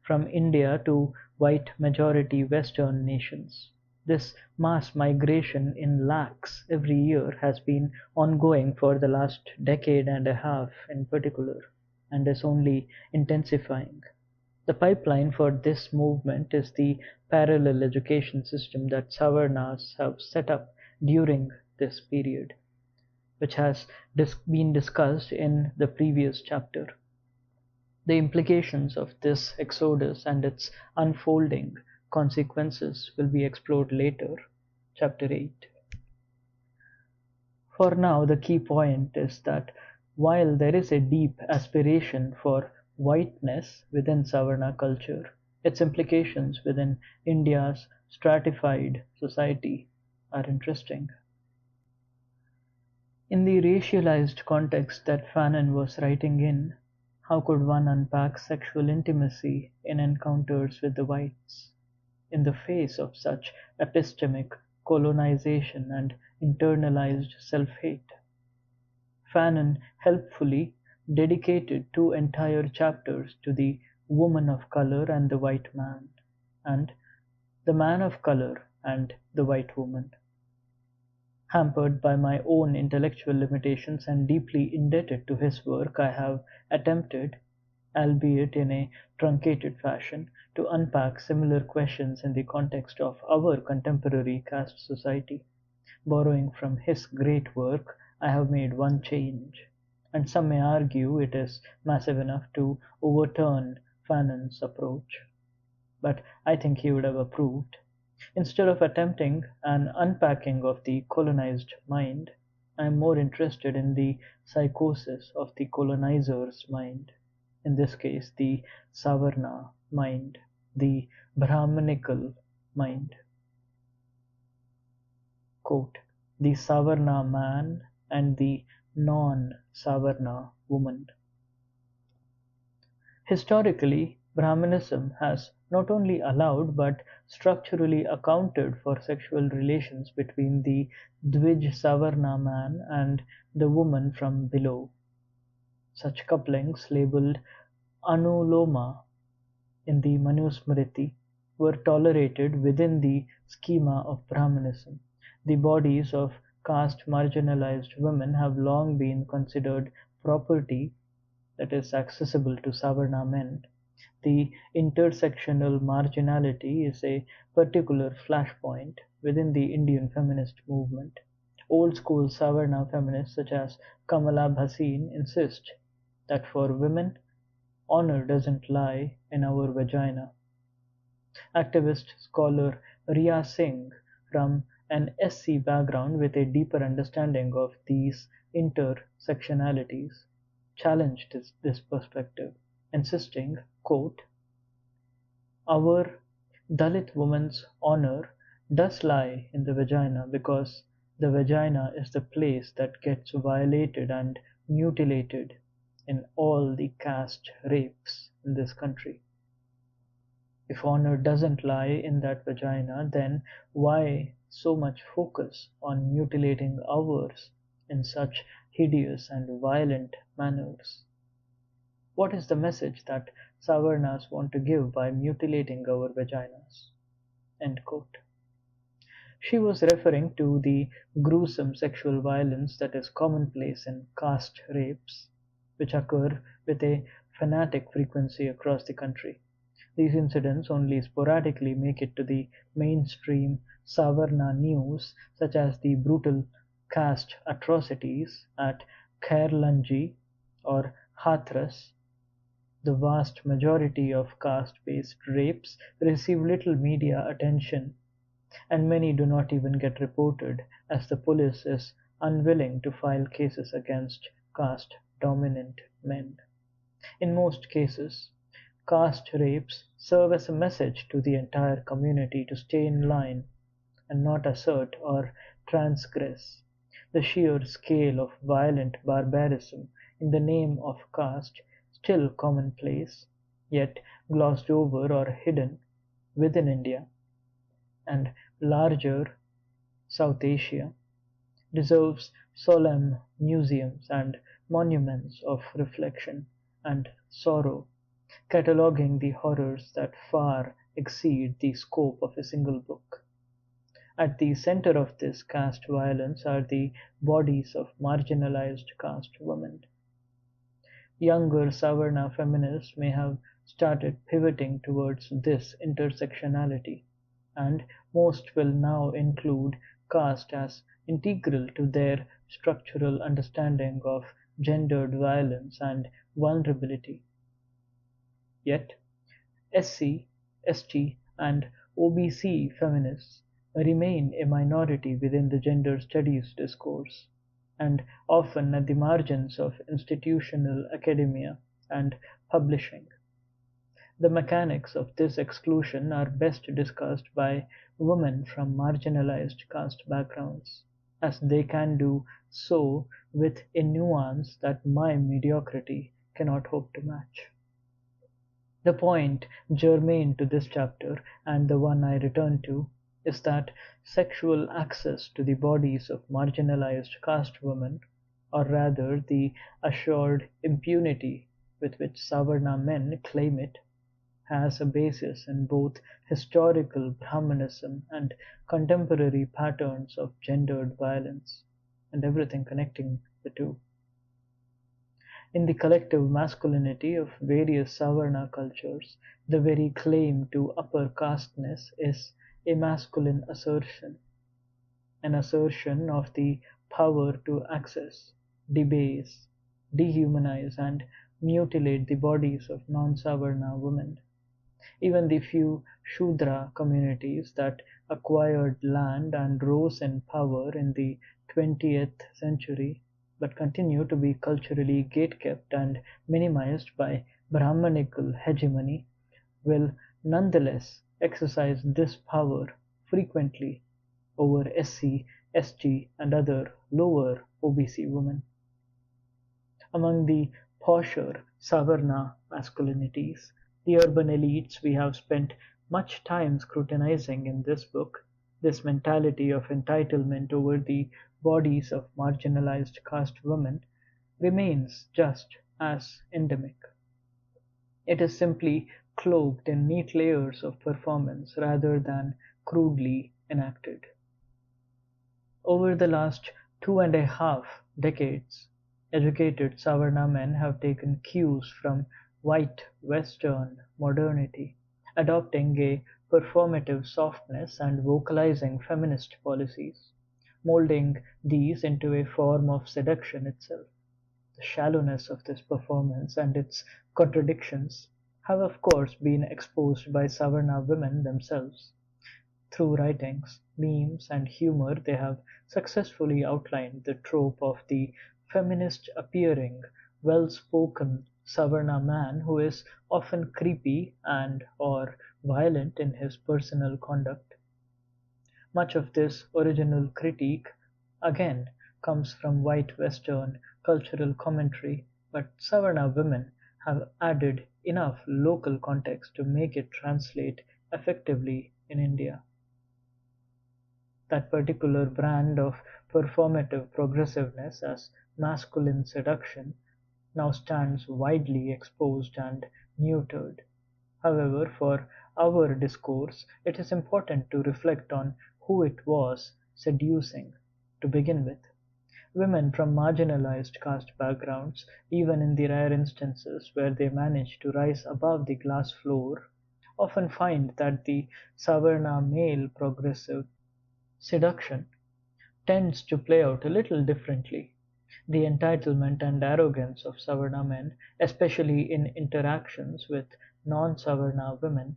from India to white majority Western nations. This mass migration in lakhs every year has been ongoing for the last decade and a half in particular, and is only intensifying. The pipeline for this movement is the parallel education system that Savarnas have set up during this period, which has been discussed in the previous chapter. The implications of this exodus and its unfolding consequences will be explored later, chapter 8. For now, the key point is that while there is a deep aspiration for whiteness within Savarna culture, its implications within India's stratified society are interesting. In the racialized context that Fanon was writing in, how could one unpack sexual intimacy in encounters with the whites, in the face of such epistemic colonization and internalized self-hate? Fanon helpfully dedicated 2 entire chapters to the woman of color and the white man, and the man of color and the white woman. Hampered by my own intellectual limitations and deeply indebted to his work, I have attempted, albeit in a truncated fashion, to unpack similar questions in the context of our contemporary caste society. Borrowing from his great work, I have made one change, and some may argue it is massive enough to overturn Fanon's approach. But I think he would have approved. Instead of attempting an unpacking of the colonized mind, I am more interested in the psychosis of the colonizer's mind, in this case the Savarna mind, the Brahmanical mind. Quote, the Savarna man and the non-Savarna woman. Historically, Brahmanism has not only allowed but structurally accounted for sexual relations between the Dvij Savarna man and the woman from below. Such couplings, labeled Anuloma in the Manusmriti, were tolerated within the schema of Brahmanism. The bodies of caste marginalized women have long been considered property that is accessible to Savarna men. The intersectional marginality is a particular flashpoint within the Indian feminist movement. Old school Savarna feminists such as Kamala Bhasin insist that for women, honor doesn't lie in our vagina. Activist scholar Riya Singh, from an SC background with a deeper understanding of these intersectionalities, challenged this perspective, insisting, quote, our Dalit woman's honor does lie in the vagina because the vagina is the place that gets violated and mutilated in all the caste rapes in this country. If honor doesn't lie in that vagina, then why so much focus on mutilating ours in such hideous and violent manners? What is the message that Savarnas want to give by mutilating our vaginas? End quote. She was referring to the gruesome sexual violence that is commonplace in caste rapes, which occur with a fanatic frequency across the country. These incidents only sporadically make it to the mainstream Savarna news, such as the brutal caste atrocities at Khairlanji or Hathras. The vast majority of caste-based rapes receive little media attention, and many do not even get reported, as the police is unwilling to file cases against caste-dominant men. In most cases, caste rapes serve as a message to the entire community to stay in line and not assert or transgress. The sheer scale of violent barbarism in the name of caste, still commonplace, yet glossed over or hidden within India and larger South Asia, deserves solemn museums and monuments of reflection and sorrow, cataloguing the horrors that far exceed the scope of a single book. At the center of this caste violence are the bodies of marginalized caste women. Younger Savarna feminists may have started pivoting towards this intersectionality, and most will now include caste as integral to their structural understanding of gendered violence and vulnerability. Yet, SC, ST, and OBC feminists remain a minority within the gender studies discourse, and often at the margins of institutional academia and publishing. The mechanics of this exclusion are best discussed by women from marginalized caste backgrounds, as they can do so with a nuance that my mediocrity cannot hope to match. The point germane to this chapter, and the one I return to, is that sexual access to the bodies of marginalized caste women, or rather the assured impunity with which Savarna men claim it, has a basis in both historical Brahmanism and contemporary patterns of gendered violence, and everything connecting the two. In the collective masculinity of various Savarna cultures, the very claim to upper casteness is a masculine assertion, an assertion of the power to access, debase, dehumanize, and mutilate the bodies of non-Savarna women. Even the few Shudra communities that acquired land and rose in power in the 20th century, but continue to be culturally gatekept and minimized by Brahmanical hegemony, will nonetheless exercise this power frequently over SC, ST, and other lower OBC women. Among the posher Savarna masculinities, the urban elites we have spent much time scrutinizing in this book, this mentality of entitlement over the bodies of marginalized caste women remains just as endemic. It is simply cloaked in neat layers of performance rather than crudely enacted. Over the last 2.5 decades, educated Savarna men have taken cues from white Western modernity, adopting a performative softness and vocalizing feminist policies, molding these into a form of seduction itself. The shallowness of this performance and its contradictions have of course been exposed by Savarna women themselves. Through writings, memes, and humor, they have successfully outlined the trope of the feminist appearing, well spoken Savarna man who is often creepy and or violent in his personal conduct. Much of this original critique, again, comes from white Western cultural commentary, but Savarna women have added enough local context to make it translate effectively in India. That particular brand of performative progressiveness as masculine seduction now stands widely exposed and neutered. However, for our discourse, it is important to reflect on who it was seducing to begin with. Women from marginalized caste backgrounds, even in the rare instances where they manage to rise above the glass floor, often find that the Savarna male progressive seduction tends to play out a little differently. The entitlement and arrogance of Savarna men, especially in interactions with non-Savarna women,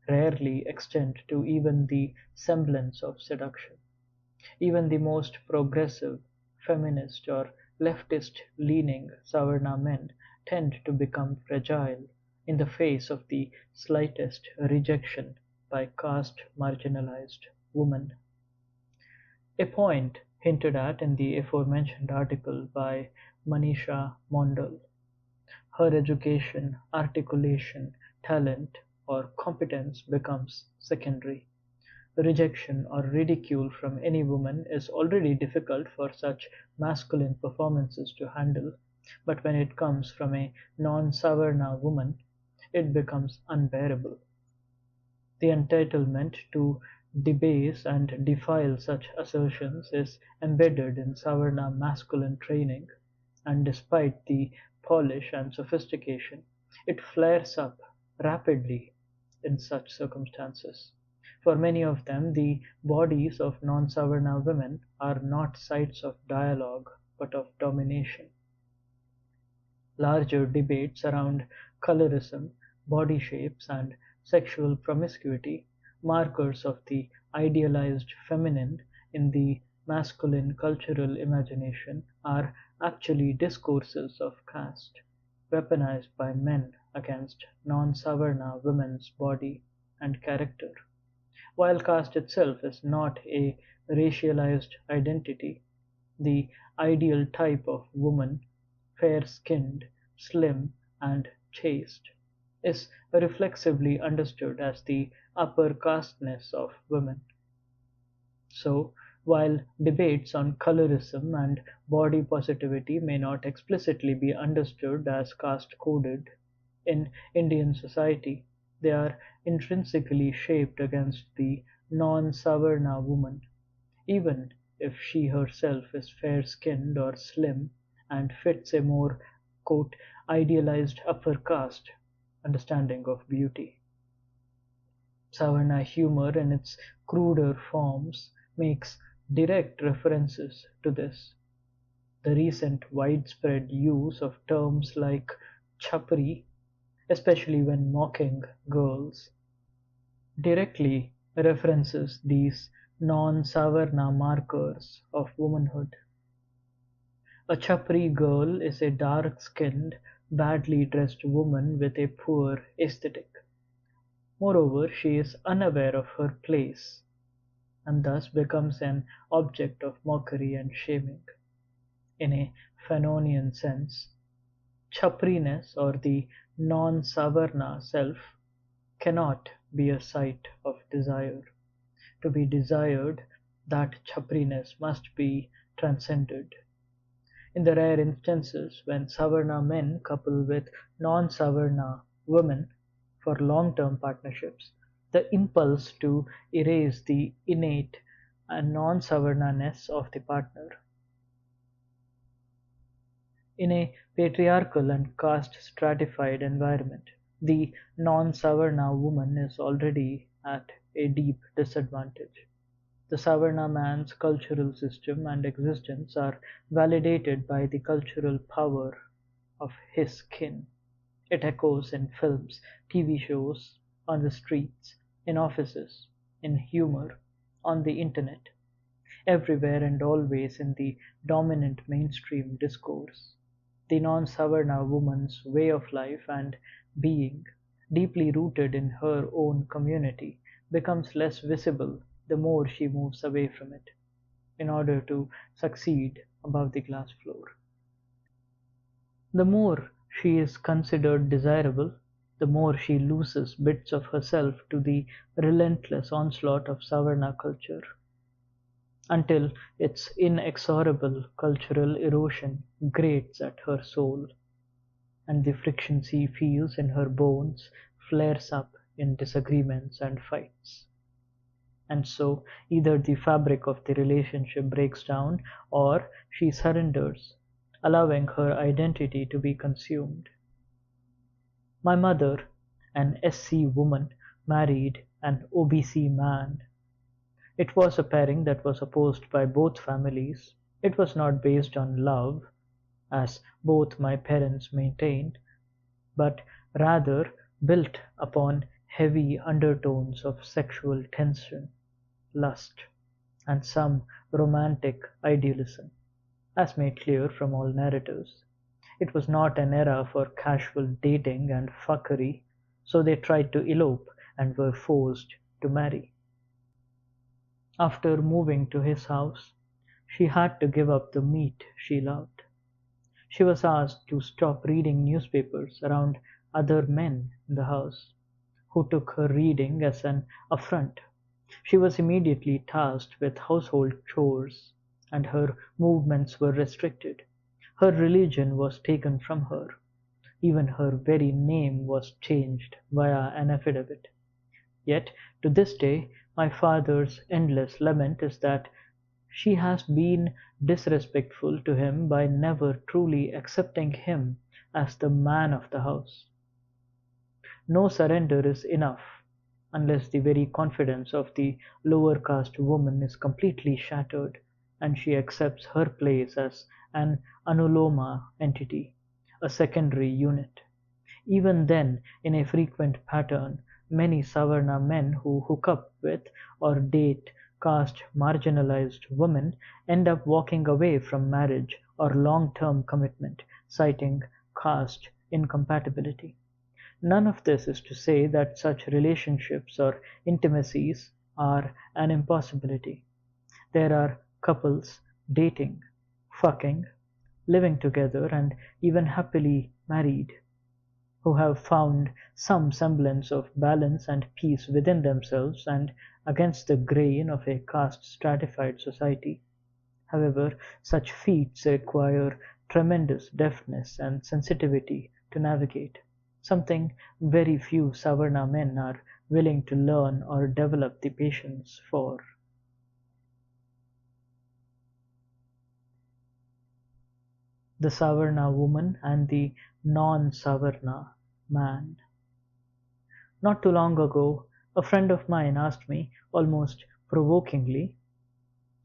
rarely extend to even the semblance of seduction. Even the most progressive, feminist, or leftist-leaning Savarna men tend to become fragile in the face of the slightest rejection by caste-marginalized women. A point hinted at in the aforementioned article by Manisha Mondal. Her education, articulation, talent, or competence becomes secondary. Rejection or ridicule from any woman is already difficult for such masculine performances to handle, but when it comes from a non-Savarna woman, it becomes unbearable. The entitlement to debase and defile such assertions is embedded in Savarna masculine training, and despite the polish and sophistication, it flares up rapidly in such circumstances. For many of them, the bodies of non-Savarna women are not sites of dialogue but of domination. Larger debates around colorism, body shapes, and sexual promiscuity, markers of the idealized feminine in the masculine cultural imagination, are actually discourses of caste, weaponized by men against non-Savarna women's body and character. While caste itself is not a racialized identity, the ideal type of woman, fair-skinned, slim, and chaste, is reflexively understood as the upper casteness of women. So, while debates on colorism and body positivity may not explicitly be understood as caste-coded in Indian society, they are intrinsically shaped against the non-Savarna woman, even if she herself is fair-skinned or slim and fits a more quote, idealized upper caste understanding of beauty. Savarna humor in its cruder forms makes direct references to this. The recent widespread use of terms like chapri, especially when mocking girls, directly references these non-Savarna markers of womanhood. A chapri girl is a dark-skinned, badly dressed woman with a poor aesthetic. Moreover, she is unaware of her place, and thus becomes an object of mockery and shaming. In a Fanonian sense, chapriness or the non-Savarna self cannot be a site of desire. To be desired, that chapriness must be transcended. In the rare instances when Savarna men couple with non-Savarna women for long-term partnerships, the impulse to erase the innate and non-Savarna-ness of the partner. In a patriarchal and caste-stratified environment, the non-Savarna woman is already at a deep disadvantage. The Savarna man's cultural system and existence are validated by the cultural power of his kin. It echoes in films, TV shows, on the streets, in offices, in humor, on the internet, everywhere and always in the dominant mainstream discourse. The non-Savarna woman's way of life and being, deeply rooted in her own community, becomes less visible the more she moves away from it, in order to succeed above the glass floor. The more she is considered desirable, the more she loses bits of herself to the relentless onslaught of Savarna culture, until its inexorable cultural erosion grates at her soul, and the friction she feels in her bones flares up in disagreements and fights. And so either the fabric of the relationship breaks down or she surrenders, allowing her identity to be consumed. My mother, an SC woman, married an OBC man. It was a pairing that was opposed by both families. It was not based on love, as both my parents maintained, but rather built upon heavy undertones of sexual tension, lust, and some romantic idealism, as made clear from all narratives. It was not an era for casual dating and fuckery, so they tried to elope and were forced to marry. After moving to his house, she had to give up the meat she loved. She was asked to stop reading newspapers around other men in the house, who took her reading as an affront. She was immediately tasked with household chores, and her movements were restricted. Her religion was taken from her. Even her very name was changed via an affidavit. Yet, to this day, my father's endless lament is that she has been disrespectful to him by never truly accepting him as the man of the house. No surrender is enough unless the very confidence of the lower caste woman is completely shattered and she accepts her place as an anuloma entity, a secondary unit. Even then, in a frequent pattern, many Savarna men who hook up with or date caste marginalized women end up walking away from marriage or long-term commitment, citing caste incompatibility. None of this is to say that such relationships or intimacies are an impossibility. There are couples dating, fucking, living together, and even happily married who have found some semblance of balance and peace within themselves and against the grain of a caste stratified society. However, such feats require tremendous deftness and sensitivity to navigate, something very few Savarna men are willing to learn or develop the patience for. The Savarna woman and the non-Savarna man. Not too long ago, a friend of mine asked me, almost provokingly,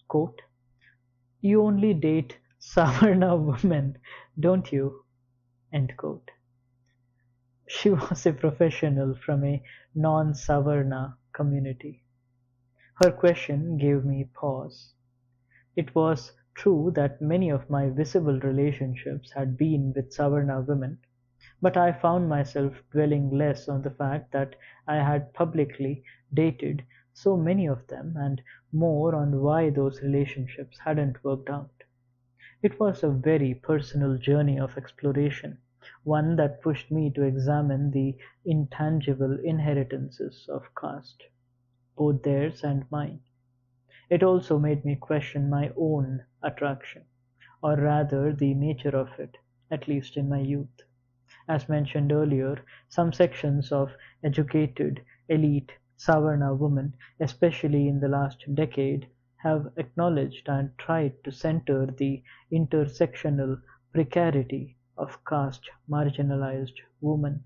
quote, "You only date Savarna women, don't you?" End quote. She was a professional from a non-Savarna community. Her question gave me pause. It was true that many of my visible relationships had been with Savarna women, but I found myself dwelling less on the fact that I had publicly dated so many of them and more on why those relationships hadn't worked out. It was a very personal journey of exploration, one that pushed me to examine the intangible inheritances of caste, both theirs and mine. It also made me question my own attraction, or rather the nature of it, at least in my youth. As mentioned earlier, some sections of educated, elite Savarna women, especially in the last decade, have acknowledged and tried to center the intersectional precarity of caste marginalized women.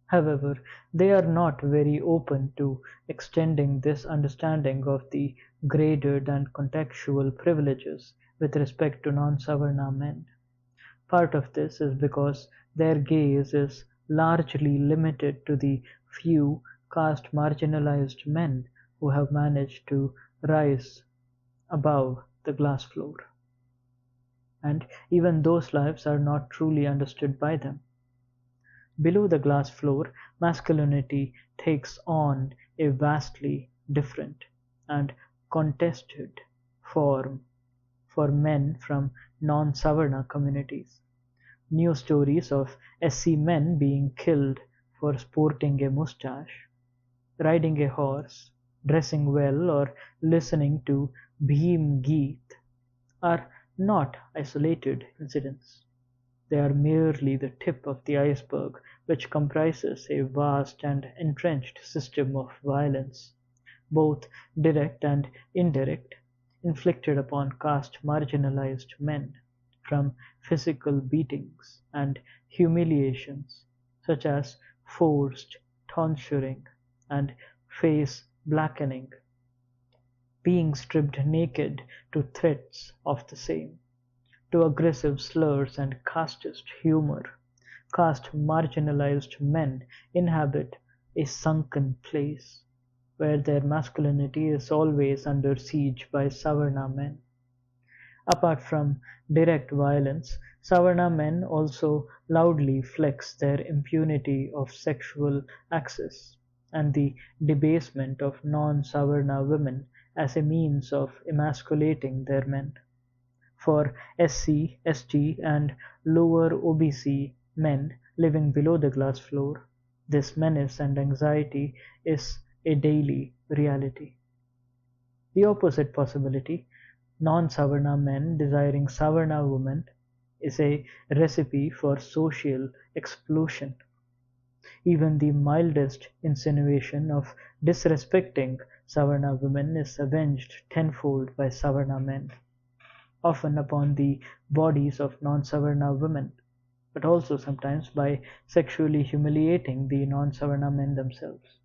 However, they are not very open to extending this understanding of the graded and contextual privileges with respect to non-Savarna men. Part of this is because their gaze is largely limited to the few caste marginalized men who have managed to rise above the glass floor. And even those lives are not truly understood by them. Below the glass floor, masculinity takes on a vastly different and contested form for men from non-Savarna communities. News stories of SC men being killed for sporting a moustache, riding a horse, dressing well, or listening to Bhim Geet are not isolated incidents. They are merely the tip of the iceberg, which comprises a vast and entrenched system of violence, both direct and indirect, inflicted upon caste marginalized men, from physical beatings and humiliations, such as forced tonsuring and face blackening, being stripped naked to threats of the same, to aggressive slurs and casteist humor. Caste marginalized men inhabit a sunken place, where their masculinity is always under siege by Savarna men. Apart from direct violence, Savarna men also loudly flex their impunity of sexual access and the debasement of non-Savarna women as a means of emasculating their men. For SC, ST, and lower OBC men living below the glass floor, this menace and anxiety is a daily reality. The opposite possibility, non-Savarna men desiring Savarna women, is a recipe for social explosion. Even the mildest insinuation of disrespecting Savarna women is avenged tenfold by Savarna men, often upon the bodies of non-Savarna women, but also sometimes by sexually humiliating the non-Savarna men themselves.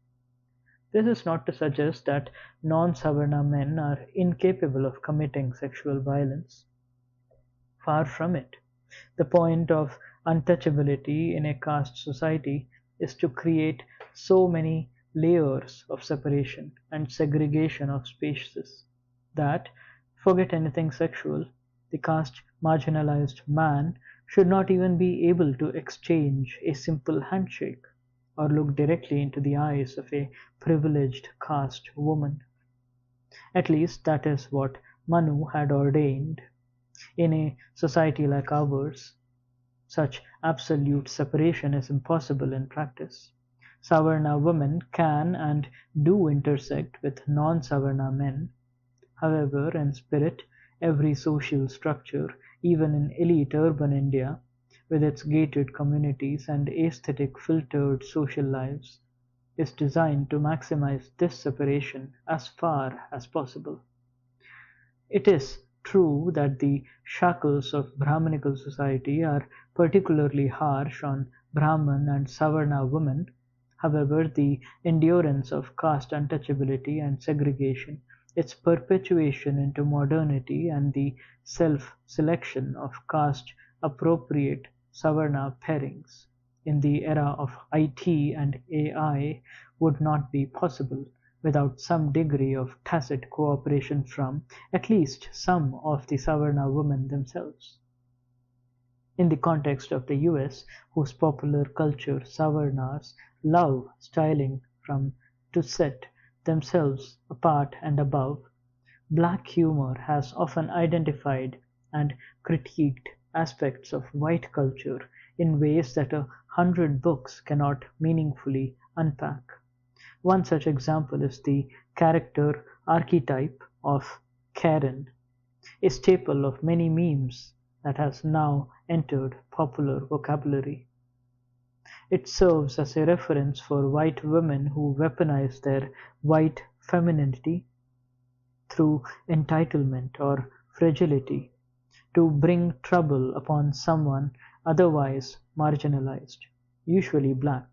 This is not to suggest that non-Savarna men are incapable of committing sexual violence. Far from it. The point of untouchability in a caste society is to create so many layers of separation and segregation of spaces that, forget anything sexual, the caste marginalized man should not even be able to exchange a simple handshake or look directly into the eyes of a privileged caste woman. At least that is what Manu had ordained. In a society like ours, such absolute separation is impossible in practice. Savarna women can and do intersect with non-Savarna men. However, in spirit, every social structure, even in elite urban India, with its gated communities and aesthetic filtered social lives, is designed to maximize this separation as far as possible. It is true that the shackles of Brahmanical society are particularly harsh on Brahman and Savarna women. However, the endurance of caste untouchability and segregation, its perpetuation into modernity, and the self-selection of caste-appropriate Savarna pairings in the era of IT and AI would not be possible without some degree of tacit cooperation from at least some of the Savarna women themselves. In the context of the US, whose popular culture Savarnas love styling from to set themselves apart and above, black humor has often identified and critiqued aspects of white culture in ways that 100 books cannot meaningfully unpack. One such example is the character archetype of Karen, a staple of many memes that has now entered popular vocabulary. It serves as a reference for white women who weaponize their white femininity through entitlement or fragility to bring trouble upon someone otherwise marginalized, usually black.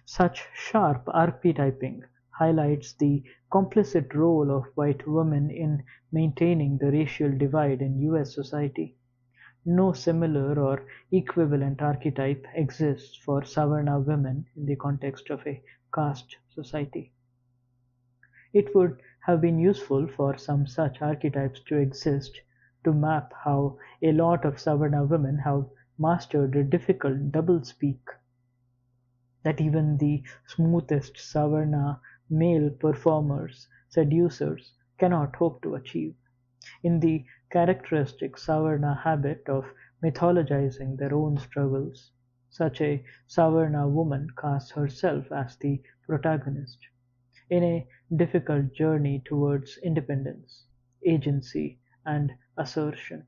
Such sharp archetyping highlights the complicit role of white women in maintaining the racial divide in US society. No similar or equivalent archetype exists for Savarna women in the context of a caste society. It would have been useful for some such archetypes to exist to map how a lot of Savarna women have mastered a difficult doublespeak that even the smoothest Savarna male performers, seducers, cannot hope to achieve. In the characteristic Savarna habit of mythologizing their own struggles, such a Savarna woman casts herself as the protagonist in a difficult journey towards independence, agency, and assertion,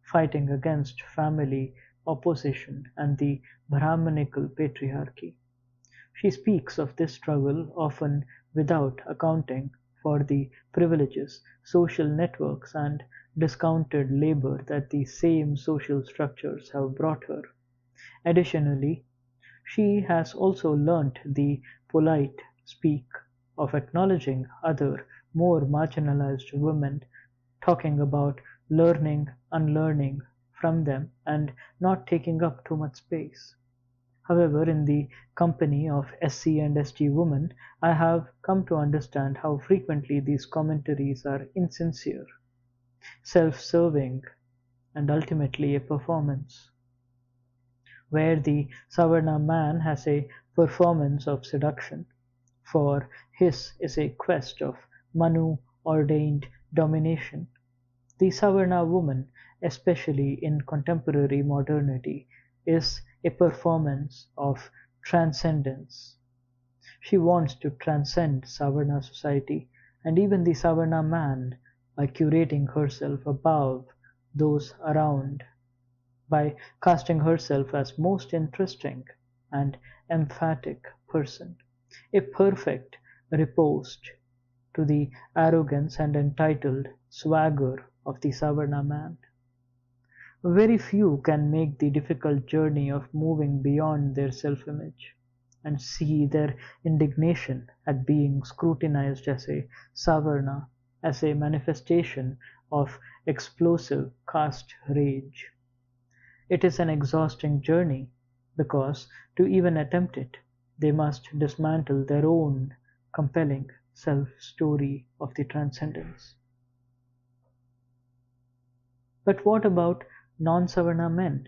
fighting against family opposition and the Brahmanical patriarchy. She speaks of this struggle often without accounting for the privileges, social networks, and discounted labor that the same social structures have brought her. Additionally, she has also learnt the polite speak of acknowledging other, more marginalized women, talking about learning, unlearning from them, and not taking up too much space. However, in the company of SC and ST women, I have come to understand how frequently these commentaries are insincere, self-serving, and ultimately a performance, where the Savarna man has a performance of seduction, for his is a quest of Manu-ordained domination. The Savarna woman, especially in contemporary modernity, is a performance of transcendence. She wants to transcend Savarna society and even the Savarna man by curating herself above those around, by casting herself as most interesting and emphatic person, a perfect riposte to the arrogance and entitled swagger of the Savarna man. Very few can make the difficult journey of moving beyond their self-image and see their indignation at being scrutinized as a Savarna, as a manifestation of explosive caste rage. It is an exhausting journey because to even attempt it, they must dismantle their own compelling self-story of the transcendence. But what about non-Savarna men?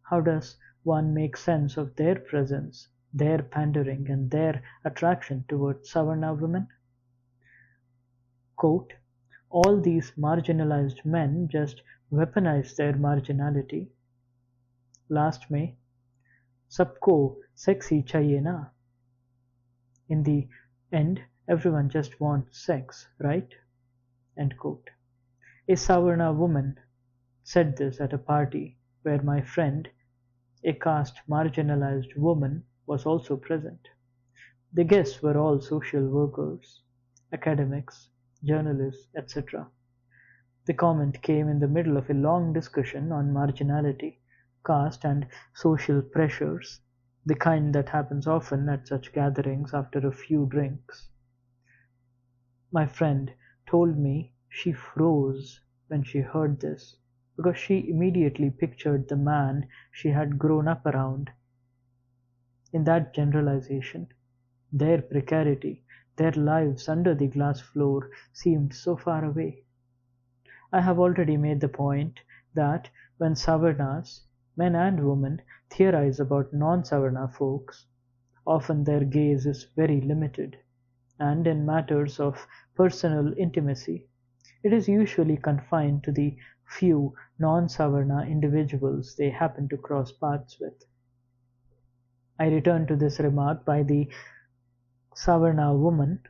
How does one make sense of their presence, their pandering, and their attraction towards Savarna women? Quote, all these marginalized men just weaponize their marginality. Last में सबको sexy चाहिए ना? In the end, everyone just wants sex, right? End quote. A Savarna woman said this at a party where my friend, a caste marginalized woman, was also present. The guests were all social workers, academics, journalists, etc. The comment came in the middle of a long discussion on marginality, caste, and social pressures, the kind that happens often at such gatherings after a few drinks. My friend told me she froze when she heard this, because she immediately pictured the man she had grown up around. In that generalization, their precarity, their lives under the glass floor seemed so far away. I have already made the point that when Savarnas, men and women, theorize about non-Savarna folks, often their gaze is very limited, and in matters of personal intimacy, it is usually confined to the few non-Savarna individuals they happen to cross paths with. I return to this remark by the Savarna woman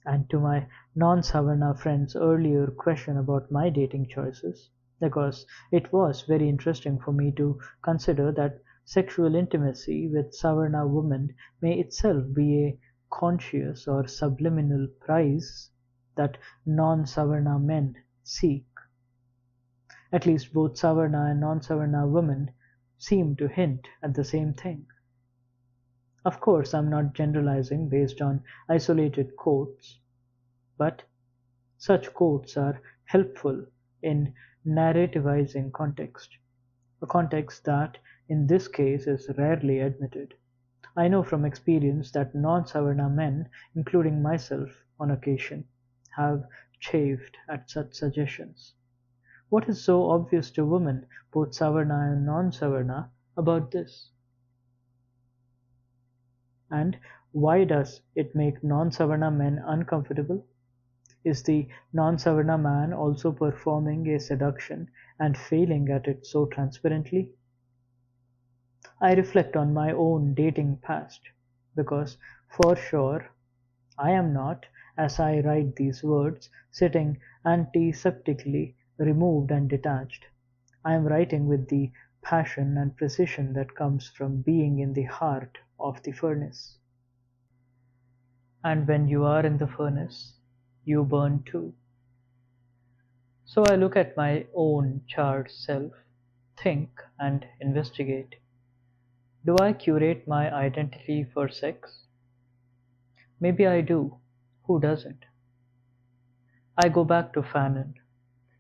and to my non-Savarna friend's earlier question about my dating choices, because it was very interesting for me to consider that sexual intimacy with Savarna women may itself be a conscious or subliminal prize that non-Savarna men seek. At least both Savarna and non-Savarna women seem to hint at the same thing. Of course, I'm not generalizing based on isolated quotes, but such quotes are helpful in narrativizing context, a context that in this case is rarely admitted. I know from experience that non-Savarna men, including myself on occasion, have chafed at such suggestions. What is so obvious to women, both Savarna and non-Savarna, about this? And why does it make non-Savarna men uncomfortable? Is the non-Savarna man also performing a seduction and failing at it so transparently? I reflect on my own dating past, because for sure I am not, as I write these words, sitting antiseptically removed and detached. I am writing with the passion and precision that comes from being in the heart of the furnace. And when you are in the furnace, you burn too. So I look at my own charred self, think and investigate. Do I curate my identity for sex? Maybe I do. Who doesn't? I go back to Fanon.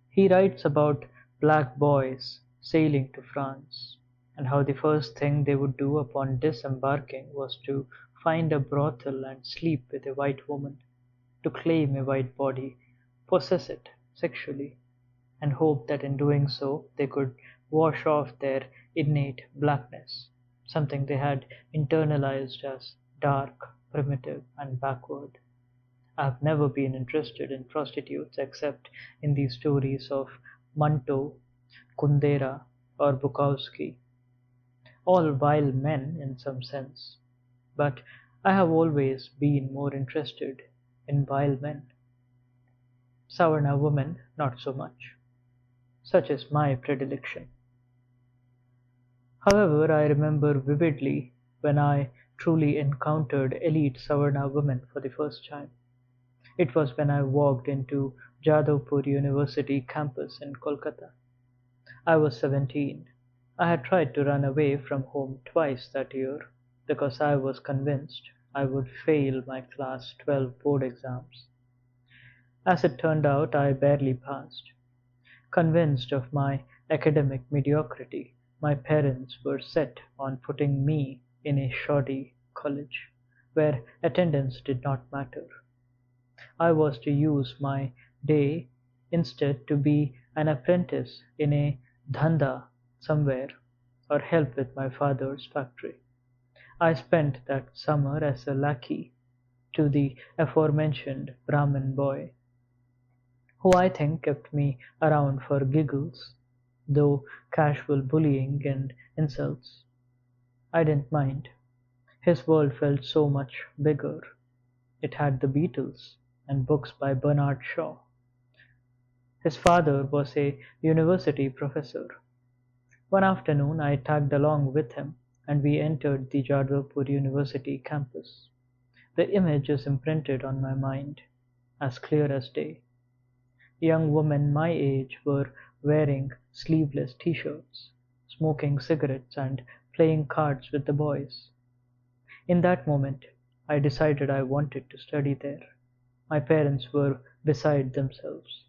He writes about black boys sailing to France, and how the first thing they would do upon disembarking was to find a brothel and sleep with a white woman, to claim a white body, possess it sexually, and hope that in doing so they could wash off their innate blackness, something they had internalized as dark, primitive, and backward. I've never been interested in prostitutes except in the stories of Manto, Kundera, or Bukowski, all vile men in some sense, but I have always been more interested in vile men. Savarna women not so much. Such is my predilection. However, I remember vividly when I truly encountered elite Savarna women for the first time. It was when I walked into Jadavpur University campus in Kolkata. I was 17. I had tried to run away from home twice that year because I was convinced I would fail my class 12 board exams. As it turned out, I barely passed. Convinced of my academic mediocrity, my parents were set on putting me in a shoddy college where attendance did not matter. I was to use my day instead to be an apprentice in a dhanda somewhere, or help with my father's factory. I spent that summer as a lackey to the aforementioned Brahmin boy, who I think kept me around for giggles, though casual bullying and insults. I didn't mind. His world felt so much bigger. It had the Beatles and books by Bernard Shaw. His father was a university professor. One afternoon I tagged along with him, and we entered the Jadavpur University campus. The image is imprinted on my mind, as clear as day. Young women my age were wearing sleeveless t-shirts, smoking cigarettes and playing cards with the boys. In that moment, I decided I wanted to study there. My parents were beside themselves.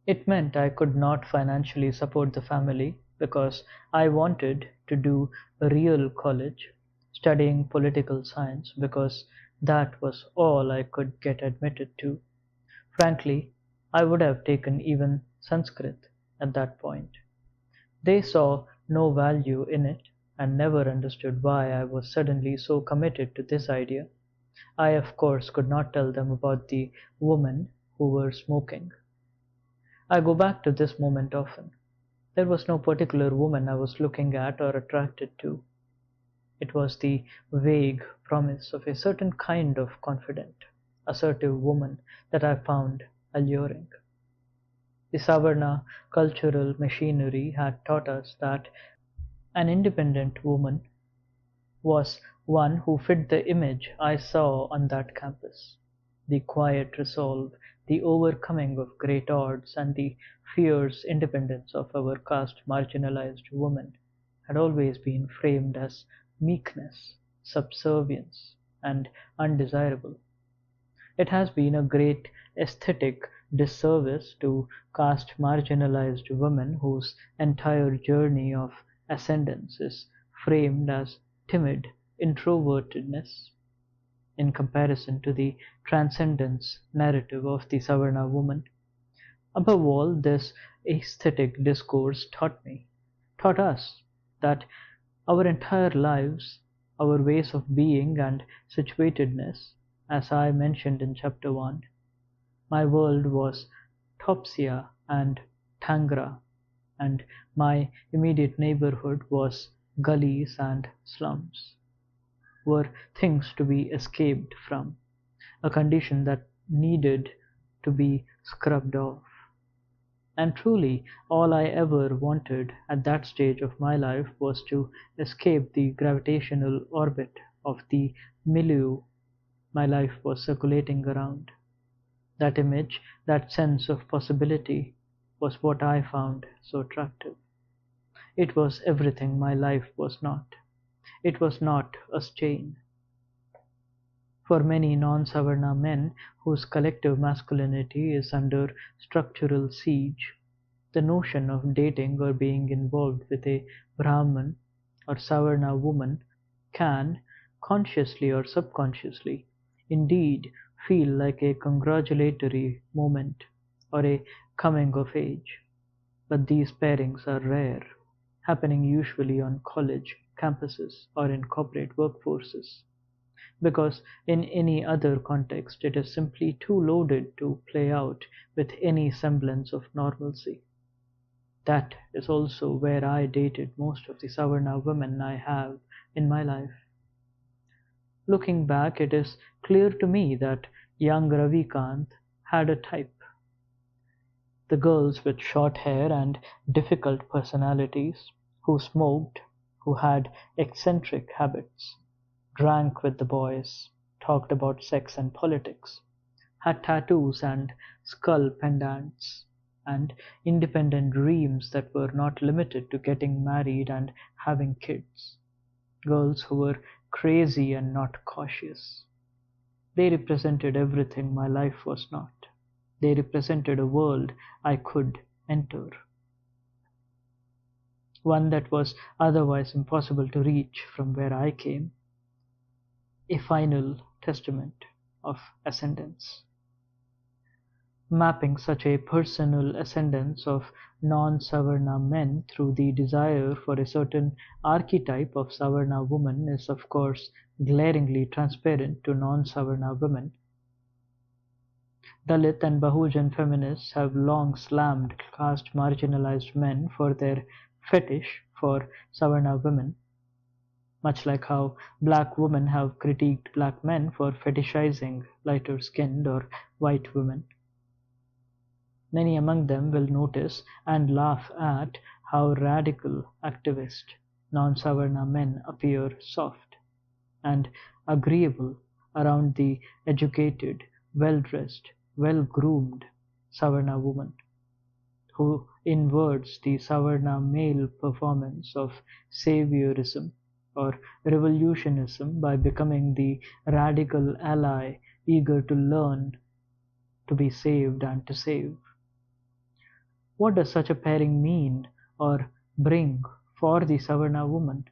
It meant I could not financially support the family because I wanted to do a real college, studying political science because that was all I could get admitted to. Frankly, I would have taken even Sanskrit at that point. They saw no value in it and never understood why I was suddenly so committed to this idea. I, of course, could not tell them about the women who were smoking. I go back to this moment often. There was no particular woman I was looking at or attracted to. It was the vague promise of a certain kind of confident, assertive woman that I found alluring. The Savarna cultural machinery had taught us that an independent woman was one who fit the image I saw on that campus. The quiet resolve, the overcoming of great odds, and the fierce independence of our caste marginalized woman had always been framed as meekness, subservience, and undesirable. It has been a great aesthetic disservice to caste marginalized women whose entire journey of ascendance is framed as timid introvertedness in comparison to the transcendence narrative of the Savarna woman. Above all, this aesthetic discourse taught us, that our entire lives, our ways of being and situatedness, as I mentioned in chapter 1, my world was Topsia and Tangra, and my immediate neighborhood was gullies and slums, were things to be escaped from, a condition that needed to be scrubbed off. And truly, all I ever wanted at that stage of my life was to escape the gravitational orbit of the milieu my life was circulating around. That image, that sense of possibility, was what I found so attractive. It was everything my life was not. It was not a stain. For many non-Savarna men whose collective masculinity is under structural siege, the notion of dating or being involved with a Brahmin or Savarna woman can, consciously or subconsciously, indeed feel like a congratulatory moment or a coming of age. But these pairings are rare, happening usually on college campuses or in corporate workforces, because in any other context it is simply too loaded to play out with any semblance of normalcy. That is also where I dated most of the Savarna women I have in my life. Looking back, it is clear to me that young Ravikant had a type. The girls with short hair and difficult personalities, who smoked, who had eccentric habits, drank with the boys, talked about sex and politics, had tattoos and skull pendants, and independent dreams that were not limited to getting married and having kids. Girls who were crazy and not cautious. They represented everything my life was not. They represented a world I could enter, one that was otherwise impossible to reach from where I came, a final testament of ascendance. Mapping such a personal ascendance of non-Savarna men through the desire for a certain archetype of Savarna woman is of course glaringly transparent to non-Savarna women. Dalit and Bahujan feminists have long slammed caste marginalized men for their fetish for Savarna women, much like how black women have critiqued black men for fetishizing lighter skinned or white women. Many among them will notice and laugh at how radical activist non-Savarna men appear soft and agreeable around the educated, well-dressed, well-groomed Savarna woman, who inverts the Savarna male performance of saviorism or revolutionism by becoming the radical ally eager to learn, to be saved and to save. What does such a pairing mean or bring for the Savarna woman?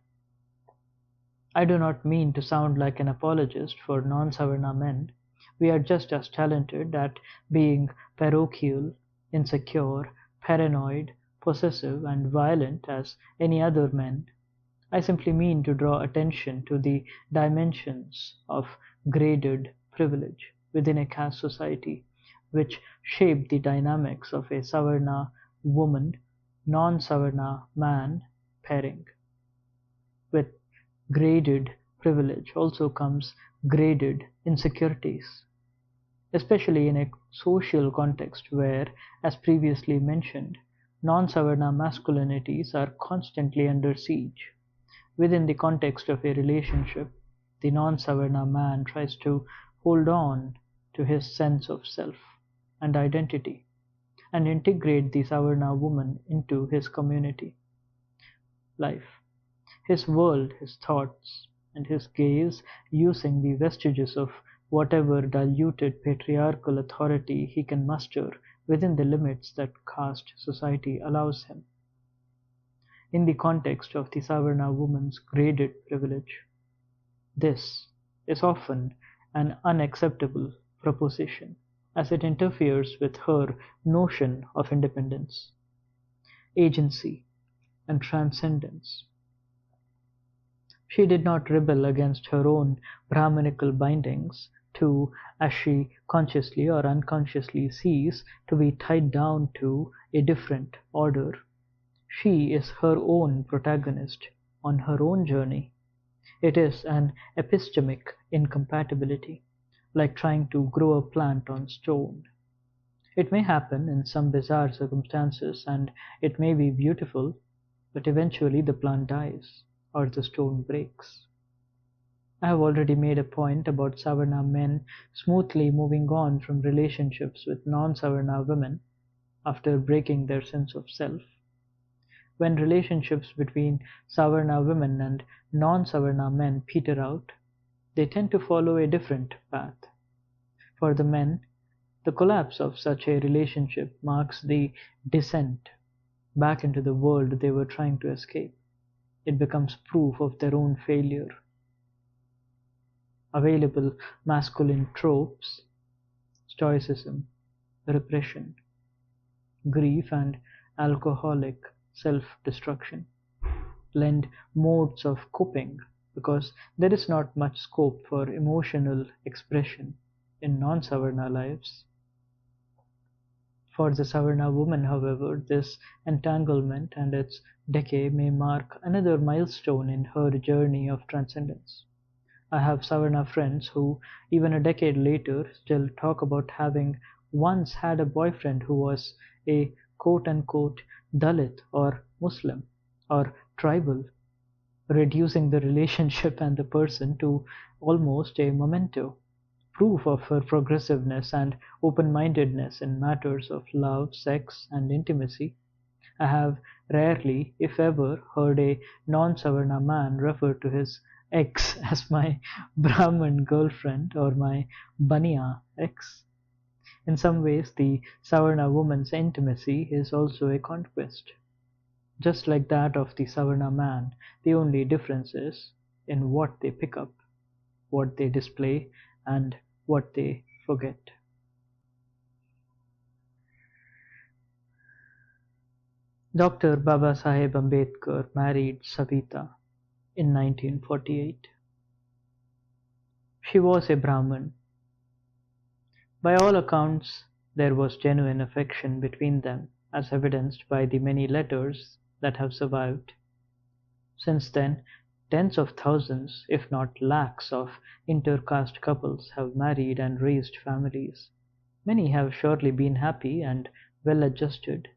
I do not mean to sound like an apologist for non-Savarna men. We are just as talented at being parochial, insecure, paranoid, possessive, and violent as any other men. I simply mean to draw attention to the dimensions of graded privilege within a caste society which shape the dynamics of a Savarna woman, non-Savarna man pairing. With graded privilege also comes graded insecurities, especially in a social context where, as previously mentioned, non-Savarna masculinities are constantly under siege. Within the context of a relationship, the non-Savarna man tries to hold on to his sense of self and identity and integrate the Savarna woman into his community life, his world, his thoughts, and his gaze, using the vestiges of whatever diluted patriarchal authority he can muster within the limits that caste society allows him. In the context of the Savarna woman's graded privilege, this is often an unacceptable proposition, as it interferes with her notion of independence, agency, and transcendence. She did not rebel against her own Brahmanical bindings to, as she consciously or unconsciously sees, to be tied down to a different order. She is her own protagonist on her own journey. It is an epistemic incompatibility, like trying to grow a plant on stone. It may happen in some bizarre circumstances and it may be beautiful, but eventually the plant dies or the stone breaks. I have already made a point about Savarna men smoothly moving on from relationships with non-Savarna women after breaking their sense of self. When relationships between Savarna women and non-Savarna men peter out, They tend to follow a different path. For the men, the collapse of such a relationship marks the descent back into the world they were trying to escape. It becomes proof of their own failure. Available masculine tropes, stoicism, repression, grief, and alcoholic self-destruction lend modes of coping because there is not much scope for emotional expression in non-Savarna lives. For the Savarna woman, however, this entanglement and its decay may mark another milestone in her journey of transcendence. I have Savarna friends who, even a decade later, still talk about having once had a boyfriend who was a quote-unquote Dalit or Muslim or tribal, reducing the relationship and the person to almost a memento, proof of her progressiveness and open-mindedness in matters of love, sex, and intimacy. I have rarely, if ever, heard a non-Savarna man refer to his ex as my Brahmin girlfriend or my Baniya ex. In some ways, the Savarna woman's intimacy is also a conquest. Just like that of the Savarna man, the only difference is in what they pick up, what they display, and what they forget. Dr. Babasaheb Ambedkar married Savita in 1948. She was a Brahmin. By all accounts, there was genuine affection between them, as evidenced by the many letters that have survived. Since then, tens of thousands, if not lakhs, of inter-caste couples have married and raised families. Many have surely been happy and well adjusted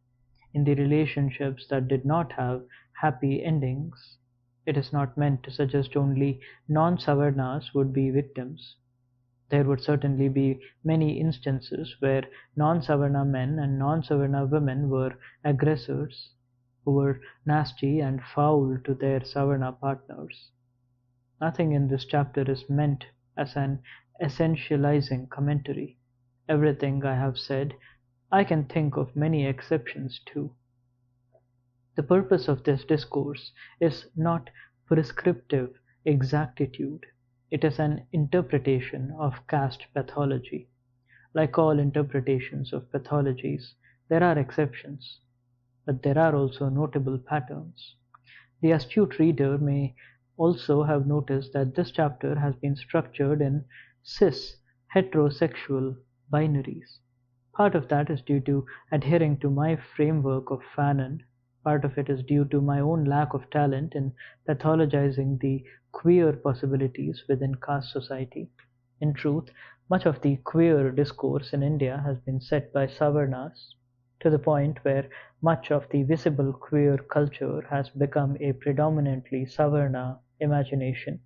in the relationships that did not have happy endings. It is not meant to suggest only non-Savarnas would be victims. There would certainly be many instances where non-Savarna men and non-Savarna women were aggressors, who were nasty and foul to their Savarna partners. Nothing in this chapter is meant as an essentializing commentary. Everything I have said, I can think of many exceptions to. The purpose of this discourse is not prescriptive exactitude. It is an interpretation of caste pathology. Like all interpretations of pathologies, there are exceptions, but there are also notable patterns. The astute reader may also have noticed that this chapter has been structured in cis heterosexual binaries. Part of that is due to adhering to my framework of Fanon. Part of it is due to my own lack of talent in pathologizing the queer possibilities within caste society. In truth, much of the queer discourse in India has been set by Savarnas, to the point where much of the visible queer culture has become a predominantly Savarna imagination.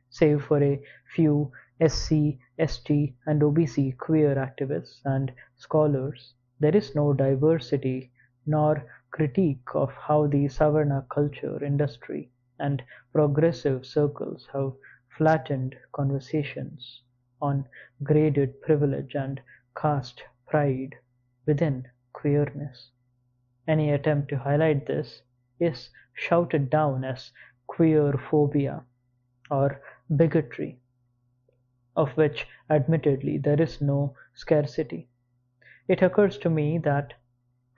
Save for a few SC, ST, and OBC queer activists and scholars, there is no diversity nor critique of how the Savarna culture, industry, and progressive circles have flattened conversations on graded privilege and caste pride within queerness. Any attempt to highlight this is shouted down as queer phobia or bigotry, of which admittedly there is no scarcity. It occurs to me that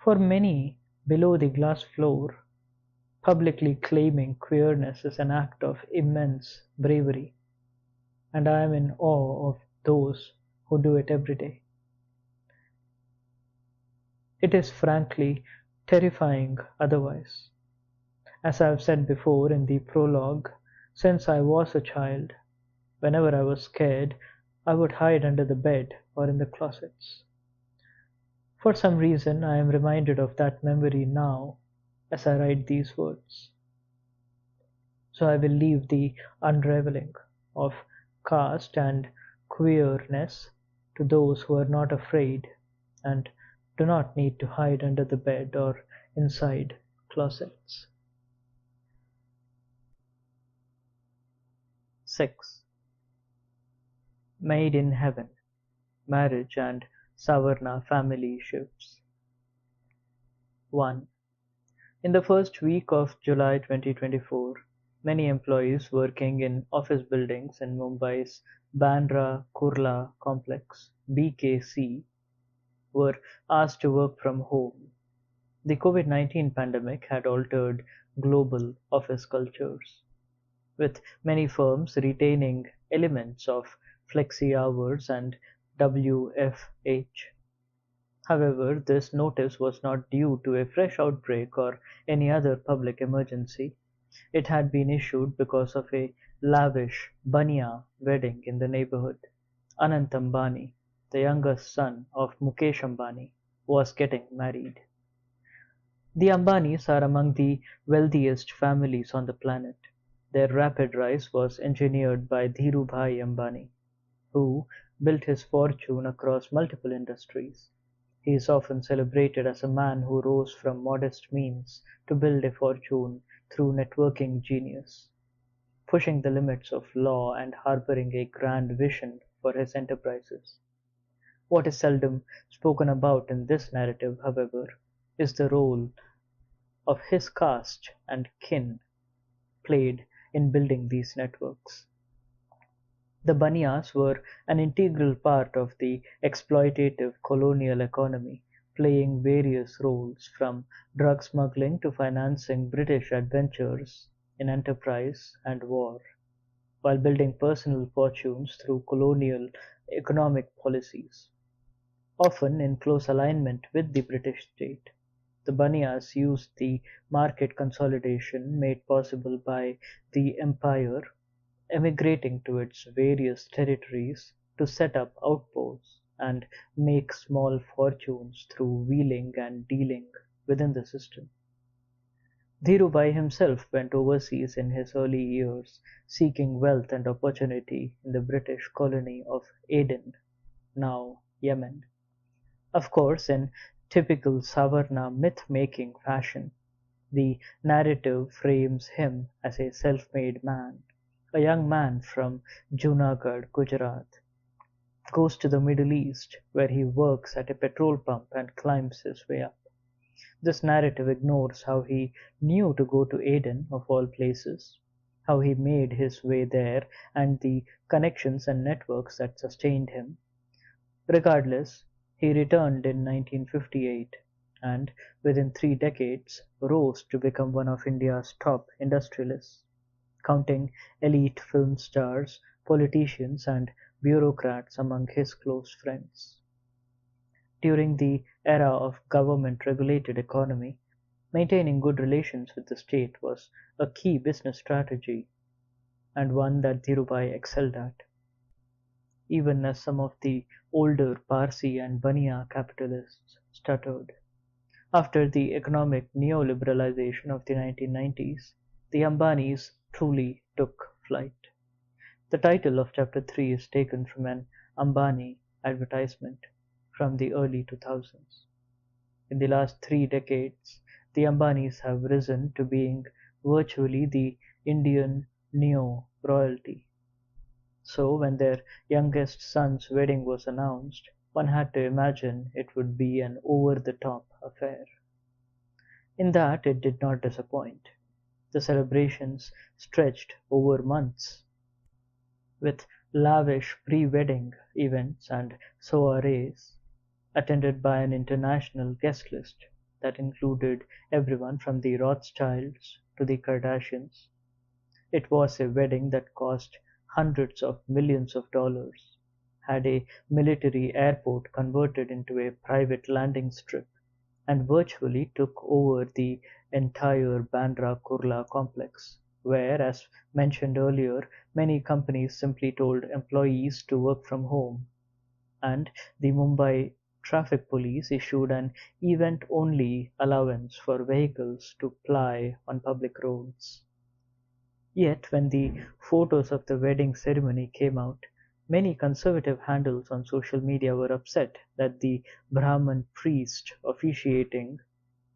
for many below the glass floor, publicly claiming queerness is an act of immense bravery, and I am in awe of those who do it every day. It is frankly terrifying otherwise. As I have said before in the prologue, since I was a child, whenever I was scared, I would hide under the bed or in the closets. For some reason, I am reminded of that memory now as I write these words. So I will leave the unraveling of caste and queerness to those who are not afraid and do not need to hide under the bed or inside closets. 6. Made in Heaven: Marriage and Savarna Family Shifts. 1. In the first week of July 2024, many employees working in office buildings in Mumbai's Bandra Kurla complex (BKC) were asked to work from home. The COVID-19 pandemic had altered global office cultures, with many firms retaining elements of flexi hours and WFH. However, this notice was not due to a fresh outbreak or any other public emergency. It had been issued because of a lavish Duniya wedding in the neighborhood. Anant Ambani, the youngest son of Mukesh Ambani, was getting married. The Ambanis are among the wealthiest families on the planet. Their rapid rise was engineered by Dhirubhai Ambani, who built his fortune across multiple industries. He is often celebrated as a man who rose from modest means to build a fortune through networking genius, pushing the limits of law and harboring a grand vision for his enterprises. What is seldom spoken about in this narrative, however, is the role of his caste and kin played in building these networks. The Baniyas were an integral part of the exploitative colonial economy, playing various roles from drug smuggling to financing British adventures in enterprise and war, while building personal fortunes through colonial economic policies, often in close alignment with the British state. The Baniyas used the market consolidation made possible by the empire emigrating to its various territories to set up outposts and make small fortunes through wheeling and dealing within the system. Dhirubhai himself went overseas in his early years, seeking wealth and opportunity in the British colony of Aden, now Yemen. Of course, in typical Savarna myth-making fashion, the narrative frames him as a self-made man. A young man from Junagadh, Gujarat, goes to the Middle East, where he works at a petrol pump and climbs his way up. This narrative ignores how he knew to go to Aden, of all places, how he made his way there, and the connections and networks that sustained him. Regardless, he returned in 1958 and, within 3 decades, rose to become one of India's top industrialists, counting elite film stars, politicians, and bureaucrats among his close friends. During the era of government-regulated economy, maintaining good relations with the state was a key business strategy, and one that Dhirubhai excelled at, even as some of the older Parsi and Baniya capitalists stuttered. After the economic neoliberalization of the 1990s, the Ambanis truly took flight. The title of chapter 3 is taken from an Ambani advertisement from the early 2000s. In the last 3 decades, the Ambanis have risen to being virtually the Indian neo-royalty. So when their youngest son's wedding was announced, one had to imagine it would be an over-the-top affair. In that it did not disappoint. The celebrations stretched over months, with lavish pre-wedding events and soirees, attended by an international guest list that included everyone from the Rothschilds to the Kardashians. It was a wedding that cost hundreds of millions of dollars, had a military airport converted into a private landing strip, and virtually took over the entire Bandra Kurla complex, where, as mentioned earlier, many companies simply told employees to work from home, and the Mumbai Traffic Police issued an event-only allowance for vehicles to ply on public roads. Yet when the photos of the wedding ceremony came out, many conservative handles on social media were upset that the Brahman priest officiating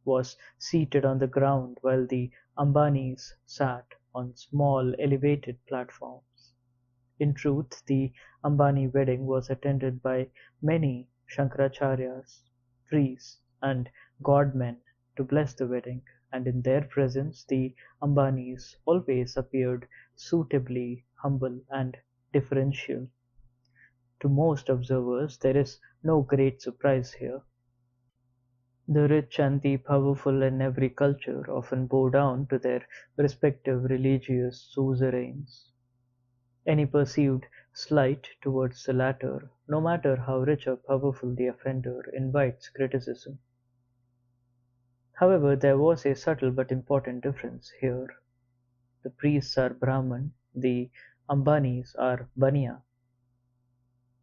was seated on the ground while the Ambanis sat on small elevated platforms. In truth, the Ambani wedding was attended by many Shankaracharyas, priests, and godmen to bless the wedding, and in their presence the Ambanis always appeared suitably humble and deferential. To most observers, there is no great surprise here. The rich and the powerful in every culture often bow down to their respective religious suzerains. Any perceived slight towards the latter, no matter how rich or powerful the offender, invites criticism. However, there was a subtle but important difference here. The priests are Brahman, the Ambanis are Baniya.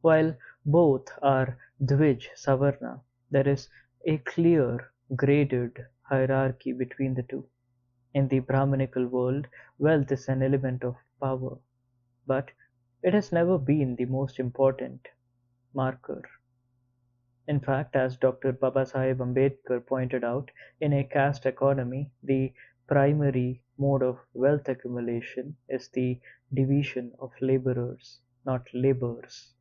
While both are Dvij Savarna, there is a clear graded hierarchy between the two. In the Brahmanical world, wealth is an element of power, but it has never been the most important marker. In fact, as Dr. Babasaheb Ambedkar pointed out, in a caste economy, the primary mode of wealth accumulation is the division of laborers, not labors.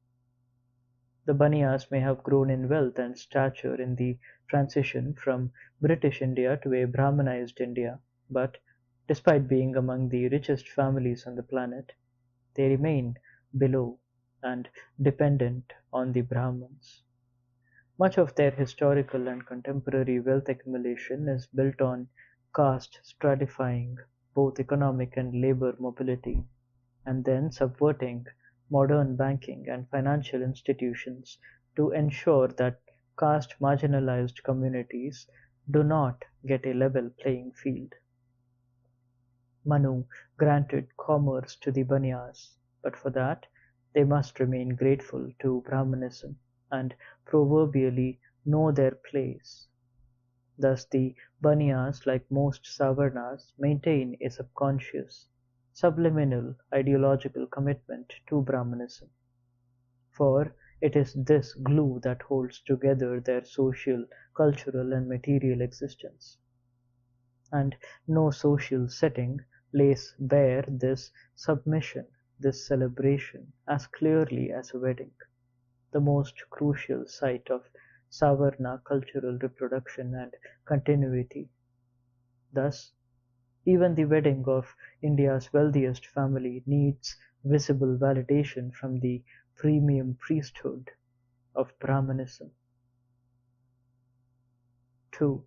The Baniyas may have grown in wealth and stature in the transition from British India to a Brahmanized India, but despite being among the richest families on the planet, they remain below and dependent on the Brahmins. Much of their historical and contemporary wealth accumulation is built on caste stratifying both economic and labor mobility, and then subverting modern banking and financial institutions to ensure that caste marginalized communities do not get a level playing field. Manu granted commerce to the Baniyas, but for that they must remain grateful to Brahmanism and proverbially know their place. Thus the Baniyas, like most Savarnas, maintain a subconscious, subliminal ideological commitment to Brahmanism, for it is this glue that holds together their social, cultural, and material existence. And no social setting lays bare this submission, this celebration, as clearly as a wedding, the most crucial site of Savarna cultural reproduction and continuity. Thus, even the wedding of India's wealthiest family needs visible validation from the premium priesthood of Brahmanism. 2.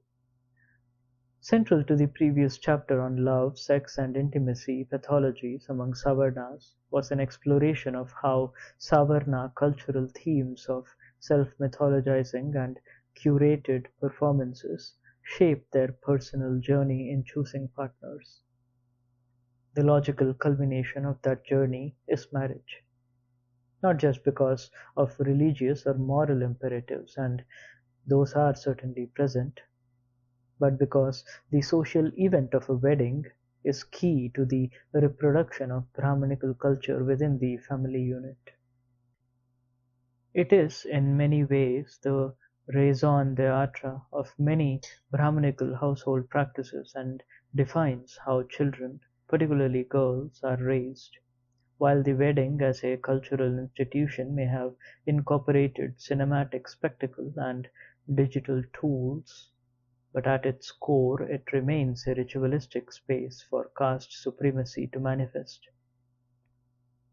Central to the previous chapter on love, sex, and intimacy pathologies among Savarnas was an exploration of how Savarna cultural themes of self-mythologizing and curated performances shape their personal journey in choosing partners. The logical culmination of that journey is marriage, not just because of religious or moral imperatives, and those are certainly present, but because the social event of a wedding is key to the reproduction of Brahmanical culture within the family unit. It is in many ways the raison d'etre of many Brahmanical household practices and defines how children, particularly girls, are raised. While the wedding as a cultural institution may have incorporated cinematic spectacle and digital tools, but at its core it remains a ritualistic space for caste supremacy to manifest.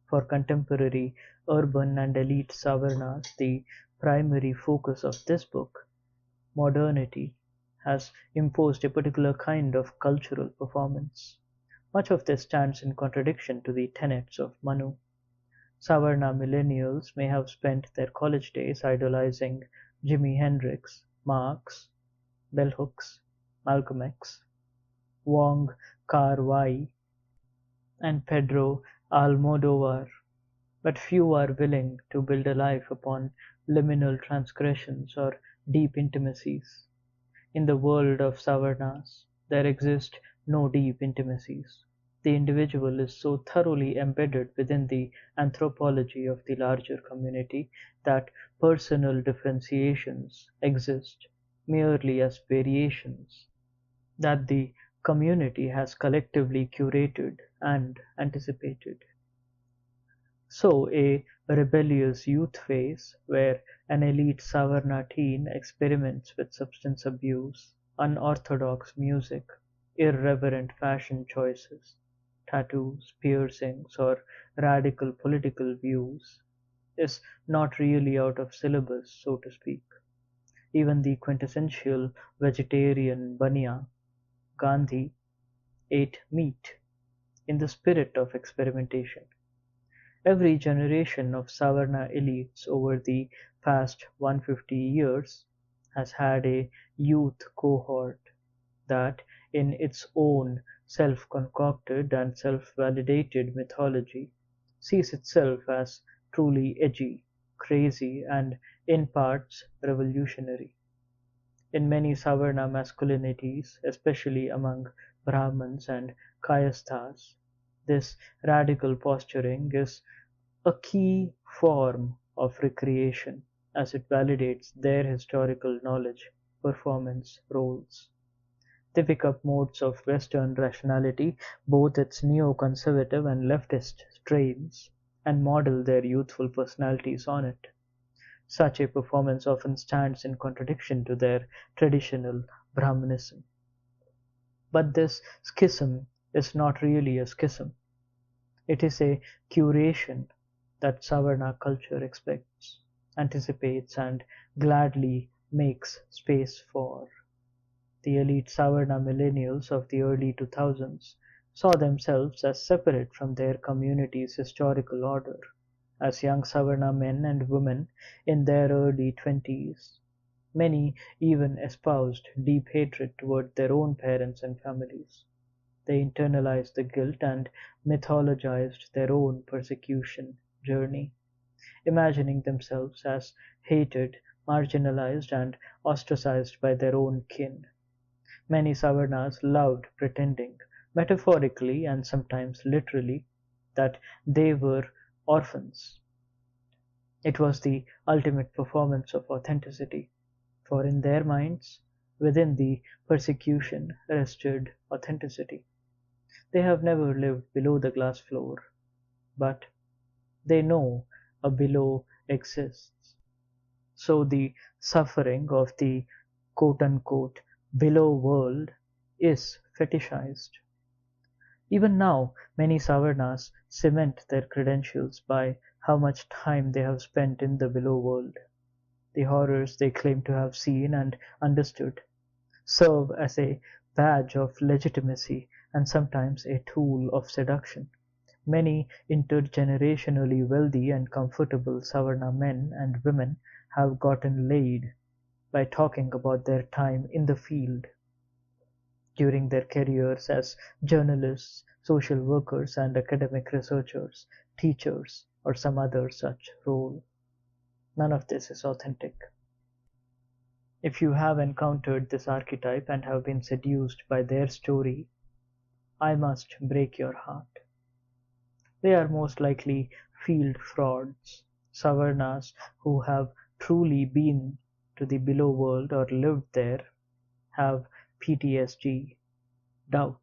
For contemporary urban and elite Savarnas, the primary focus of this book, modernity, has imposed a particular kind of cultural performance. Much of this stands in contradiction to the tenets of Manu. Savarna millennials may have spent their college days idolizing Jimi Hendrix, Marx, bell hooks, Malcolm X, Wong Kar-wai, and Pedro Almodovar, but few are willing to build a life upon liminal transgressions or deep intimacies. In the world of Savarnas, there exist no deep intimacies. The individual is so thoroughly embedded within the anthropology of the larger community that personal differentiations exist merely as variations that the community has collectively curated and anticipated. So a rebellious youth phase where an elite Savarna teen experiments with substance abuse, unorthodox music, irreverent fashion choices, tattoos, piercings, or radical political views is not really out of syllabus, so to speak. Even the quintessential vegetarian Baniya, Gandhi, ate meat in the spirit of experimentation. Every generation of Savarna elites over the past 150 years has had a youth cohort that, in its own self-concocted and self-validated mythology, sees itself as truly edgy, crazy, and in parts revolutionary. In many Savarna masculinities, especially among Brahmins and Kayasthas, this radical posturing is a key form of recreation as it validates their historical knowledge, performance, roles. They pick up modes of Western rationality, both its neo-conservative and leftist strains, and model their youthful personalities on it. Such a performance often stands in contradiction to their traditional Brahmanism. But this schism is not really a schism. It is a curation that Savarna culture expects, anticipates, and gladly makes space for. The elite Savarna millennials of the early 2000s saw themselves as separate from their community's historical order, as young Savarna men and women in their early 20s. Many even espoused deep hatred toward their own parents and families. They internalized the guilt and mythologized their own persecution journey, imagining themselves as hated, marginalized, and ostracized by their own kin. Many Savarnas loved pretending, metaphorically and sometimes literally, that they were orphans. It was the ultimate performance of authenticity, for in their minds, within the persecution rested authenticity. They have never lived below the glass floor, but they know a below exists. So the suffering of the quote-unquote below world is fetishized. Even now, many Savarnas cement their credentials by how much time they have spent in the below world. The horrors they claim to have seen and understood serve as a badge of legitimacy and sometimes a tool of seduction. Many intergenerationally wealthy and comfortable Savarna men and women have gotten laid by talking about their time in the field during their careers as journalists, social workers, and academic researchers, teachers, or some other such role. None of this is authentic. If you have encountered this archetype and have been seduced by their story, I must break your heart. They are most likely field frauds, Savarnas who have truly been to the below world or lived there, have PTSD, doubt,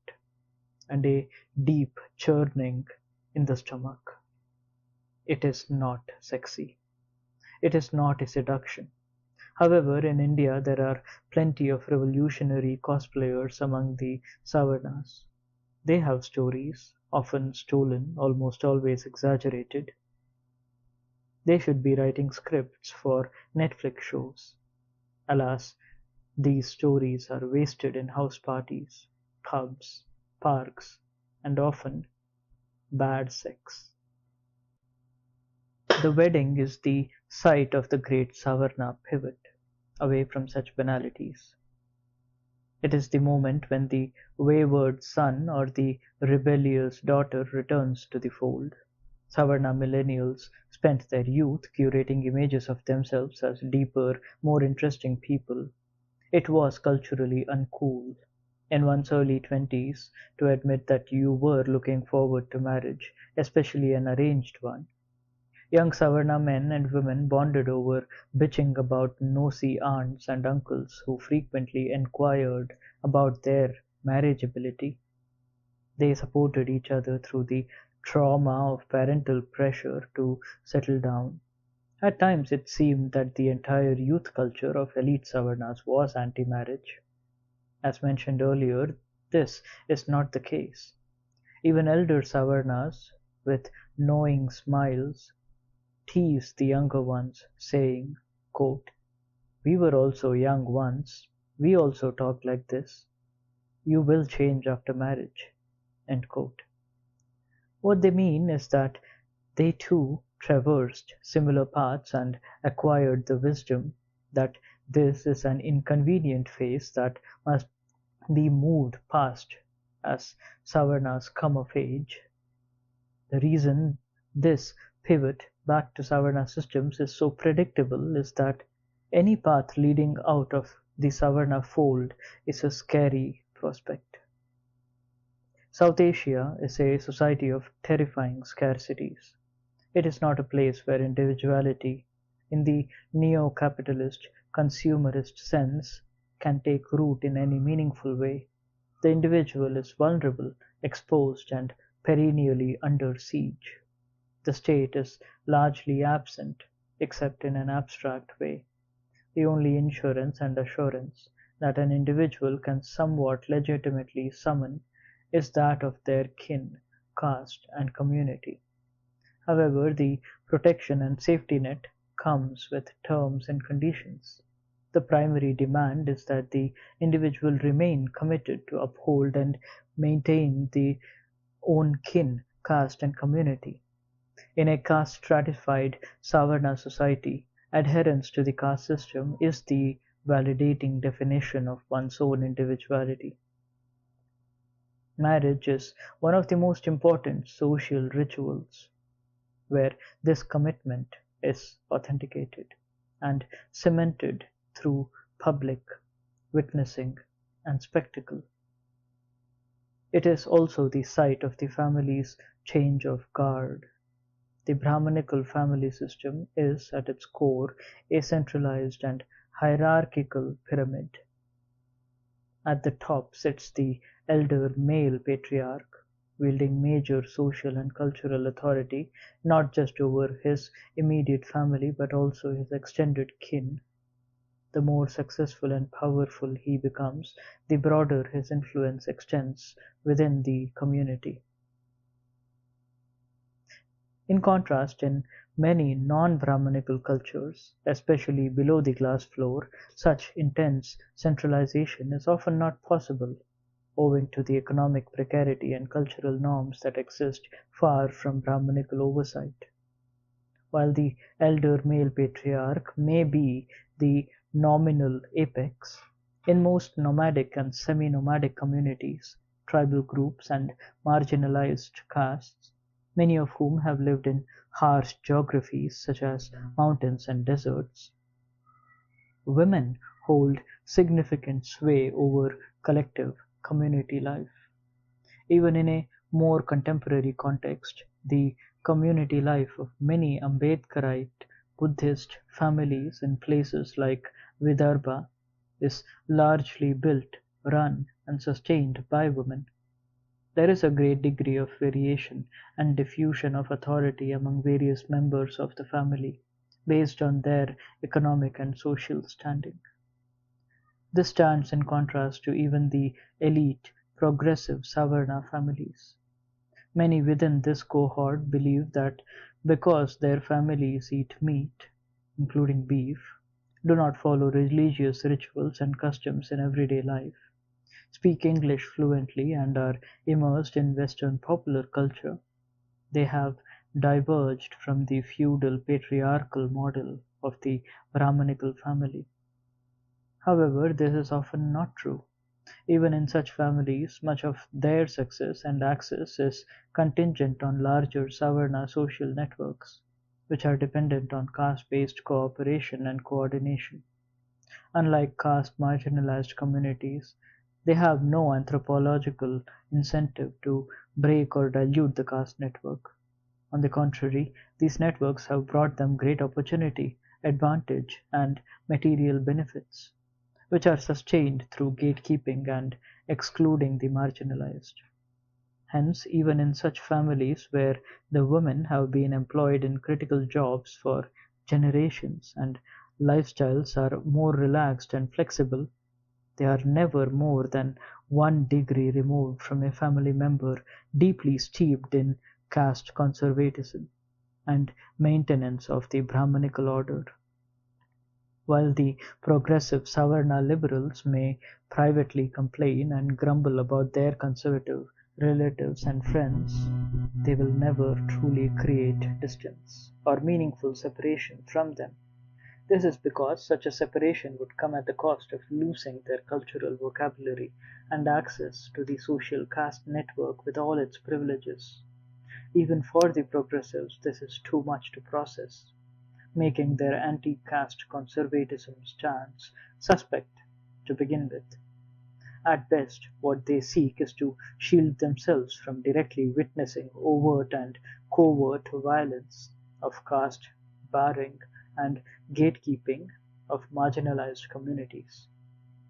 and a deep churning in the stomach. It is not sexy. It is not a seduction. However, in India there are plenty of revolutionary cosplayers among the Savarnas. They have stories, often stolen, almost always exaggerated. They should be writing scripts for Netflix shows. Alas, these stories are wasted in house parties, pubs, parks, and often bad sex. The wedding is the site of the great Savarna pivot away from such banalities. It is the moment when the wayward son or the rebellious daughter returns to the fold. Savarna millennials spent their youth curating images of themselves as deeper, more interesting people. It was culturally uncool in one's early 20s to admit that you were looking forward to marriage, especially an arranged one. Young Savarna men and women bonded over bitching about nosy aunts and uncles who frequently enquired about their marriageability. They supported each other through the trauma of parental pressure to settle down. At times it seemed that the entire youth culture of elite Savarnas was anti-marriage. As mentioned earlier, this is not the case. Even elder Savarnas, with knowing smiles, tease the younger ones, saying, quote, "We were also young once. We also talked like this. You will change after marriage." End quote. What they mean is that they too traversed similar paths and acquired the wisdom that this is an inconvenient phase that must be moved past as Savarnas come of age. The reason this pivot back to Savarna systems is so predictable is that any path leading out of the Savarna fold is a scary prospect. South Asia is a society of terrifying scarcities. It is not a place where individuality, in the neo-capitalist, consumerist sense, can take root in any meaningful way. The individual is vulnerable, exposed, and perennially under siege. The state is largely absent, except in an abstract way. The only insurance and assurance that an individual can somewhat legitimately summon is that of their kin, caste, and community. However, the protection and safety net comes with terms and conditions. The primary demand is that the individual remain committed to uphold and maintain the own kin, caste, and community. In a caste-stratified Savarna society, adherence to the caste system is the validating definition of one's own individuality. Marriage is one of the most important social rituals where this commitment is authenticated and cemented through public witnessing and spectacle. It is also the site of the family's change of guard. The Brahmanical family system is, at its core, a centralized and hierarchical pyramid. At the top sits the elder male patriarch, wielding major social and cultural authority not just over his immediate family but also his extended kin. The more successful and powerful he becomes, the broader his influence extends within the community. In contrast, in many non-Brahmanical cultures, especially below the glass floor, such intense centralization is often not possible, owing to the economic precarity and cultural norms that exist far from Brahmanical oversight. While the elder male patriarch may be the nominal apex, in most nomadic and semi-nomadic communities, tribal groups, and marginalized castes, many of whom have lived in harsh geographies such as mountains and deserts, women hold significant sway over collective community life. Even in a more contemporary context, the community life of many Ambedkarite Buddhist families in places like Vidarbha is largely built, run, and sustained by women. There is a great degree of variation and diffusion of authority among various members of the family, based on their economic and social standing. This stands in contrast to even the elite, progressive Savarna families. Many within this cohort believe that because their families eat meat, including beef, do not follow religious rituals and customs in everyday life, speak English fluently, and are immersed in Western popular culture, they have diverged from the feudal patriarchal model of the Brahmanical family. However, this is often not true. Even in such families, much of their success and access is contingent on larger Savarna social networks, which are dependent on caste-based cooperation and coordination. Unlike caste-marginalized communities, they have no anthropological incentive to break or dilute the caste network. On the contrary, these networks have brought them great opportunity, advantage, and material benefits, which are sustained through gatekeeping and excluding the marginalized. Hence, even in such families where the women have been employed in critical jobs for generations and lifestyles are more relaxed and flexible, they are never more than 1 degree removed from a family member deeply steeped in caste conservatism and maintenance of the Brahmanical order. While the progressive Savarna liberals may privately complain and grumble about their conservative relatives and friends, they will never truly create distance or meaningful separation from them. This is because such a separation would come at the cost of losing their cultural vocabulary and access to the social caste network with all its privileges. Even for the progressives, this is too much to process, making their anti-caste conservatism stance suspect to begin with. At best, what they seek is to shield themselves from directly witnessing overt and covert violence of caste barring and gatekeeping of marginalized communities.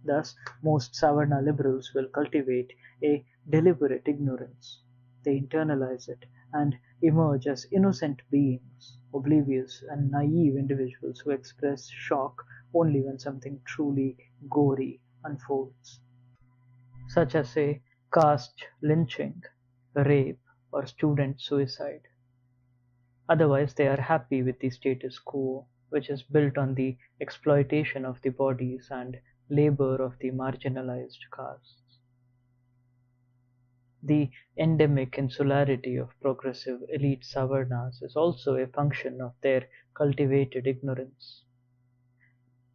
Thus, most Savarna liberals will cultivate a deliberate ignorance. They internalize it and emerge as innocent beings, oblivious and naive individuals who express shock only when something truly gory unfolds, such as a caste lynching, rape, or student suicide. Otherwise, they are happy with the status quo, which is built on the exploitation of the bodies and labor of the marginalized castes. The endemic insularity of progressive elite Savarnas is also a function of their cultivated ignorance.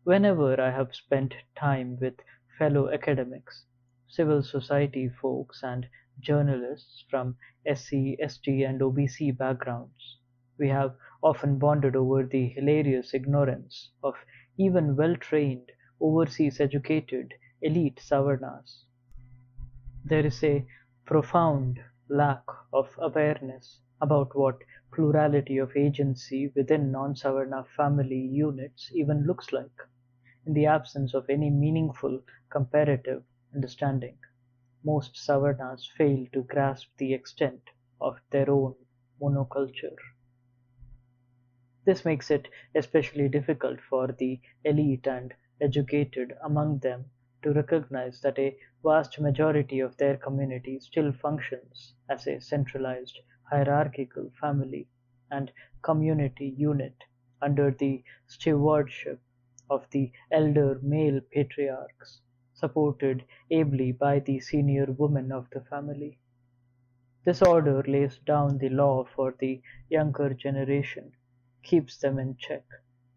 Whenever I have spent time with fellow academics, civil society folks, and journalists from SC, ST, and OBC backgrounds, we have often bonded over the hilarious ignorance of even well-trained, overseas-educated elite Savarnas. There is a profound lack of awareness about what plurality of agency within non-Savarna family units even looks like, in the absence of any meaningful comparative understanding. Most Savarnas fail to grasp the extent of their own monoculture. This makes it especially difficult for the elite and educated among them to recognize that a vast majority of their community still functions as a centralized hierarchical family and community unit under the stewardship of the elder male patriarchs, supported ably by the senior women of the family. This order lays down the law for the younger generation, keeps them in check,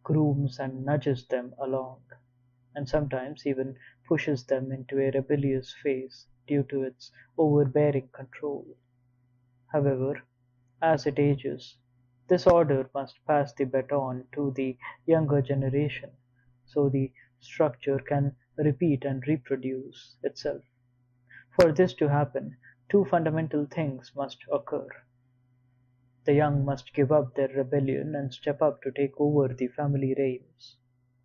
grooms and nudges them along, and sometimes even pushes them into a rebellious phase due to its overbearing control. However, as it ages, this order must pass the baton to the younger generation so the structure can repeat and reproduce itself. For this to happen, two fundamental things must occur. The young must give up their rebellion and step up to take over the family reins,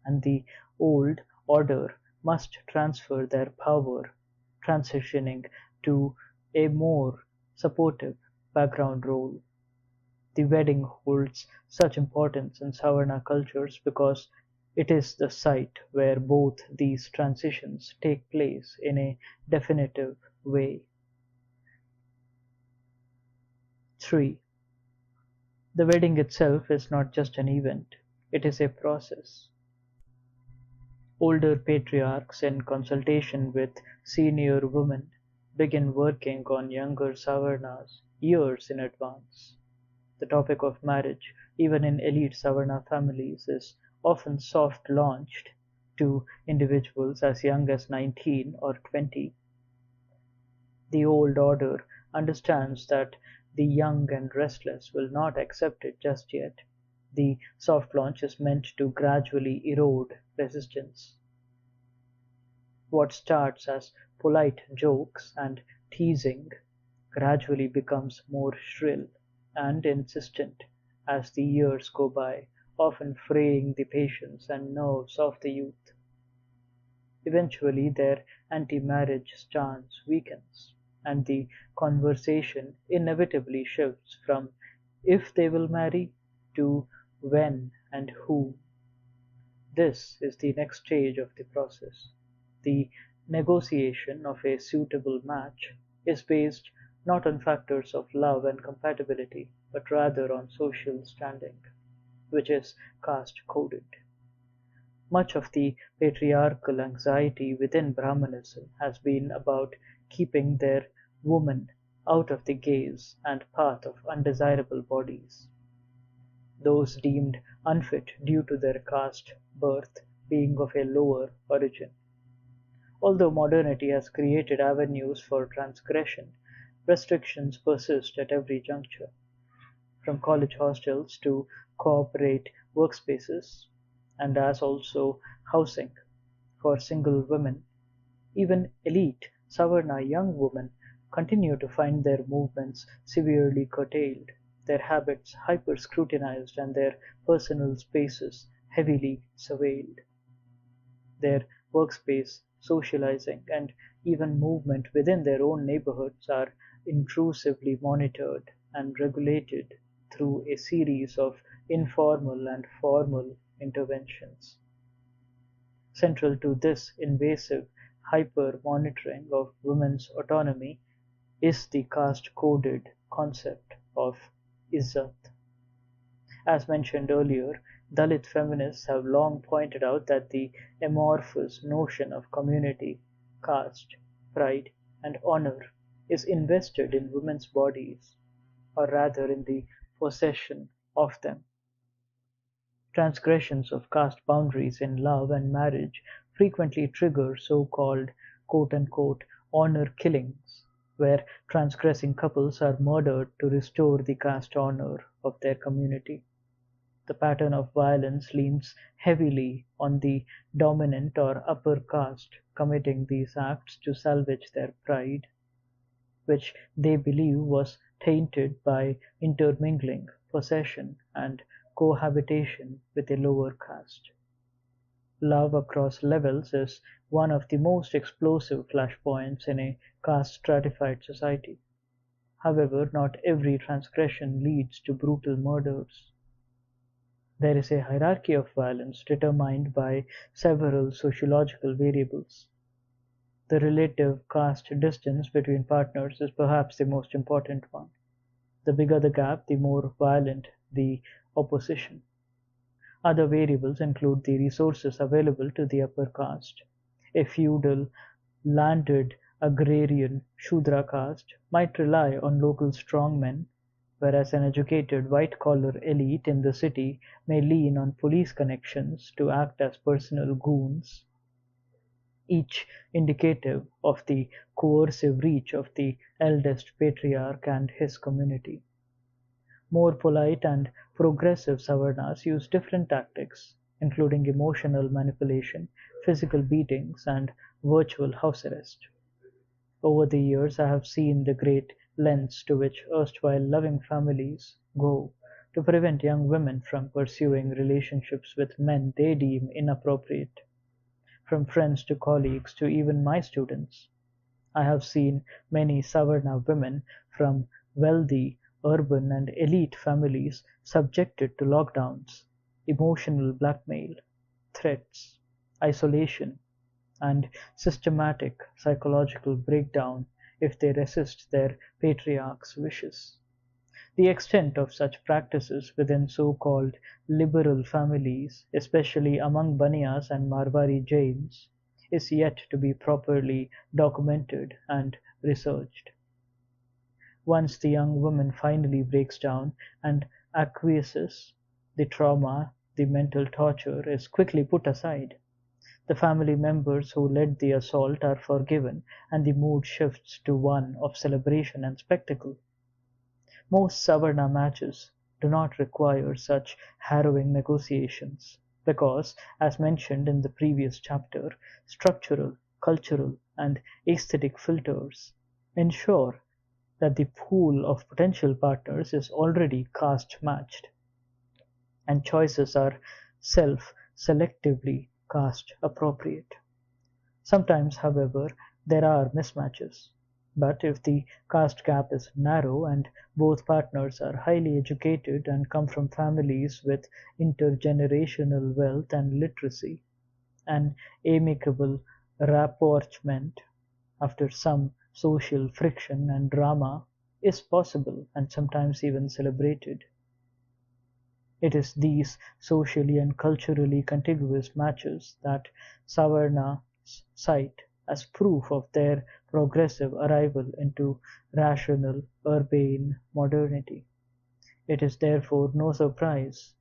and the old order must transfer their power, transitioning to a more supportive background role. The wedding holds such importance in Savarna cultures because it is the site where both these transitions take place in a definitive way. 3. The wedding itself is not just an event, it is a process. Older patriarchs, in consultation with senior women, begin working on younger Savarnas years in advance. The topic of marriage, even in elite Savarna families, is often soft launched to individuals as young as 19 or 20. The old order understands that the young and restless will not accept it just yet. The soft launch is meant to gradually erode resistance. What starts as polite jokes and teasing gradually becomes more shrill and insistent as the years go by, often fraying the patience and nerves of the youth. Eventually their anti-marriage stance weakens, and the conversation inevitably shifts from if they will marry to when and who. This is the next stage of the process. The negotiation of a suitable match is based not on factors of love and compatibility, but rather on social standing, which is caste coded. Much of the patriarchal anxiety within Brahmanism has been about keeping their women out of the gaze and path of undesirable bodies, those deemed unfit due to their caste birth being of a lower origin. Although modernity has created avenues for transgression, restrictions persist at every juncture, from college hostels to corporate workspaces, and as also housing for single women. Even elite Savarna young women continue to find their movements severely curtailed, their habits hyper-scrutinized, and their personal spaces heavily surveilled. Their workspace, socializing, and even movement within their own neighborhoods are intrusively monitored and regulated through a series of informal and formal interventions. Central to this invasive hyper-monitoring of women's autonomy is the caste-coded concept of izzat. As mentioned earlier, Dalit feminists have long pointed out that the amorphous notion of community, caste, pride, and honor is invested in women's bodies, or rather in the possession of them. Transgressions of caste boundaries in love and marriage frequently trigger so-called quote-unquote honor killings, where transgressing couples are murdered to restore the caste honor of their community. The pattern of violence leans heavily on the dominant or upper caste committing these acts to salvage their pride, which they believe was tainted by intermingling, possession, and cohabitation with a lower caste. Love across levels is one of the most explosive flashpoints in a caste-stratified society. However, not every transgression leads to brutal murders. There is a hierarchy of violence determined by several sociological variables. The relative caste distance between partners is perhaps the most important one. The bigger the gap, the more violent the opposition. Other variables include the resources available to the upper caste. A feudal, landed, agrarian Shudra caste might rely on local strongmen, whereas an educated white-collar elite in the city may lean on police connections to act as personal goons, each indicative of the coercive reach of the eldest patriarch and his community. More polite and progressive Savarnas use different tactics, including emotional manipulation, physical beatings, and virtual house arrest. Over the years, I have seen the great lengths to which erstwhile loving families go to prevent young women from pursuing relationships with men they deem inappropriate. From friends to colleagues to even my students, I have seen many Savarna women from wealthy, urban, and elite families subjected to lockdowns, emotional blackmail, threats, isolation, and systematic psychological breakdown if they resist their patriarch's wishes. The extent of such practices within so-called liberal families, especially among Baniyas and Marwari Jains, is yet to be properly documented and researched. Once the young woman finally breaks down and acquiesces, the trauma, the mental torture is quickly put aside. The family members who led the assault are forgiven, and the mood shifts to one of celebration and spectacle. Most Savarna matches do not require such harrowing negotiations because, as mentioned in the previous chapter, structural, cultural, and aesthetic filters ensure that the pool of potential partners is already caste matched, and choices are selectively caste appropriate. Sometimes, however, there are mismatches. But if the caste gap is narrow and both partners are highly educated and come from families with intergenerational wealth and literacy, an amicable rapprochement after some social friction and drama is possible and sometimes even celebrated. It is these socially and culturally contiguous matches that Savarnas cite as proof of their progressive arrival into rational urbane modernity. It is therefore no surprise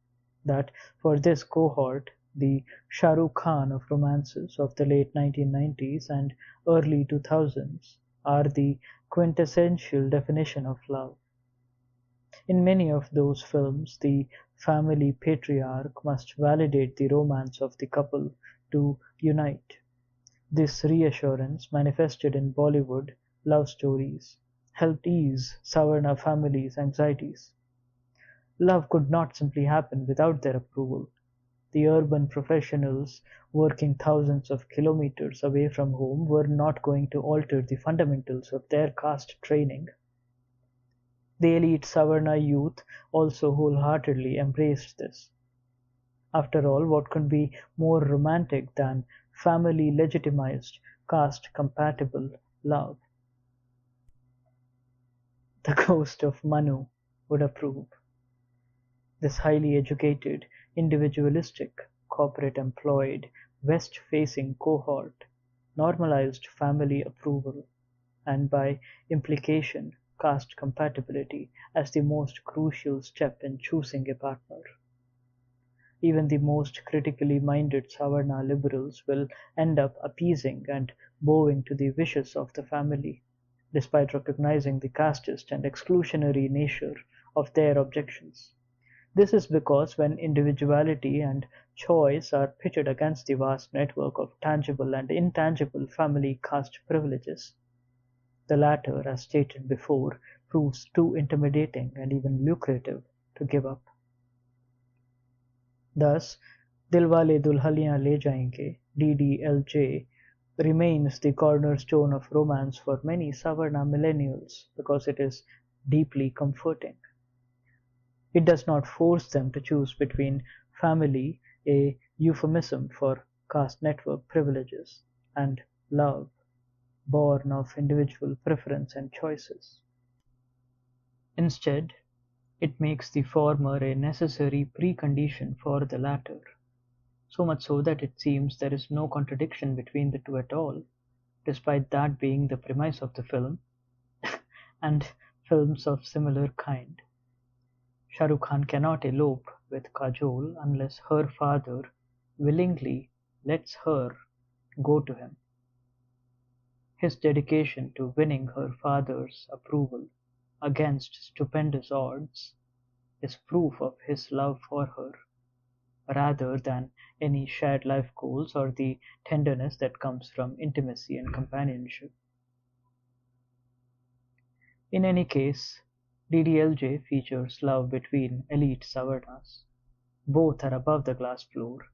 that for this cohort the Shah Rukh Khan of romances of the late 1990s and early 2000s are the quintessential definition of love. In many of those films, the family patriarch must validate the romance of the couple to unite. This reassurance, manifested in Bollywood love stories, helped ease Savarna families' anxieties. Love could not simply happen without their approval. The urban professionals working thousands of kilometers away from home were not going to alter the fundamentals of their caste training. The elite Savarna youth also wholeheartedly embraced this. After all, what could be more romantic than family legitimized, caste compatible love? The ghost of Manu would approve. This highly educated, individualistic, corporate employed, west facing cohort normalized family approval and by implication caste compatibility as the most crucial step in choosing a partner. Even the most critically minded Savarna liberals will end up appeasing and bowing to the wishes of the family, despite recognizing the casteist and exclusionary nature of their objections. This is because when individuality and choice are pitted against the vast network of tangible and intangible family caste privileges, the latter, as stated before, proves too intimidating and even lucrative to give up. Thus, Dilwale Dulhaniya Le Jayenge (DDLJ) remains the cornerstone of romance for many Savarna millennials because it is deeply comforting. It does not force them to choose between family, a euphemism for caste network privileges, and love, born of individual preference and choices. Instead, it makes the former a necessary precondition for the latter, so much so that it seems there is no contradiction between the two at all, despite that being the premise of the film and films of similar kind. Shah Rukh Khan cannot elope with Kajol unless her father willingly lets her go to him. His dedication to winning her father's approval against stupendous odds is proof of his love for her, rather than any shared life goals or the tenderness that comes from intimacy and companionship. In any case, DDLJ features love between elite Savarnas. Both are above the glass floor.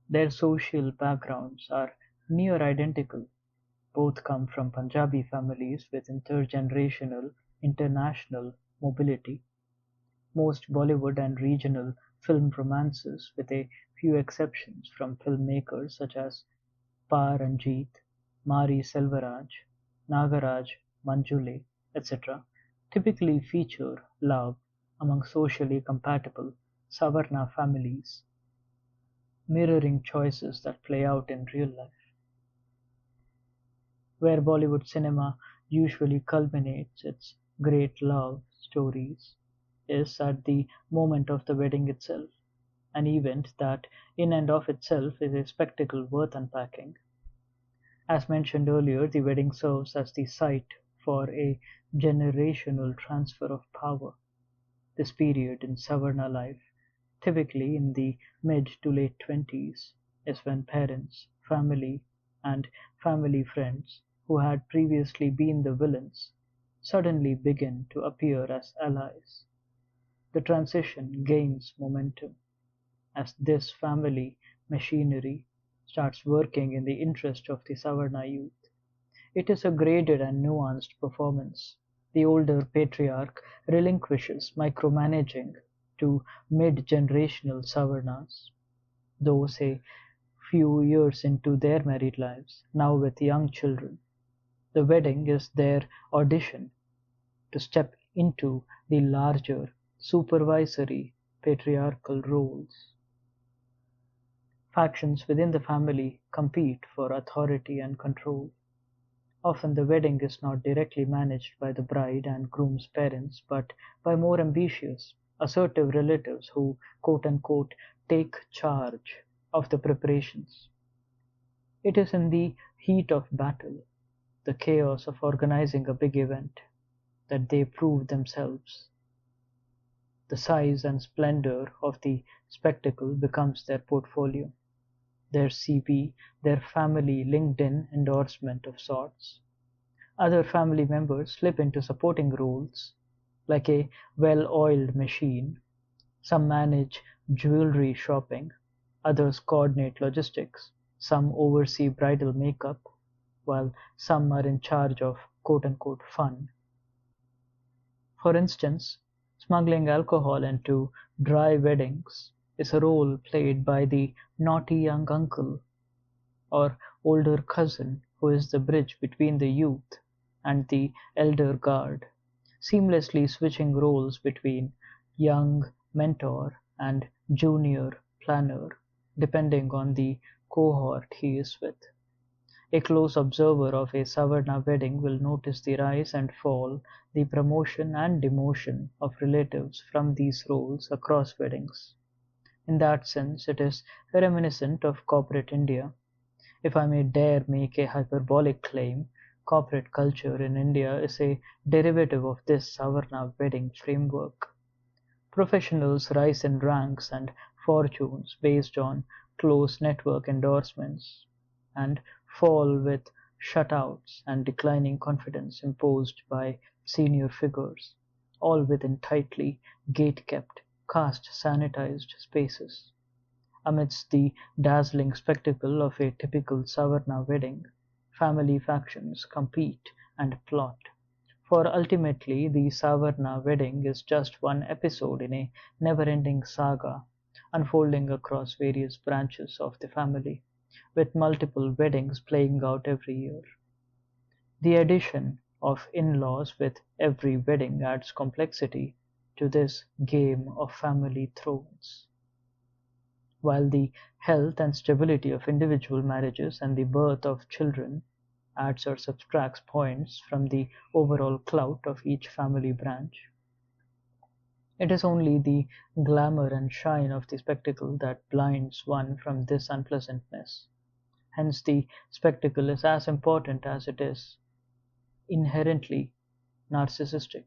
Their social backgrounds are near identical. Both come from Punjabi families with intergenerational, international mobility. Most Bollywood and regional film romances, with a few exceptions from filmmakers such as Pa Ranjit, Mari Selvaraj, Nagaraj Manjule, etc., typically feature love among socially compatible Savarna families, mirroring choices that play out in real life. Where Bollywood cinema usually culminates its great love stories is at the moment of the wedding itself, an event that in and of itself is a spectacle worth unpacking. As mentioned earlier, the wedding serves as the site for a generational transfer of power. This period in Savarna life, typically in the mid to late 20s, is when parents, family, and family friends who had previously been the villains suddenly begin to appear as allies. The transition gains momentum as this family machinery starts working in the interest of the Savarna youth. It is a graded and nuanced performance. The older patriarch relinquishes micromanaging to mid-generational Savarnas, those a few years into their married lives, now with young children. The wedding is their audition to step into the larger supervisory patriarchal roles. Factions within the family compete for authority and control. Often the wedding is not directly managed by the bride and groom's parents, but by more ambitious, assertive relatives who quote-unquote take charge of the preparations. It is in the heat of battle, the chaos of organizing a big event, that they prove themselves. The size and splendor of the spectacle becomes their portfolio, their CV, their family LinkedIn endorsement of sorts. Other family members slip into supporting roles, like a well-oiled machine. Some manage jewelry shopping, others coordinate logistics, some oversee bridal makeup, while some are in charge of quote-unquote fun. For instance, smuggling alcohol into dry weddings is a role played by the naughty young uncle or older cousin who is the bridge between the youth and the elder guard, seamlessly switching roles between young mentor and junior planner, depending on the cohort he is with. A close observer of a Savarna wedding will notice the rise and fall, the promotion and demotion of relatives from these roles across weddings. In that sense, it is reminiscent of corporate India. If I may dare make a hyperbolic claim, corporate culture in India is a derivative of this Savarna wedding framework. Professionals rise in ranks and fortunes based on close network endorsements, and fall with shutouts and declining confidence imposed by senior figures, all within tightly gate-kept, caste-sanitized spaces. Amidst the dazzling spectacle of a typical Savarna wedding, family factions compete and plot, for ultimately the Savarna wedding is just one episode in a never-ending saga unfolding across various branches of the family, with multiple weddings playing out every year. The addition of in-laws with every wedding adds complexity to this game of family thrones, while the health and stability of individual marriages and the birth of children adds or subtracts points from the overall clout of each family branch. It is only the glamour and shine of the spectacle that blinds one from this unpleasantness. Hence the spectacle is as important as it is inherently narcissistic.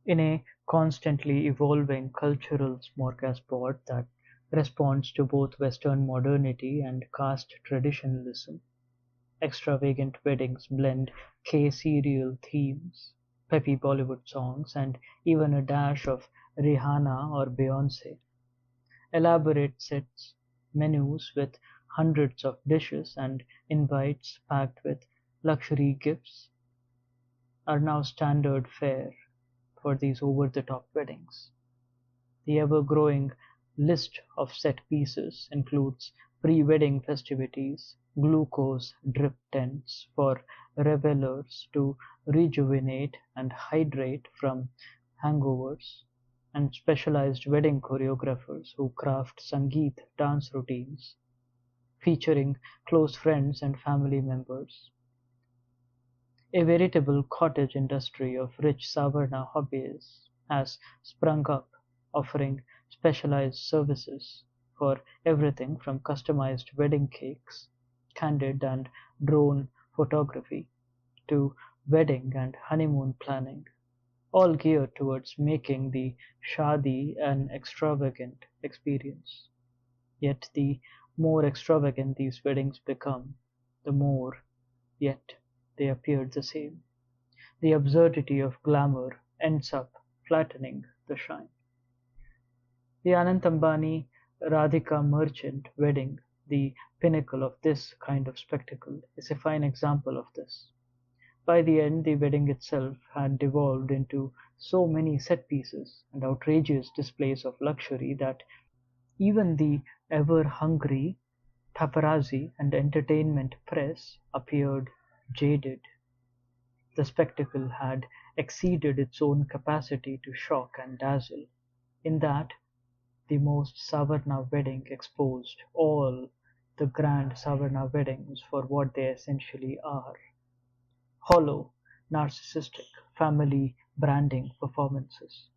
In a constantly evolving cultural smorgasbord that responds to both Western modernity and caste traditionalism, extravagant weddings blend K-serial themes, peppy Bollywood songs, and even a dash of Rihanna or Beyonce. Elaborate sets, menus with hundreds of dishes, and invites packed with luxury gifts are now standard fare for these over-the-top weddings. The ever-growing list of set pieces includes pre-wedding festivities, glucose drip tents for revelers to rejuvenate and hydrate from hangovers, and specialized wedding choreographers who craft Sangeet dance routines featuring close friends and family members. A veritable cottage industry of rich Savarna hobbies has sprung up, offering specialized services for everything from customized wedding cakes, candid and drone photography, to wedding and honeymoon planning, all geared towards making the shadi an extravagant experience. Yet the more extravagant these weddings become, the more, yet, they appear the same. The absurdity of glamour ends up flattening the shine. The Anant Ambani Radhika Merchant wedding the pinnacle of this kind of spectacle, is a fine example of this. By the end, the wedding itself had devolved into so many set pieces and outrageous displays of luxury that even the ever-hungry paparazzi and entertainment press appeared jaded. The spectacle had exceeded its own capacity to shock and dazzle, in that the most Savarna wedding exposed all the grand Savarna weddings for what they essentially are: hollow, narcissistic, family branding performances,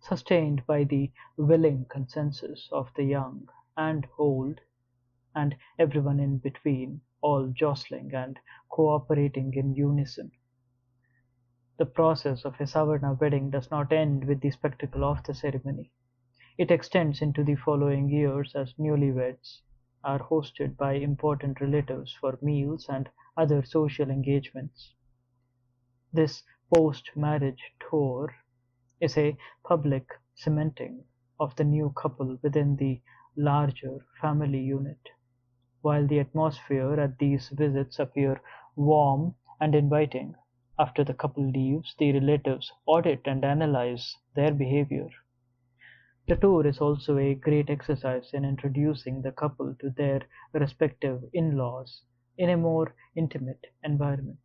sustained by the willing consensus of the young and old, and everyone in between, all jostling and cooperating in unison. The process of a Savarna wedding does not end with the spectacle of the ceremony. It extends into the following years as newlyweds are hosted by important relatives for meals and other social engagements. This post-marriage tour is a public cementing of the new couple within the larger family unit. While the atmosphere at these visits appear warm and inviting, after the couple leaves, the relatives audit and analyze their behavior. The tour is also a great exercise in introducing the couple to their respective in-laws in a more intimate environment.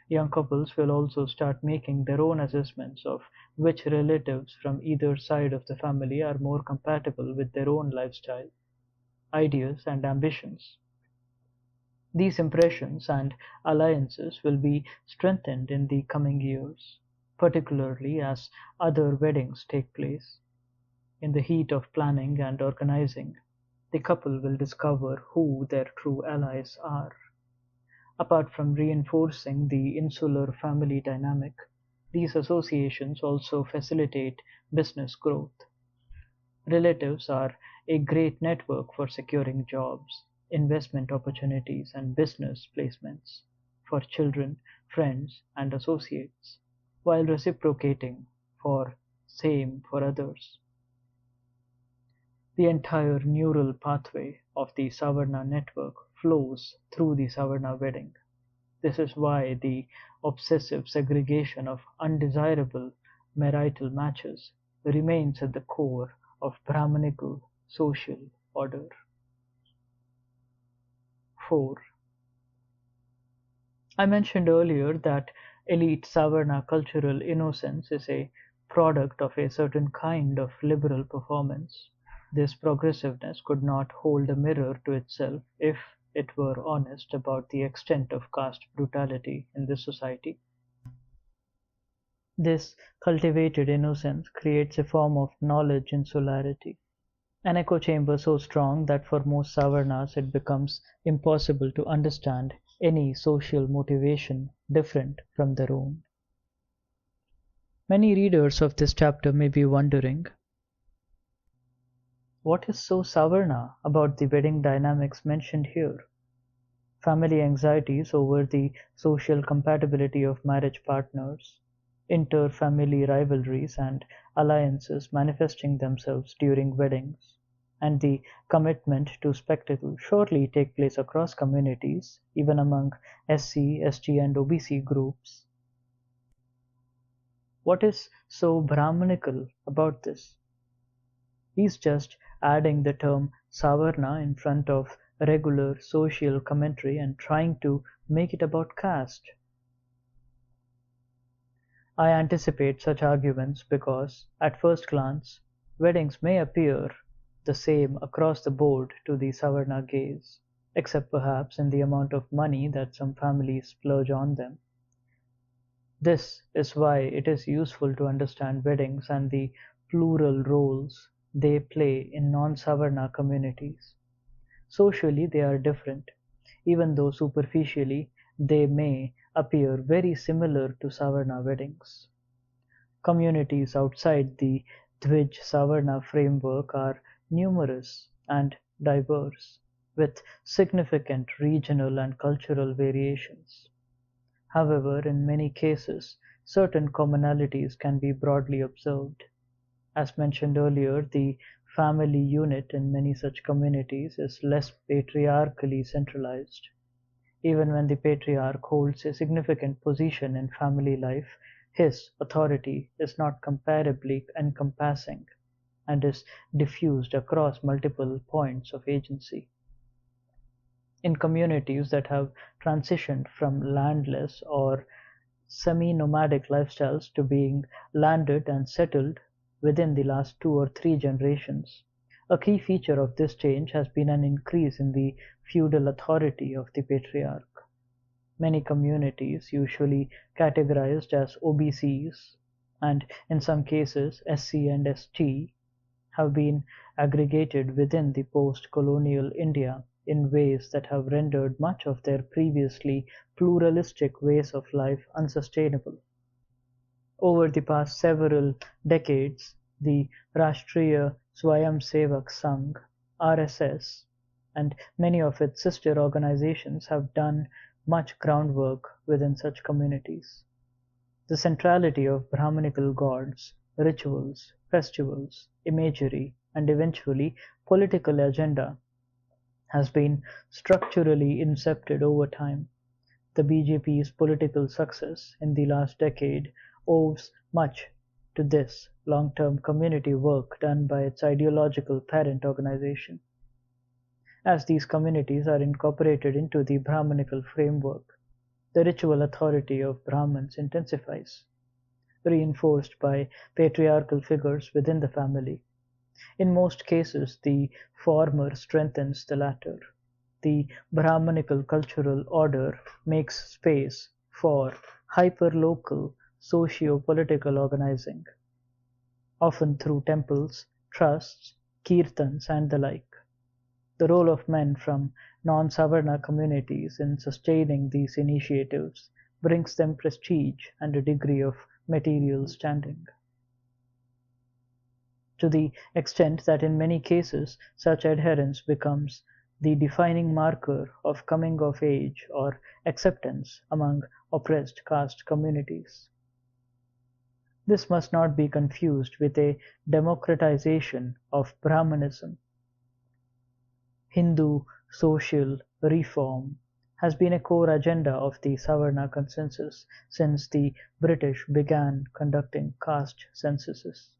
Young couples will also start making their own assessments of which relatives from either side of the family are more compatible with their own lifestyle, ideas, and ambitions. These impressions and alliances will be strengthened in the coming years, particularly as other weddings take place. In the heat of planning and organizing, the couple will discover who their true allies are. Apart from reinforcing the insular family dynamic, these associations also facilitate business growth. Relatives are a great network for securing jobs, investment opportunities, and business placements for children, friends, and associates, while reciprocating for same for others. The entire neural pathway of the Savarna network flows through the Savarna wedding. This is why the obsessive segregation of undesirable marital matches remains at the core of Brahmanical social order. 4. I mentioned earlier that elite Savarna cultural innocence is a product of a certain kind of liberal performance. This progressiveness could not hold a mirror to itself if it were honest about the extent of caste brutality in this society. This cultivated innocence creates a form of knowledge insularity, an echo chamber so strong that for most Savarnas it becomes impossible to understand any social motivation different from their own. Many readers of this chapter may be wondering, what is so Savarna about the wedding dynamics mentioned here? Family anxieties over the social compatibility of marriage partners, inter-family rivalries and alliances manifesting themselves during weddings, and the commitment to spectacle surely take place across communities, even among SC, ST, and OBC groups. What is so Brahmanical about this? He's just adding the term Savarna in front of regular social commentary and trying to make it about caste. I anticipate such arguments because, at first glance, weddings may appear the same across the board to the Savarna gaze, except perhaps in the amount of money that some families splurge on them. This is why it is useful to understand weddings and the plural roles they play in non-Savarna communities. Socially they are different, even though superficially they may appear very similar to Savarna weddings. Communities outside the Dvij Savarna framework are numerous and diverse, with significant regional and cultural variations. However, in many cases, certain commonalities can be broadly observed. As mentioned earlier, the family unit in many such communities is less patriarchally centralized. Even when the patriarch holds a significant position in family life, his authority is not comparably encompassing and is diffused across multiple points of agency. In communities that have transitioned from landless or semi-nomadic lifestyles to being landed and settled within the last 2 or 3 generations, a key feature of this change has been an increase in the feudal authority of the patriarch. Many communities, usually categorized as OBCs and in some cases SC and ST, have been aggregated within the post-colonial India in ways that have rendered much of their previously pluralistic ways of life unsustainable. Over the past several decades, the Rashtriya Swayamsevak Sangh (RSS) and many of its sister organizations have done much groundwork within such communities. The centrality of Brahmanical gods, rituals, festivals, imagery, and eventually political agenda has been structurally incepted over time. The BJP's political success in the last decade owes much to this long-term community work done by its ideological parent organization. As these communities are incorporated into the Brahmanical framework, the ritual authority of Brahmins intensifies, reinforced by patriarchal figures within the family. In most cases, the former strengthens the latter. The Brahmanical cultural order makes space for hyperlocal socio-political organizing, often through temples, trusts, kirtans, and the like. The role of men from non-Savarna communities in sustaining these initiatives brings them prestige and a degree of material standing. To the extent that in many cases such adherence becomes the defining marker of coming of age or acceptance among oppressed caste communities. This must not be confused with a democratization of Brahmanism. Hindu social reform has been a core agenda of the Savarna consensus since the British began conducting caste censuses.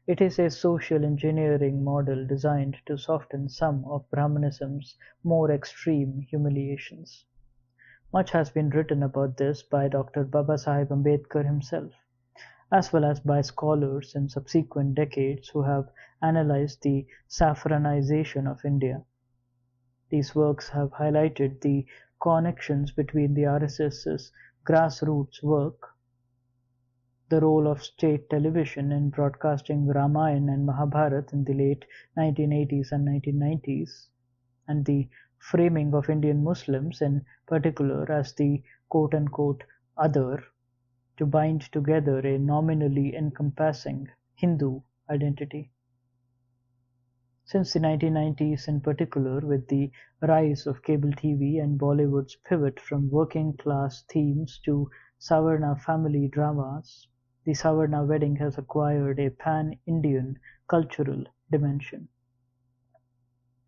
It is a social engineering model designed to soften some of Brahmanism's more extreme humiliations. Much has been written about this by Dr. Babasaheb Ambedkar himself, as well as by scholars in subsequent decades who have analyzed the saffronization of India. These works have highlighted the connections between the RSS's grassroots work, the role of state television in broadcasting Ramayana and Mahabharata in the late 1980s and 1990s, and the framing of Indian Muslims in particular as the quote-unquote other to bind together a nominally encompassing Hindu identity. Since the 1990s in particular, with the rise of cable TV and Bollywood's pivot from working class themes to Savarna family dramas, the Savarna wedding has acquired a pan-Indian cultural dimension.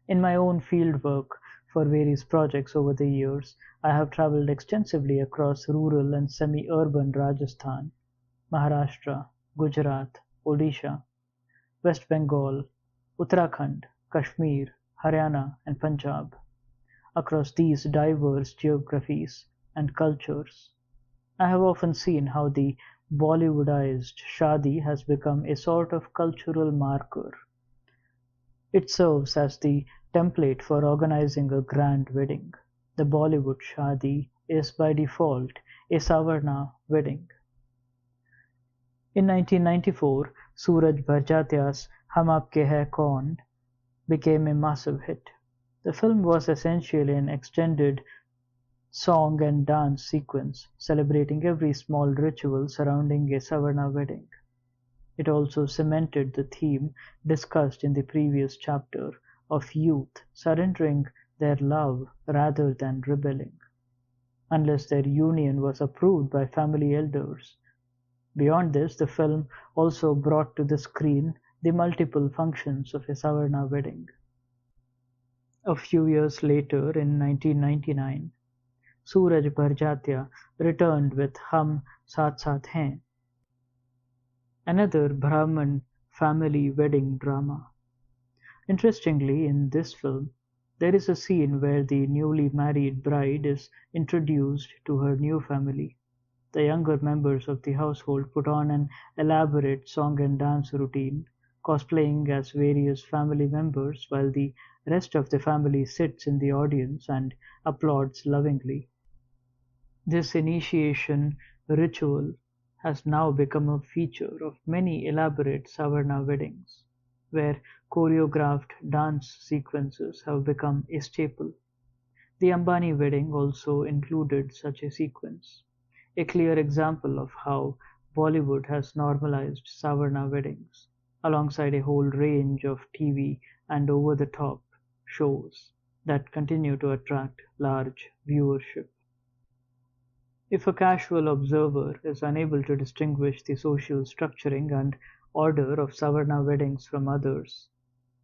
In my own fieldwork for various projects over the years, I have travelled extensively across rural and semi-urban Rajasthan, Maharashtra, Gujarat, Odisha, West Bengal, Uttarakhand, Kashmir, Haryana, and Punjab. Across these diverse geographies and cultures, I have often seen how the Bollywoodized shadi has become a sort of cultural marker. It serves as the template for organizing a grand wedding. The Bollywood shadi is by default a Savarna wedding. In 1994, Suraj Bharjatia's Hum Aapke Hai Kaun became a massive hit. The film was essentially an extended song and dance sequence celebrating every small ritual surrounding a Savarna wedding. It also cemented the theme discussed in the previous chapter of youth surrendering their love rather than rebelling, unless their union was approved by family elders. Beyond this, the film also brought to the screen the multiple functions of a Savarna wedding. A few years later, in 1999, Suraj Bharjatya returned with Hum Saath Saath Hain, another Brahmin family wedding drama. Interestingly, in this film, there is a scene where the newly married bride is introduced to her new family. The younger members of the household put on an elaborate song and dance routine, cosplaying as various family members, while the rest of the family sits in the audience and applauds lovingly. This initiation ritual has now become a feature of many elaborate Savarna weddings, where choreographed dance sequences have become a staple. The Ambani wedding also included such a sequence, a clear example of how Bollywood has normalized Savarna weddings, alongside a whole range of TV and over-the-top shows that continue to attract large viewership. If a casual observer is unable to distinguish the social structuring and order of Savarna weddings from others,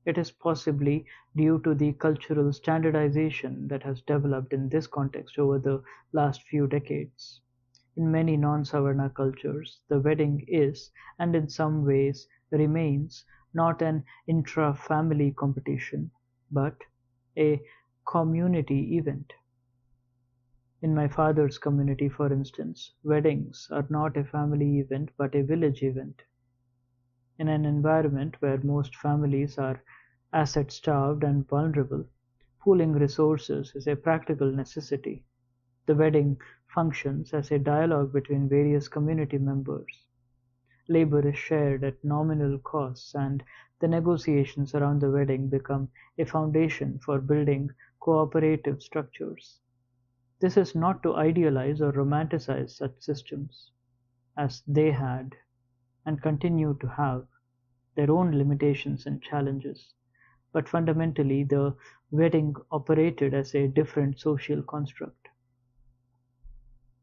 it is possibly due to the cultural standardization that has developed in this context over the last few decades. In many non-Savarna cultures, the wedding is, and in some ways remains, not an intra-family competition, but a community event. In my father's community, for instance, weddings are not a family event but a village event. In an environment where most families are asset-starved and vulnerable, pooling resources is a practical necessity. The wedding functions as a dialogue between various community members. Labor is shared at nominal costs, and the negotiations around the wedding become a foundation for building cooperative structures. This is not to idealize or romanticize such systems, as they had, and continue to have, their own limitations and challenges, but fundamentally the wedding operated as a different social construct.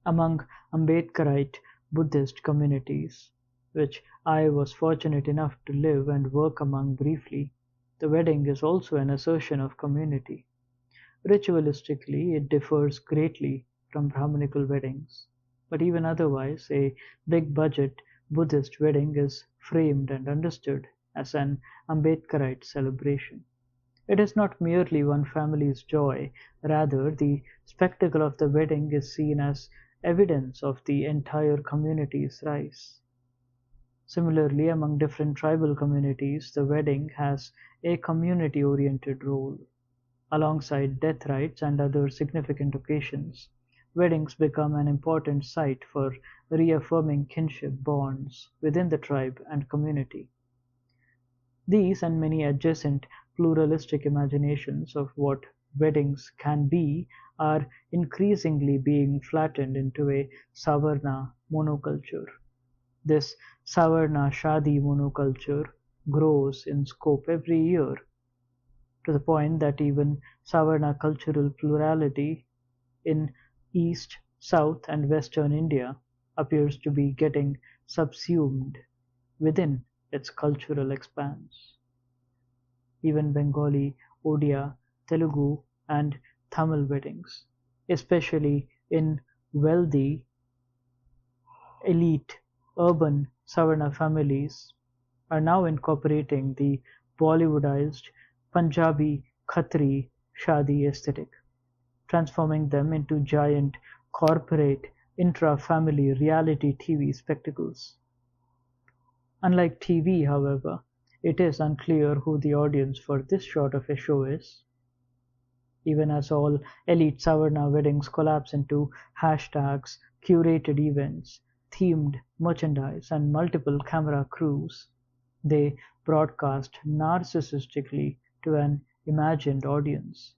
Among Ambedkarite Buddhist communities, which I was fortunate enough to live and work among briefly, the wedding is also an assertion of community. Ritualistically, it differs greatly from Brahminical weddings, but even otherwise, a big-budget Buddhist wedding is framed and understood as an Ambedkarite celebration. It is not merely one family's joy, rather, the spectacle of the wedding is seen as evidence of the entire community's rise. Similarly, among different tribal communities, the wedding has a community-oriented role. Alongside death rites and other significant occasions, weddings become an important site for reaffirming kinship bonds within the tribe and community. These and many adjacent pluralistic imaginations of what weddings can be are increasingly being flattened into a Savarna monoculture. This Savarna Shadi monoculture grows in scope every year, to the point that even Savarna cultural plurality in East, South, and Western India appears to be getting subsumed within its cultural expanse. Even Bengali, Odia, Telugu, and Tamil weddings, especially in wealthy, elite, urban Savarna families, are now incorporating the Bollywoodized Punjabi Khatri Shadi aesthetic, transforming them into giant corporate intra-family reality TV spectacles. Unlike TV, however, it is unclear who the audience for this sort of a show is. Even as all elite Savarna weddings collapse into hashtags, curated events, themed merchandise, and multiple camera crews, they broadcast narcissistically to an imagined audience.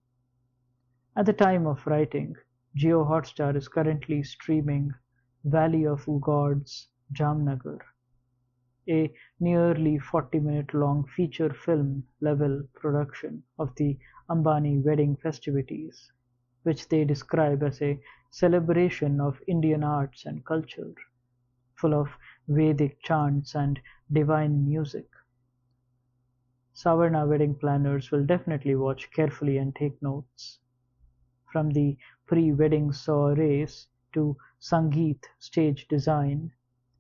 At the time of writing, Jio Hotstar is currently streaming Valley of Gods Jamnagar, a nearly 40-minute long feature film level production of the Ambani wedding festivities, which they describe as a celebration of Indian arts and culture, full of Vedic chants and divine music. Savarna wedding planners will definitely watch carefully and take notes. From the pre-wedding soirees to Sangeet stage design,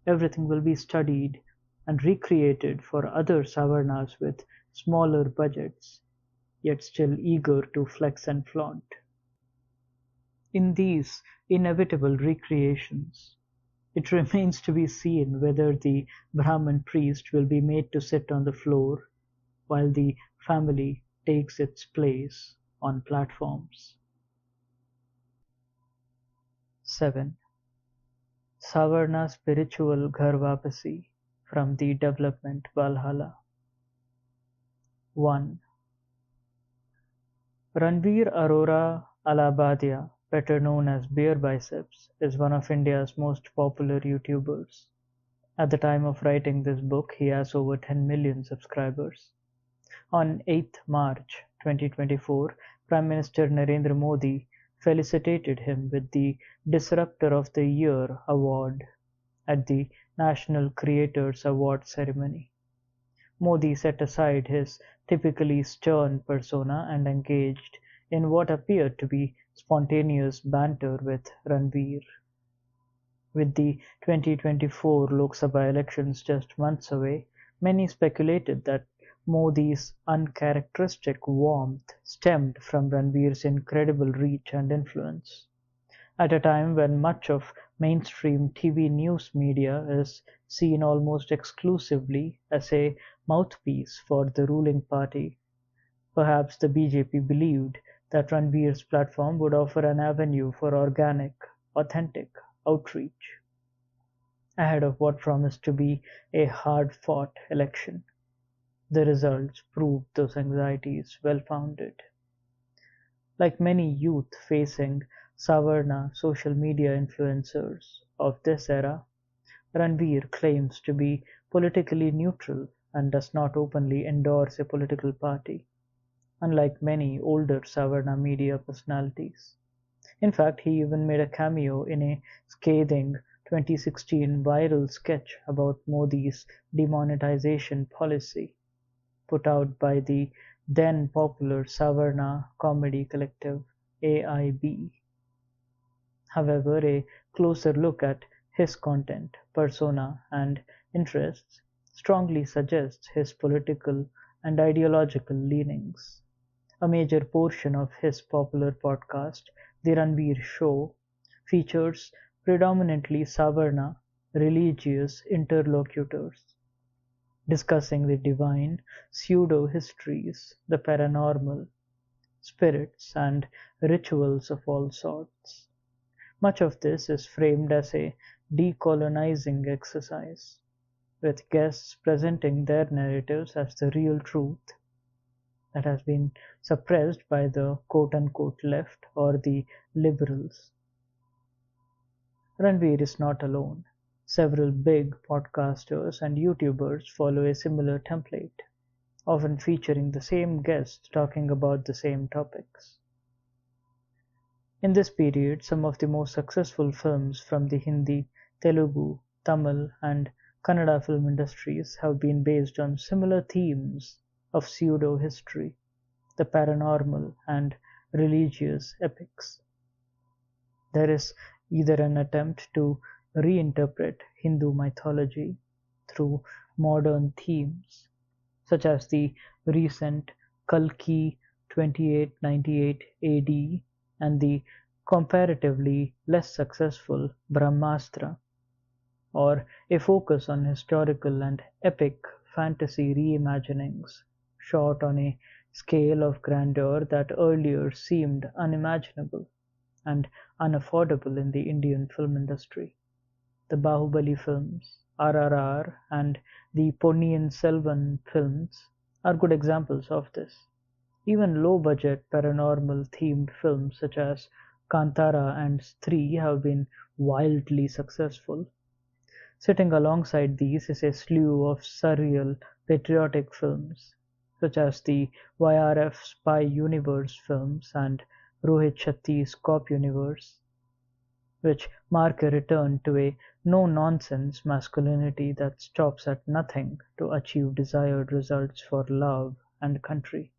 everything will be studied and recreated for other Savarnas with smaller budgets, yet still eager to flex and flaunt. In these inevitable recreations, it remains to be seen whether the Brahman priest will be made to sit on the floor while the family takes its place on platforms. 7. Savarna spiritual Gharwapasi from the development Valhalla. 1. Ranveer Arora Alabadia, better known as Beer Biceps, is one of India's most popular YouTubers. At the time of writing this book, he has over 10 million subscribers. On 8th March 2024, Prime Minister Narendra Modi felicitated him with the Disruptor of the Year award at the National Creators Award ceremony. Modi set aside his typically stern persona and engaged in what appeared to be spontaneous banter with Ranveer. With the 2024 Lok Sabha elections just months away, many speculated that Modi's uncharacteristic warmth stemmed from Ranveer's incredible reach and influence. At a time when much of mainstream TV news media is seen almost exclusively as a mouthpiece for the ruling party, perhaps the BJP believed that Ranveer's platform would offer an avenue for organic, authentic outreach ahead of what promised to be a hard-fought election. The results proved those anxieties well-founded. Like many youth-facing Savarna social media influencers of this era, Ranveer claims to be politically neutral and does not openly endorse a political party, unlike many older Savarna media personalities. In fact, he even made a cameo in a scathing 2016 viral sketch about Modi's demonetization policy, put out by the then popular Savarna comedy collective AIB. However, a closer look at his content, persona, and interests strongly suggests his political and ideological leanings. A major portion of his popular podcast, The Ranveer Show, features predominantly Savarna religious interlocutors, discussing the divine, pseudo-histories, the paranormal, spirits, and rituals of all sorts. Much of this is framed as a decolonizing exercise, with guests presenting their narratives as the real truth that has been suppressed by the quote-unquote left or the liberals. Ranveer is not alone. Several big podcasters and YouTubers follow a similar template, often featuring the same guests talking about the same topics. In this period, some of the most successful films from the Hindi, Telugu, Tamil, and Kannada film industries have been based on similar themes of pseudo-history, the paranormal, and religious epics. There is either an attempt to reinterpret Hindu mythology through modern themes, such as the recent Kalki 2898 AD and the comparatively less successful Brahmastra, or a focus on historical and epic fantasy reimaginings shot on a scale of grandeur that earlier seemed unimaginable and unaffordable in the Indian film industry. The Bahubali films, RRR, and the Ponniyin Selvan films are good examples of this. Even low-budget paranormal-themed films such as Kantara and Stree have been wildly successful. Sitting alongside these is a slew of surreal patriotic films, such as the YRF Spy Universe films and Rohit Shetty's Cop Universe, which mark a return to a no-nonsense masculinity that stops at nothing to achieve desired results for love and country.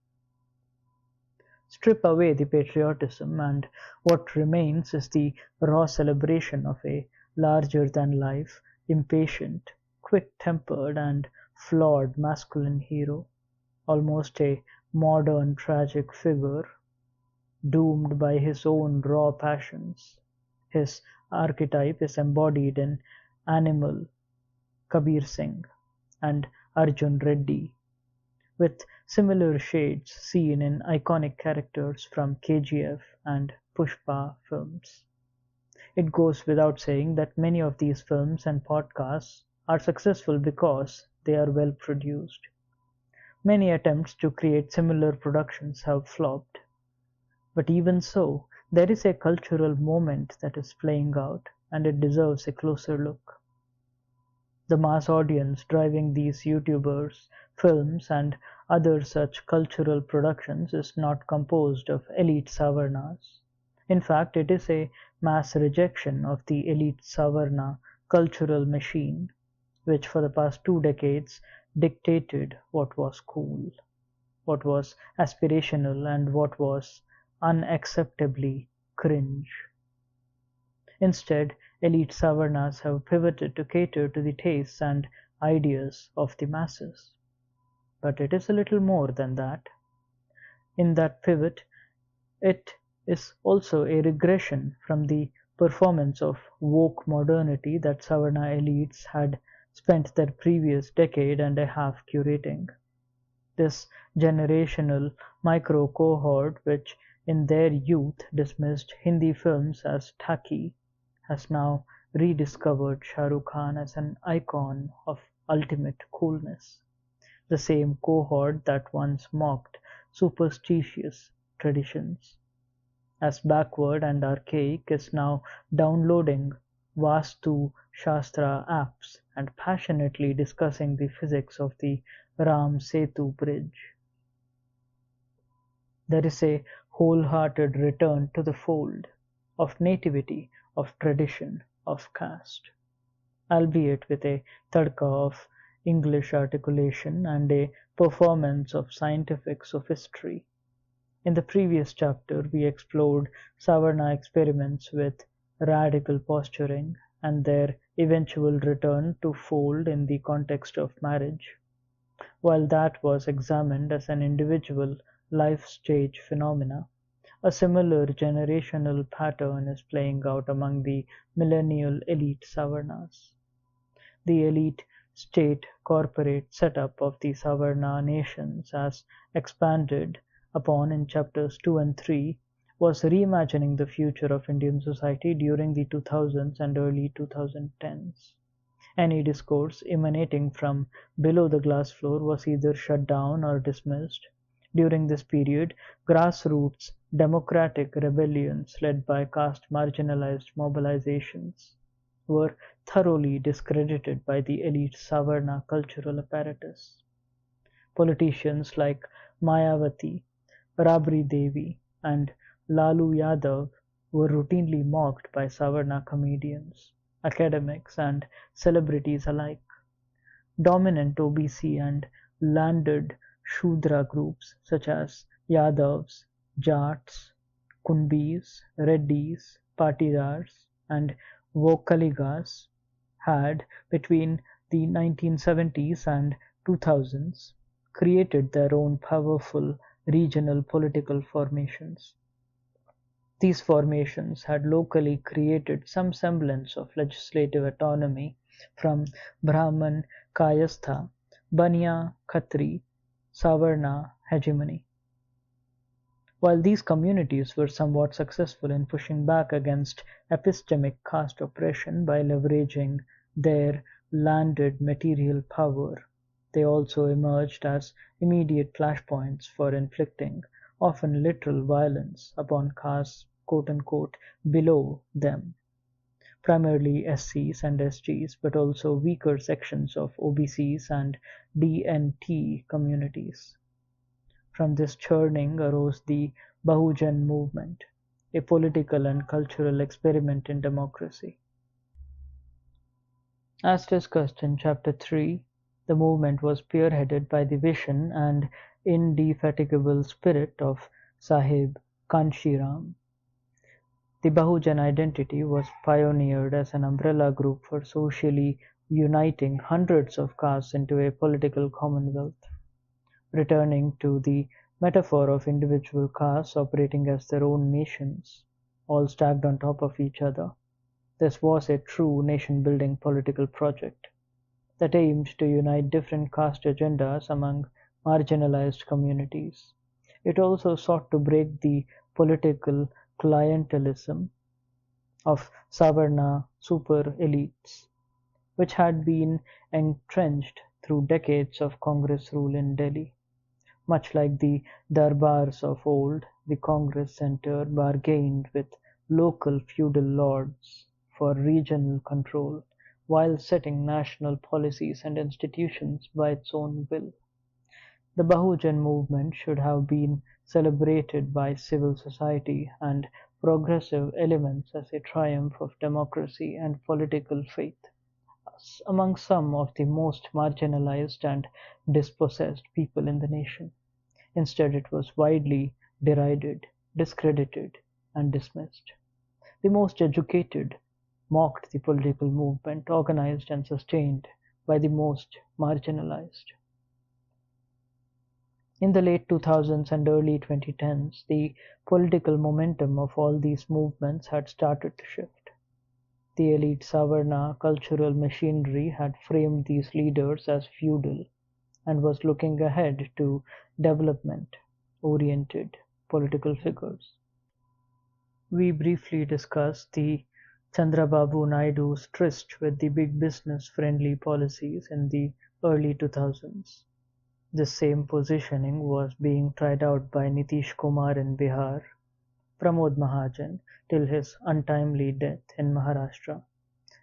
Strip away the patriotism, and what remains is the raw celebration of a larger-than-life, impatient, quick-tempered, and flawed masculine hero, almost a modern tragic figure, doomed by his own raw passions. His archetype is embodied in Animal, Kabir Singh, and Arjun Reddy, with similar shades seen in iconic characters from KGF and Pushpa films. It goes without saying that many of these films and podcasts are successful because they are well produced. Many attempts to create similar productions have flopped. But even so, there is a cultural moment that is playing out, and it deserves a closer look. The mass audience driving these YouTubers, films, and other such cultural productions is not composed of elite Savarnas. In fact, it is a mass rejection of the elite Savarna cultural machine, which for the past 2 decades dictated what was cool, what was aspirational, and what was unacceptably cringe. Instead, elite Savarnas have pivoted to cater to the tastes and ideas of the masses. But it is a little more than that. In that pivot, it is also a regression from the performance of woke modernity that Savarna elites had spent their previous decade and a half curating. This generational micro-cohort, which in their youth dismissed Hindi films as tacky, has now rediscovered Shah Rukh Khan as an icon of ultimate coolness. The same cohort that once mocked superstitious traditions as backward and archaic is now downloading Vastu Shastra apps and passionately discussing the physics of the Ram Setu bridge. There is a wholehearted return to the fold of nativity, of tradition, of caste, albeit with a tadka of English articulation and a performance of scientific sophistry. In the previous chapter, we explored Savarna experiments with radical posturing and their eventual return to fold in the context of marriage. While that was examined as an individual life stage phenomena, a similar generational pattern is playing out among the millennial elite Savarnas. The elite state corporate setup of the Savarna nations, as expanded upon in chapters 2 and 3, was reimagining the future of Indian society during the 2000s and early 2010s. Any discourse emanating from below the glass floor was either shut down or dismissed. During this period, grassroots democratic rebellions led by caste marginalized mobilizations were thoroughly discredited by the elite Savarna cultural apparatus. Politicians like Mayawati, Rabri Devi, and Lalu Yadav were routinely mocked by Savarna comedians, academics, and celebrities alike. Dominant OBC and landed Shudra groups such as Yadavs, Jats, Kunbis, Reddis, Patidars, and Vokaligas had, between the 1970s and 2000s, created their own powerful regional political formations. These formations had locally created some semblance of legislative autonomy from Brahman Kayastha, Baniya Khatri, Savarna hegemony. While these communities were somewhat successful in pushing back against epistemic caste oppression by leveraging their landed material power, they also emerged as immediate flashpoints for inflicting often literal violence upon castes quote-unquote below them, primarily SCs and SGs, but also weaker sections of OBCs and DNT communities. From this churning arose the Bahujan movement, a political and cultural experiment in democracy. As discussed in chapter 3, The movement was spearheaded by the vision and indefatigable spirit of Sahib Kanshiram. The Bahujan identity was pioneered as an umbrella group for socially uniting hundreds of castes into a political commonwealth. Returning to the metaphor of individual castes operating as their own nations, all stacked on top of each other, this was a true nation-building political project that aimed to unite different caste agendas among marginalized communities. It also sought to break the political clientelism of Savarna super-elites, which had been entrenched through decades of Congress rule in Delhi. Much like the darbars of old, the Congress Centre bargained with local feudal lords for regional control, while setting national policies and institutions by its own will. The Bahujan movement should have been celebrated by civil society and progressive elements as a triumph of democracy and political faith among some of the most marginalized and dispossessed people in the nation. Instead, it was widely derided, discredited, and dismissed. The most educated mocked the political movement organized and sustained by the most marginalized. In the late 2000s and early 2010s, the political momentum of all these movements had started to shift. The elite Savarna cultural machinery had framed these leaders as feudal and was looking ahead to development-oriented political figures. We briefly discussed the Chandrababu Naidu's tryst with the big business-friendly policies in the early 2000s. This same positioning was being tried out by Nitish Kumar in Bihar, Pramod Mahajan till his untimely death in Maharashtra,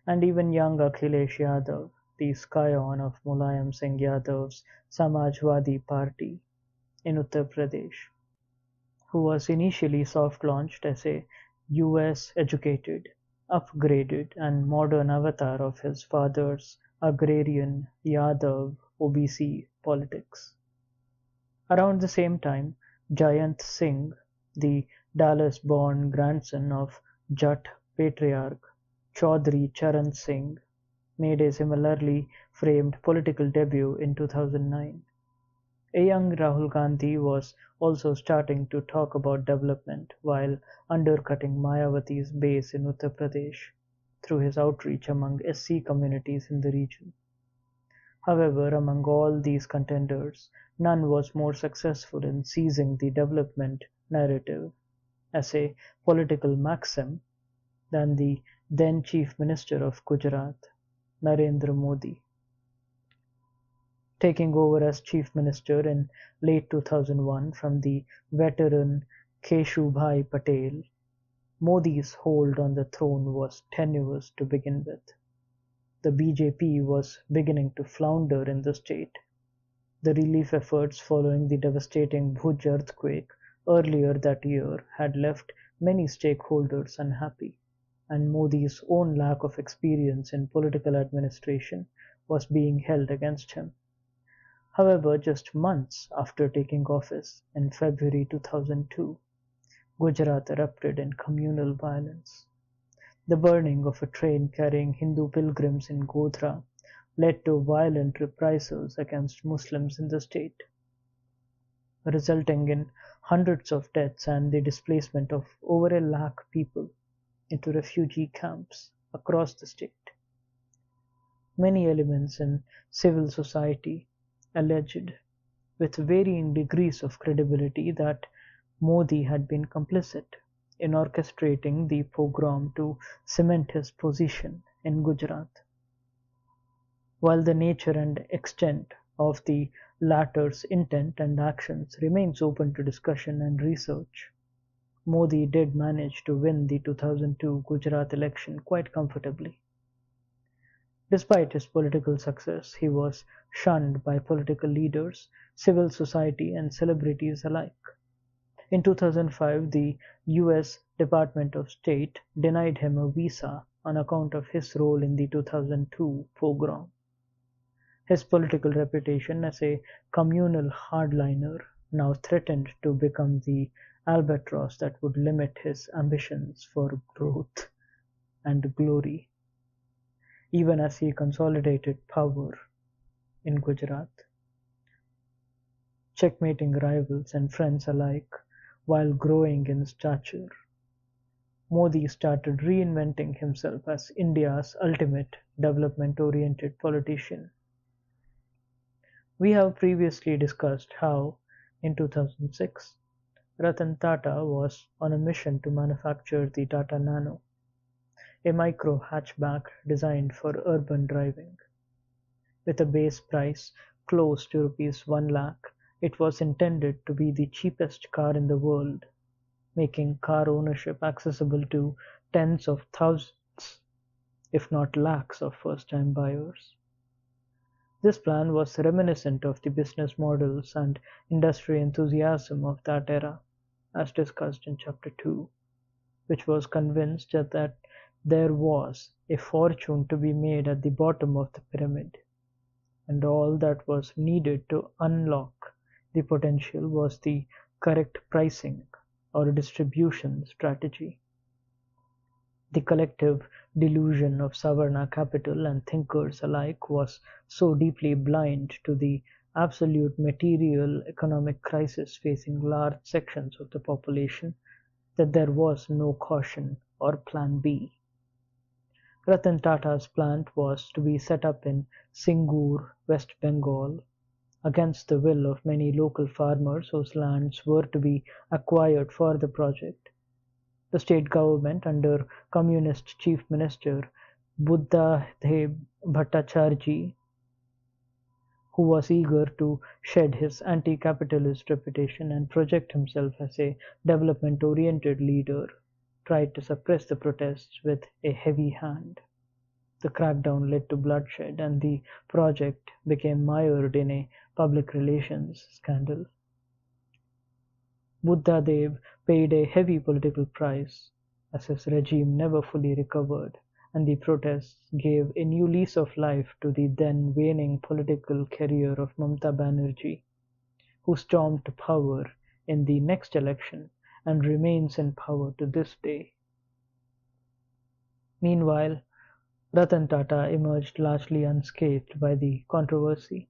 and even young Akhilesh Yadav, the scion of Mulayam Singh Yadav's Samajwadi Party in Uttar Pradesh, who was initially soft-launched as a US-educated, upgraded and modern avatar of his father's agrarian Yadav OBC politics. Around the same time, Jayant Singh, the Dallas-born grandson of Jat patriarch Chaudhry Charan Singh, made a similarly framed political debut in 2009. A young Rahul Gandhi was also starting to talk about development while undercutting Mayawati's base in Uttar Pradesh through his outreach among SC communities in the region. However, among all these contenders, none was more successful in seizing the development narrative as a political maxim than the then Chief Minister of Gujarat, Narendra Modi. Taking over as Chief Minister in late 2001 from the veteran Keshubhai Patel, Modi's hold on the throne was tenuous to begin with. The BJP was beginning to flounder in the state. The relief efforts following the devastating Bhuj earthquake earlier that year had left many stakeholders unhappy, and Modi's own lack of experience in political administration was being held against him. However, just months after taking office in February 2002, Gujarat erupted in communal violence. The burning of a train carrying Hindu pilgrims in Godhra led to violent reprisals against Muslims in the state, resulting in hundreds of deaths and the displacement of over 1 lakh people into refugee camps across the state. Many elements in civil society alleged, with varying degrees of credibility, that Modi had been complicit in orchestrating the pogrom to cement his position in Gujarat. While the nature and extent of the latter's intent and actions remains open to discussion and research, Modi did manage to win the 2002 Gujarat election quite comfortably. Despite his political success, he was shunned by political leaders, civil society, and celebrities alike. In 2005, the US Department of State denied him a visa on account of his role in the 2002 pogrom. His political reputation as a communal hardliner now threatened to become the albatross that would limit his ambitions for growth and glory, even as he consolidated power in Gujarat, checkmating rivals and friends alike while growing in stature. Modi started reinventing himself as India's ultimate development-oriented politician. We have previously discussed how, in 2006, Ratan Tata was on a mission to manufacture the Tata Nano, a micro hatchback designed for urban driving. With a base price close to rupees 1 lakh, it was intended to be the cheapest car in the world, making car ownership accessible to tens of thousands, if not lakhs, of first-time buyers. This plan was reminiscent of the business models and industry enthusiasm of that era, as discussed in Chapter 2, which was convinced that there was a fortune to be made at the bottom of the pyramid, and all that was needed to unlock the potential was the correct pricing or distribution strategy. The collective delusion of Savarna-Capital and thinkers alike was so deeply blind to the absolute material economic crisis facing large sections of the population that there was no caution or plan B. Ratan Tata's plant was to be set up in Singur, West Bengal, against the will of many local farmers whose lands were to be acquired for the project. The state government under Communist Chief Minister Buddhadeb Bhattacharjee, who was eager to shed his anti-capitalist reputation and project himself as a development-oriented leader, tried to suppress the protests with a heavy hand. The crackdown led to bloodshed, and the project became mired in a public relations scandal. Buddhadev paid a heavy political price, as his regime never fully recovered, and the protests gave a new lease of life to the then waning political career of Mamata Banerjee, who stormed to power in the next election and remains in power to this day. Meanwhile, Ratan Tata emerged largely unscathed by the controversy,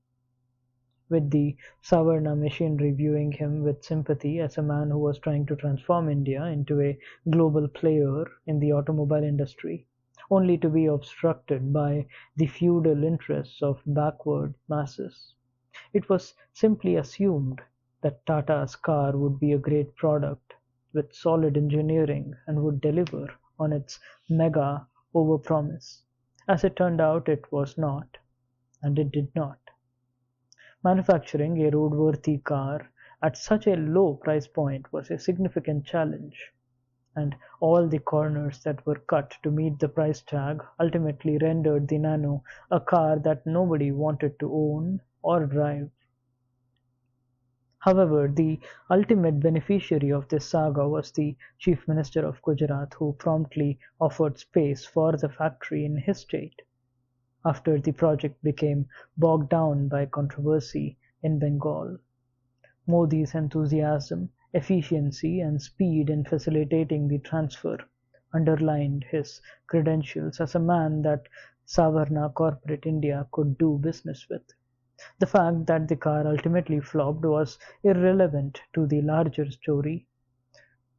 with the Savarna machinery viewing him with sympathy as a man who was trying to transform India into a global player in the automobile industry, only to be obstructed by the feudal interests of backward masses. It was simply assumed that Tata's car would be a great product with solid engineering and would deliver on its mega overpromise. As it turned out, it was not, and it did not. Manufacturing a roadworthy car at such a low price point was a significant challenge, and all the corners that were cut to meet the price tag ultimately rendered the Nano a car that nobody wanted to own or drive. However, the ultimate beneficiary of this saga was the Chief Minister of Gujarat, who promptly offered space for the factory in his state, after the project became bogged down by controversy in Bengal. Modi's enthusiasm, efficiency, and speed in facilitating the transfer underlined his credentials as a man that Savarna corporate India could do business with. The fact that the car ultimately flopped was irrelevant to the larger story.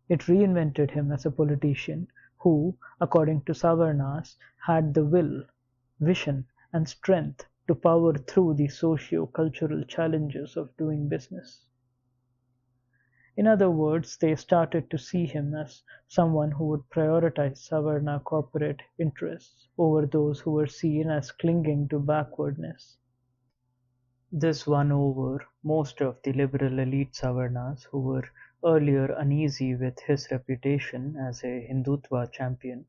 It reinvented him as a politician who, according to Savarnas, had the will, vision, and strength to power through the socio-cultural challenges of doing business. In other words, they started to see him as someone who would prioritize Savarna corporate interests over those who were seen as clinging to backwardness. This won over most of the liberal elite Savarnas who were earlier uneasy with his reputation as a Hindutva champion.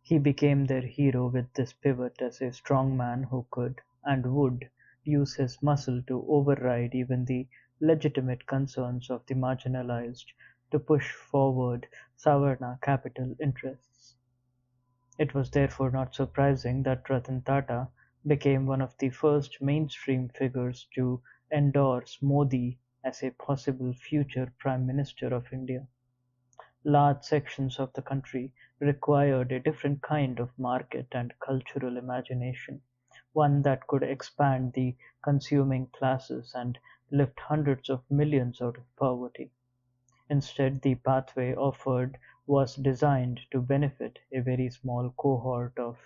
He became their hero with this pivot as a strong man who could and would use his muscle to override even the legitimate concerns of the marginalized to push forward Savarna-Capital interests. It was therefore not surprising that Ratan Tata became one of the first mainstream figures to endorse Modi as a possible future Prime Minister of India. Large sections of the country required a different kind of market and cultural imagination, one that could expand the consuming classes and lift hundreds of millions out of poverty. Instead, the pathway offered was designed to benefit a very small cohort of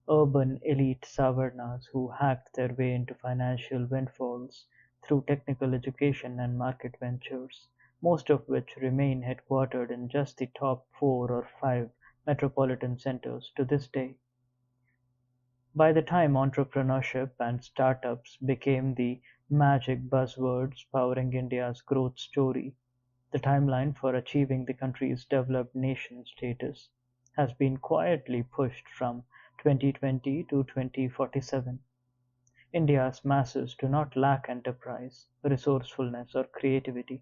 urban elite Savarnas who hacked their way into financial windfalls through technical education and market ventures, most of which remain headquartered in just the top 4 or 5 metropolitan centers to this day. By the time entrepreneurship and startups became the magic buzzwords powering India's growth story, the timeline for achieving the country's developed nation status has been quietly pushed from 2020 to 2047. India's masses do not lack enterprise, resourcefulness, or creativity.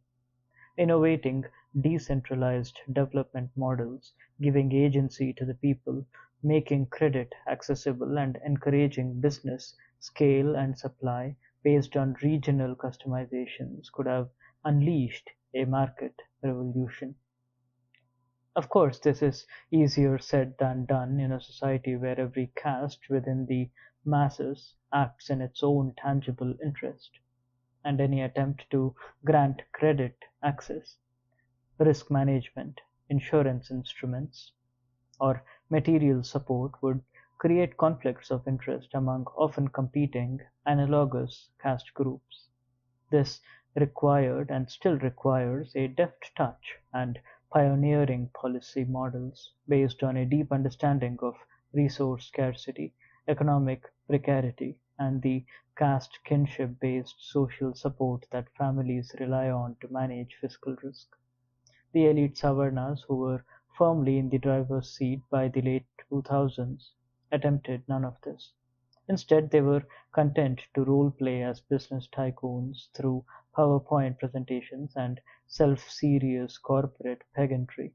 Innovating decentralized development models, giving agency to the people, making credit accessible, and encouraging business scale and supply based on regional customizations could have unleashed a market revolution. Of course, this is easier said than done in a society where every caste within the masses acts in its own tangible interest, and any attempt to grant credit access, risk management, insurance instruments, or material support would create conflicts of interest among often competing analogous caste groups. This required and still requires a deft touch and pioneering policy models based on a deep understanding of resource scarcity, economic precarity, and the caste kinship based social support that families rely on to manage fiscal risk. The elite Savarnas, who were firmly in the driver's seat by the late 2000s, attempted none of this. Instead, they were content to role play as business tycoons through PowerPoint presentations and self-serious corporate pedantry.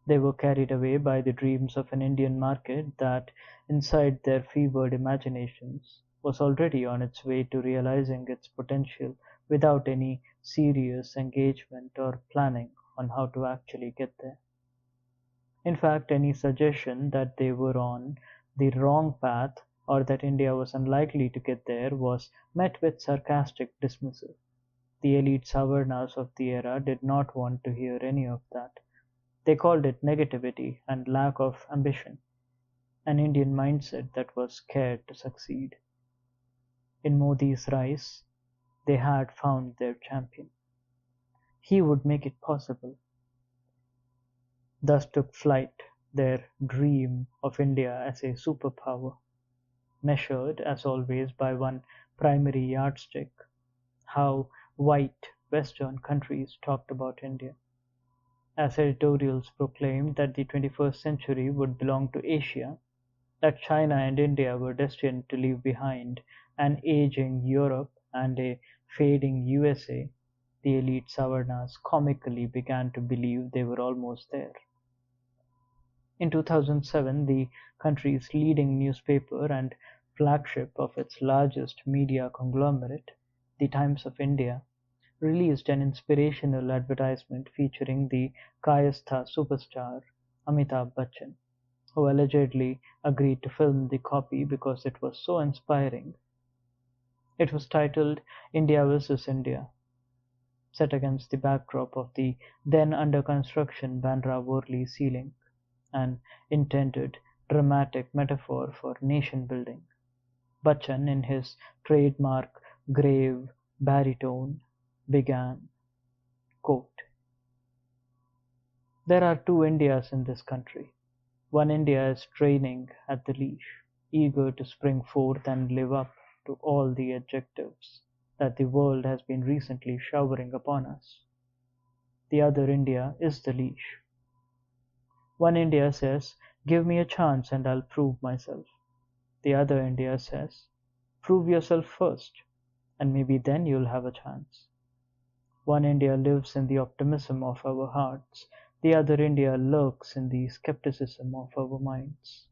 They were carried away by the dreams of an Indian market that, inside their fevered imaginations, was already on its way to realizing its potential without any serious engagement or planning on how to actually get there. In fact, any suggestion that they were on the wrong path or that India was unlikely to get there was met with sarcastic dismissal. The elite Savarnas of the era did not want to hear any of that. They called it negativity and lack of ambition, an Indian mindset that was scared to succeed. In Modi's rise, they had found their champion. He would make it possible. Thus took flight their dream of India as a superpower, measured, as always, by one primary yardstick: how white Western countries talked about India. As editorials proclaimed that the 21st century would belong to Asia, that China and India were destined to leave behind an aging Europe and a fading USA, the elite Savarnas comically began to believe they were almost there. In 2007, the country's leading newspaper and flagship of its largest media conglomerate, The Times of India, released an inspirational advertisement featuring the Kayastha superstar Amitabh Bachchan, who allegedly agreed to film the copy because it was so inspiring. It was titled India vs. India, set against the backdrop of the then under construction Bandra Worli Sea Link, an intended dramatic metaphor for nation building. Bachchan, in his trademark grave baritone, began, quote, "There are two Indias in this country. One India is training at the leash, eager to spring forth and live up to all the adjectives that the world has been recently showering upon us. The other India is the leash. One India says, 'Give me a chance and I'll prove myself.' The other India says, 'Prove yourself first, and maybe then you'll have a chance.' One India lives in the optimism of our hearts, the other India lurks in the skepticism of our minds."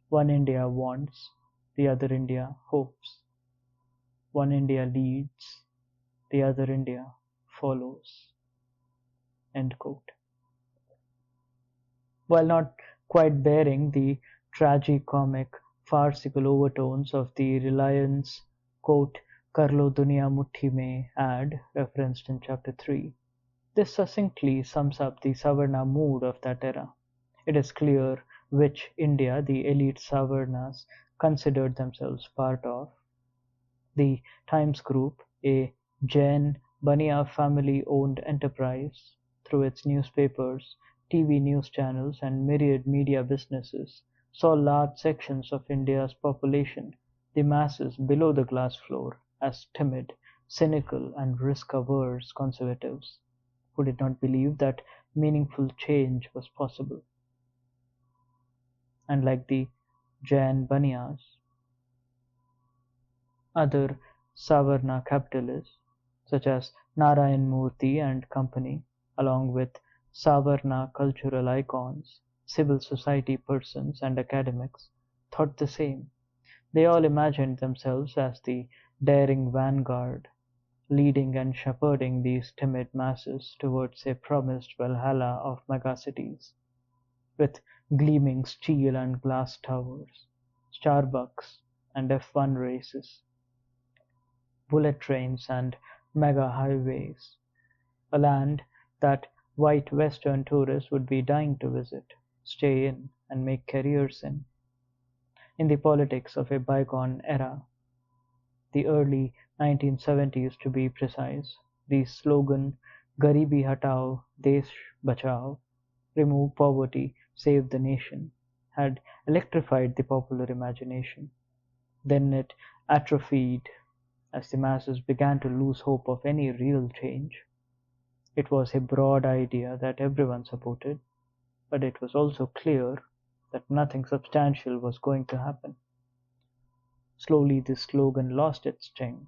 One India wants, the other India hopes. One India leads, the other India follows. End quote. While not quite bearing the tragicomic, farcical overtones of the Reliance quote Karlo Duniya Mutthi mein ad referenced in chapter 3, this succinctly sums up the Savarna mood of that era. It is clear which India the elite Savarnas considered themselves part of. The Times Group, a Jain Baniya family-owned enterprise, through its newspapers, TV news channels, and myriad media businesses, saw large sections of India's population, the masses below the glass floor, as timid, cynical, and risk-averse conservatives who did not believe that meaningful change was possible. And like the Jain Baniyas, other Savarna capitalists, such as Narayan Murthy and company, along with Savarna cultural icons, civil society persons, and academics, thought the same. They all imagined themselves as the daring vanguard, leading and shepherding these timid masses towards a promised Valhalla of megacities, with gleaming steel and glass towers, Starbucks and F1 races, bullet trains and mega highways, a land that white Western tourists would be dying to visit, stay in, and make careers in. In the politics of a bygone era, the early 1970s to be precise, the slogan "Garibi Hatao, Desh Bachao" (Remove Poverty, Save the Nation) had electrified the popular imagination. Then it atrophied as the masses began to lose hope of any real change. It was a broad idea that everyone supported, but it was also clear that nothing substantial was going to happen. Slowly this slogan lost its sting.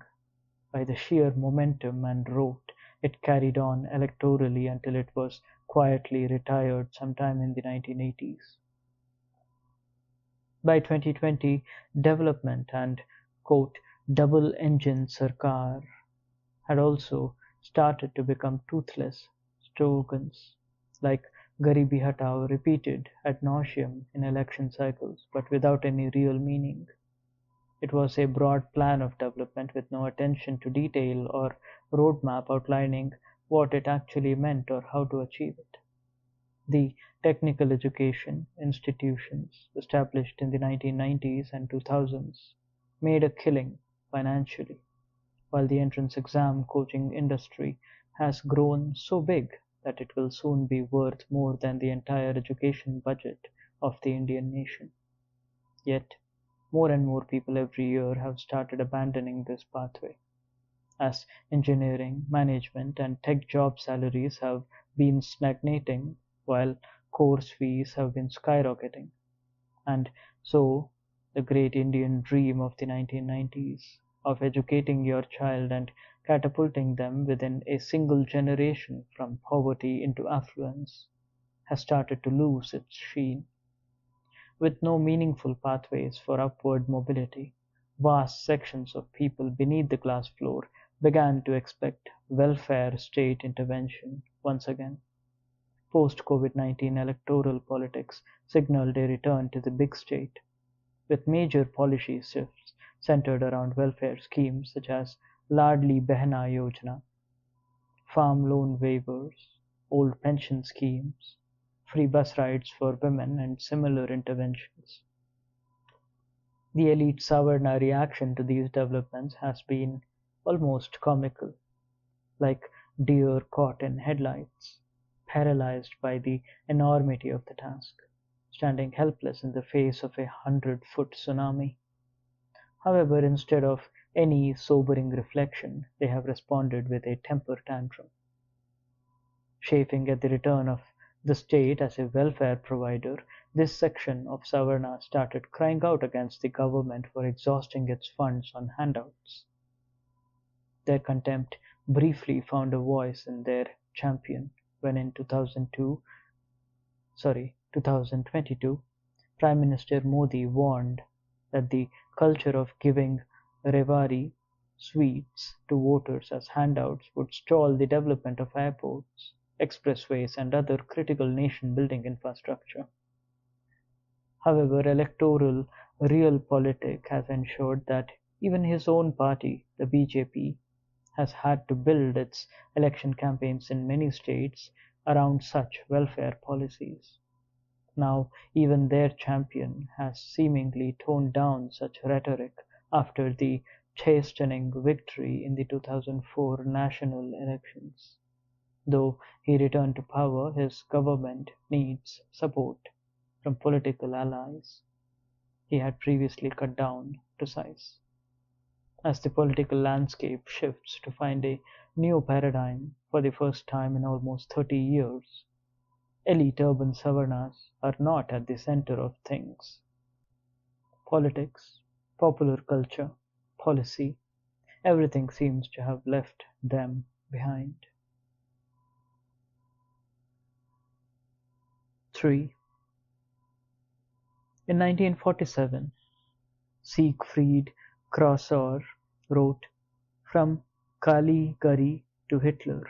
By the sheer momentum and rote it carried on electorally until it was quietly retired sometime in the 1980s. By 2020, development and quote double-engine Sarkar had also started to become toothless slogans like Garibi Hatao repeated ad nauseum in election cycles but without any real meaning. It was a broad plan of development with no attention to detail or roadmap outlining what it actually meant or how to achieve it. The technical education institutions established in the 1990s and 2000s made a killing financially, while the entrance exam coaching industry has grown so big that it will soon be worth more than the entire education budget of the Indian nation. Yet, more and more people every year have started abandoning this pathway, as engineering, management, and tech job salaries have been stagnating while course fees have been skyrocketing. And so, the great Indian dream of the 1990s of educating your child and catapulting them within a single generation from poverty into affluence has started to lose its sheen. With no meaningful pathways for upward mobility, vast sections of people beneath the glass floor began to expect welfare state intervention once again. Post-COVID-19 electoral politics signaled a return to the big state, with major policy shifts centered around welfare schemes such as Ladli Behna Yojana, farm loan waivers, old pension schemes, free bus rides for women, and similar interventions. The elite Savarna reaction to these developments has been almost comical, like deer caught in headlights, paralyzed by the enormity of the task, standing helpless in the face of a 100-foot tsunami. However, instead of any sobering reflection, they have responded with a temper tantrum, chafing at the return of the state as a welfare provider. This section of Savarna started crying out against the government for exhausting its funds on handouts. Their contempt briefly found a voice in their champion when in 2022, Prime Minister Modi warned that the culture of giving Revari sweets to voters as handouts would stall the development of airports, expressways, and other critical nation-building infrastructure. However, electoral realpolitik has ensured that even his own party, the BJP, has had to build its election campaigns in many states around such welfare policies. Now even their champion has seemingly toned down such rhetoric after the chastening victory in the 2004 national elections. Though he returned to power, his government needs support from political allies he had previously cut down to size. As the political landscape shifts to find a new paradigm for the first time in almost 30 years, elite urban Savarnas are not at the center of things. Politics, popular culture, policy, everything seems to have left them behind. 3. In 1947, Siegfried Kraussor wrote "From Caligari to Hitler: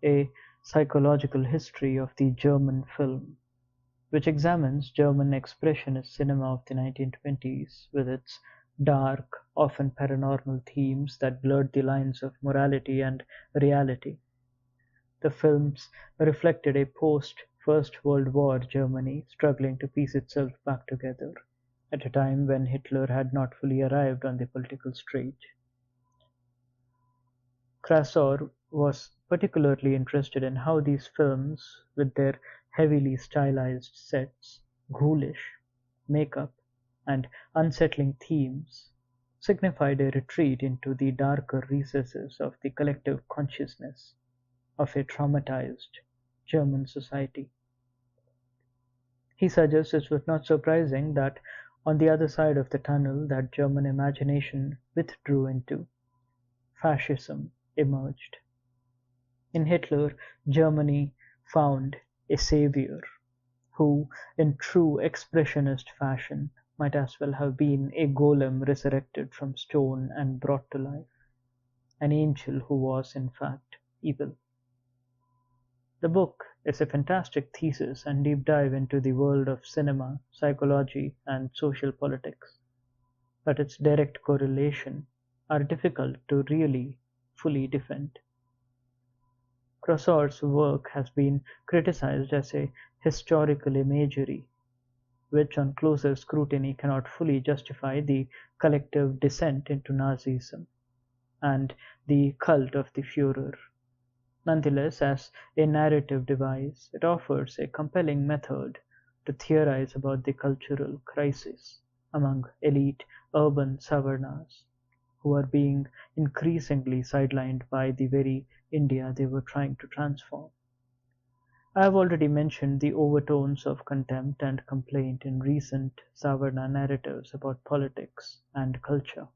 A Psychological History of the German Film", which examines German expressionist cinema of the 1920s with its dark, often paranormal themes that blurred the lines of morality and reality. The films reflected a post-First World War Germany struggling to piece itself back together, at a time when Hitler had not fully arrived on the political stage. Krasor was particularly interested in how these films, with their heavily stylized sets, ghoulish makeup, and unsettling themes, signified a retreat into the darker recesses of the collective consciousness of a traumatized German society. He suggests it was not surprising that on the other side of the tunnel that German imagination withdrew into, fascism emerged. In Hitler, Germany found a savior who, in true expressionist fashion, might as well have been a golem resurrected from stone and brought to life, an angel who was, in fact, evil. The book is a fantastic thesis and deep dive into the world of cinema, psychology, and social politics, but its direct correlation are difficult to really fully defend. Krasor's work has been criticized as a historical imagery, which on closer scrutiny cannot fully justify the collective descent into Nazism and the cult of the Führer. Nonetheless, as a narrative device, it offers a compelling method to theorize about the cultural crisis among elite urban Savarnas, who are being increasingly sidelined by the very India they were trying to transform. I have already mentioned the overtones of contempt and complaint in recent Savarna narratives about politics and culture,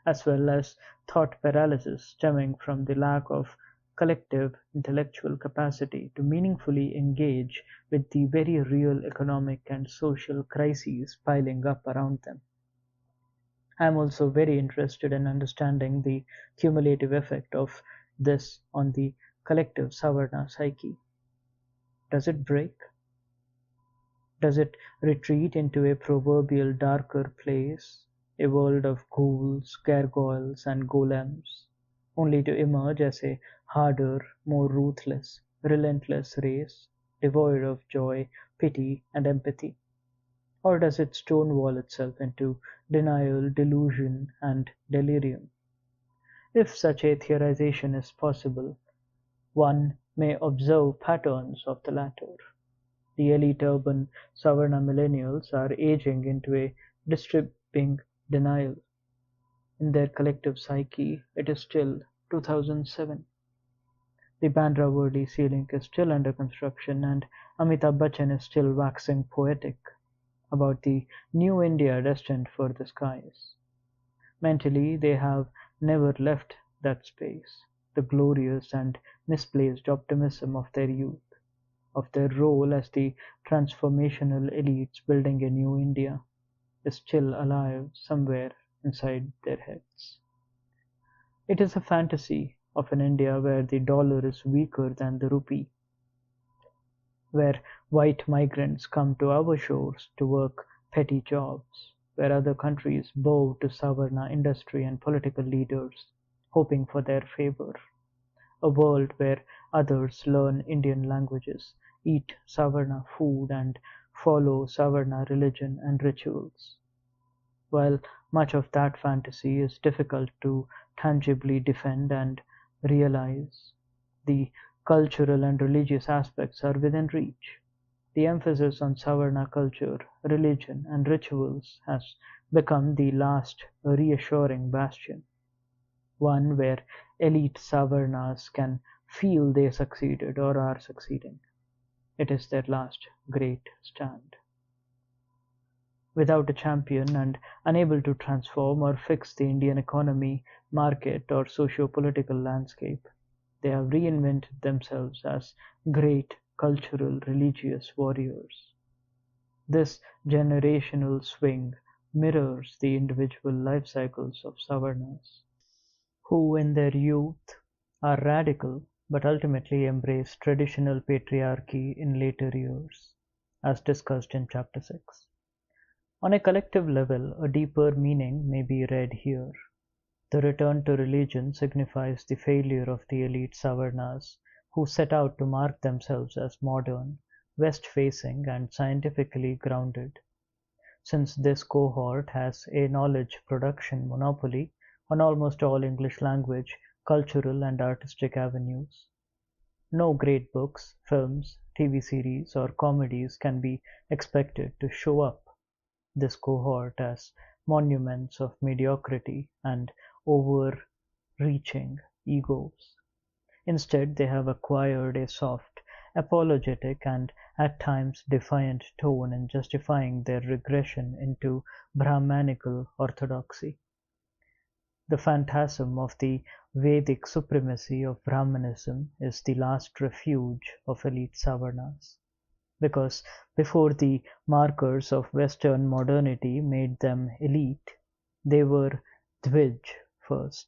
as well as thought paralysis stemming from the lack of collective intellectual capacity to meaningfully engage with the very real economic and social crises piling up around them. I am also very interested in understanding the cumulative effect of this on the collective Savarna psyche. Does it break? Does it retreat into a proverbial darker place, a world of ghouls, gargoyles, and golems, only to emerge as a harder, more ruthless, relentless race, devoid of joy, pity, and empathy? Or does it stonewall itself into denial, delusion, and delirium? If such a theorization is possible, one may observe patterns of the latter. The elite urban Savarna millennials are aging into a disturbing denial. In their collective psyche, it is still 2007. The Bandra Worli ceiling is still under construction, and Amitabh Bachchan is still waxing poetic about the new India destined for the skies. Mentally, they have never left that space, the glorious and misplaced optimism of their youth. of their role as the transformational elites building a new India, is still alive somewhere inside their heads. It is a fantasy of an India where the dollar is weaker than the rupee, where white migrants come to our shores to work petty jobs, where other countries bow to Savarna industry and political leaders, hoping for their favor. A world where others learn Indian languages, eat Savarna food, and follow Savarna religion and rituals. While much of that fantasy is difficult to tangibly defend and realize, the cultural and religious aspects are within reach. The emphasis on Savarna culture, religion, and rituals has become the last reassuring bastion, one where elite Savarnas can feel they succeeded or are succeeding. It is their last great stand. Without a champion and unable to transform or fix the Indian economy, market, or socio-political landscape, they have reinvented themselves as great cultural religious warriors. This generational swing mirrors the individual life cycles of Savarnas, who in their youth are radical but ultimately embrace traditional patriarchy in later years, as discussed in Chapter 6. On a collective level, a deeper meaning may be read here. The return to religion signifies the failure of the elite Savarnas, who set out to mark themselves as modern, west-facing, and scientifically grounded. Since this cohort has a knowledge production monopoly on almost all English language, cultural, and artistic avenues, no great books, films, TV series, or comedies can be expected to show up this cohort as monuments of mediocrity and overreaching egos. Instead, they have acquired a soft, apologetic, and at times defiant tone in justifying their regression into Brahmanical orthodoxy. The phantasm of the Vedic supremacy of Brahmanism is the last refuge of elite Savarnas, because before the markers of Western modernity made them elite, they were Dvij first.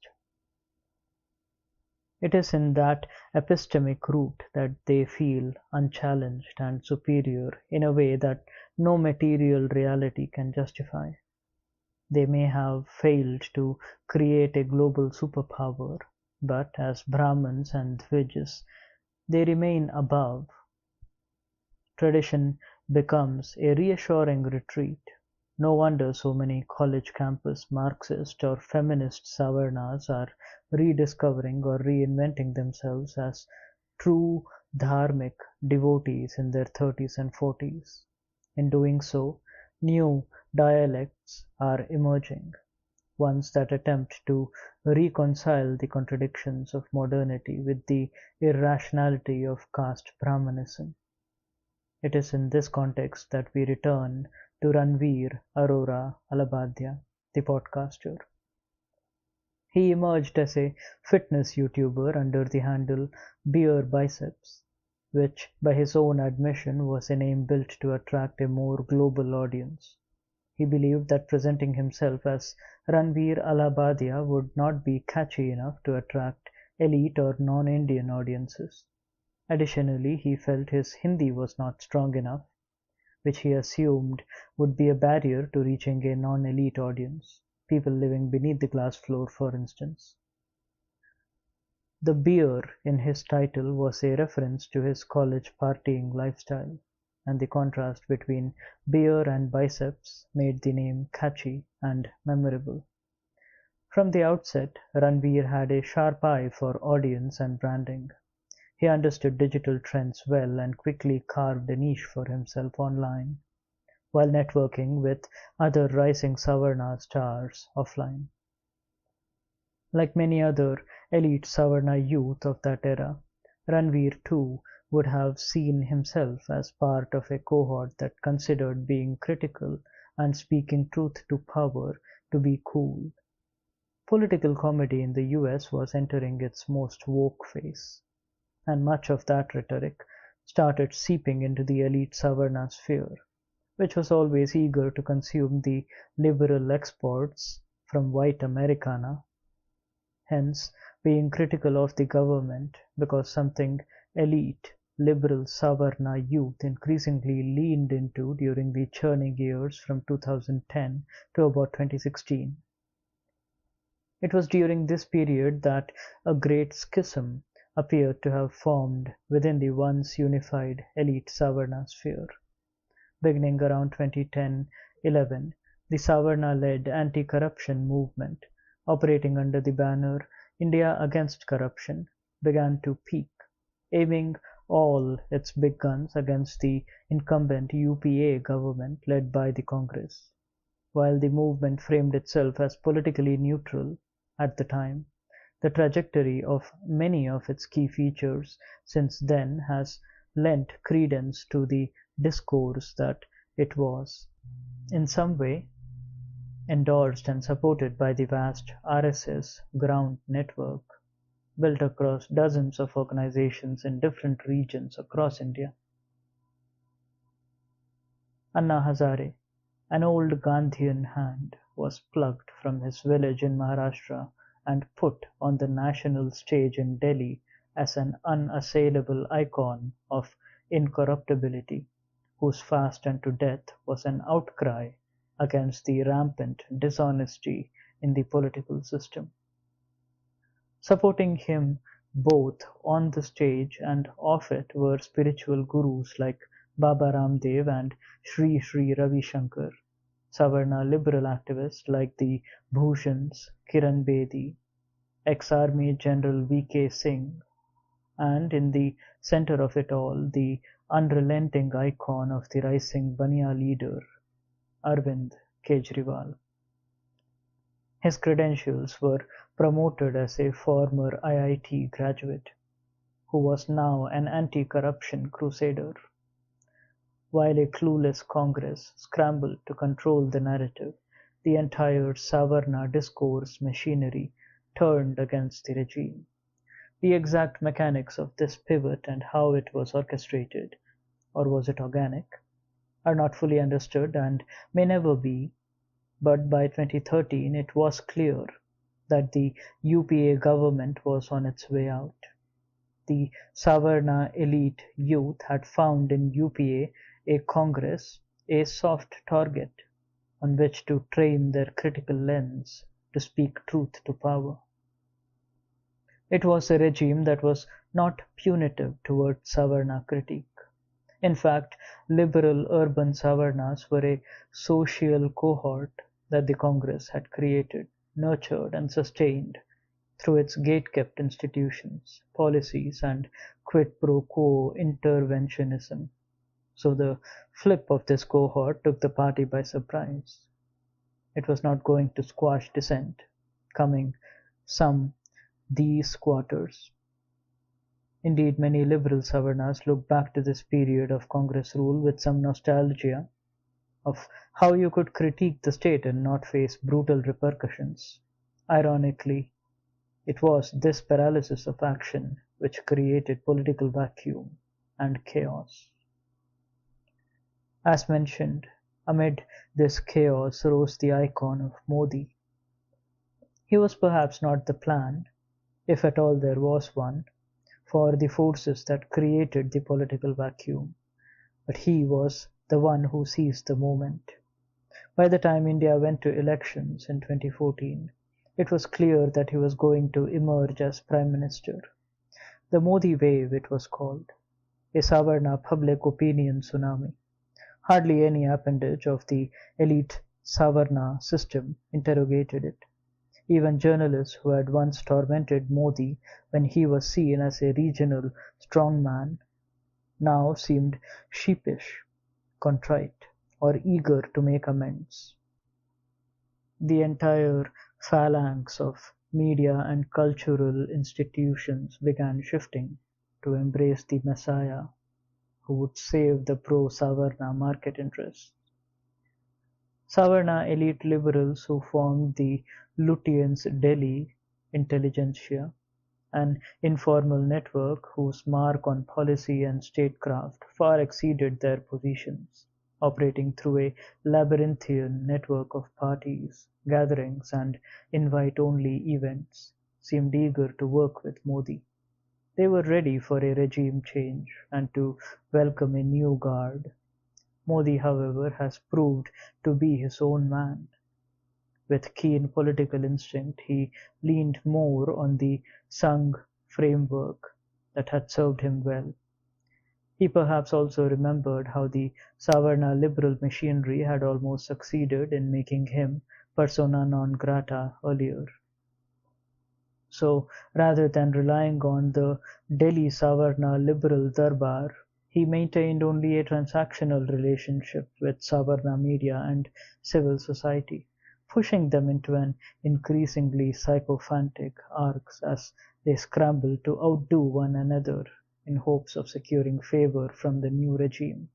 It is in that epistemic root that they feel unchallenged and superior in a way that no material reality can justify. They may have failed to create a global superpower, but as Brahmins and Dvijas, they remain above. Tradition becomes a reassuring retreat. No wonder so many college campus Marxist or feminist Savarnas are rediscovering or reinventing themselves as true dharmic devotees in their 30s and 40s. In doing so, new dialects are emerging, ones that attempt to reconcile the contradictions of modernity with the irrationality of caste Brahmanism. It is in this context that we return to Ranveer Arora Alabadia, the podcaster. He emerged as a fitness YouTuber under the handle Beer Biceps, which by his own admission was a name built to attract a more global audience. He believed that presenting himself as Ranveer Alabadia would not be catchy enough to attract elite or non-Indian audiences. Additionally, he felt his Hindi was not strong enough, which he assumed would be a barrier to reaching a non-elite audience, people living beneath the glass floor, for instance. The beer in his title was a reference to his college partying lifestyle, and the contrast between beer and biceps made the name catchy and memorable. From the outset, Ranveer had a sharp eye for audience and branding. He understood digital trends well and quickly carved a niche for himself online, while networking with other rising Savarna stars offline. Like many other elite Savarna youth of that era, Ranveer too would have seen himself as part of a cohort that considered being critical and speaking truth to power to be cool. Political comedy in the US was entering its most woke phase, and much of that rhetoric started seeping into the elite Savarna sphere, which was always eager to consume the liberal exports from white Americana, hence being critical of the government because something elite, liberal Savarna youth increasingly leaned into during the churning years from 2010 to about 2016. It was during this period that a great schism appeared to have formed within the once unified elite Savarna sphere. Beginning around 2010-11, the Savarna-led anti-corruption movement, operating under the banner India Against Corruption, began to peak, aiming all its big guns against the incumbent UPA government led by the Congress. While the movement framed itself as politically neutral at the time, the trajectory of many of its key features since then has lent credence to the discourse that it was, in some way, endorsed and supported by the vast RSS ground network built across dozens of organizations in different regions across India. Anna Hazare, an old Gandhian hand, was plucked from his village in Maharashtra and put on the national stage in Delhi as an unassailable icon of incorruptibility, whose fast unto death was an outcry against the rampant dishonesty in the political system. Supporting him both on the stage and off it were spiritual gurus like Baba Ramdev and Sri Sri Ravi Shankar, Savarna liberal activists like the Bhushans, Kiran Bedi, ex-Army General V.K. Singh, and in the center of it all, the unrelenting icon of the rising Baniya leader, Arvind Kejriwal. His credentials were promoted as a former IIT graduate, who was now an anti-corruption crusader. While a clueless Congress scrambled to control the narrative, the entire Savarna discourse machinery turned against the regime. The exact mechanics of this pivot and how it was orchestrated, or was it organic, are not fully understood and may never be, but by 2013 it was clear that the UPA government was on its way out. The Savarna elite youth had found in UPA a Congress a soft target on which to train their critical lens to speak truth to power. It was a regime that was not punitive toward Savarna critique. In fact, liberal urban Savarnas were a social cohort that the Congress had created, nurtured, and sustained through its gate-kept institutions, policies, and quid pro quo interventionism. So the flip of this cohort took the party by surprise. It was not going to squash dissent, coming some these quarters. Indeed, many liberal Savarnas look back to this period of Congress rule with some nostalgia of how you could critique the state and not face brutal repercussions. Ironically, it was this paralysis of action which created political vacuum and chaos. As mentioned, amid this chaos rose the icon of Modi. He was perhaps not the plan, if at all there was one, for the forces that created the political vacuum, but he was the one who seized the moment. By the time India went to elections in 2014, it was clear that he was going to emerge as Prime Minister. The Modi wave, it was called, a Savarna public opinion tsunami. Hardly any appendage of the elite Savarna system interrogated it. Even journalists who had once tormented Modi when he was seen as a regional strongman now seemed sheepish, contrite, or eager to make amends. The entire phalanx of media and cultural institutions began shifting to embrace the Messiah who would save the pro-Savarna market interests. Savarna elite liberals who formed the Lutyens Delhi intelligentsia an informal network whose mark on policy and statecraft far exceeded their positions, operating through a labyrinthian network of parties, gatherings, and invite-only events, seemed eager to work with Modi. They were ready for a regime change and to welcome a new guard. Modi, however, has proved to be his own man. With keen political instinct, he leaned more on the Sangh framework that had served him well. He perhaps also remembered how the Savarna liberal machinery had almost succeeded in making him persona non grata earlier. So, rather than relying on the Delhi Savarna liberal darbar, he maintained only a transactional relationship with Savarna media and civil society, pushing them into an increasingly sycophantic arcs as they scrambled to outdo one another in hopes of securing favor from the new regime.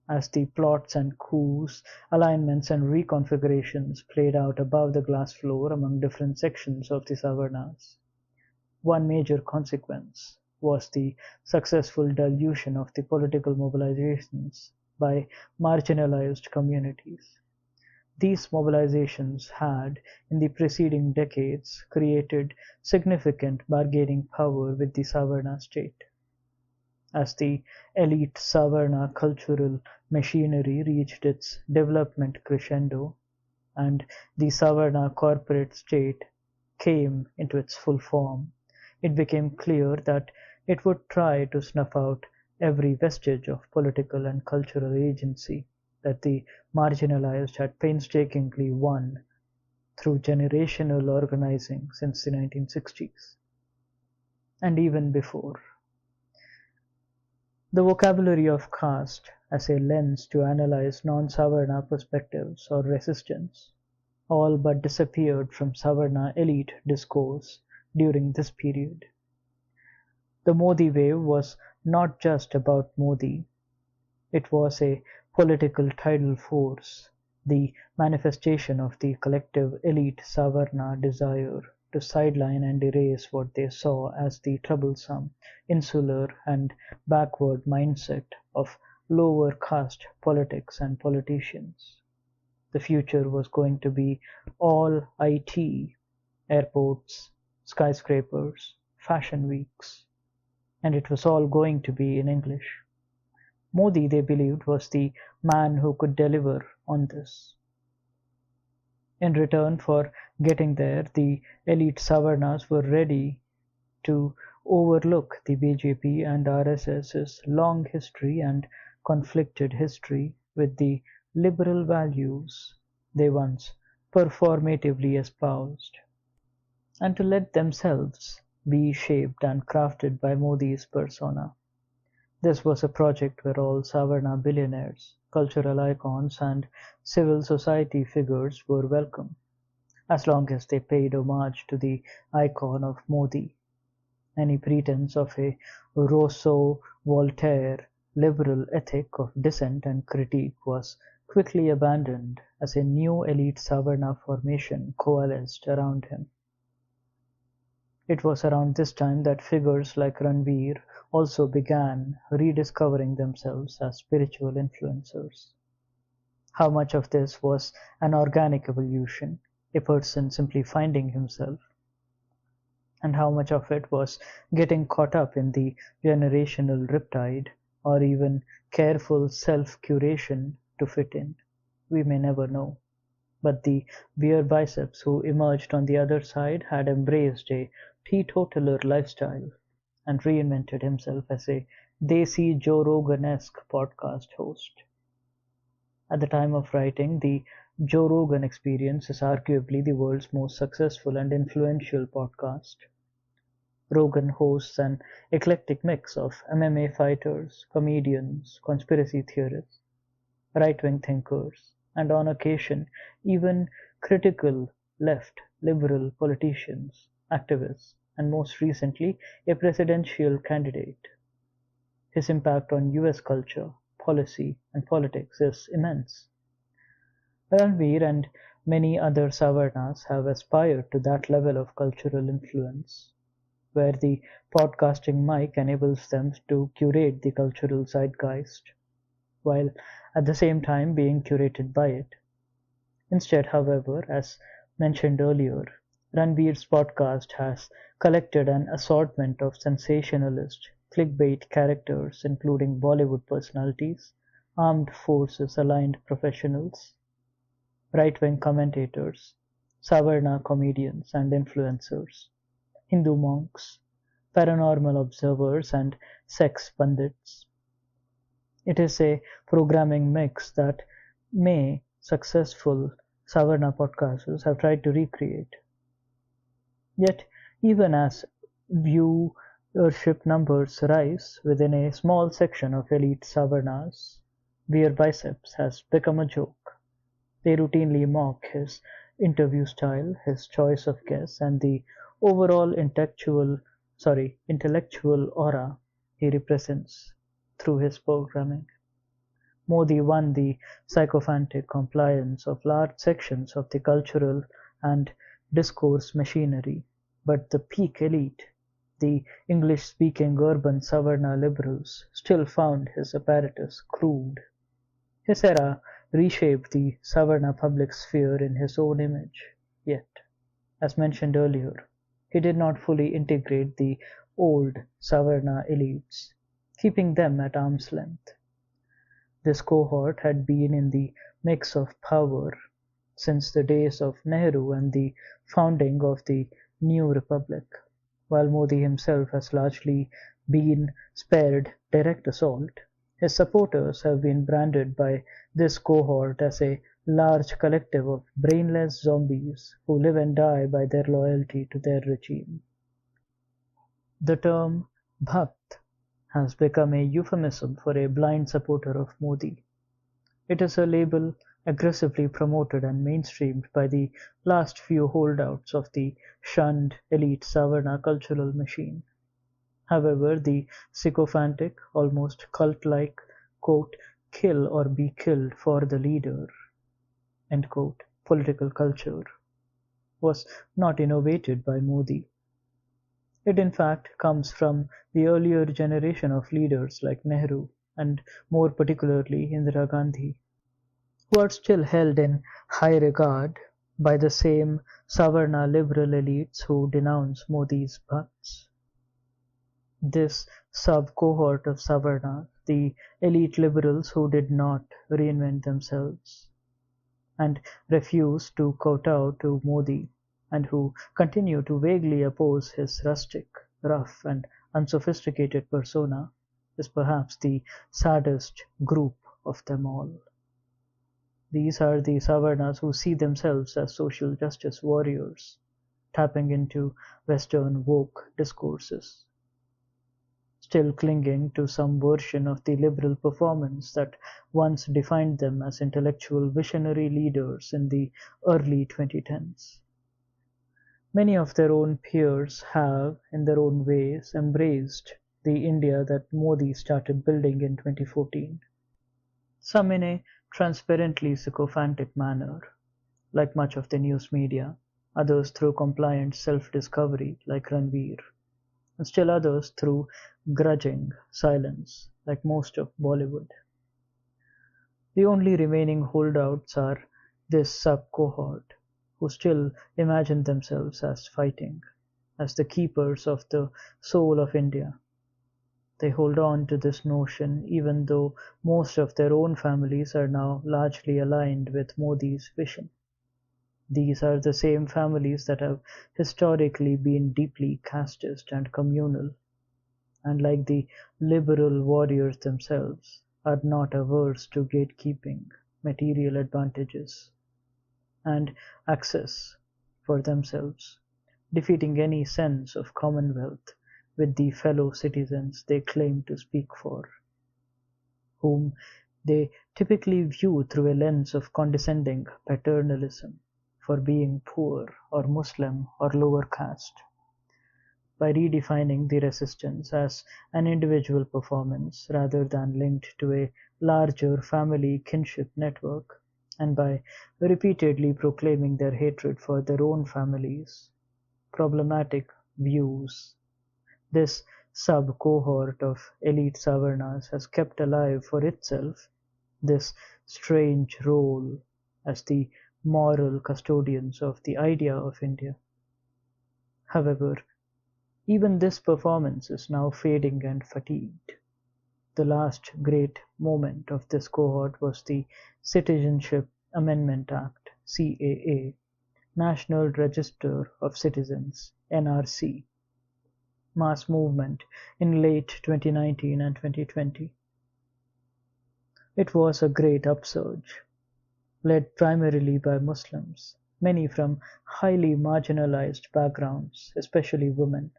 As the plots and coups, alignments and reconfigurations played out above the glass floor among different sections of the Savarnas, one major consequence was the successful dilution of the political mobilizations by marginalized communities. These mobilizations had, in the preceding decades, created significant bargaining power with the Savarna state. As the elite Savarna cultural machinery reached its development crescendo, and the Savarna corporate state came into its full form, it became clear that it would try to snuff out every vestige of political and cultural agency that the marginalized had painstakingly won through generational organizing since the 1960s, and even before. The vocabulary of caste as a lens to analyze non-Savarna perspectives or resistance all but disappeared from Savarna elite discourse during this period. The Modi wave was not just about Modi, it was a political tidal force, the manifestation of the collective elite Savarna desire to sideline and erase what they saw as the troublesome, insular, and backward mindset of lower caste politics and politicians. The future was going to be all IT, airports, skyscrapers, fashion weeks, and it was all going to be in English. Modi, they believed, was the man who could deliver on this. In return for getting there, the elite Savarnas were ready to overlook the BJP and RSS's long history and conflicted history with the liberal values they once performatively espoused, and to let themselves be shaped and crafted by Modi's persona. This was a project where all Savarna billionaires, cultural icons, and civil society figures were welcome, as long as they paid homage to the icon of Modi. Any pretense of a Rousseau-Voltaire liberal ethic of dissent and critique was quickly abandoned as a new elite Savarna formation coalesced around him. It was around this time that figures like Ranveer also began rediscovering themselves as spiritual influencers. How much of this was an organic evolution, a person simply finding himself, and how much of it was getting caught up in the generational riptide or even careful self-curation to fit in, we may never know. But the beer biceps who emerged on the other side had embraced a teetotaler lifestyle and reinvented himself as a Desi Joe Rogan-esque podcast host. At the time of writing, the Joe Rogan Experience is arguably the world's most successful and influential podcast. Rogan hosts an eclectic mix of MMA fighters, comedians, conspiracy theorists, right-wing thinkers, and on occasion even critical left liberal politicians, activists, and most recently a presidential candidate. His impact on US culture, policy, and politics is immense. Ranveer and many other Savarnas have aspired to that level of cultural influence. where the podcasting mic enables them to curate the cultural zeitgeist, while at the same time being curated by it. Instead, however, as mentioned earlier, Ranveer's podcast has collected an assortment of sensationalist, clickbait characters including Bollywood personalities, armed forces aligned professionals, right-wing commentators, Savarna comedians and influencers, Hindu monks, paranormal observers and sex pundits. It is a programming mix that may successful Savarna podcasters have tried to recreate. Yet, even as viewership numbers rise within a small section of elite Savarnas, Veer Biceps has become a joke. They routinely mock his interview style, his choice of guests, and the overall intellectual aura he represents through his programming. Modi won the sycophantic compliance of large sections of the cultural and discourse machinery, but the peak elite, the English-speaking urban Savarna liberals, still found his apparatus crude. His era reshaped the Savarna public sphere in his own image, yet, as mentioned earlier, he did not fully integrate the old Savarna elites, keeping them at arm's length. This cohort had been in the mix of power since the days of Nehru and the founding of the new republic, while Modi himself has largely been spared direct assault. His supporters have been branded by this cohort as a large collective of brainless zombies who live and die by their loyalty to their regime. The term "Bhakt" has become a euphemism for a blind supporter of Modi. It is a label aggressively promoted and mainstreamed by the last few holdouts of the shunned elite Savarna cultural machine. However, the sycophantic, almost cult-like, quote, "kill or be killed for the leader," end quote, political culture was not innovated by Modi. It in fact comes from the earlier generation of leaders like Nehru and more particularly Indira Gandhi, who are still held in high regard by the same Savarna liberal elites who denounce Modi's bhakts. This sub-cohort of Savarnas, the elite liberals who did not reinvent themselves and refused to kowtow to Modi, and who continue to vaguely oppose his rustic, rough, and unsophisticated persona, is perhaps the saddest group of them all. These are the Savarnas who see themselves as social justice warriors, tapping into Western woke discourses, still clinging to some version of the liberal performance that once defined them as intellectual visionary leaders in the early 2010s. Many of their own peers have, in their own ways, embraced the India that Modi started building in 2014, some in a transparently sycophantic manner, like much of the news media, others through compliant self-discovery, like Ranveer, and still others through grudging silence, like most of Bollywood. The only remaining holdouts are this sub-cohort, who still imagine themselves as fighting, as the keepers of the soul of India. They hold on to this notion even though most of their own families are now largely aligned with Modi's vision. These are the same families that have historically been deeply casteist and communal, and like the liberal warriors themselves, are not averse to gatekeeping, material advantages, and access for themselves, defeating any sense of commonwealth with the fellow citizens they claim to speak for, whom they typically view through a lens of condescending paternalism for being poor or Muslim or lower caste. By redefining the resistance as an individual performance rather than linked to a larger family kinship network, and by repeatedly proclaiming their hatred for their own families, problematic views This sub-cohort of elite Savarnas has kept alive for itself this strange role as the moral custodians of the idea of India. However, even this performance is now fading and fatigued. The last great moment of this cohort was the Citizenship Amendment Act (CAA), National Register of Citizens (NRC) mass movement in late 2019 and 2020. It was a great upsurge, led primarily by Muslims, many from highly marginalized backgrounds, especially women,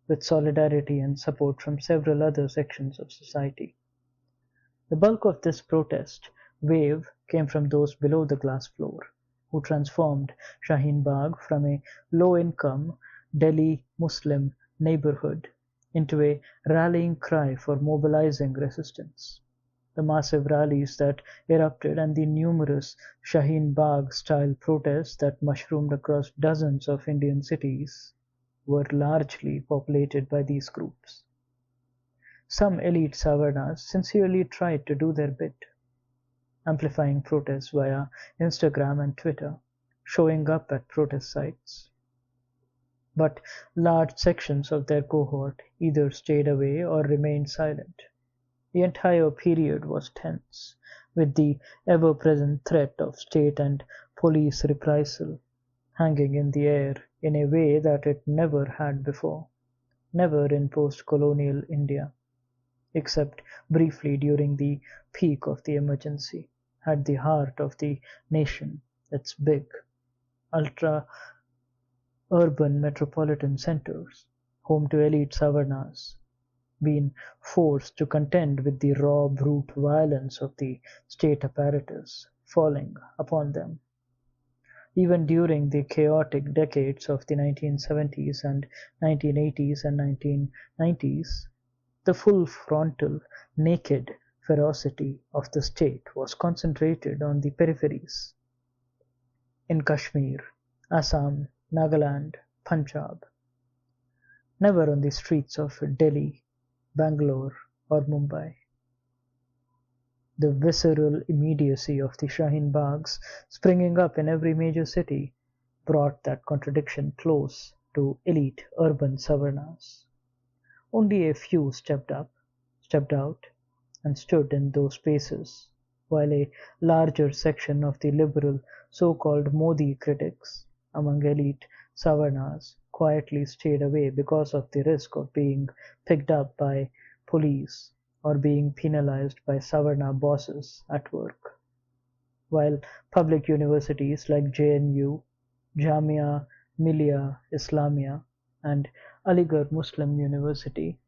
with solidarity and support from several other sections of society. The bulk of this protest wave came from those below the glass floor, who transformed Shaheen Bagh from a low-income Delhi Muslim neighborhood into a rallying cry for mobilizing resistance. The massive rallies that erupted and the numerous Shaheen Bagh-style protests that mushroomed across dozens of Indian cities were largely populated by these groups. Some elite Savarnas sincerely tried to do their bit, amplifying protests via Instagram and Twitter, showing up at protest sites. But large sections of their cohort either stayed away or remained silent. The entire period was tense, with the ever-present threat of state and police reprisal hanging in the air in a way that it never had before, never in post-colonial India, except briefly during the peak of the emergency, at the heart of the nation, its big, ultra-urban metropolitan centers, home to elite Savarnas, been forced to contend with the raw brute violence of the state apparatus falling upon them. Even during the chaotic decades of the 1970s and 1980s and 1990s, the full frontal, naked ferocity of the state was concentrated on the peripheries. In Kashmir, Assam, Nagaland, Punjab, never on the streets of Delhi, Bangalore, or Mumbai. The visceral immediacy of the Shaheen Baghs springing up in every major city brought that contradiction close to elite urban Savarnas. Only a few stepped out, and stood in those spaces, while a larger section of the liberal so-called Modi critics among elite Savarnas quietly stayed away because of the risk of being picked up by police or being penalized by Savarna bosses at work. While public universities like JNU, Jamia Millia Islamia, and Aligarh Muslim University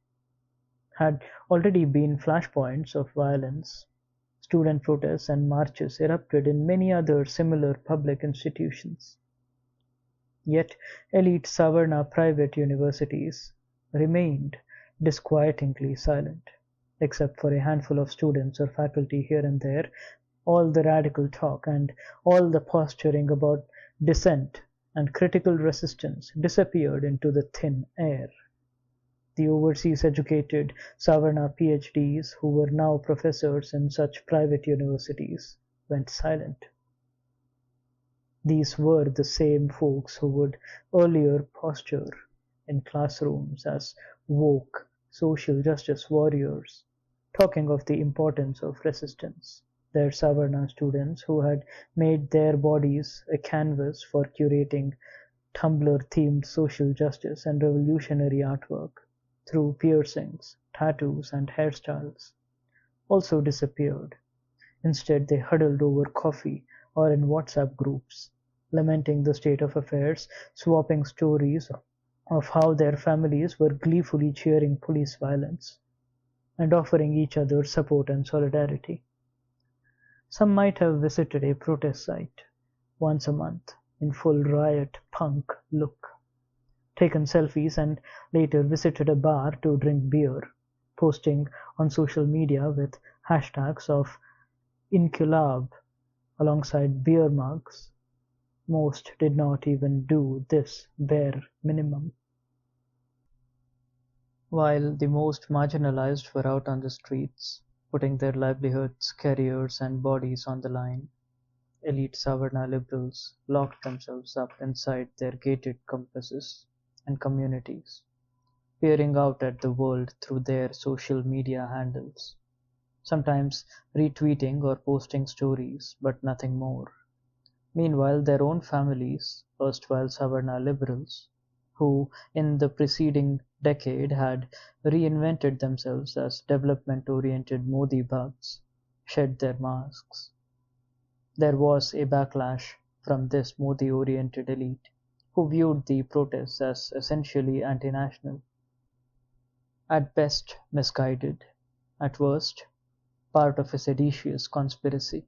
had already been flashpoints of violence, student protests and marches erupted in many other similar public institutions. Yet elite Savarna private universities remained disquietingly silent. Except for a handful of students or faculty here and there, all the radical talk and all the posturing about dissent and critical resistance disappeared into the thin air. The overseas educated Savarna PhDs, who were now professors in such private universities, went silent. These were the same folks who would earlier posture in classrooms as woke social justice warriors, talking of the importance of resistance. Their Savarna students who had made their bodies a canvas for curating Tumblr-themed social justice and revolutionary artwork through piercings, tattoos, and hairstyles, also disappeared. Instead, they huddled over coffee or in WhatsApp groups, lamenting the state of affairs, swapping stories of how their families were gleefully cheering police violence, and offering each other support and solidarity. Some might have visited a protest site once a month in full riot punk look, taken selfies, and later visited a bar to drink beer, posting on social media with hashtags of Inqilab alongside beer mugs. Most did not even do this bare minimum. while the most marginalized were out on the streets, putting their livelihoods, careers, and bodies on the line. Elite Savarna liberals locked themselves up inside their gated campuses and communities, peering out at the world through their social media handles, sometimes retweeting or posting stories, but nothing more. Meanwhile, their own families, erstwhile Savarna liberals, who in the preceding decade had reinvented themselves as development-oriented Modi bugs, shed their masks. There was a backlash from this Modi-oriented elite, who viewed the protests as essentially anti-national, at best misguided, at worst part of a seditious conspiracy.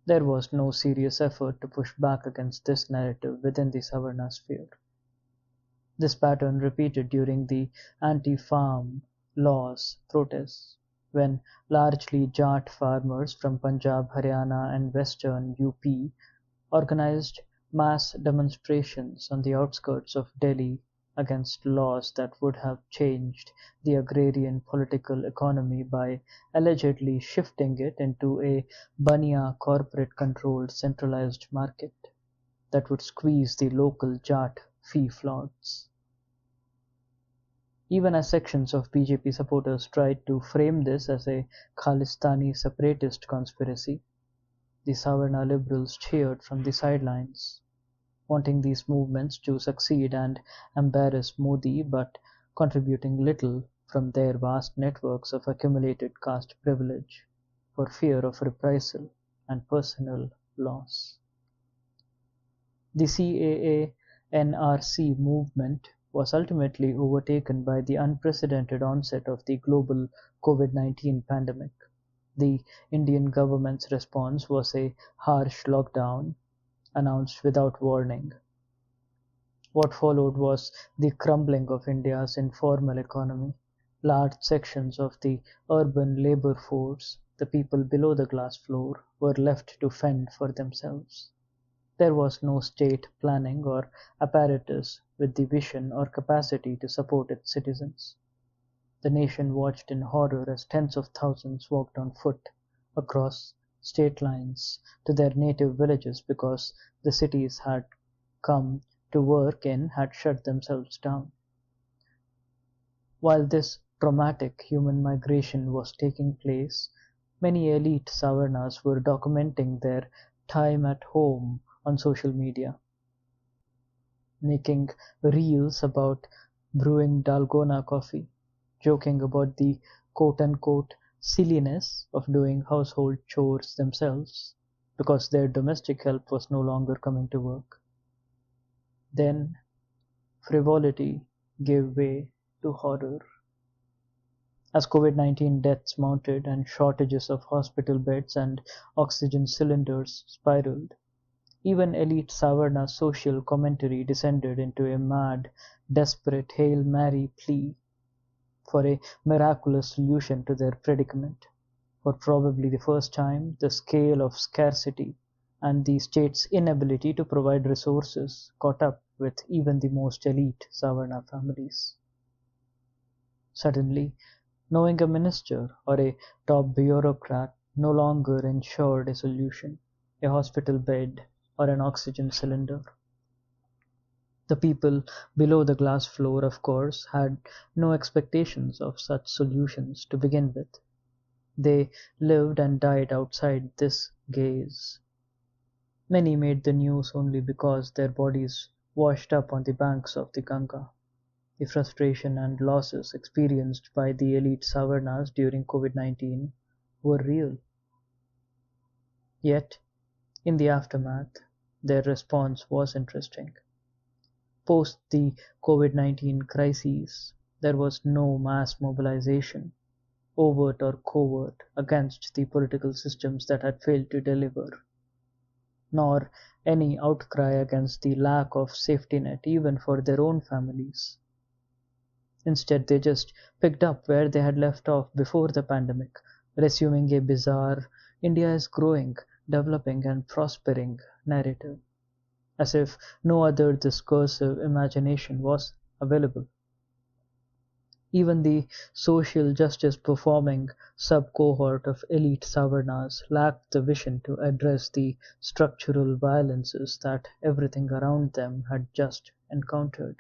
There was no serious effort to push back against this narrative within the Savarna sphere. This pattern repeated during the anti-farm laws protests, when largely Jat farmers from Punjab, Haryana and western UP organized mass demonstrations on the outskirts of Delhi against laws that would have changed the agrarian political economy by allegedly shifting it into a Bania corporate-controlled centralized market that would squeeze the local Jat fee-floats. Even as sections of BJP supporters tried to frame this as a Khalistani separatist conspiracy, the Savarna liberals cheered from the sidelines, wanting these movements to succeed and embarrass Modi, but contributing little from their vast networks of accumulated caste privilege, for fear of reprisal and personal loss. The CAA-NRC movement was ultimately overtaken by the unprecedented onset of the global COVID-19 pandemic. The Indian government's response was a harsh lockdown announced without warning. What followed was the crumbling of India's informal economy. Large sections of the urban labor force, the people below the glass floor, were left to fend for themselves. There was no state planning or apparatus with the vision or capacity to support its citizens. The nation watched in horror as tens of thousands walked on foot across state lines to their native villages because the cities had come to work in had shut themselves down. While this traumatic human migration was taking place, many elite Savarnas were documenting their time at home on social media, making reels about brewing dalgona coffee, joking about the quote-unquote silliness of doing household chores themselves because their domestic help was no longer coming to work. Then frivolity gave way to horror. As COVID-19 deaths mounted and shortages of hospital beds and oxygen cylinders spiraled, even elite Savarna social commentary descended into a mad, desperate Hail Mary plea for a miraculous solution to their predicament. For probably the first time, the scale of scarcity and the state's inability to provide resources caught up with even the most elite Savarna families. Suddenly, knowing a minister or a top bureaucrat no longer ensured a solution, a hospital bed, or an oxygen cylinder. The people below the glass floor, of course, had no expectations of such solutions to begin with. They lived and died outside this gaze. Many made the news only because their bodies washed up on the banks of the Ganga. The frustration and losses experienced by the elite Savarnas during COVID-19 were real. Yet, in the aftermath, their response was interesting. Post the COVID-19 crises, there was no mass mobilization, overt or covert, against the political systems that had failed to deliver, nor any outcry against the lack of safety net even for their own families. Instead, they just picked up where they had left off before the pandemic, resuming a bizarre "India is growing, developing and prospering" narrative, as if no other discursive imagination was available. Even the social justice performing sub-cohort of elite Savarnas lacked the vision to address the structural violences that everything around them had just encountered.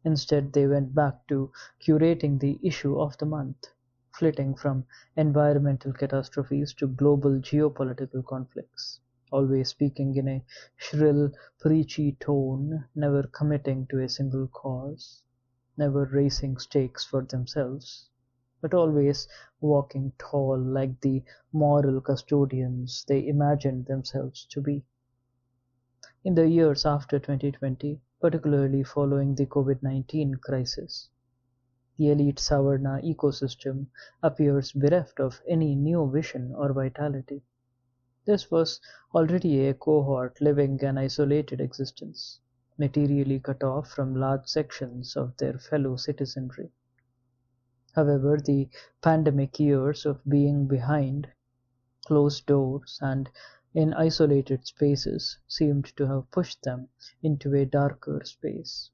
Instead, they went back to curating the issue of the month, flitting from environmental catastrophes to global geopolitical conflicts, always speaking in a shrill, preachy tone, never committing to a single cause, never raising stakes for themselves, but always walking tall like the moral custodians they imagined themselves to be. In the years after 2020, particularly following the COVID-19 crisis, the elite Savarna ecosystem appears bereft of any new vision or vitality. This was already a cohort living an isolated existence, materially cut off from large sections of their fellow citizenry. However, the pandemic years of being behind closed doors and in isolated spaces seemed to have pushed them into a darker space,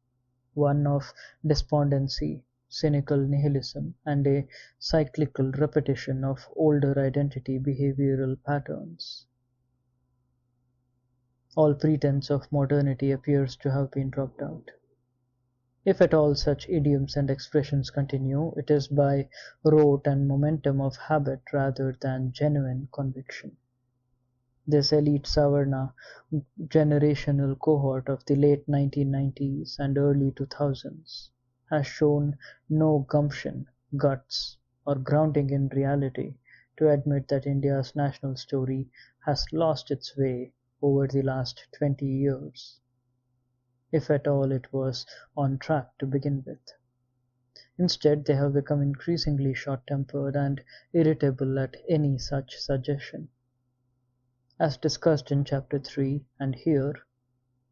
one of despondency, cynical nihilism, and a cyclical repetition of older identity behavioral patterns. All pretense of modernity appears to have been dropped out. If at all such idioms and expressions continue, it is by rote and momentum of habit rather than genuine conviction. This elite Savarna generational cohort of the late 1990s and early 2000s has shown no gumption, guts, or grounding in reality to admit that India's national story has lost its way over the last 20 years, if at all it was on track to begin with. Instead, they have become increasingly short-tempered and irritable at any such suggestion. As discussed in Chapter 3 and here,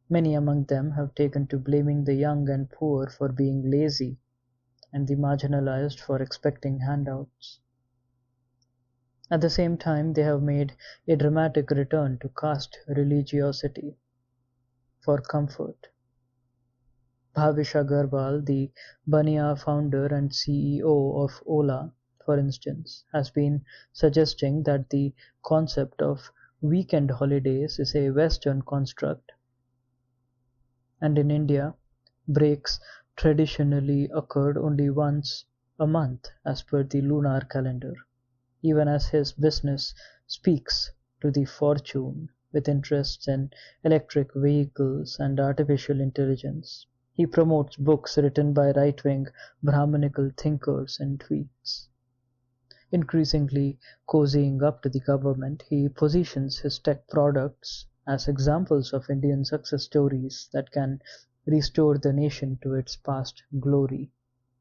many among them have taken to blaming the young and poor for being lazy and the marginalized for expecting handouts. At the same time, they have made a dramatic return to caste religiosity for comfort. Bhavish Agarwal, the Bania founder and CEO of Ola, for instance, has been suggesting that the concept of weekend holidays is a Western construct, and in India, breaks traditionally occurred only once a month as per the lunar calendar, even as his business speaks to the fortune with interests in electric vehicles and artificial intelligence. He promotes books written by right-wing Brahmanical thinkers in tweets. Increasingly cozying up to the government, he positions his tech products as examples of Indian success stories that can restore the nation to its past glory,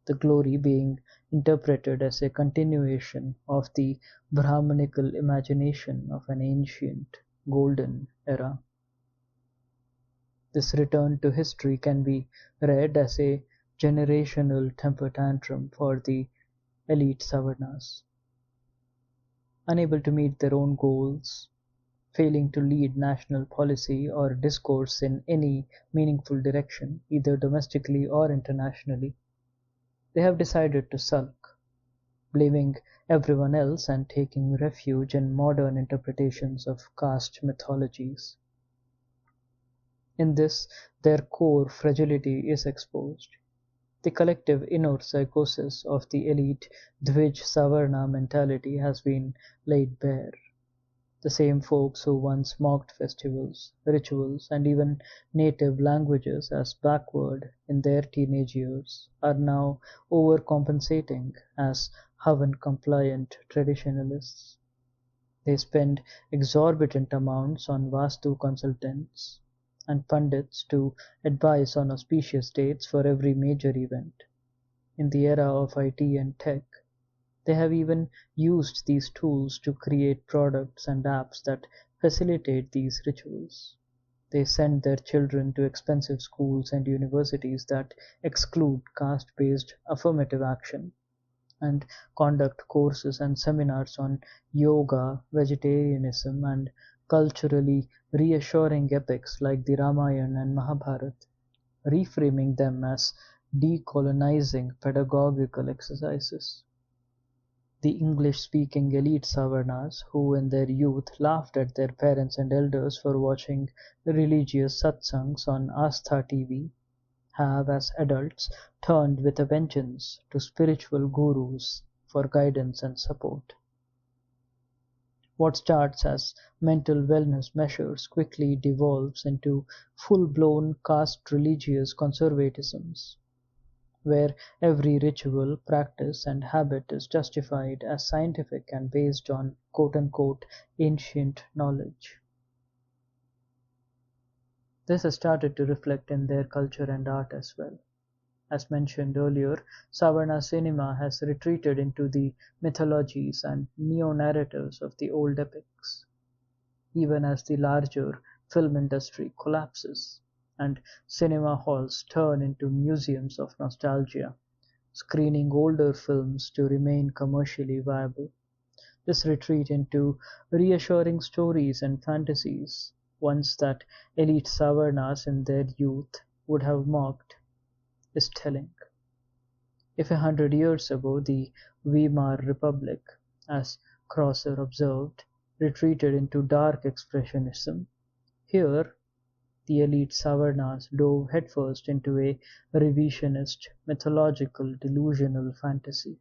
the glory being interpreted as a continuation of the Brahmanical imagination of an ancient, golden era. This return to history can be read as a generational temper tantrum for the elite Savarnas. Unable to meet their own goals, failing to lead national policy or discourse in any meaningful direction, either domestically or internationally, they have decided to sulk, blaming everyone else and taking refuge in modern interpretations of caste mythologies. In this, their core fragility is exposed. The collective inner psychosis of the elite Dvij Savarna mentality has been laid bare. The same folks who once mocked festivals, rituals, and even native languages as backward in their teenage years are now overcompensating as Havan-compliant traditionalists. They spend exorbitant amounts on Vastu consultants and pundits to advise on auspicious dates for every major event. In the era of IT and tech, they have even used these tools to create products and apps that facilitate these rituals. They send their children to expensive schools and universities that exclude caste-based affirmative action, and conduct courses and seminars on yoga, vegetarianism, and culturally reassuring epics like the Ramayana and Mahabharata, reframing them as decolonizing pedagogical exercises. The English-speaking elite Savarnas, who in their youth laughed at their parents and elders for watching religious satsangs on Astha TV, have as adults turned with a vengeance to spiritual gurus for guidance and support. What starts as mental wellness measures quickly devolves into full-blown caste religious conservatisms, where every ritual, practice, and habit is justified as scientific and based on quote-unquote ancient knowledge. This has started to reflect in their culture and art as well. As mentioned earlier, Savarna cinema has retreated into the mythologies and neo-narratives of the old epics, even as the larger film industry collapses and cinema halls turn into museums of nostalgia, screening older films to remain commercially viable. This retreat into reassuring stories and fantasies, ones that elite Savarnas in their youth would have mocked, is telling. If 100 years ago the Weimar Republic, as Crosser observed, retreated into dark expressionism, here the elite Savarnas dove headfirst into a revisionist, mythological, delusional fantasy.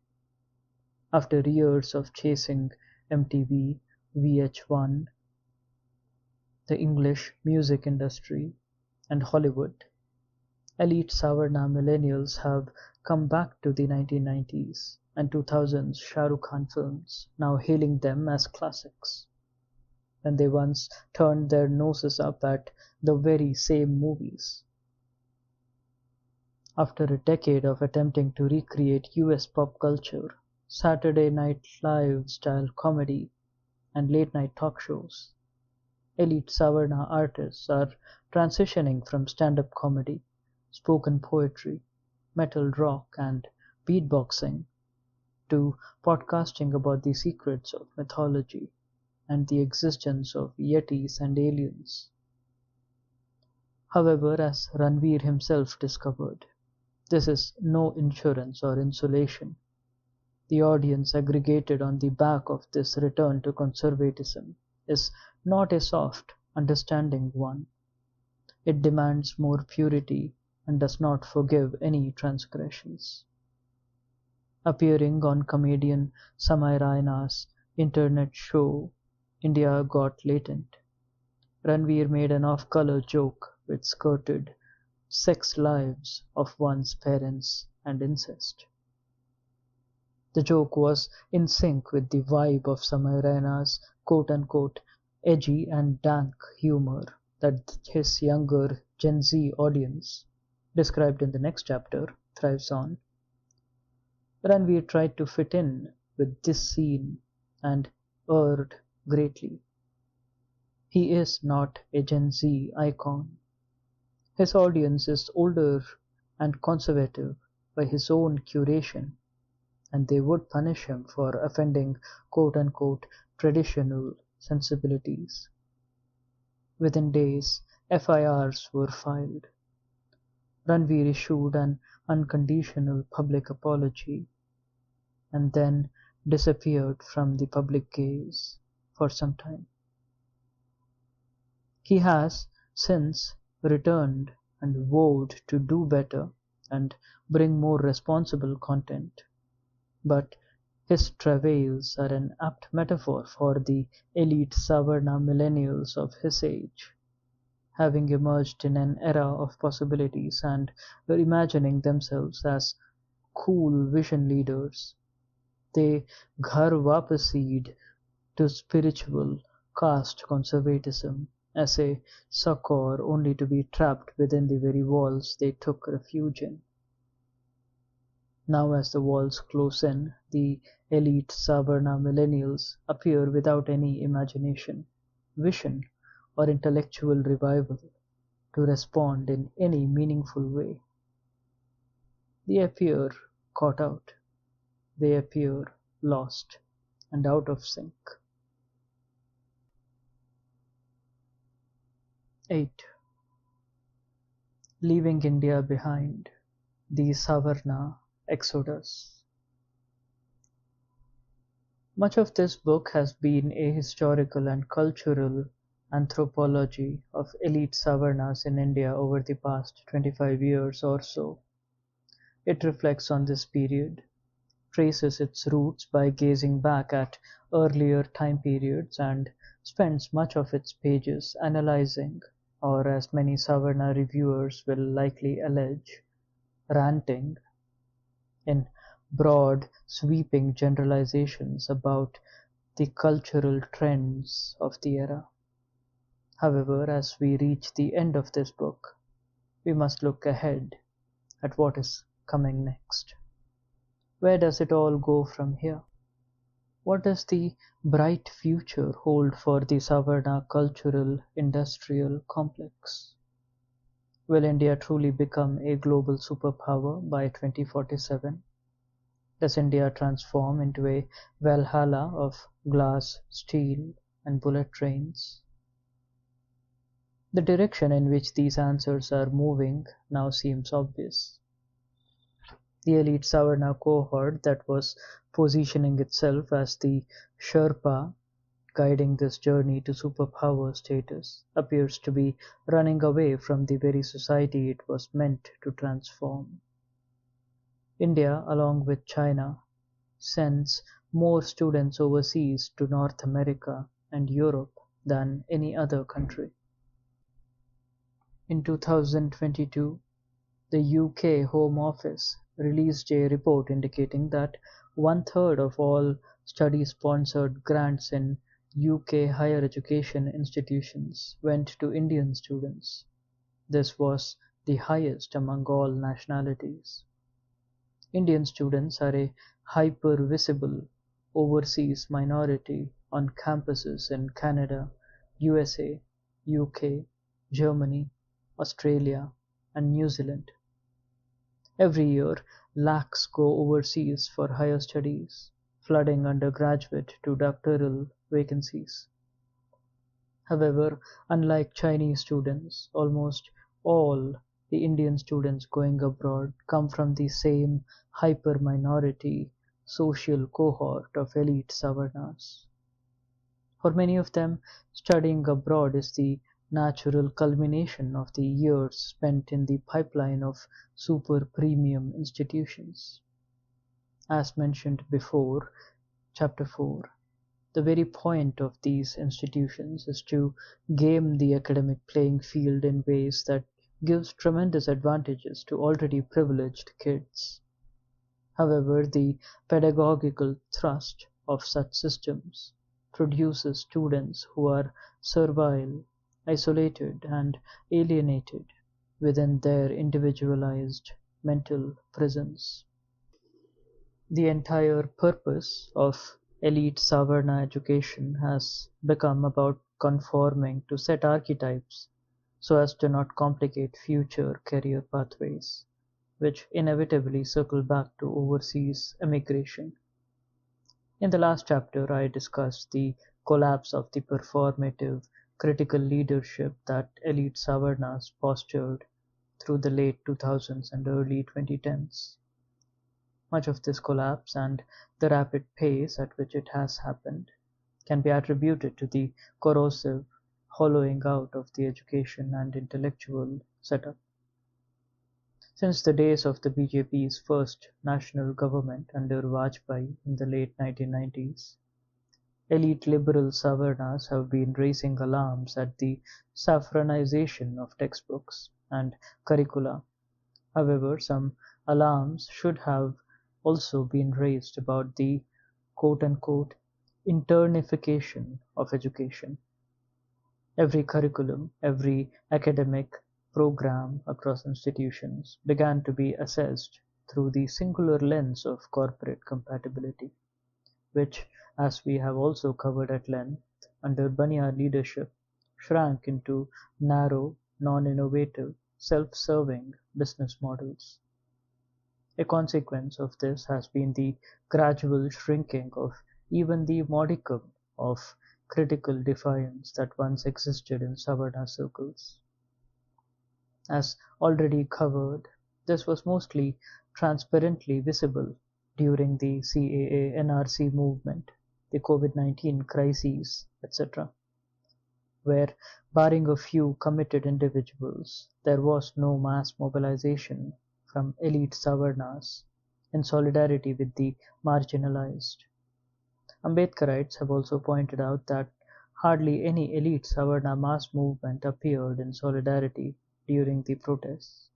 After years of chasing MTV, VH1, the English music industry, and Hollywood, elite Savarna millennials have come back to the 1990s and 2000s Shah Rukh Khan films, now hailing them as classics, when they once turned their noses up at the very same movies. After a decade of attempting to recreate US pop culture, Saturday Night Live style comedy, and late night talk shows, elite Savarna artists are transitioning from stand-up comedy, spoken poetry, metal rock, and beatboxing to podcasting about the secrets of mythology and the existence of yetis and aliens. However, as Ranveer himself discovered, this is no insurance or insulation. The audience aggregated on the back of this return to conservatism is not a soft, understanding one. It demands more purity and does not forgive any transgressions. Appearing on comedian Samay Raina's internet show India Got Latent, Ranveer made an off-color joke which skirted sex lives of one's parents and incest. The joke was in sync with the vibe of Samay Raina's quote-unquote edgy and dank humor that his younger Gen Z audience, described in the next chapter, thrives on. Ranveer tried to fit in with this scene and erred greatly. He is not a Gen Z icon. His audience is older and conservative by his own curation, and they would punish him for offending quote-unquote traditional sensibilities. Within days, FIRs were filed. Ranveer issued an unconditional public apology and then disappeared from the public gaze for some time. He has since returned and vowed to do better and bring more responsible content, but his travails are an apt metaphor for the elite Savarna millennials of his age, having emerged in an era of possibilities and imagining themselves as cool vision leaders. They Gharwapasied to spiritual caste conservatism as a succor only to be trapped within the very walls they took refuge in. Now as the walls close in, the elite Savarna millennials appear without any imagination, vision, or intellectual revival to respond in any meaningful way. They appear caught out. They appear lost and out of sync. 8. Leaving India behind. The Savarna Exodus. Much of this book has been a historical and cultural anthropology of elite Savarnas in India over the past 25 years or so. It reflects on this period, traces its roots by gazing back at earlier time periods, and spends much of its pages analyzing, or as many Savarna reviewers will likely allege, ranting, in broad, sweeping generalizations about the cultural trends of the era. However, as we reach the end of this book, we must look ahead at what is coming next. Where does it all go from here? What does the bright future hold for the Savarna cultural industrial complex? Will India truly become a global superpower by 2047? Does India transform into a Valhalla of glass, steel, and bullet trains? The direction in which these answers are moving now seems obvious. The elite Savarna cohort that was positioning itself as the Sherpa guiding this journey to superpower status appears to be running away from the very society it was meant to transform. India, along with China, sends more students overseas to North America and Europe than any other country. In 2022, the UK Home Office released a report indicating that one-third of all study-sponsored grants in UK higher education institutions went to Indian students. This was the highest among all nationalities. Indian students are a hyper-visible overseas minority on campuses in Canada, USA, UK, Germany, Australia, and New Zealand. Every year, lakhs go overseas for higher studies, flooding undergraduate to doctoral vacancies. However, unlike Chinese students, almost all the Indian students going abroad come from the same hyper-minority social cohort of elite Savarnas. For many of them, studying abroad is the natural culmination of the years spent in the pipeline of super premium institutions. As mentioned before, Chapter 4, the very point of these institutions is to game the academic playing field in ways that gives tremendous advantages to already privileged kids. However, the pedagogical thrust of such systems produces students who are servile, isolated, and alienated within their individualized mental prisons. The entire purpose of elite Savarna education has become about conforming to set archetypes so as to not complicate future career pathways, which inevitably circle back to overseas emigration. In the last chapter, I discussed the collapse of the performative, critical leadership that elite Savarnas postured through the late 2000s and early 2010s. Much of this collapse and the rapid pace at which it has happened can be attributed to the corrosive hollowing out of the education and intellectual setup. Since the days of the BJP's first national government under Vajpayee in the late 1990s, elite liberal Savarnas have been raising alarms at the saffronization of textbooks and curricula. However, some alarms should have also been raised about the quote-unquote internification of education. Every curriculum, every academic program across institutions began to be assessed through the singular lens of corporate compatibility, which, as we have also covered at length, under Bania leadership, shrank into narrow, non-innovative, self-serving business models. A consequence of this has been the gradual shrinking of even the modicum of critical defiance that once existed in Savarna circles. As already covered, This was mostly transparently visible during the CAA-NRC movement, the COVID-19 crises, etc., where, barring a few committed individuals, there was no mass mobilization from elite Savarnas in solidarity with the marginalized. Ambedkarites have also pointed out that hardly any elite Savarna mass movement appeared in solidarity during the protests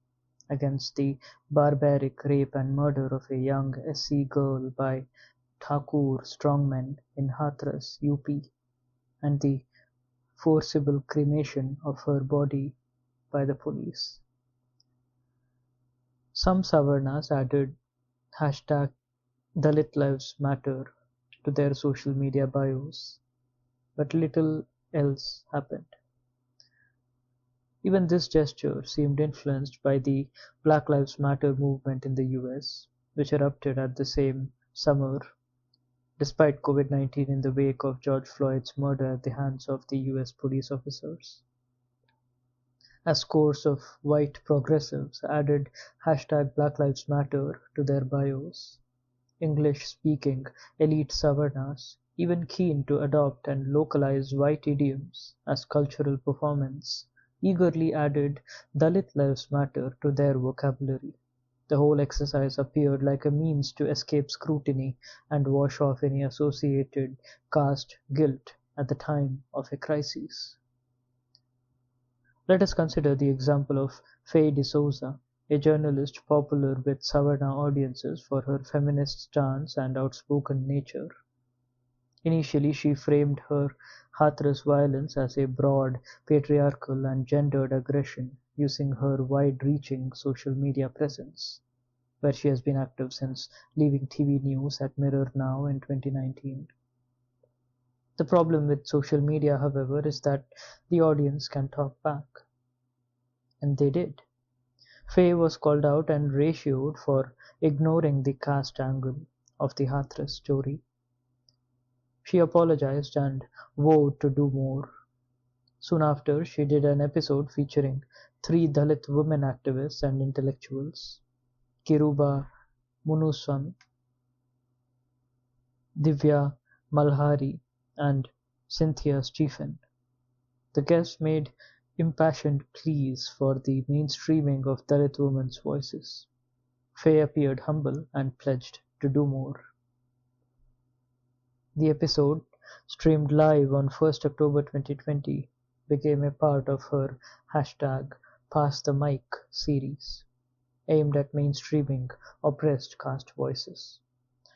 against the barbaric rape and murder of a young SC girl by Thakur strongmen in Hathras, UP, and the forcible cremation of her body by the police. Some Savarnas added hashtag Dalit Lives Matter to their social media bios, but little else happened. Even this gesture seemed influenced by the Black Lives Matter movement in the US, which erupted at the same summer, despite COVID-19 in the wake of George Floyd's murder at the hands of the US police officers. As scores of white progressives added hashtag Black Lives Matter to their bios, English-speaking elite Savarnas, even keen to adopt and localize white idioms as cultural performance, eagerly added Dalit Lives Matter to their vocabulary. The whole exercise appeared like a means to escape scrutiny and wash off any associated caste guilt at the time of a crisis. Let us consider the example of Faye D'Souza, a journalist popular with Savarna audiences for her feminist stance and outspoken nature. Initially, she framed her Hathras violence as a broad, patriarchal and gendered aggression using her wide-reaching social media presence, where she has been active since leaving TV news at Mirror Now in 2019. The problem with social media, however, is that the audience can talk back. And they did. Faye was called out and ratioed for ignoring the caste angle of the Hathras story. She apologized and vowed to do more. Soon after, she did an episode featuring 3 Dalit women activists and intellectuals, Kiruba Munuswamy, Divya Malhari, and Cynthia Stephen. The guests made impassioned pleas for the mainstreaming of Dalit women's voices. Faye appeared humble and pledged to do more. The episode, streamed live on 1st October 2020, became a part of her hashtag Pass the Mic series, aimed at mainstreaming oppressed caste voices.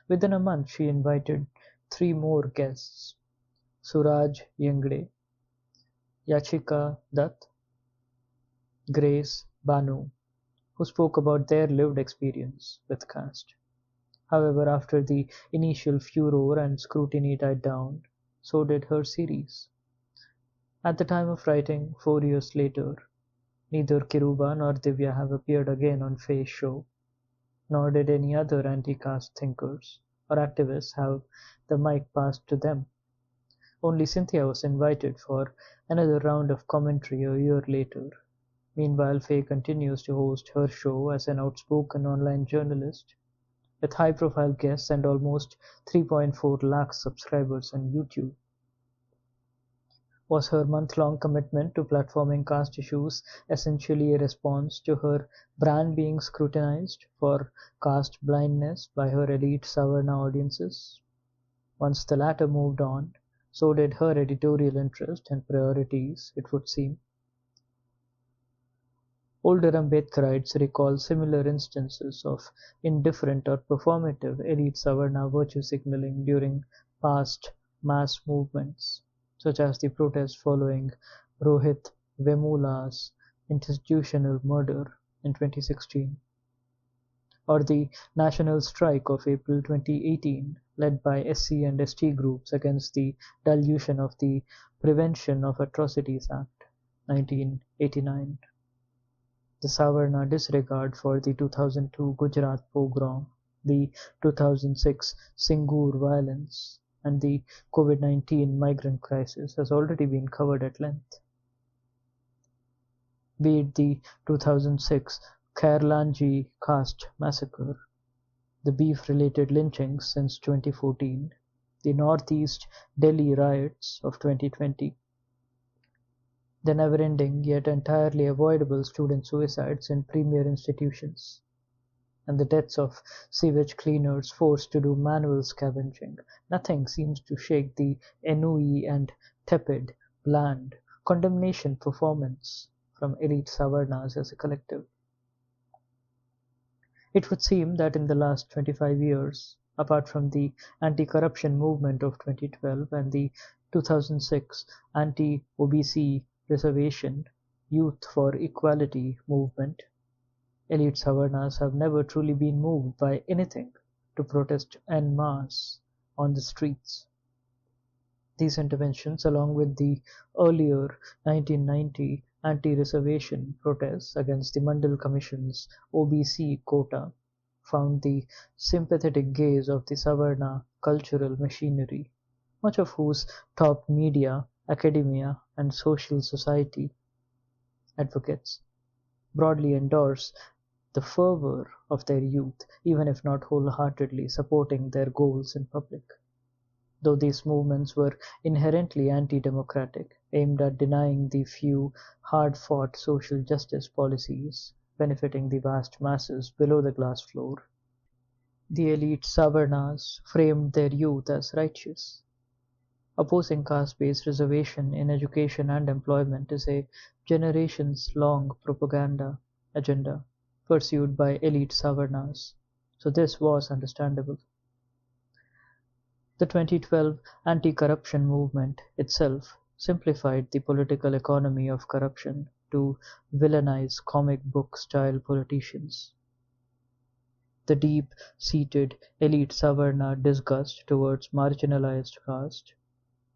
Within a month, she invited 3 more guests, Suraj Yengde, Yachika Dutt, Grace Banu, who spoke about their lived experience with caste. However, after the initial furor and scrutiny died down, so did her series. At the time of writing, 4 years later, neither Kiruba nor Divya have appeared again on Faye's show, nor did any other anti-caste thinkers or activists have the mic passed to them. Only Cynthia was invited for another round of commentary a year later. Meanwhile, Faye continues to host her show as an outspoken online journalist, with high-profile guests and almost 3.4 lakh subscribers on YouTube. Was her month-long commitment to platforming caste issues essentially a response to her brand being scrutinized for caste blindness by her elite Savarna audiences? Once the latter moved on, so did her editorial interest and priorities, it would seem. Older Ambedkarites recall similar instances of indifferent or performative elite Savarna virtue signaling during past mass movements, such as the protests following Rohit Vemula's institutional murder in 2016, or the national strike of April 2018, led by SC and ST groups against the dilution of the Prevention of Atrocities Act, 1989. The Savarna disregard for the 2002 Gujarat pogrom, the 2006 Singur violence, and the COVID-19 migrant crisis has already been covered at length. Be it the 2006 Kerlanji caste massacre, the beef-related lynchings since 2014, the Northeast Delhi riots of 2020, the never-ending yet entirely avoidable student suicides in premier institutions, and the deaths of sewage cleaners forced to do manual scavenging. Nothing seems to shake the ennui and tepid, bland, condemnation performance from elite Savarnas as a collective. It would seem that in the last 25 years, apart from the anti-corruption movement of 2012 and the 2006 anti-OBC reservation Youth for Equality movement, elite Savarnas have never truly been moved by anything to protest en masse on the streets. These interventions, along with the earlier 1990 anti-reservation protests against the Mandal Commission's OBC quota, found the sympathetic gaze of the Savarna cultural machinery, much of whose top media, academia, and social society advocates broadly endorse the fervor of their youth, even if not wholeheartedly supporting their goals in public. Though these movements were inherently anti-democratic, aimed at denying the few hard-fought social justice policies benefiting the vast masses below the glass floor, the elite Savarnas framed their youth as righteous. Opposing caste-based reservation in education and employment is a generations-long propaganda agenda pursued by elite Savarnas, so this was understandable. The 2012 anti-corruption movement itself simplified the political economy of corruption to villainize comic book-style politicians. The deep-seated elite Savarna disgust towards marginalized caste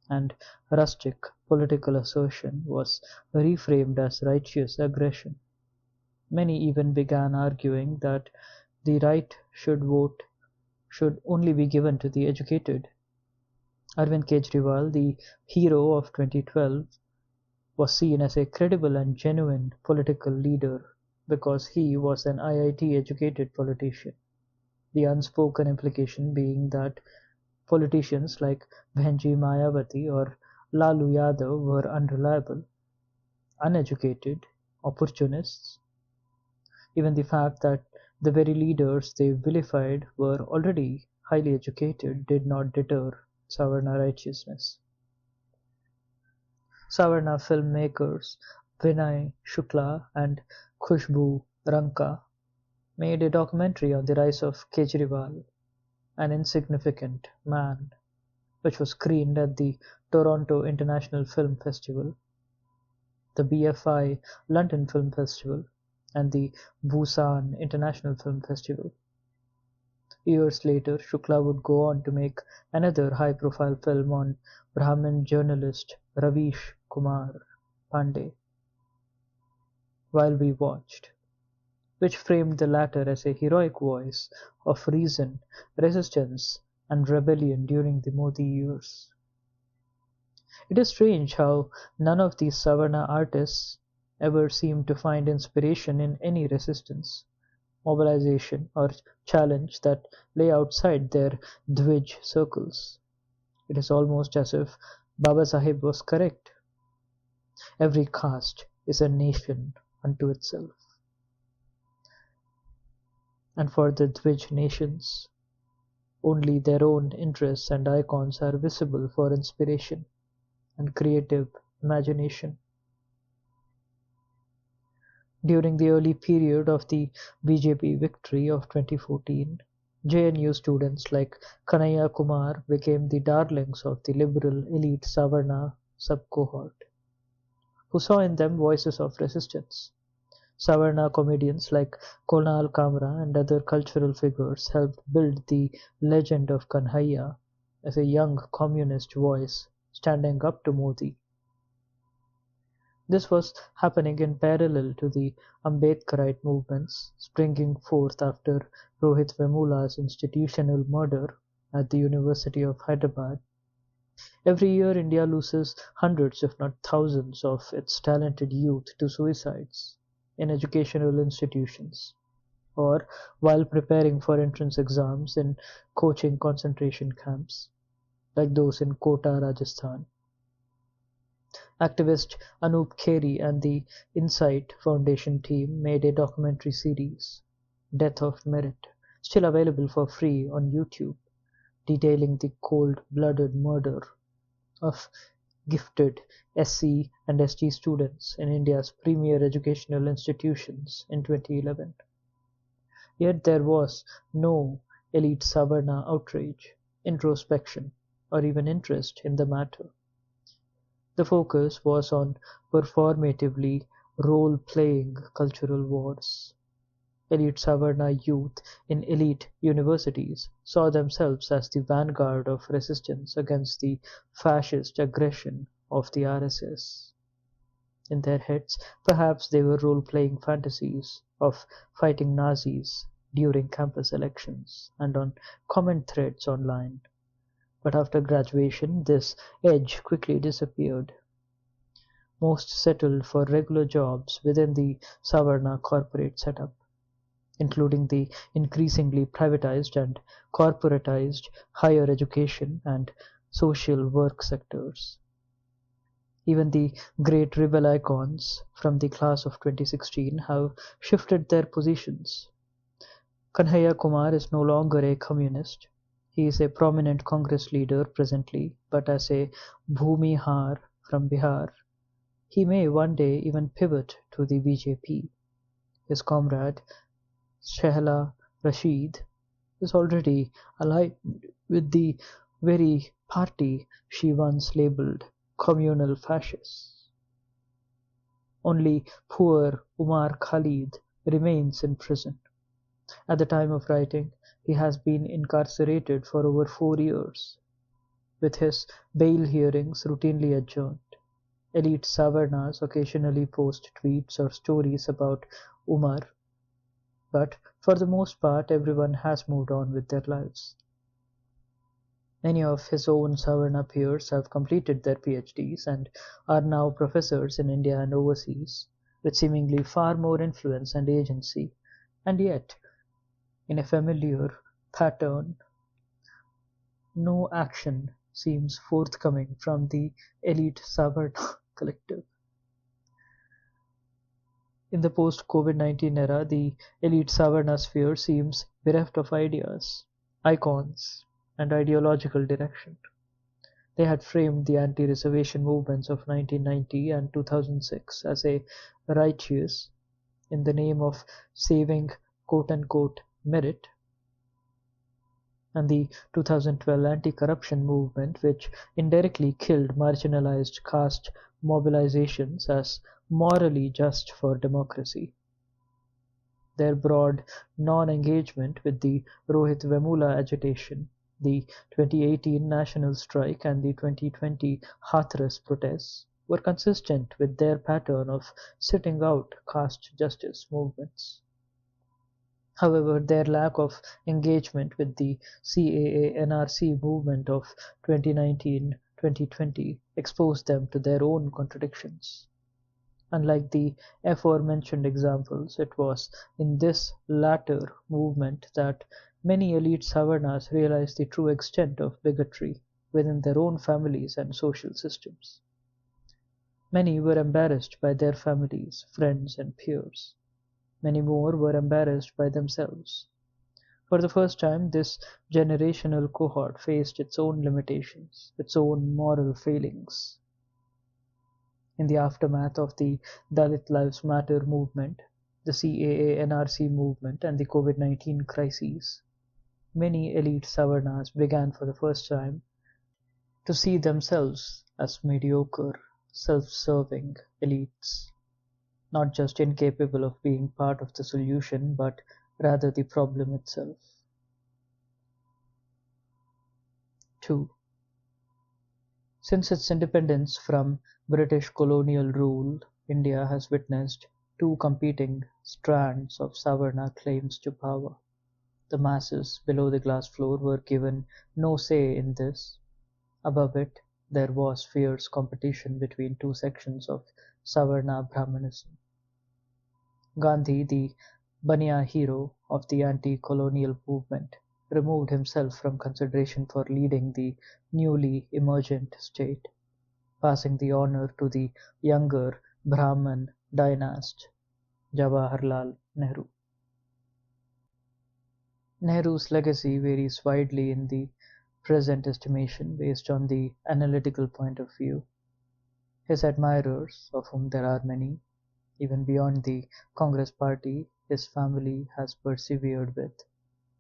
and rustic political assertion was reframed as righteous aggression. Many even began arguing that the right should vote should only be given to the educated. Arvind Kejriwal, the hero of 2012, was seen as a credible and genuine political leader because he was an IIT-educated politician, the unspoken implication being that politicians like Bhenji Mayawati or Lalu Yadav were unreliable, uneducated, opportunists. Even the fact that the very leaders they vilified were already highly educated did not deter Savarna righteousness. Savarna filmmakers Vinay Shukla and Khushbu Ranka made a documentary on the rise of Kejriwal, an insignificant man, which was screened at the Toronto International Film Festival, the BFI London Film Festival, and the Busan International Film Festival. Years later, Shukla would go on to make another high-profile film on Brahmin journalist Ravish Kumar Pandey, While We Watched, which framed the latter as a heroic voice of reason, resistance, and rebellion during the Modi years. It is strange how none of these Savarna artists ever seemed to find inspiration in any resistance, mobilization, or challenge that lay outside their Dvij circles. It is almost as if Baba Sahib was correct. Every caste is a nation unto itself. And for the Dvij nations, only their own interests and icons are visible for inspiration and creative imagination. During the early period of the BJP victory of 2014, JNU students like Kanhaiya Kumar became the darlings of the liberal elite Savarna sub-cohort, who saw in them voices of resistance. Savarna comedians like Konal Kamra and other cultural figures helped build the legend of Kanhaiya as a young communist voice standing up to Modi. This was happening in parallel to the Ambedkarite movements springing forth after Rohit Vemula's institutional murder at the University of Hyderabad. Every year India loses hundreds if not thousands of its talented youth to suicides. in educational institutions, or while preparing for entrance exams in coaching concentration camps, like those in Kota, Rajasthan. Activist Anup Kheri and the Insight Foundation team made a documentary series, Death of Merit, still available for free on YouTube, detailing the cold-blooded murder of gifted SC and ST students in India's premier educational institutions in 2011. Yet there was no elite Savarna outrage, introspection, or even interest in the matter. The focus was on performatively role-playing cultural wars. Elite Savarna youth in elite universities saw themselves as the vanguard of resistance against the fascist aggression of the RSS. In their heads, perhaps they were role-playing fantasies of fighting Nazis during campus elections and on comment threads online. But after graduation, this edge quickly disappeared. Most settled for regular jobs within the Savarna corporate setup, including the increasingly privatized and corporatized higher education and social work sectors. Even the great rebel icons from the class of 2016 have shifted their positions. Kanhaiya Kumar is no longer a communist. He is a prominent Congress leader presently, but as a Bhumihar from Bihar, he may one day even pivot to the BJP. His comrade, Shehla Rashid, is already aligned with the very party she once labelled communal fascists. Only poor Umar Khalid remains in prison. At the time of writing, he has been incarcerated for over 4 years, with his bail hearings routinely adjourned. Elite Savarnas occasionally post tweets or stories about Umar, but for the most part everyone has moved on with their lives. Many of his own Savarna peers have completed their PhDs and are now professors in India and overseas, with seemingly far more influence and agency, and yet, in a familiar pattern, no action seems forthcoming from the elite Savarna collective. In the post-COVID-19 era, the elite Savarna sphere seems bereft of ideas, icons, and ideological direction. They had framed the anti-reservation movements of 1990 and 2006 as a righteous, in the name of saving quote-unquote merit, and the 2012 anti-corruption movement, which indirectly killed marginalized caste mobilizations as morally just for democracy. Their broad non-engagement with the Rohit Vemula agitation, the 2018 national strike and the 2020 Hathras protests were consistent with their pattern of sitting out caste justice movements. However, their lack of engagement with the CAA-NRC movement of 2019-2020 exposed them to their own contradictions. Unlike the aforementioned examples, it was in this latter movement that many elite Savarnas realized the true extent of bigotry within their own families and social systems. Many were embarrassed by their families, friends, and peers. Many more were embarrassed by themselves. For the first time, this generational cohort faced its own limitations, its own moral failings. In the aftermath of the Dalit Lives Matter movement, the CAA-NRC movement, and the COVID-19 crises, many elite Savarnas began for the first time to see themselves as mediocre, self-serving elites, not just incapable of being part of the solution, but rather the problem itself. 2. Since its independence from British colonial rule, India has witnessed two competing strands of Savarna claims to power. The masses below the glass floor were given no say in this. Above it, there was fierce competition between two sections of Savarna Brahmanism. Gandhi, the Baniya hero of the anti-colonial movement, removed himself from consideration for leading the newly emergent state, passing the honor to the younger Brahmin dynast Jawaharlal Nehru. Nehru's legacy varies widely in the present estimation based on the analytical point of view. His admirers, of whom there are many, even beyond the Congress party his family has persevered with,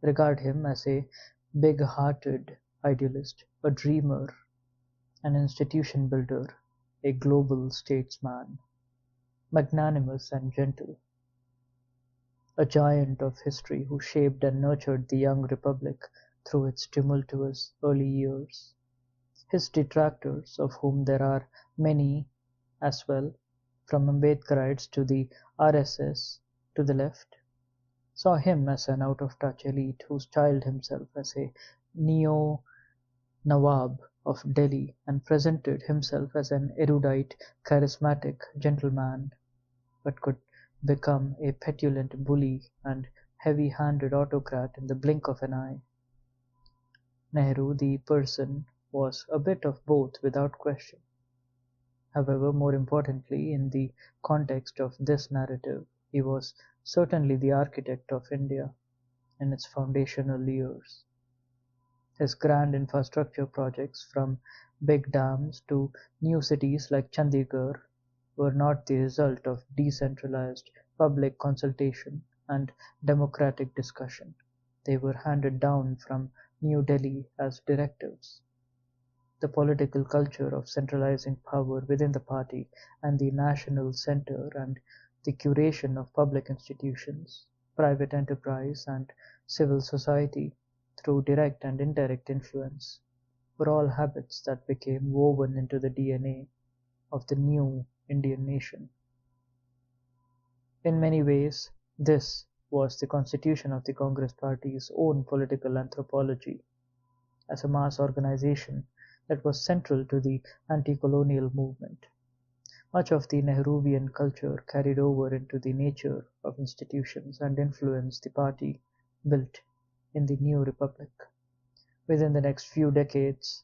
regard him as a big-hearted idealist, a dreamer, an institution builder, a global statesman, magnanimous and gentle, a giant of history who shaped and nurtured the young republic through its tumultuous early years. His detractors, of whom there are many as well, from Ambedkarites to the RSS to the left, saw him as an out-of-touch elite who styled himself as a neo-Nawab of Delhi and presented himself as an erudite, charismatic gentleman, but could become a petulant bully and heavy-handed autocrat in the blink of an eye. Nehru, the person, was a bit of both without question. However, more importantly, in the context of this narrative, he was certainly the architect of India in its foundational years. His grand infrastructure projects, from big dams to new cities like Chandigarh, were not the result of decentralized public consultation and democratic discussion. They were handed down from New Delhi as directives. The political culture of centralizing power within the party and the national center and the curation of public institutions, private enterprise and civil society through direct and indirect influence were all habits that became woven into the DNA of the new Indian nation. In many ways, this was the constitution of the Congress Party's own political anthropology, as a mass organization that was central to the anti-colonial movement. Much of the Nehruvian culture carried over into the nature of institutions and influenced the party built in the new republic. Within the next few decades,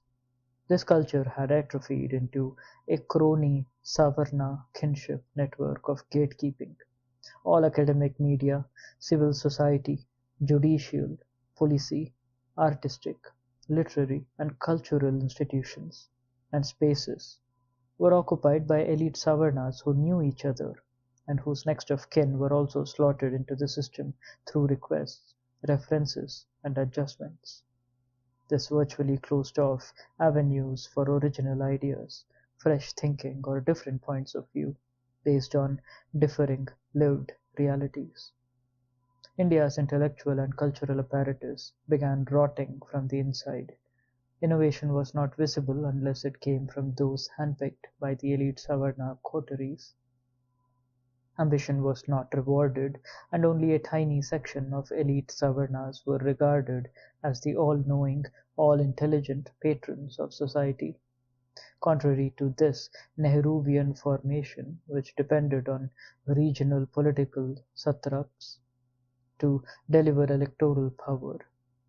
this culture had atrophied into a crony Savarna kinship network of gatekeeping. All academic media, civil society, judicial, policy, artistic, literary and cultural institutions and spaces were occupied by elite Savarnas who knew each other and whose next of kin were also slotted into the system through requests, references and adjustments. This virtually closed off avenues for original ideas, fresh thinking or different points of view based on differing lived realities. India's intellectual and cultural apparatus began rotting from the inside. Innovation was not visible unless it came from those handpicked by the elite Savarna coteries. Ambition was not rewarded, and only a tiny section of elite Savarnas were regarded as the all-knowing, all-intelligent patrons of society. Contrary to this Nehruvian formation, which depended on regional political satraps to deliver electoral power,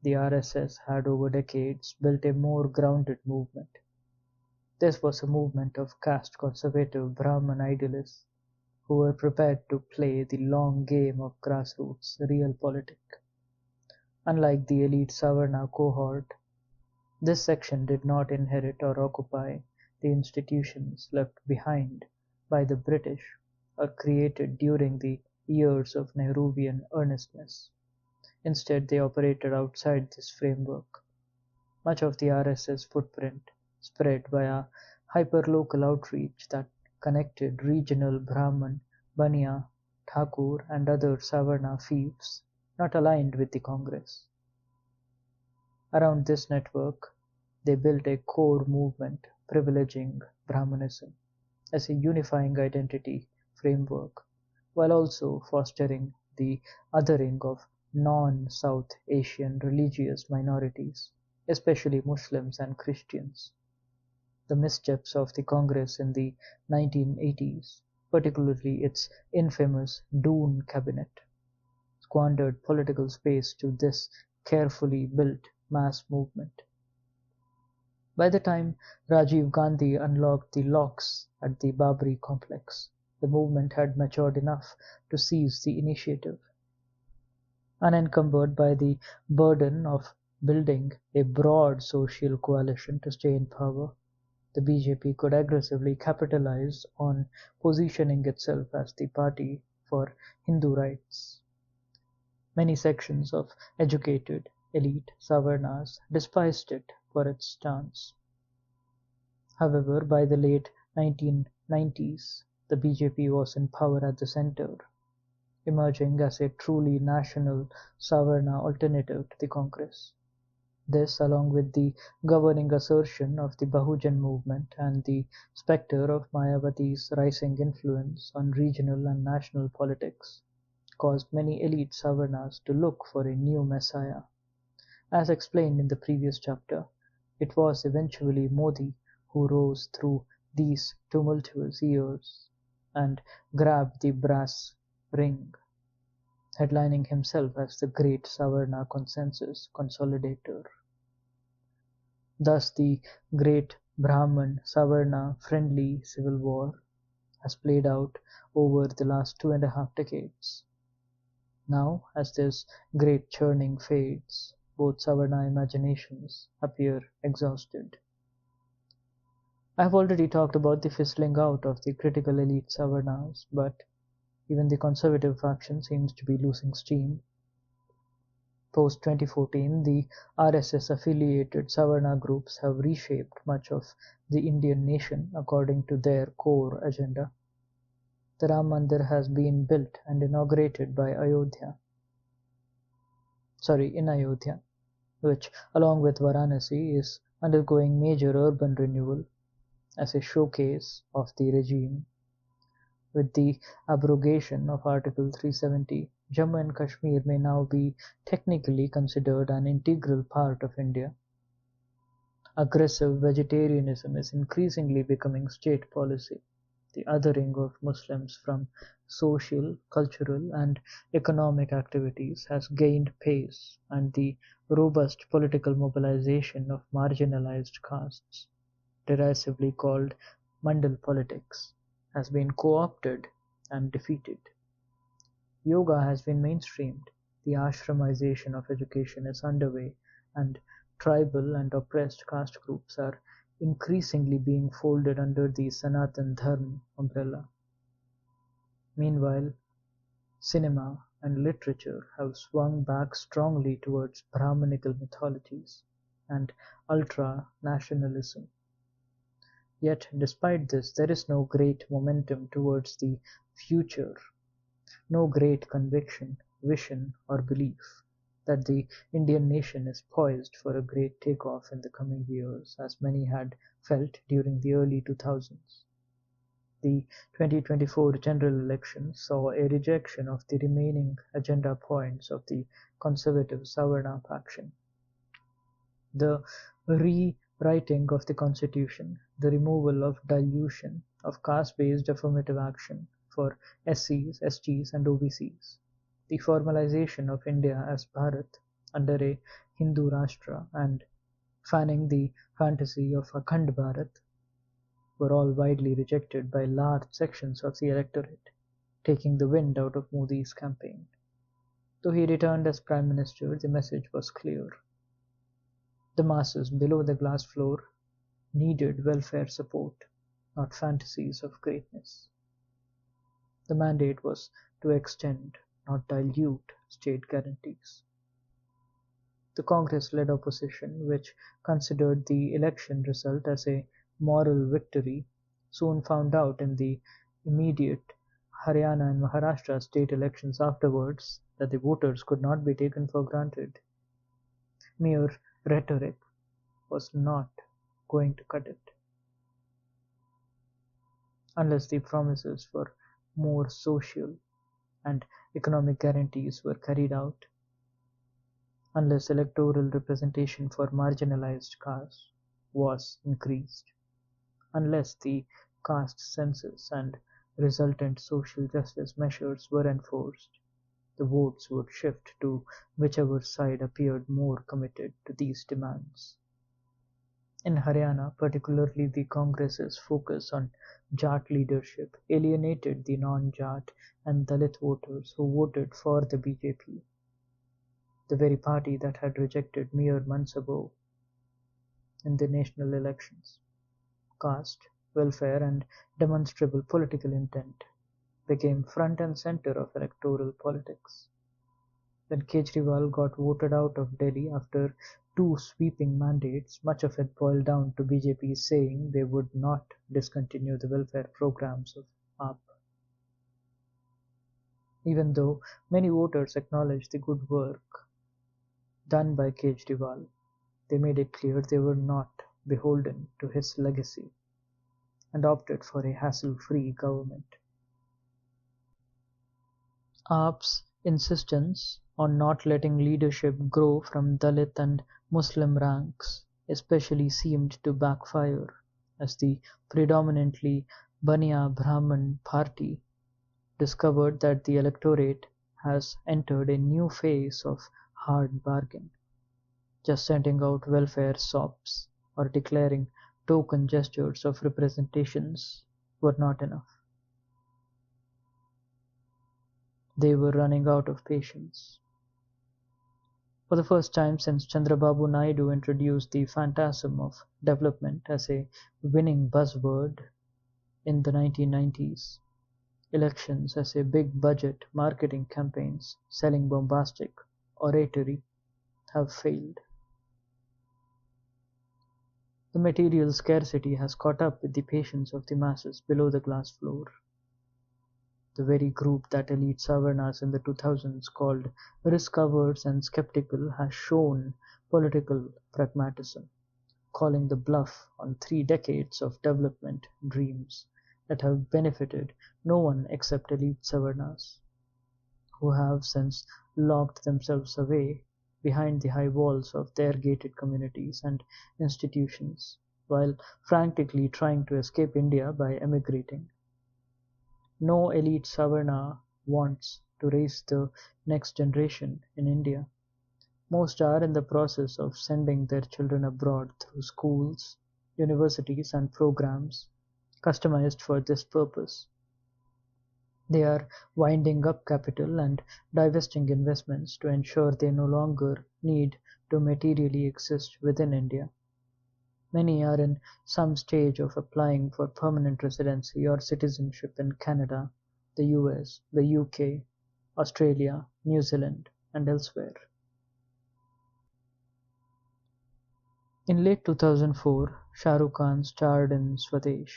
the RSS had over decades built a more grounded movement. This was a movement of caste conservative Brahmin idealists who were prepared to play the long game of grassroots realpolitik. Unlike the elite Savarna cohort, this section did not inherit or occupy the institutions left behind by the British or created during the years of Nehruvian earnestness. Instead, they operated outside this framework. Much of the RSS footprint spread via hyperlocal outreach that connected regional Brahmin, Baniya, Thakur and other Savarna fiefs not aligned with the Congress. Around this network, they built a core movement privileging Brahmanism as a unifying identity framework, while also fostering the othering of non-South Asian religious minorities, especially Muslims and Christians. The missteps of the Congress in the 1980s particularly its infamous Doon cabinet, squandered political space to this carefully built mass movement. By the time Rajiv Gandhi unlocked the locks at the Babri complex, the movement had matured enough to seize the initiative. Unencumbered by the burden of building a broad social coalition to stay in power, the BJP could aggressively capitalize on positioning itself as the party for Hindu rights. Many sections of educated, elite Savarnas despised it for its stance. However, by the late 1990s, the BJP was in power at the center, emerging as a truly national Savarna alternative to the Congress. This, along with the governing assertion of the Bahujan movement and the spectre of Mayawati's rising influence on regional and national politics, caused many elite Savarnas to look for a new messiah. As explained in the previous chapter, it was eventually Modi who rose through these tumultuous years and grabbed the brass ring, headlining himself as the great Savarna consensus consolidator. Thus the great Brahman Savarna friendly civil war has played out over the last 2.5 decades. Now, as this great churning fades, both Savarna imaginations appear exhausted. I have already talked about the fizzling out of the critical elite Savarnas, but even the conservative faction seems to be losing steam. Post 2014, the RSS affiliated Savarna groups have reshaped much of the Indian nation according to their core agenda. The Ram Mandir has been built and inaugurated in Ayodhya, which, along with Varanasi, is undergoing major urban renewal as a showcase of the regime. With the abrogation of Article 370, Jammu and Kashmir may now be technically considered an integral part of India. Aggressive vegetarianism is increasingly becoming state policy. The othering of Muslims from social, cultural, and economic activities has gained pace, and the robust political mobilization of marginalized castes, derisively called Mandal politics, has been co-opted and defeated. Yoga has been mainstreamed, the ashramization of education is underway, and tribal and oppressed caste groups are increasingly being folded under the Sanatan Dharma umbrella. Meanwhile, cinema and literature have swung back strongly towards Brahmanical mythologies and ultra-nationalism. Yet, despite this, there is no great momentum towards the future, no great conviction, vision, or belief that the Indian nation is poised for a great takeoff in the coming years, as many had felt during the early 2000s. The 2024 general election saw a rejection of the remaining agenda points of the conservative Savarna faction. The rewriting of the constitution, the removal of dilution of caste-based affirmative action for SCs, STs, and OBCs, the formalization of India as Bharat under a Hindu Rashtra, and fanning the fantasy of Akhand Bharat were all widely rejected by large sections of the electorate, taking the wind out of Modi's campaign. Though he returned as Prime Minister, the message was clear. The masses below the glass floor needed welfare support, not fantasies of greatness. The mandate was to extend, not dilute, state guarantees. The Congress-led opposition, which considered the election result as a moral victory, soon found out in the immediate Haryana and Maharashtra state elections afterwards that the voters could not be taken for granted. Mere rhetoric was not going to cut it. Unless the promises for more social and economic guarantees were carried out, unless electoral representation for marginalized castes was increased, unless the caste census and resultant social justice measures were enforced, the votes would shift to whichever side appeared more committed to these demands. In Haryana, particularly, the Congress's focus on Jat leadership alienated the non-Jat and Dalit voters who voted for the BJP, the very party that had rejected mere months ago in the national elections. Caste, welfare, and demonstrable political intent became front and center of electoral politics. When Kejriwal got voted out of Delhi after two sweeping mandates, much of it boiled down to BJP saying they would not discontinue the welfare programs of AAP. Even though many voters acknowledged the good work done by Kejriwal, they made it clear they were not beholden to his legacy and opted for a hassle-free government. AAP's insistence on not letting leadership grow from Dalit and Muslim ranks especially seemed to backfire, as the predominantly Baniya Brahmin party discovered that the electorate has entered a new phase of hard bargain. Just sending out welfare sops or declaring token gestures of representations were not enough. They were running out of patience. For the first time since Chandrababu Naidu introduced the phantasm of development as a winning buzzword in the 1990s, elections as a big budget marketing campaigns selling bombastic oratory have failed. The material scarcity has caught up with the patience of the masses below the glass floor. The very group that elite Savarnas in the 2000s called risk-averse and skeptical has shown political pragmatism, calling the bluff on 3 decades of development dreams that have benefited no one except elite Savarnas, who have since locked themselves away behind the high walls of their gated communities and institutions, while frantically trying to escape India by emigrating. No elite Savarna wants to raise the next generation in India. Most are in the process of sending their children abroad through schools, universities, and programs customized for this purpose. They are winding up capital and divesting investments to ensure they no longer need to materially exist within India. Many are in some stage of applying for permanent residency or citizenship in Canada, the US, the UK, Australia, New Zealand, and elsewhere. In late 2004, Shah Rukh Khan starred in Swadesh,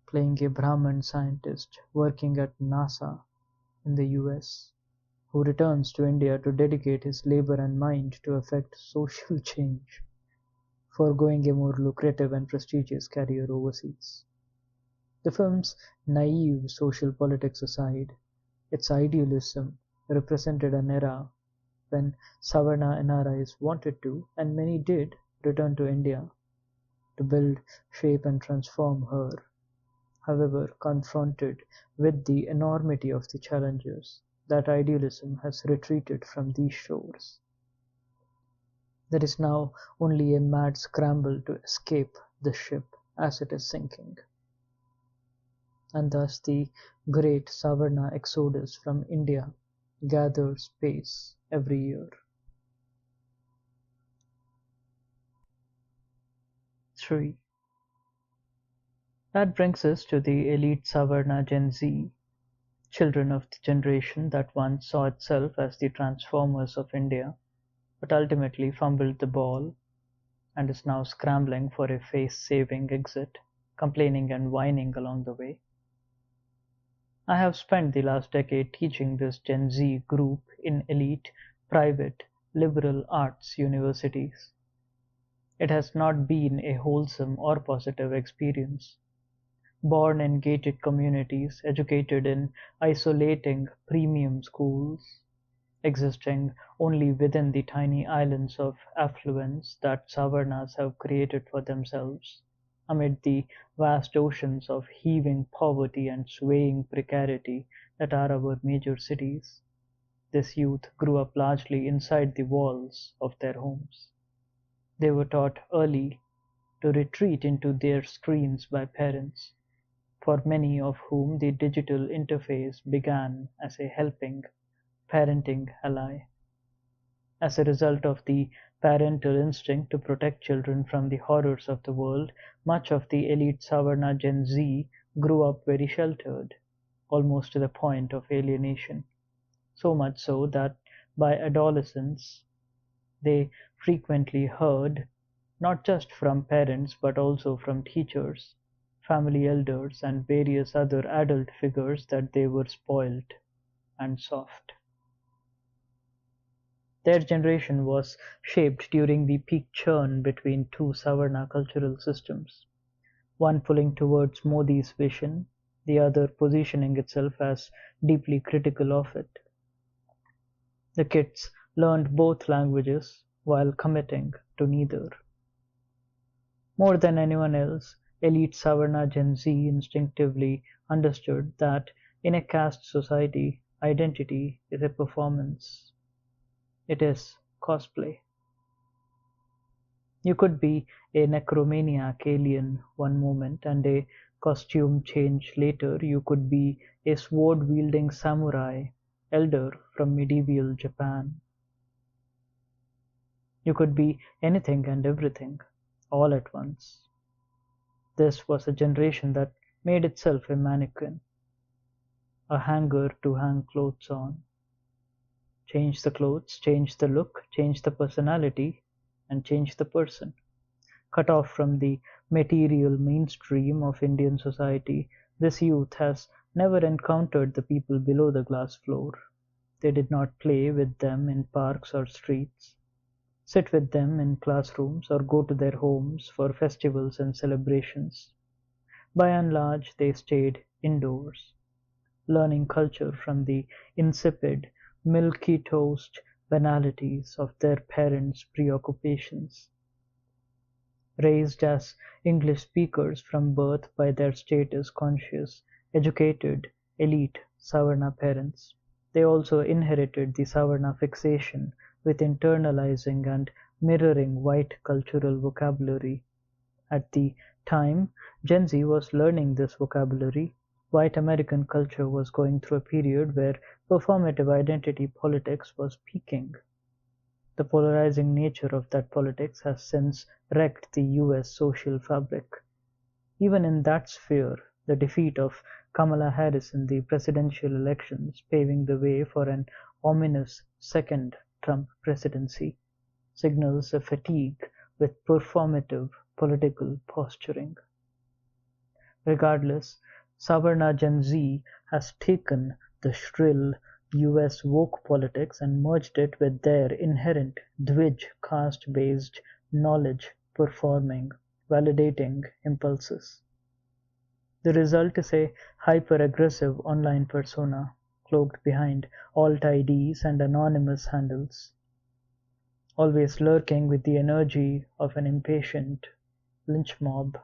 playing a Brahmin scientist working at NASA in the US, who returns to India to dedicate his labor and mind to effect social change, foregoing a more lucrative and prestigious career overseas. The film's naive social politics aside, its idealism represented an era when Savarna NRIs wanted to, and many did, return to India to build, shape, and transform her. However, confronted with the enormity of the challenges, that idealism has retreated from these shores. There is now only a mad scramble to escape the ship as it is sinking. And thus the great Savarna exodus from India gathers pace every year. 3. That brings us to the elite Savarna Gen Z, children of the generation that once saw itself as the transformers of India, but ultimately fumbled the ball and is now scrambling for a face-saving exit, complaining and whining along the way. I have spent the last decade teaching this Gen Z group in elite, private, liberal arts universities. It has not been a wholesome or positive experience. Born in gated communities, educated in isolating premium schools, existing only within the tiny islands of affluence that Savarnas have created for themselves, amid the vast oceans of heaving poverty and swaying precarity that are our major cities. This youth grew up largely inside the walls of their homes. They were taught early to retreat into their screens by parents, for many of whom the digital interface began as a helping, parenting ally. As a result of the parental instinct to protect children from the horrors of the world, much of the elite Savarna Gen Z grew up very sheltered, almost to the point of alienation, so much so that by adolescence they frequently heard, not just from parents but also from teachers, family elders, and various other adult figures, that they were spoilt and soft. Their generation was shaped during the peak churn between two Savarna cultural systems, one pulling towards Modi's vision, the other positioning itself as deeply critical of it. The kids learned both languages while committing to neither. More than anyone else, elite Savarna Gen Z instinctively understood that in a caste society, identity is a performance. It is cosplay. You could be a necromaniac alien one moment and a costume change later. You could be a sword-wielding samurai elder from medieval Japan. You could be anything and everything, all at once. This was a generation that made itself a mannequin, a hanger to hang clothes on. Change the clothes, change the look, change the personality, and change the person. Cut off from the material mainstream of Indian society, this youth has never encountered the people below the glass floor. They did not play with them in parks or streets, sit with them in classrooms, or go to their homes for festivals and celebrations. By and large, they stayed indoors, learning culture from the insipid, milquetoast banalities of their parents' preoccupations. Raised as English speakers from birth by their status-conscious, educated, elite Savarna parents, they also inherited the Savarna fixation with internalizing and mirroring white cultural vocabulary. At the time Gen Z was learning this vocabulary, white American culture was going through a period where performative identity politics was peaking. The polarizing nature of that politics has since wrecked the US social fabric. Even in that sphere, the defeat of Kamala Harris in the presidential elections, paving the way for an ominous second Trump presidency, signals a fatigue with performative political posturing. Regardless, Savarna Gen Z has taken the shrill US woke politics and merged it with their inherent Dwij caste-based knowledge performing, validating impulses. The result is a hyper-aggressive online persona, cloaked behind alt-IDs and anonymous handles, always lurking with the energy of an impatient lynch mob.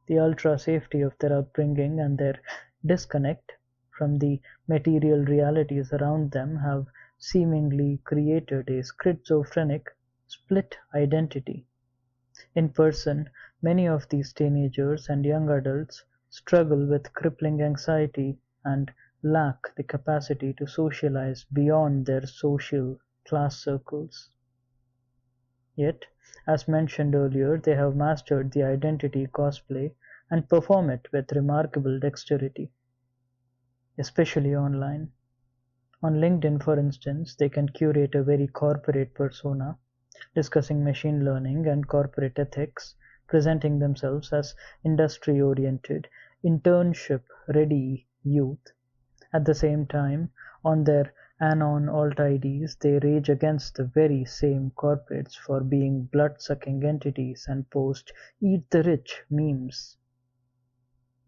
The ultra-safety of their upbringing and their disconnect from the material realities around them have seemingly created a schizophrenic split identity. In person, many of these teenagers and young adults struggle with crippling anxiety and lack the capacity to socialize beyond their social class circles. Yet, as mentioned earlier, they have mastered the identity cosplay and perform it with remarkable dexterity, especially online. On LinkedIn, for instance, they can curate a very corporate persona, discussing machine learning and corporate ethics, presenting themselves as industry-oriented, internship-ready youth. At the same time, on their anon alt-IDs, they rage against the very same corporates for being blood-sucking entities and post "eat the rich" memes.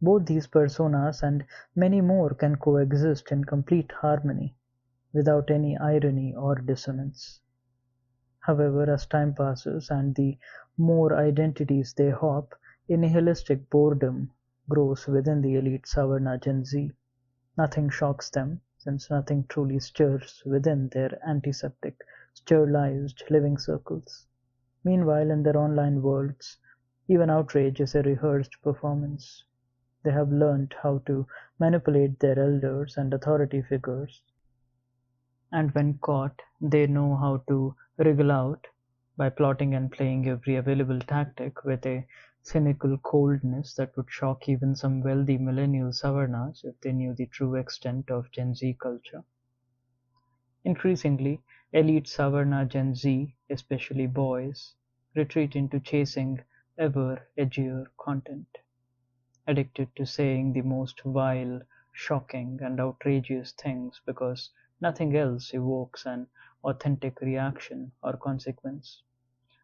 Both these personas and many more can coexist in complete harmony, without any irony or dissonance. However, as time passes and the more identities they hop, A nihilistic boredom grows within the elite Savarna Gen Z. Nothing shocks them, since nothing truly stirs within their antiseptic, sterilized living circles. Meanwhile, in their online worlds, even outrage is a rehearsed performance. They have learnt how to manipulate their elders and authority figures, and when caught, they know how to wriggle out by plotting and playing every available tactic with a cynical coldness that would shock even some wealthy millennial Savarnas if they knew the true extent of Gen Z culture. Increasingly, elite Savarna Gen Z, especially boys, retreat into chasing ever edgier content, addicted to saying the most vile, shocking, and outrageous things because nothing else evokes an authentic reaction or consequence.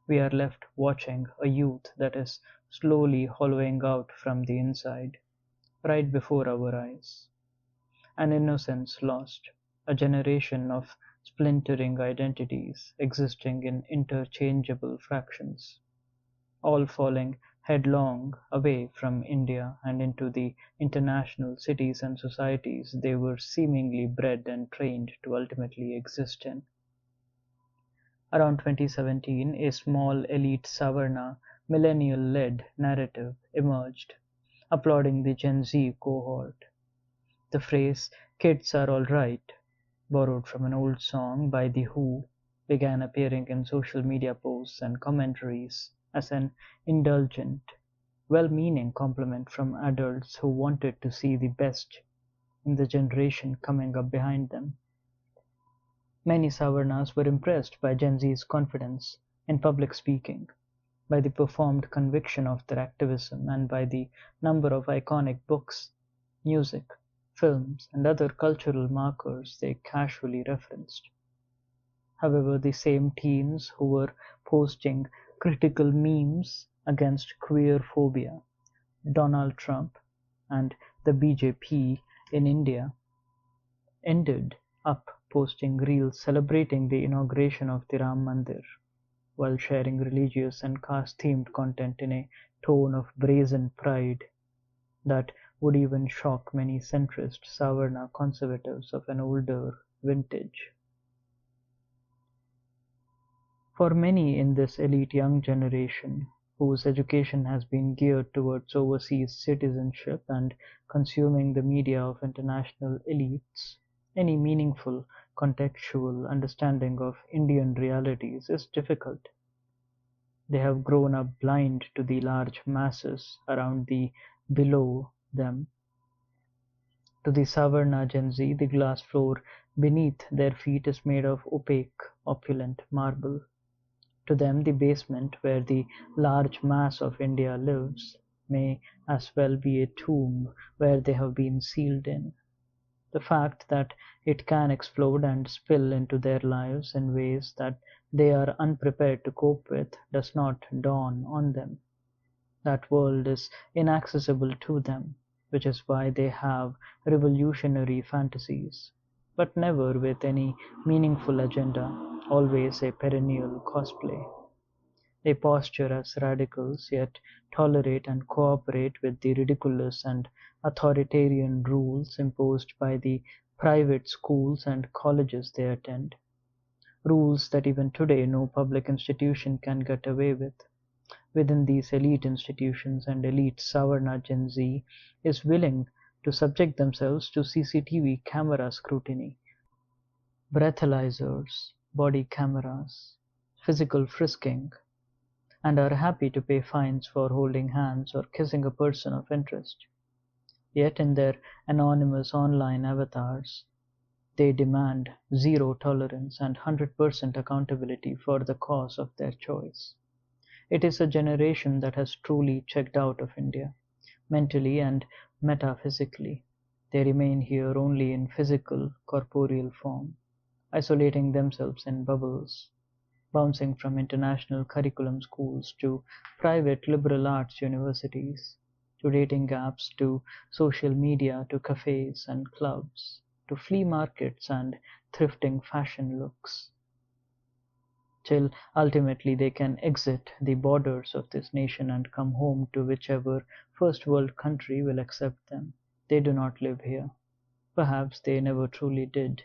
We are left watching a youth that is slowly hollowing out from the inside, right before our eyes. An innocence lost, a generation of splintering identities existing in interchangeable fractions, all falling headlong away from India and into the international cities and societies they were seemingly bred and trained to ultimately exist in. Around 2017, a small elite Savarna millennial-led narrative emerged, applauding the Gen Z cohort. The phrase "kids are all right", borrowed from an old song by The Who, began appearing in social media posts and commentaries as an indulgent, well-meaning compliment from adults who wanted to see the best in the generation coming up behind them. Many Savarnas were impressed by Gen Z's confidence in public speaking, by the performed conviction of their activism, and by the number of iconic books, music, films, and other cultural markers they casually referenced. However, the same teens who were posting critical memes against queer phobia, Donald Trump, and the BJP in India ended up posting reels celebrating the inauguration of the Ram Mandir, while sharing religious and caste-themed content in a tone of brazen pride that would even shock many centrist Savarna conservatives of an older vintage. For many in this elite young generation, whose education has been geared towards overseas citizenship and consuming the media of international elites, any meaningful contextual understanding of Indian realities is difficult. They have grown up blind to the large masses around the below them. To the Savarna Gen Z, the glass floor beneath their feet is made of opaque, opulent marble. To them, the basement where the large mass of India lives may as well be a tomb where they have been sealed in. The fact that it can explode and spill into their lives in ways that they are unprepared to cope with does not dawn on them. That world is inaccessible to them, which is why they have revolutionary fantasies, but never with any meaningful agenda, always a perennial cosplay. They posture as radicals, yet tolerate and cooperate with the ridiculous and authoritarian rules imposed by the private schools and colleges they attend, rules that even today no public institution can get away with. Within these elite institutions, and elite Savarna Gen Z is willing to subject themselves to CCTV camera scrutiny, breathalyzers, body cameras, physical frisking, and are happy to pay fines for holding hands or kissing a person of interest. Yet in their anonymous online avatars, they demand zero tolerance and 100% accountability for the cause of their choice. It is a generation that has truly checked out of India, mentally and metaphysically. They remain here only in physical, corporeal form, isolating themselves in bubbles, bouncing from international curriculum schools to private liberal arts universities, to dating apps, to social media, to cafes and clubs, to flea markets and thrifting fashion looks. till ultimately they can exit the borders of this nation and come home to whichever first world country will accept them. They do not live here. Perhaps they never truly did.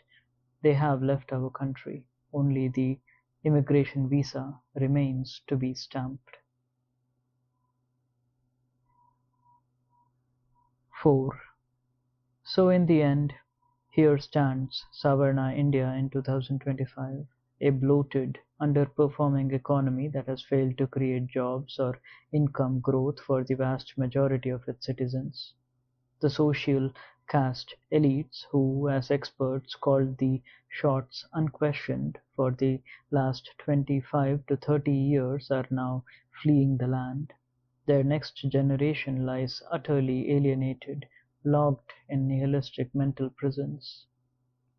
They have left our country. Only the immigration visa remains to be stamped. 4. So in the end, here stands Savarna India in 2025, a bloated, underperforming economy that has failed to create jobs or income growth for the vast majority of its citizens. The social caste elites, who, as experts, called the shots unquestioned for the last 25 to 30 years, are now fleeing the land. Their next generation lies utterly alienated, locked in nihilistic mental prisons.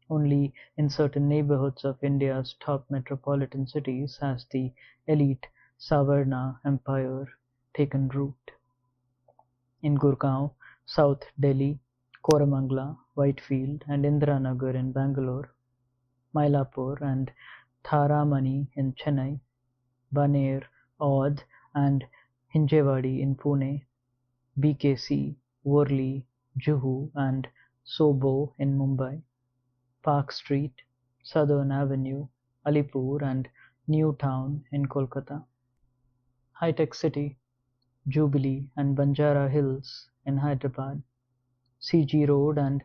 Only in certain neighborhoods of India's top metropolitan cities has the elite Savarna empire taken root. In Gurgaon, South Delhi, Koramangala, Whitefield, and Indiranagar in Bangalore, Mylapore and Tharamani in Chennai, Baner, Audh, and Hinjewadi in Pune, BKC, Worli, Juhu, and Sobo in Mumbai, Park Street, Southern Avenue, Alipur, and New Town in Kolkata, High-Tech City, Jubilee, and Banjara Hills in Hyderabad, CG Road and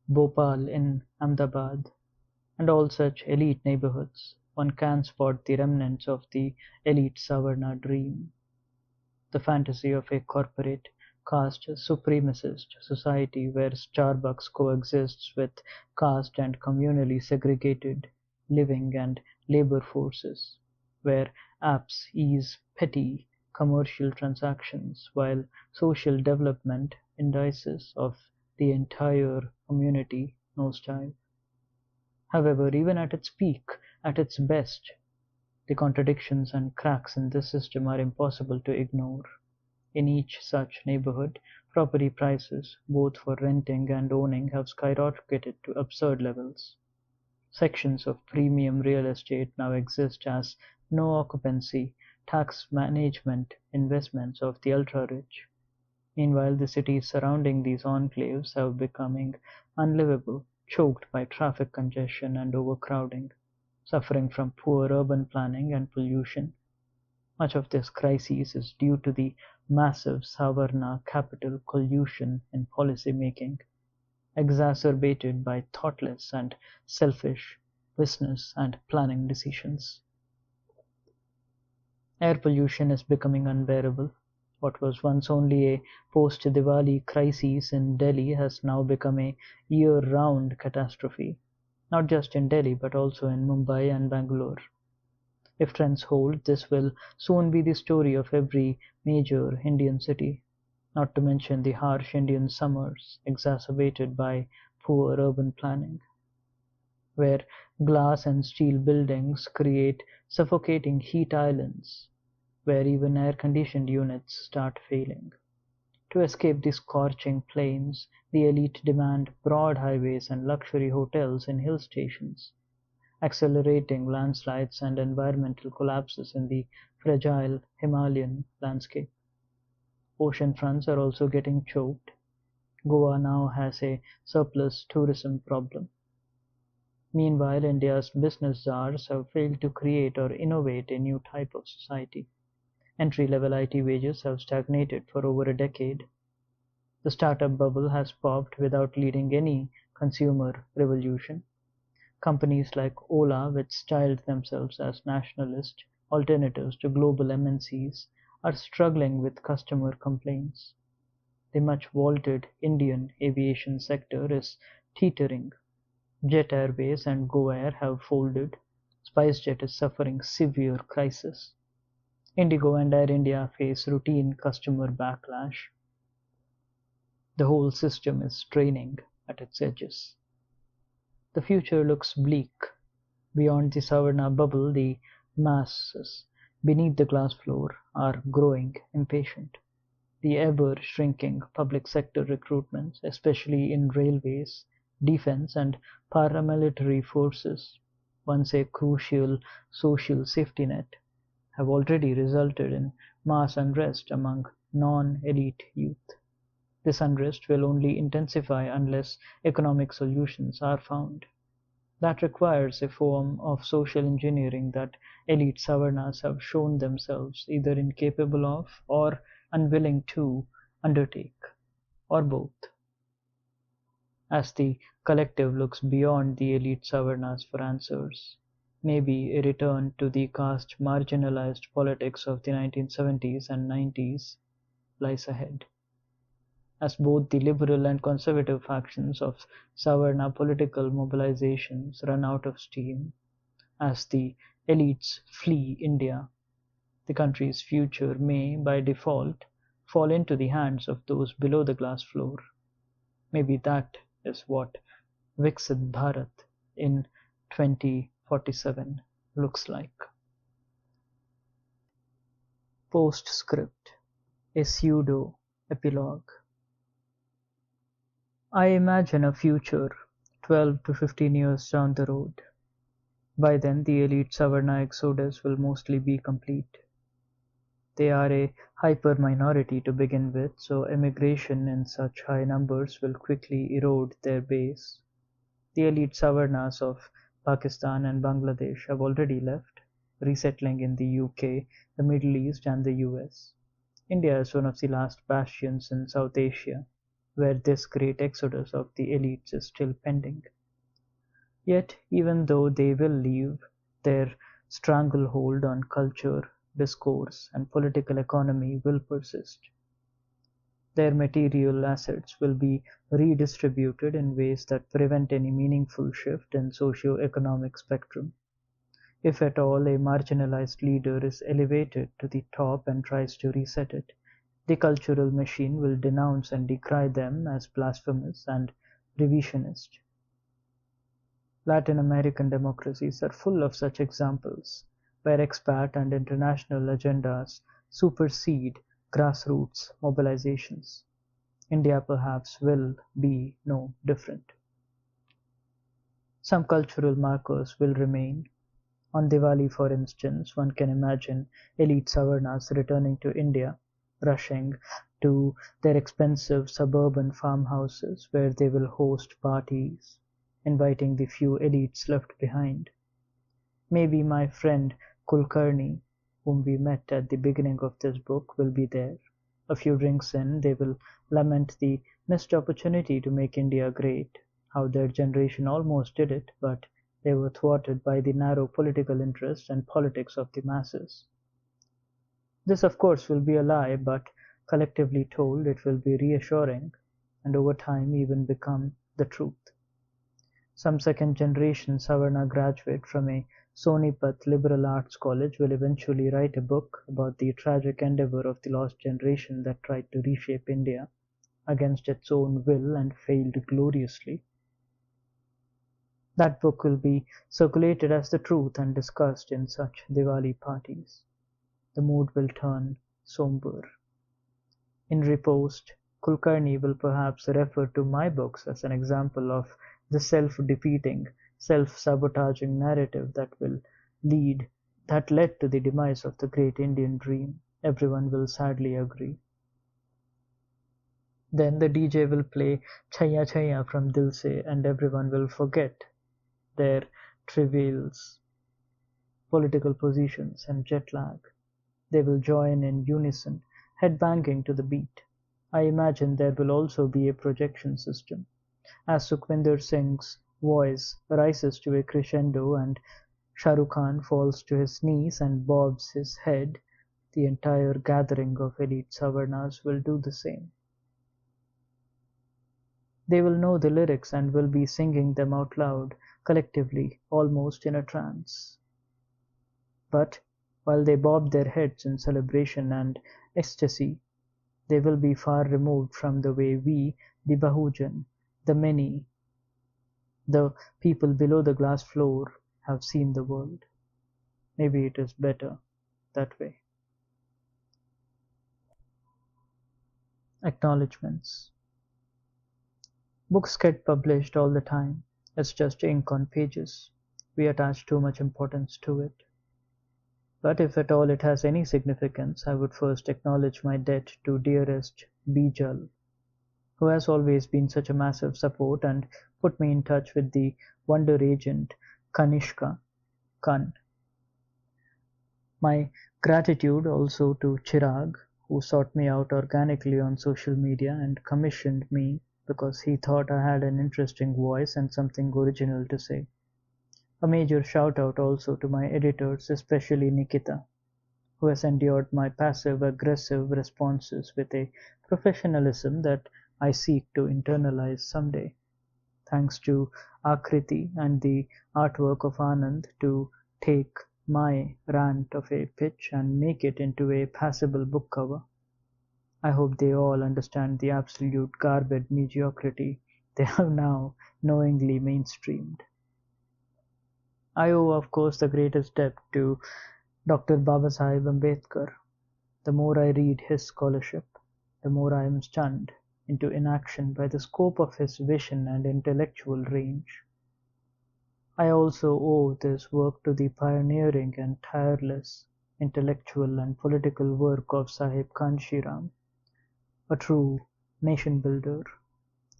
Bhopal in Ahmedabad, and all such elite neighborhoods, one can spot the remnants of the elite Savarna dream, the fantasy of a corporate, caste supremacist society where Starbucks coexists with caste and communally segregated living and labor forces, where apps ease petty commercial transactions while social development indices of the entire community nosedive. However, even at its peak, at its best, the contradictions and cracks in this system are impossible to ignore. In each such neighborhood, property prices, both for renting and owning, have skyrocketed to absurd levels. Sections of premium real estate now exist as no occupancy, tax management investments of the ultra-rich. Meanwhile, the cities surrounding these enclaves have becoming unlivable, choked by traffic congestion and overcrowding, suffering from poor urban planning and pollution. Much of this crisis is due to the massive Savarna-Capital collusion in policy making, exacerbated by thoughtless and selfish business and planning decisions. Air pollution is becoming unbearable. What was once only a post-Diwali crisis in Delhi has now become a year-round catastrophe, not just in Delhi but also in Mumbai and Bangalore. If trends hold, this will soon be the story of every major Indian city, not to mention the harsh Indian summers exacerbated by poor urban planning, where glass and steel buildings create suffocating heat islands, where even air-conditioned units start failing. To escape the scorching plains, the elite demand broad highways and luxury hotels in hill stations, accelerating landslides and environmental collapses in the fragile Himalayan landscape. Ocean fronts are also getting choked. Goa now has a surplus tourism problem. Meanwhile, India's business czars have failed to create or innovate a new type of society. Entry-level IT wages have stagnated for over a decade. The startup bubble has popped without leading any consumer revolution. Companies like Ola, which styled themselves as nationalist alternatives to global MNCs, are struggling with customer complaints. The much vaunted Indian aviation sector is teetering. Jet Airways and Go Air have folded. SpiceJet is suffering severe crisis. Indigo and Air India face routine customer backlash. The whole system is straining at its edges. The future looks bleak. Beyond the Savarna bubble, the masses beneath the glass floor are growing impatient. The ever-shrinking public sector recruitments, especially in railways, defense, and paramilitary forces, once a crucial social safety net, have already resulted in mass unrest among non-elite youth. This unrest will only intensify unless economic solutions are found. That requires a form of social engineering that elite Savarnas have shown themselves either incapable of or unwilling to undertake, or both. As the collective looks beyond the elite Savarnas for answers, maybe a return to the caste marginalized politics of the 1970s and 90s lies ahead. As both the liberal and conservative factions of Savarna political mobilizations run out of steam, as the elites flee India, the country's future may, by default, fall into the hands of those below the glass floor. Maybe that is what Viksit Bharat in 2047 looks like. Postscript, a pseudo epilogue. I imagine a future 12 to 15 years down the road. By then the elite Savarna exodus will mostly be complete. They are a hyper-minority to begin with, so emigration in such high numbers will quickly erode their base. The elite Savarnas of Pakistan and Bangladesh have already left, resettling in the UK, the Middle East and the US. India is one of the last bastions in South Asia, where this great exodus of the elites is still pending. Yet, even though they will leave, their stranglehold on culture, discourse, and political economy will persist. Their material assets will be redistributed in ways that prevent any meaningful shift in socio-economic spectrum. If at all a marginalized leader is elevated to the top and tries to reset it, the cultural machine will denounce and decry them as blasphemous and revisionist. Latin American democracies are full of such examples, where expat and international agendas supersede grassroots mobilizations. India perhaps will be no different. Some cultural markers will remain. On Diwali, for instance, one can imagine elite Savarnas returning to India, rushing to their expensive suburban farmhouses where they will host parties, inviting the few elites left behind. Maybe my friend Kulkarni, whom we met at the beginning of this book, will be there. A few drinks in, they will lament the missed opportunity to make India great, how their generation almost did it, but they were thwarted by the narrow political interests and politics of the masses. This, of course, will be a lie, but collectively told, it will be reassuring, and over time even become the truth. Some second-generation Savarna graduate from a Sonipat liberal arts college will eventually write a book about the tragic endeavor of the lost generation that tried to reshape India against its own will and failed gloriously. That book will be circulated as the truth and discussed in such Diwali parties. The mood will turn somber. In riposte, Kulkarni will perhaps refer to my books as an example of the self-defeating, self-sabotaging narrative that led to the demise of the great Indian dream. Everyone will sadly agree. Then the DJ will play Chaya Chaya from Dil Se and everyone will forget their trivials, political positions and jet lag. They will join in unison, head-banging to the beat. I imagine there will also be a projection system. As Sukhwinder Singh's voice rises to a crescendo and Shah Rukh Khan falls to his knees and bobs his head, the entire gathering of elite Savarnas will do the same. They will know the lyrics and will be singing them out loud, collectively, almost in a trance. But while they bob their heads in celebration and ecstasy, they will be far removed from the way we, the Bahujan, the many, the people below the glass floor, have seen the world. Maybe it is better that way. Acknowledgements. Books get published all the time. It's just ink on pages. We attach too much importance to it. But if at all it has any significance, I would first acknowledge my debt to dearest Bijal, who has always been such a massive support and put me in touch with the wonder agent Kanishka Khan. My gratitude also to Chirag, who sought me out organically on social media and commissioned me because he thought I had an interesting voice and something original to say. A major shout out also to my editors, especially Nikita, who has endured my passive-aggressive responses with a professionalism that I seek to internalize someday. Thanks to Akriti and the artwork of Anand to take my rant of a pitch and make it into a passable book cover. I hope they all understand the absolute garbage mediocrity they have now knowingly mainstreamed. I owe, of course, the greatest debt to Dr. Babasaheb Ambedkar. The more I read his scholarship, the more I am stunned into inaction by the scope of his vision and intellectual range. I also owe this work to the pioneering and tireless intellectual and political work of Sahib Kanshiram, a true nation-builder,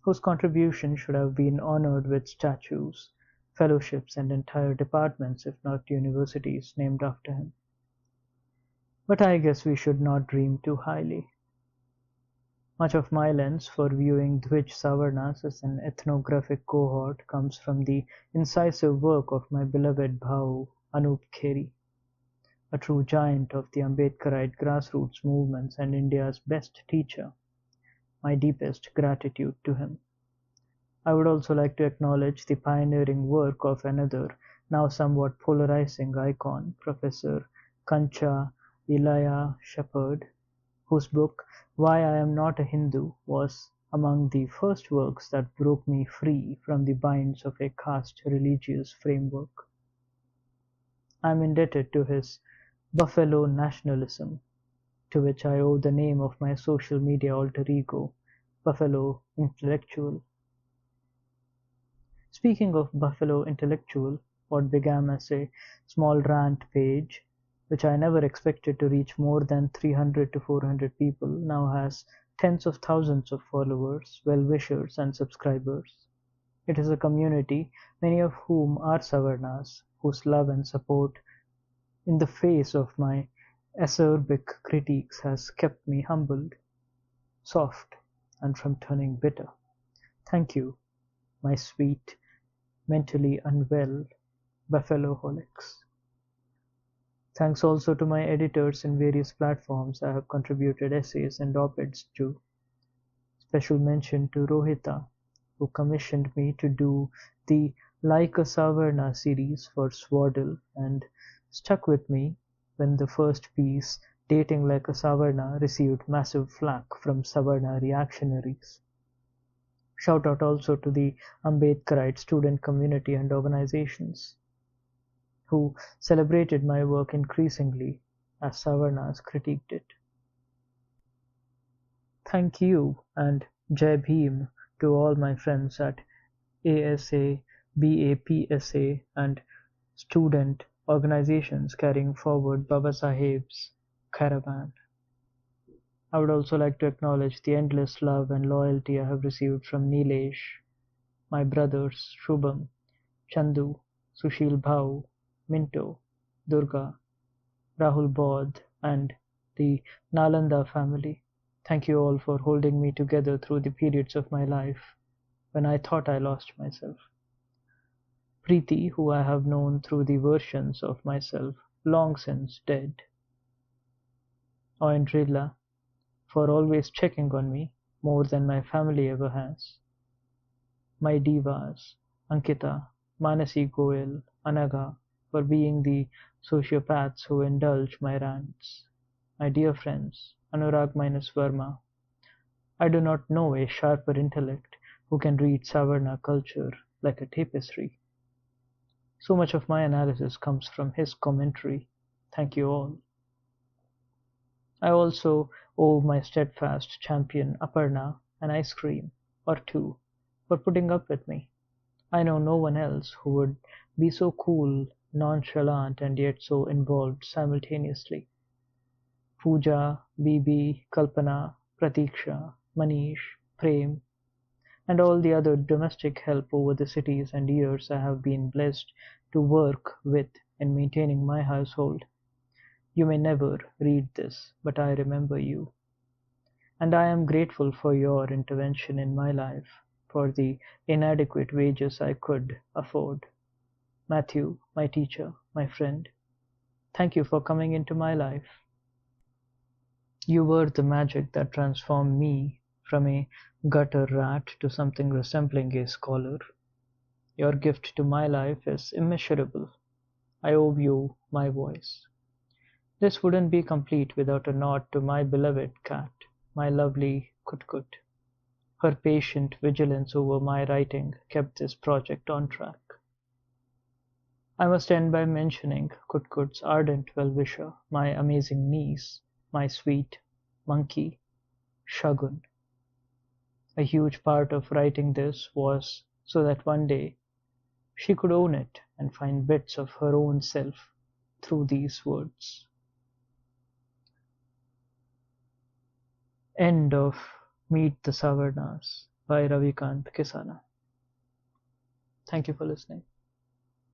whose contribution should have been honored with statues, fellowships and entire departments, if not universities, named after him. But I guess we should not dream too highly. Much of my lens for viewing Dvij Savarnas as an ethnographic cohort comes from the incisive work of my beloved Bhau Anup Kheri, a true giant of the Ambedkarite grassroots movements and India's best teacher. My deepest gratitude to him. I would also like to acknowledge the pioneering work of another, now somewhat polarizing icon, Professor Kancha Ilaya Shepherd, whose book Why I Am Not a Hindu was among the first works that broke me free from the binds of a caste religious framework. I am indebted to his Buffalo nationalism, to which I owe the name of my social media alter ego, Buffalo Intellectual. Speaking of Buffalo Intellectual, what began as a small rant page, which I never expected to reach more than 300 to 400 people, now has tens of thousands of followers, well-wishers and subscribers. It is a community, many of whom are Savarnas, whose love and support in the face of my acerbic critiques has kept me humbled, soft, and from turning bitter. Thank you, my sweet, mentally unwell Buffaloholics. Thanks also to my editors in various platforms I have contributed essays and op-eds to. Special mention to Rohita, who commissioned me to do the Like a Savarna series for Swaddle and stuck with me when the first piece, Dating Like a Savarna, received massive flack from Savarna reactionaries. Shout out also to the Ambedkarite student community and organizations, who celebrated my work increasingly as Savarnas critiqued it. Thank you and Jai Bhim to all my friends at ASA, BAPSA and student organizations carrying forward Babasaheb's caravan. I would also like to acknowledge the endless love and loyalty I have received from Nilesh, my brothers Shubham, Chandu, Sushil Bhau, Minto, Durga, Rahul Bodh, and the Nalanda family. Thank you all for holding me together through the periods of my life when I thought I lost myself. Preeti, who I have known through the versions of myself long since dead. Oindrilla, for always checking on me more than my family ever has. My divas, Ankita, Manasi Goel, Anaga, for being the sociopaths who indulge my rants. My dear friends, Anurag minus Verma, I do not know a sharper intellect who can read Savarna culture like a tapestry. So much of my analysis comes from his commentary. Thank you all. I also owe my steadfast champion Aparna an ice cream or two for putting up with me. I know no one else who would be so cool, nonchalant, and yet so involved simultaneously. Pooja, Bibi, Kalpana, Pratiksha, Manish, Prem, and all the other domestic help over the cities and years I have been blessed to work with in maintaining my household. You may never read this, but I remember you. And I am grateful for your intervention in my life, for the inadequate wages I could afford. Matthew, my teacher, my friend, thank you for coming into my life. You were the magic that transformed me from a gutter rat to something resembling a scholar. Your gift to my life is immeasurable. I owe you my voice. This wouldn't be complete without a nod to my beloved cat, my lovely Kutkut. Her patient vigilance over my writing kept this project on track. I must end by mentioning Kutkut's ardent well-wisher, my amazing niece, my sweet monkey, Shagun. A huge part of writing this was so that one day she could own it and find bits of her own self through these words. End of Meet the Savarnas by Ravikant Kisana. Thank you for listening.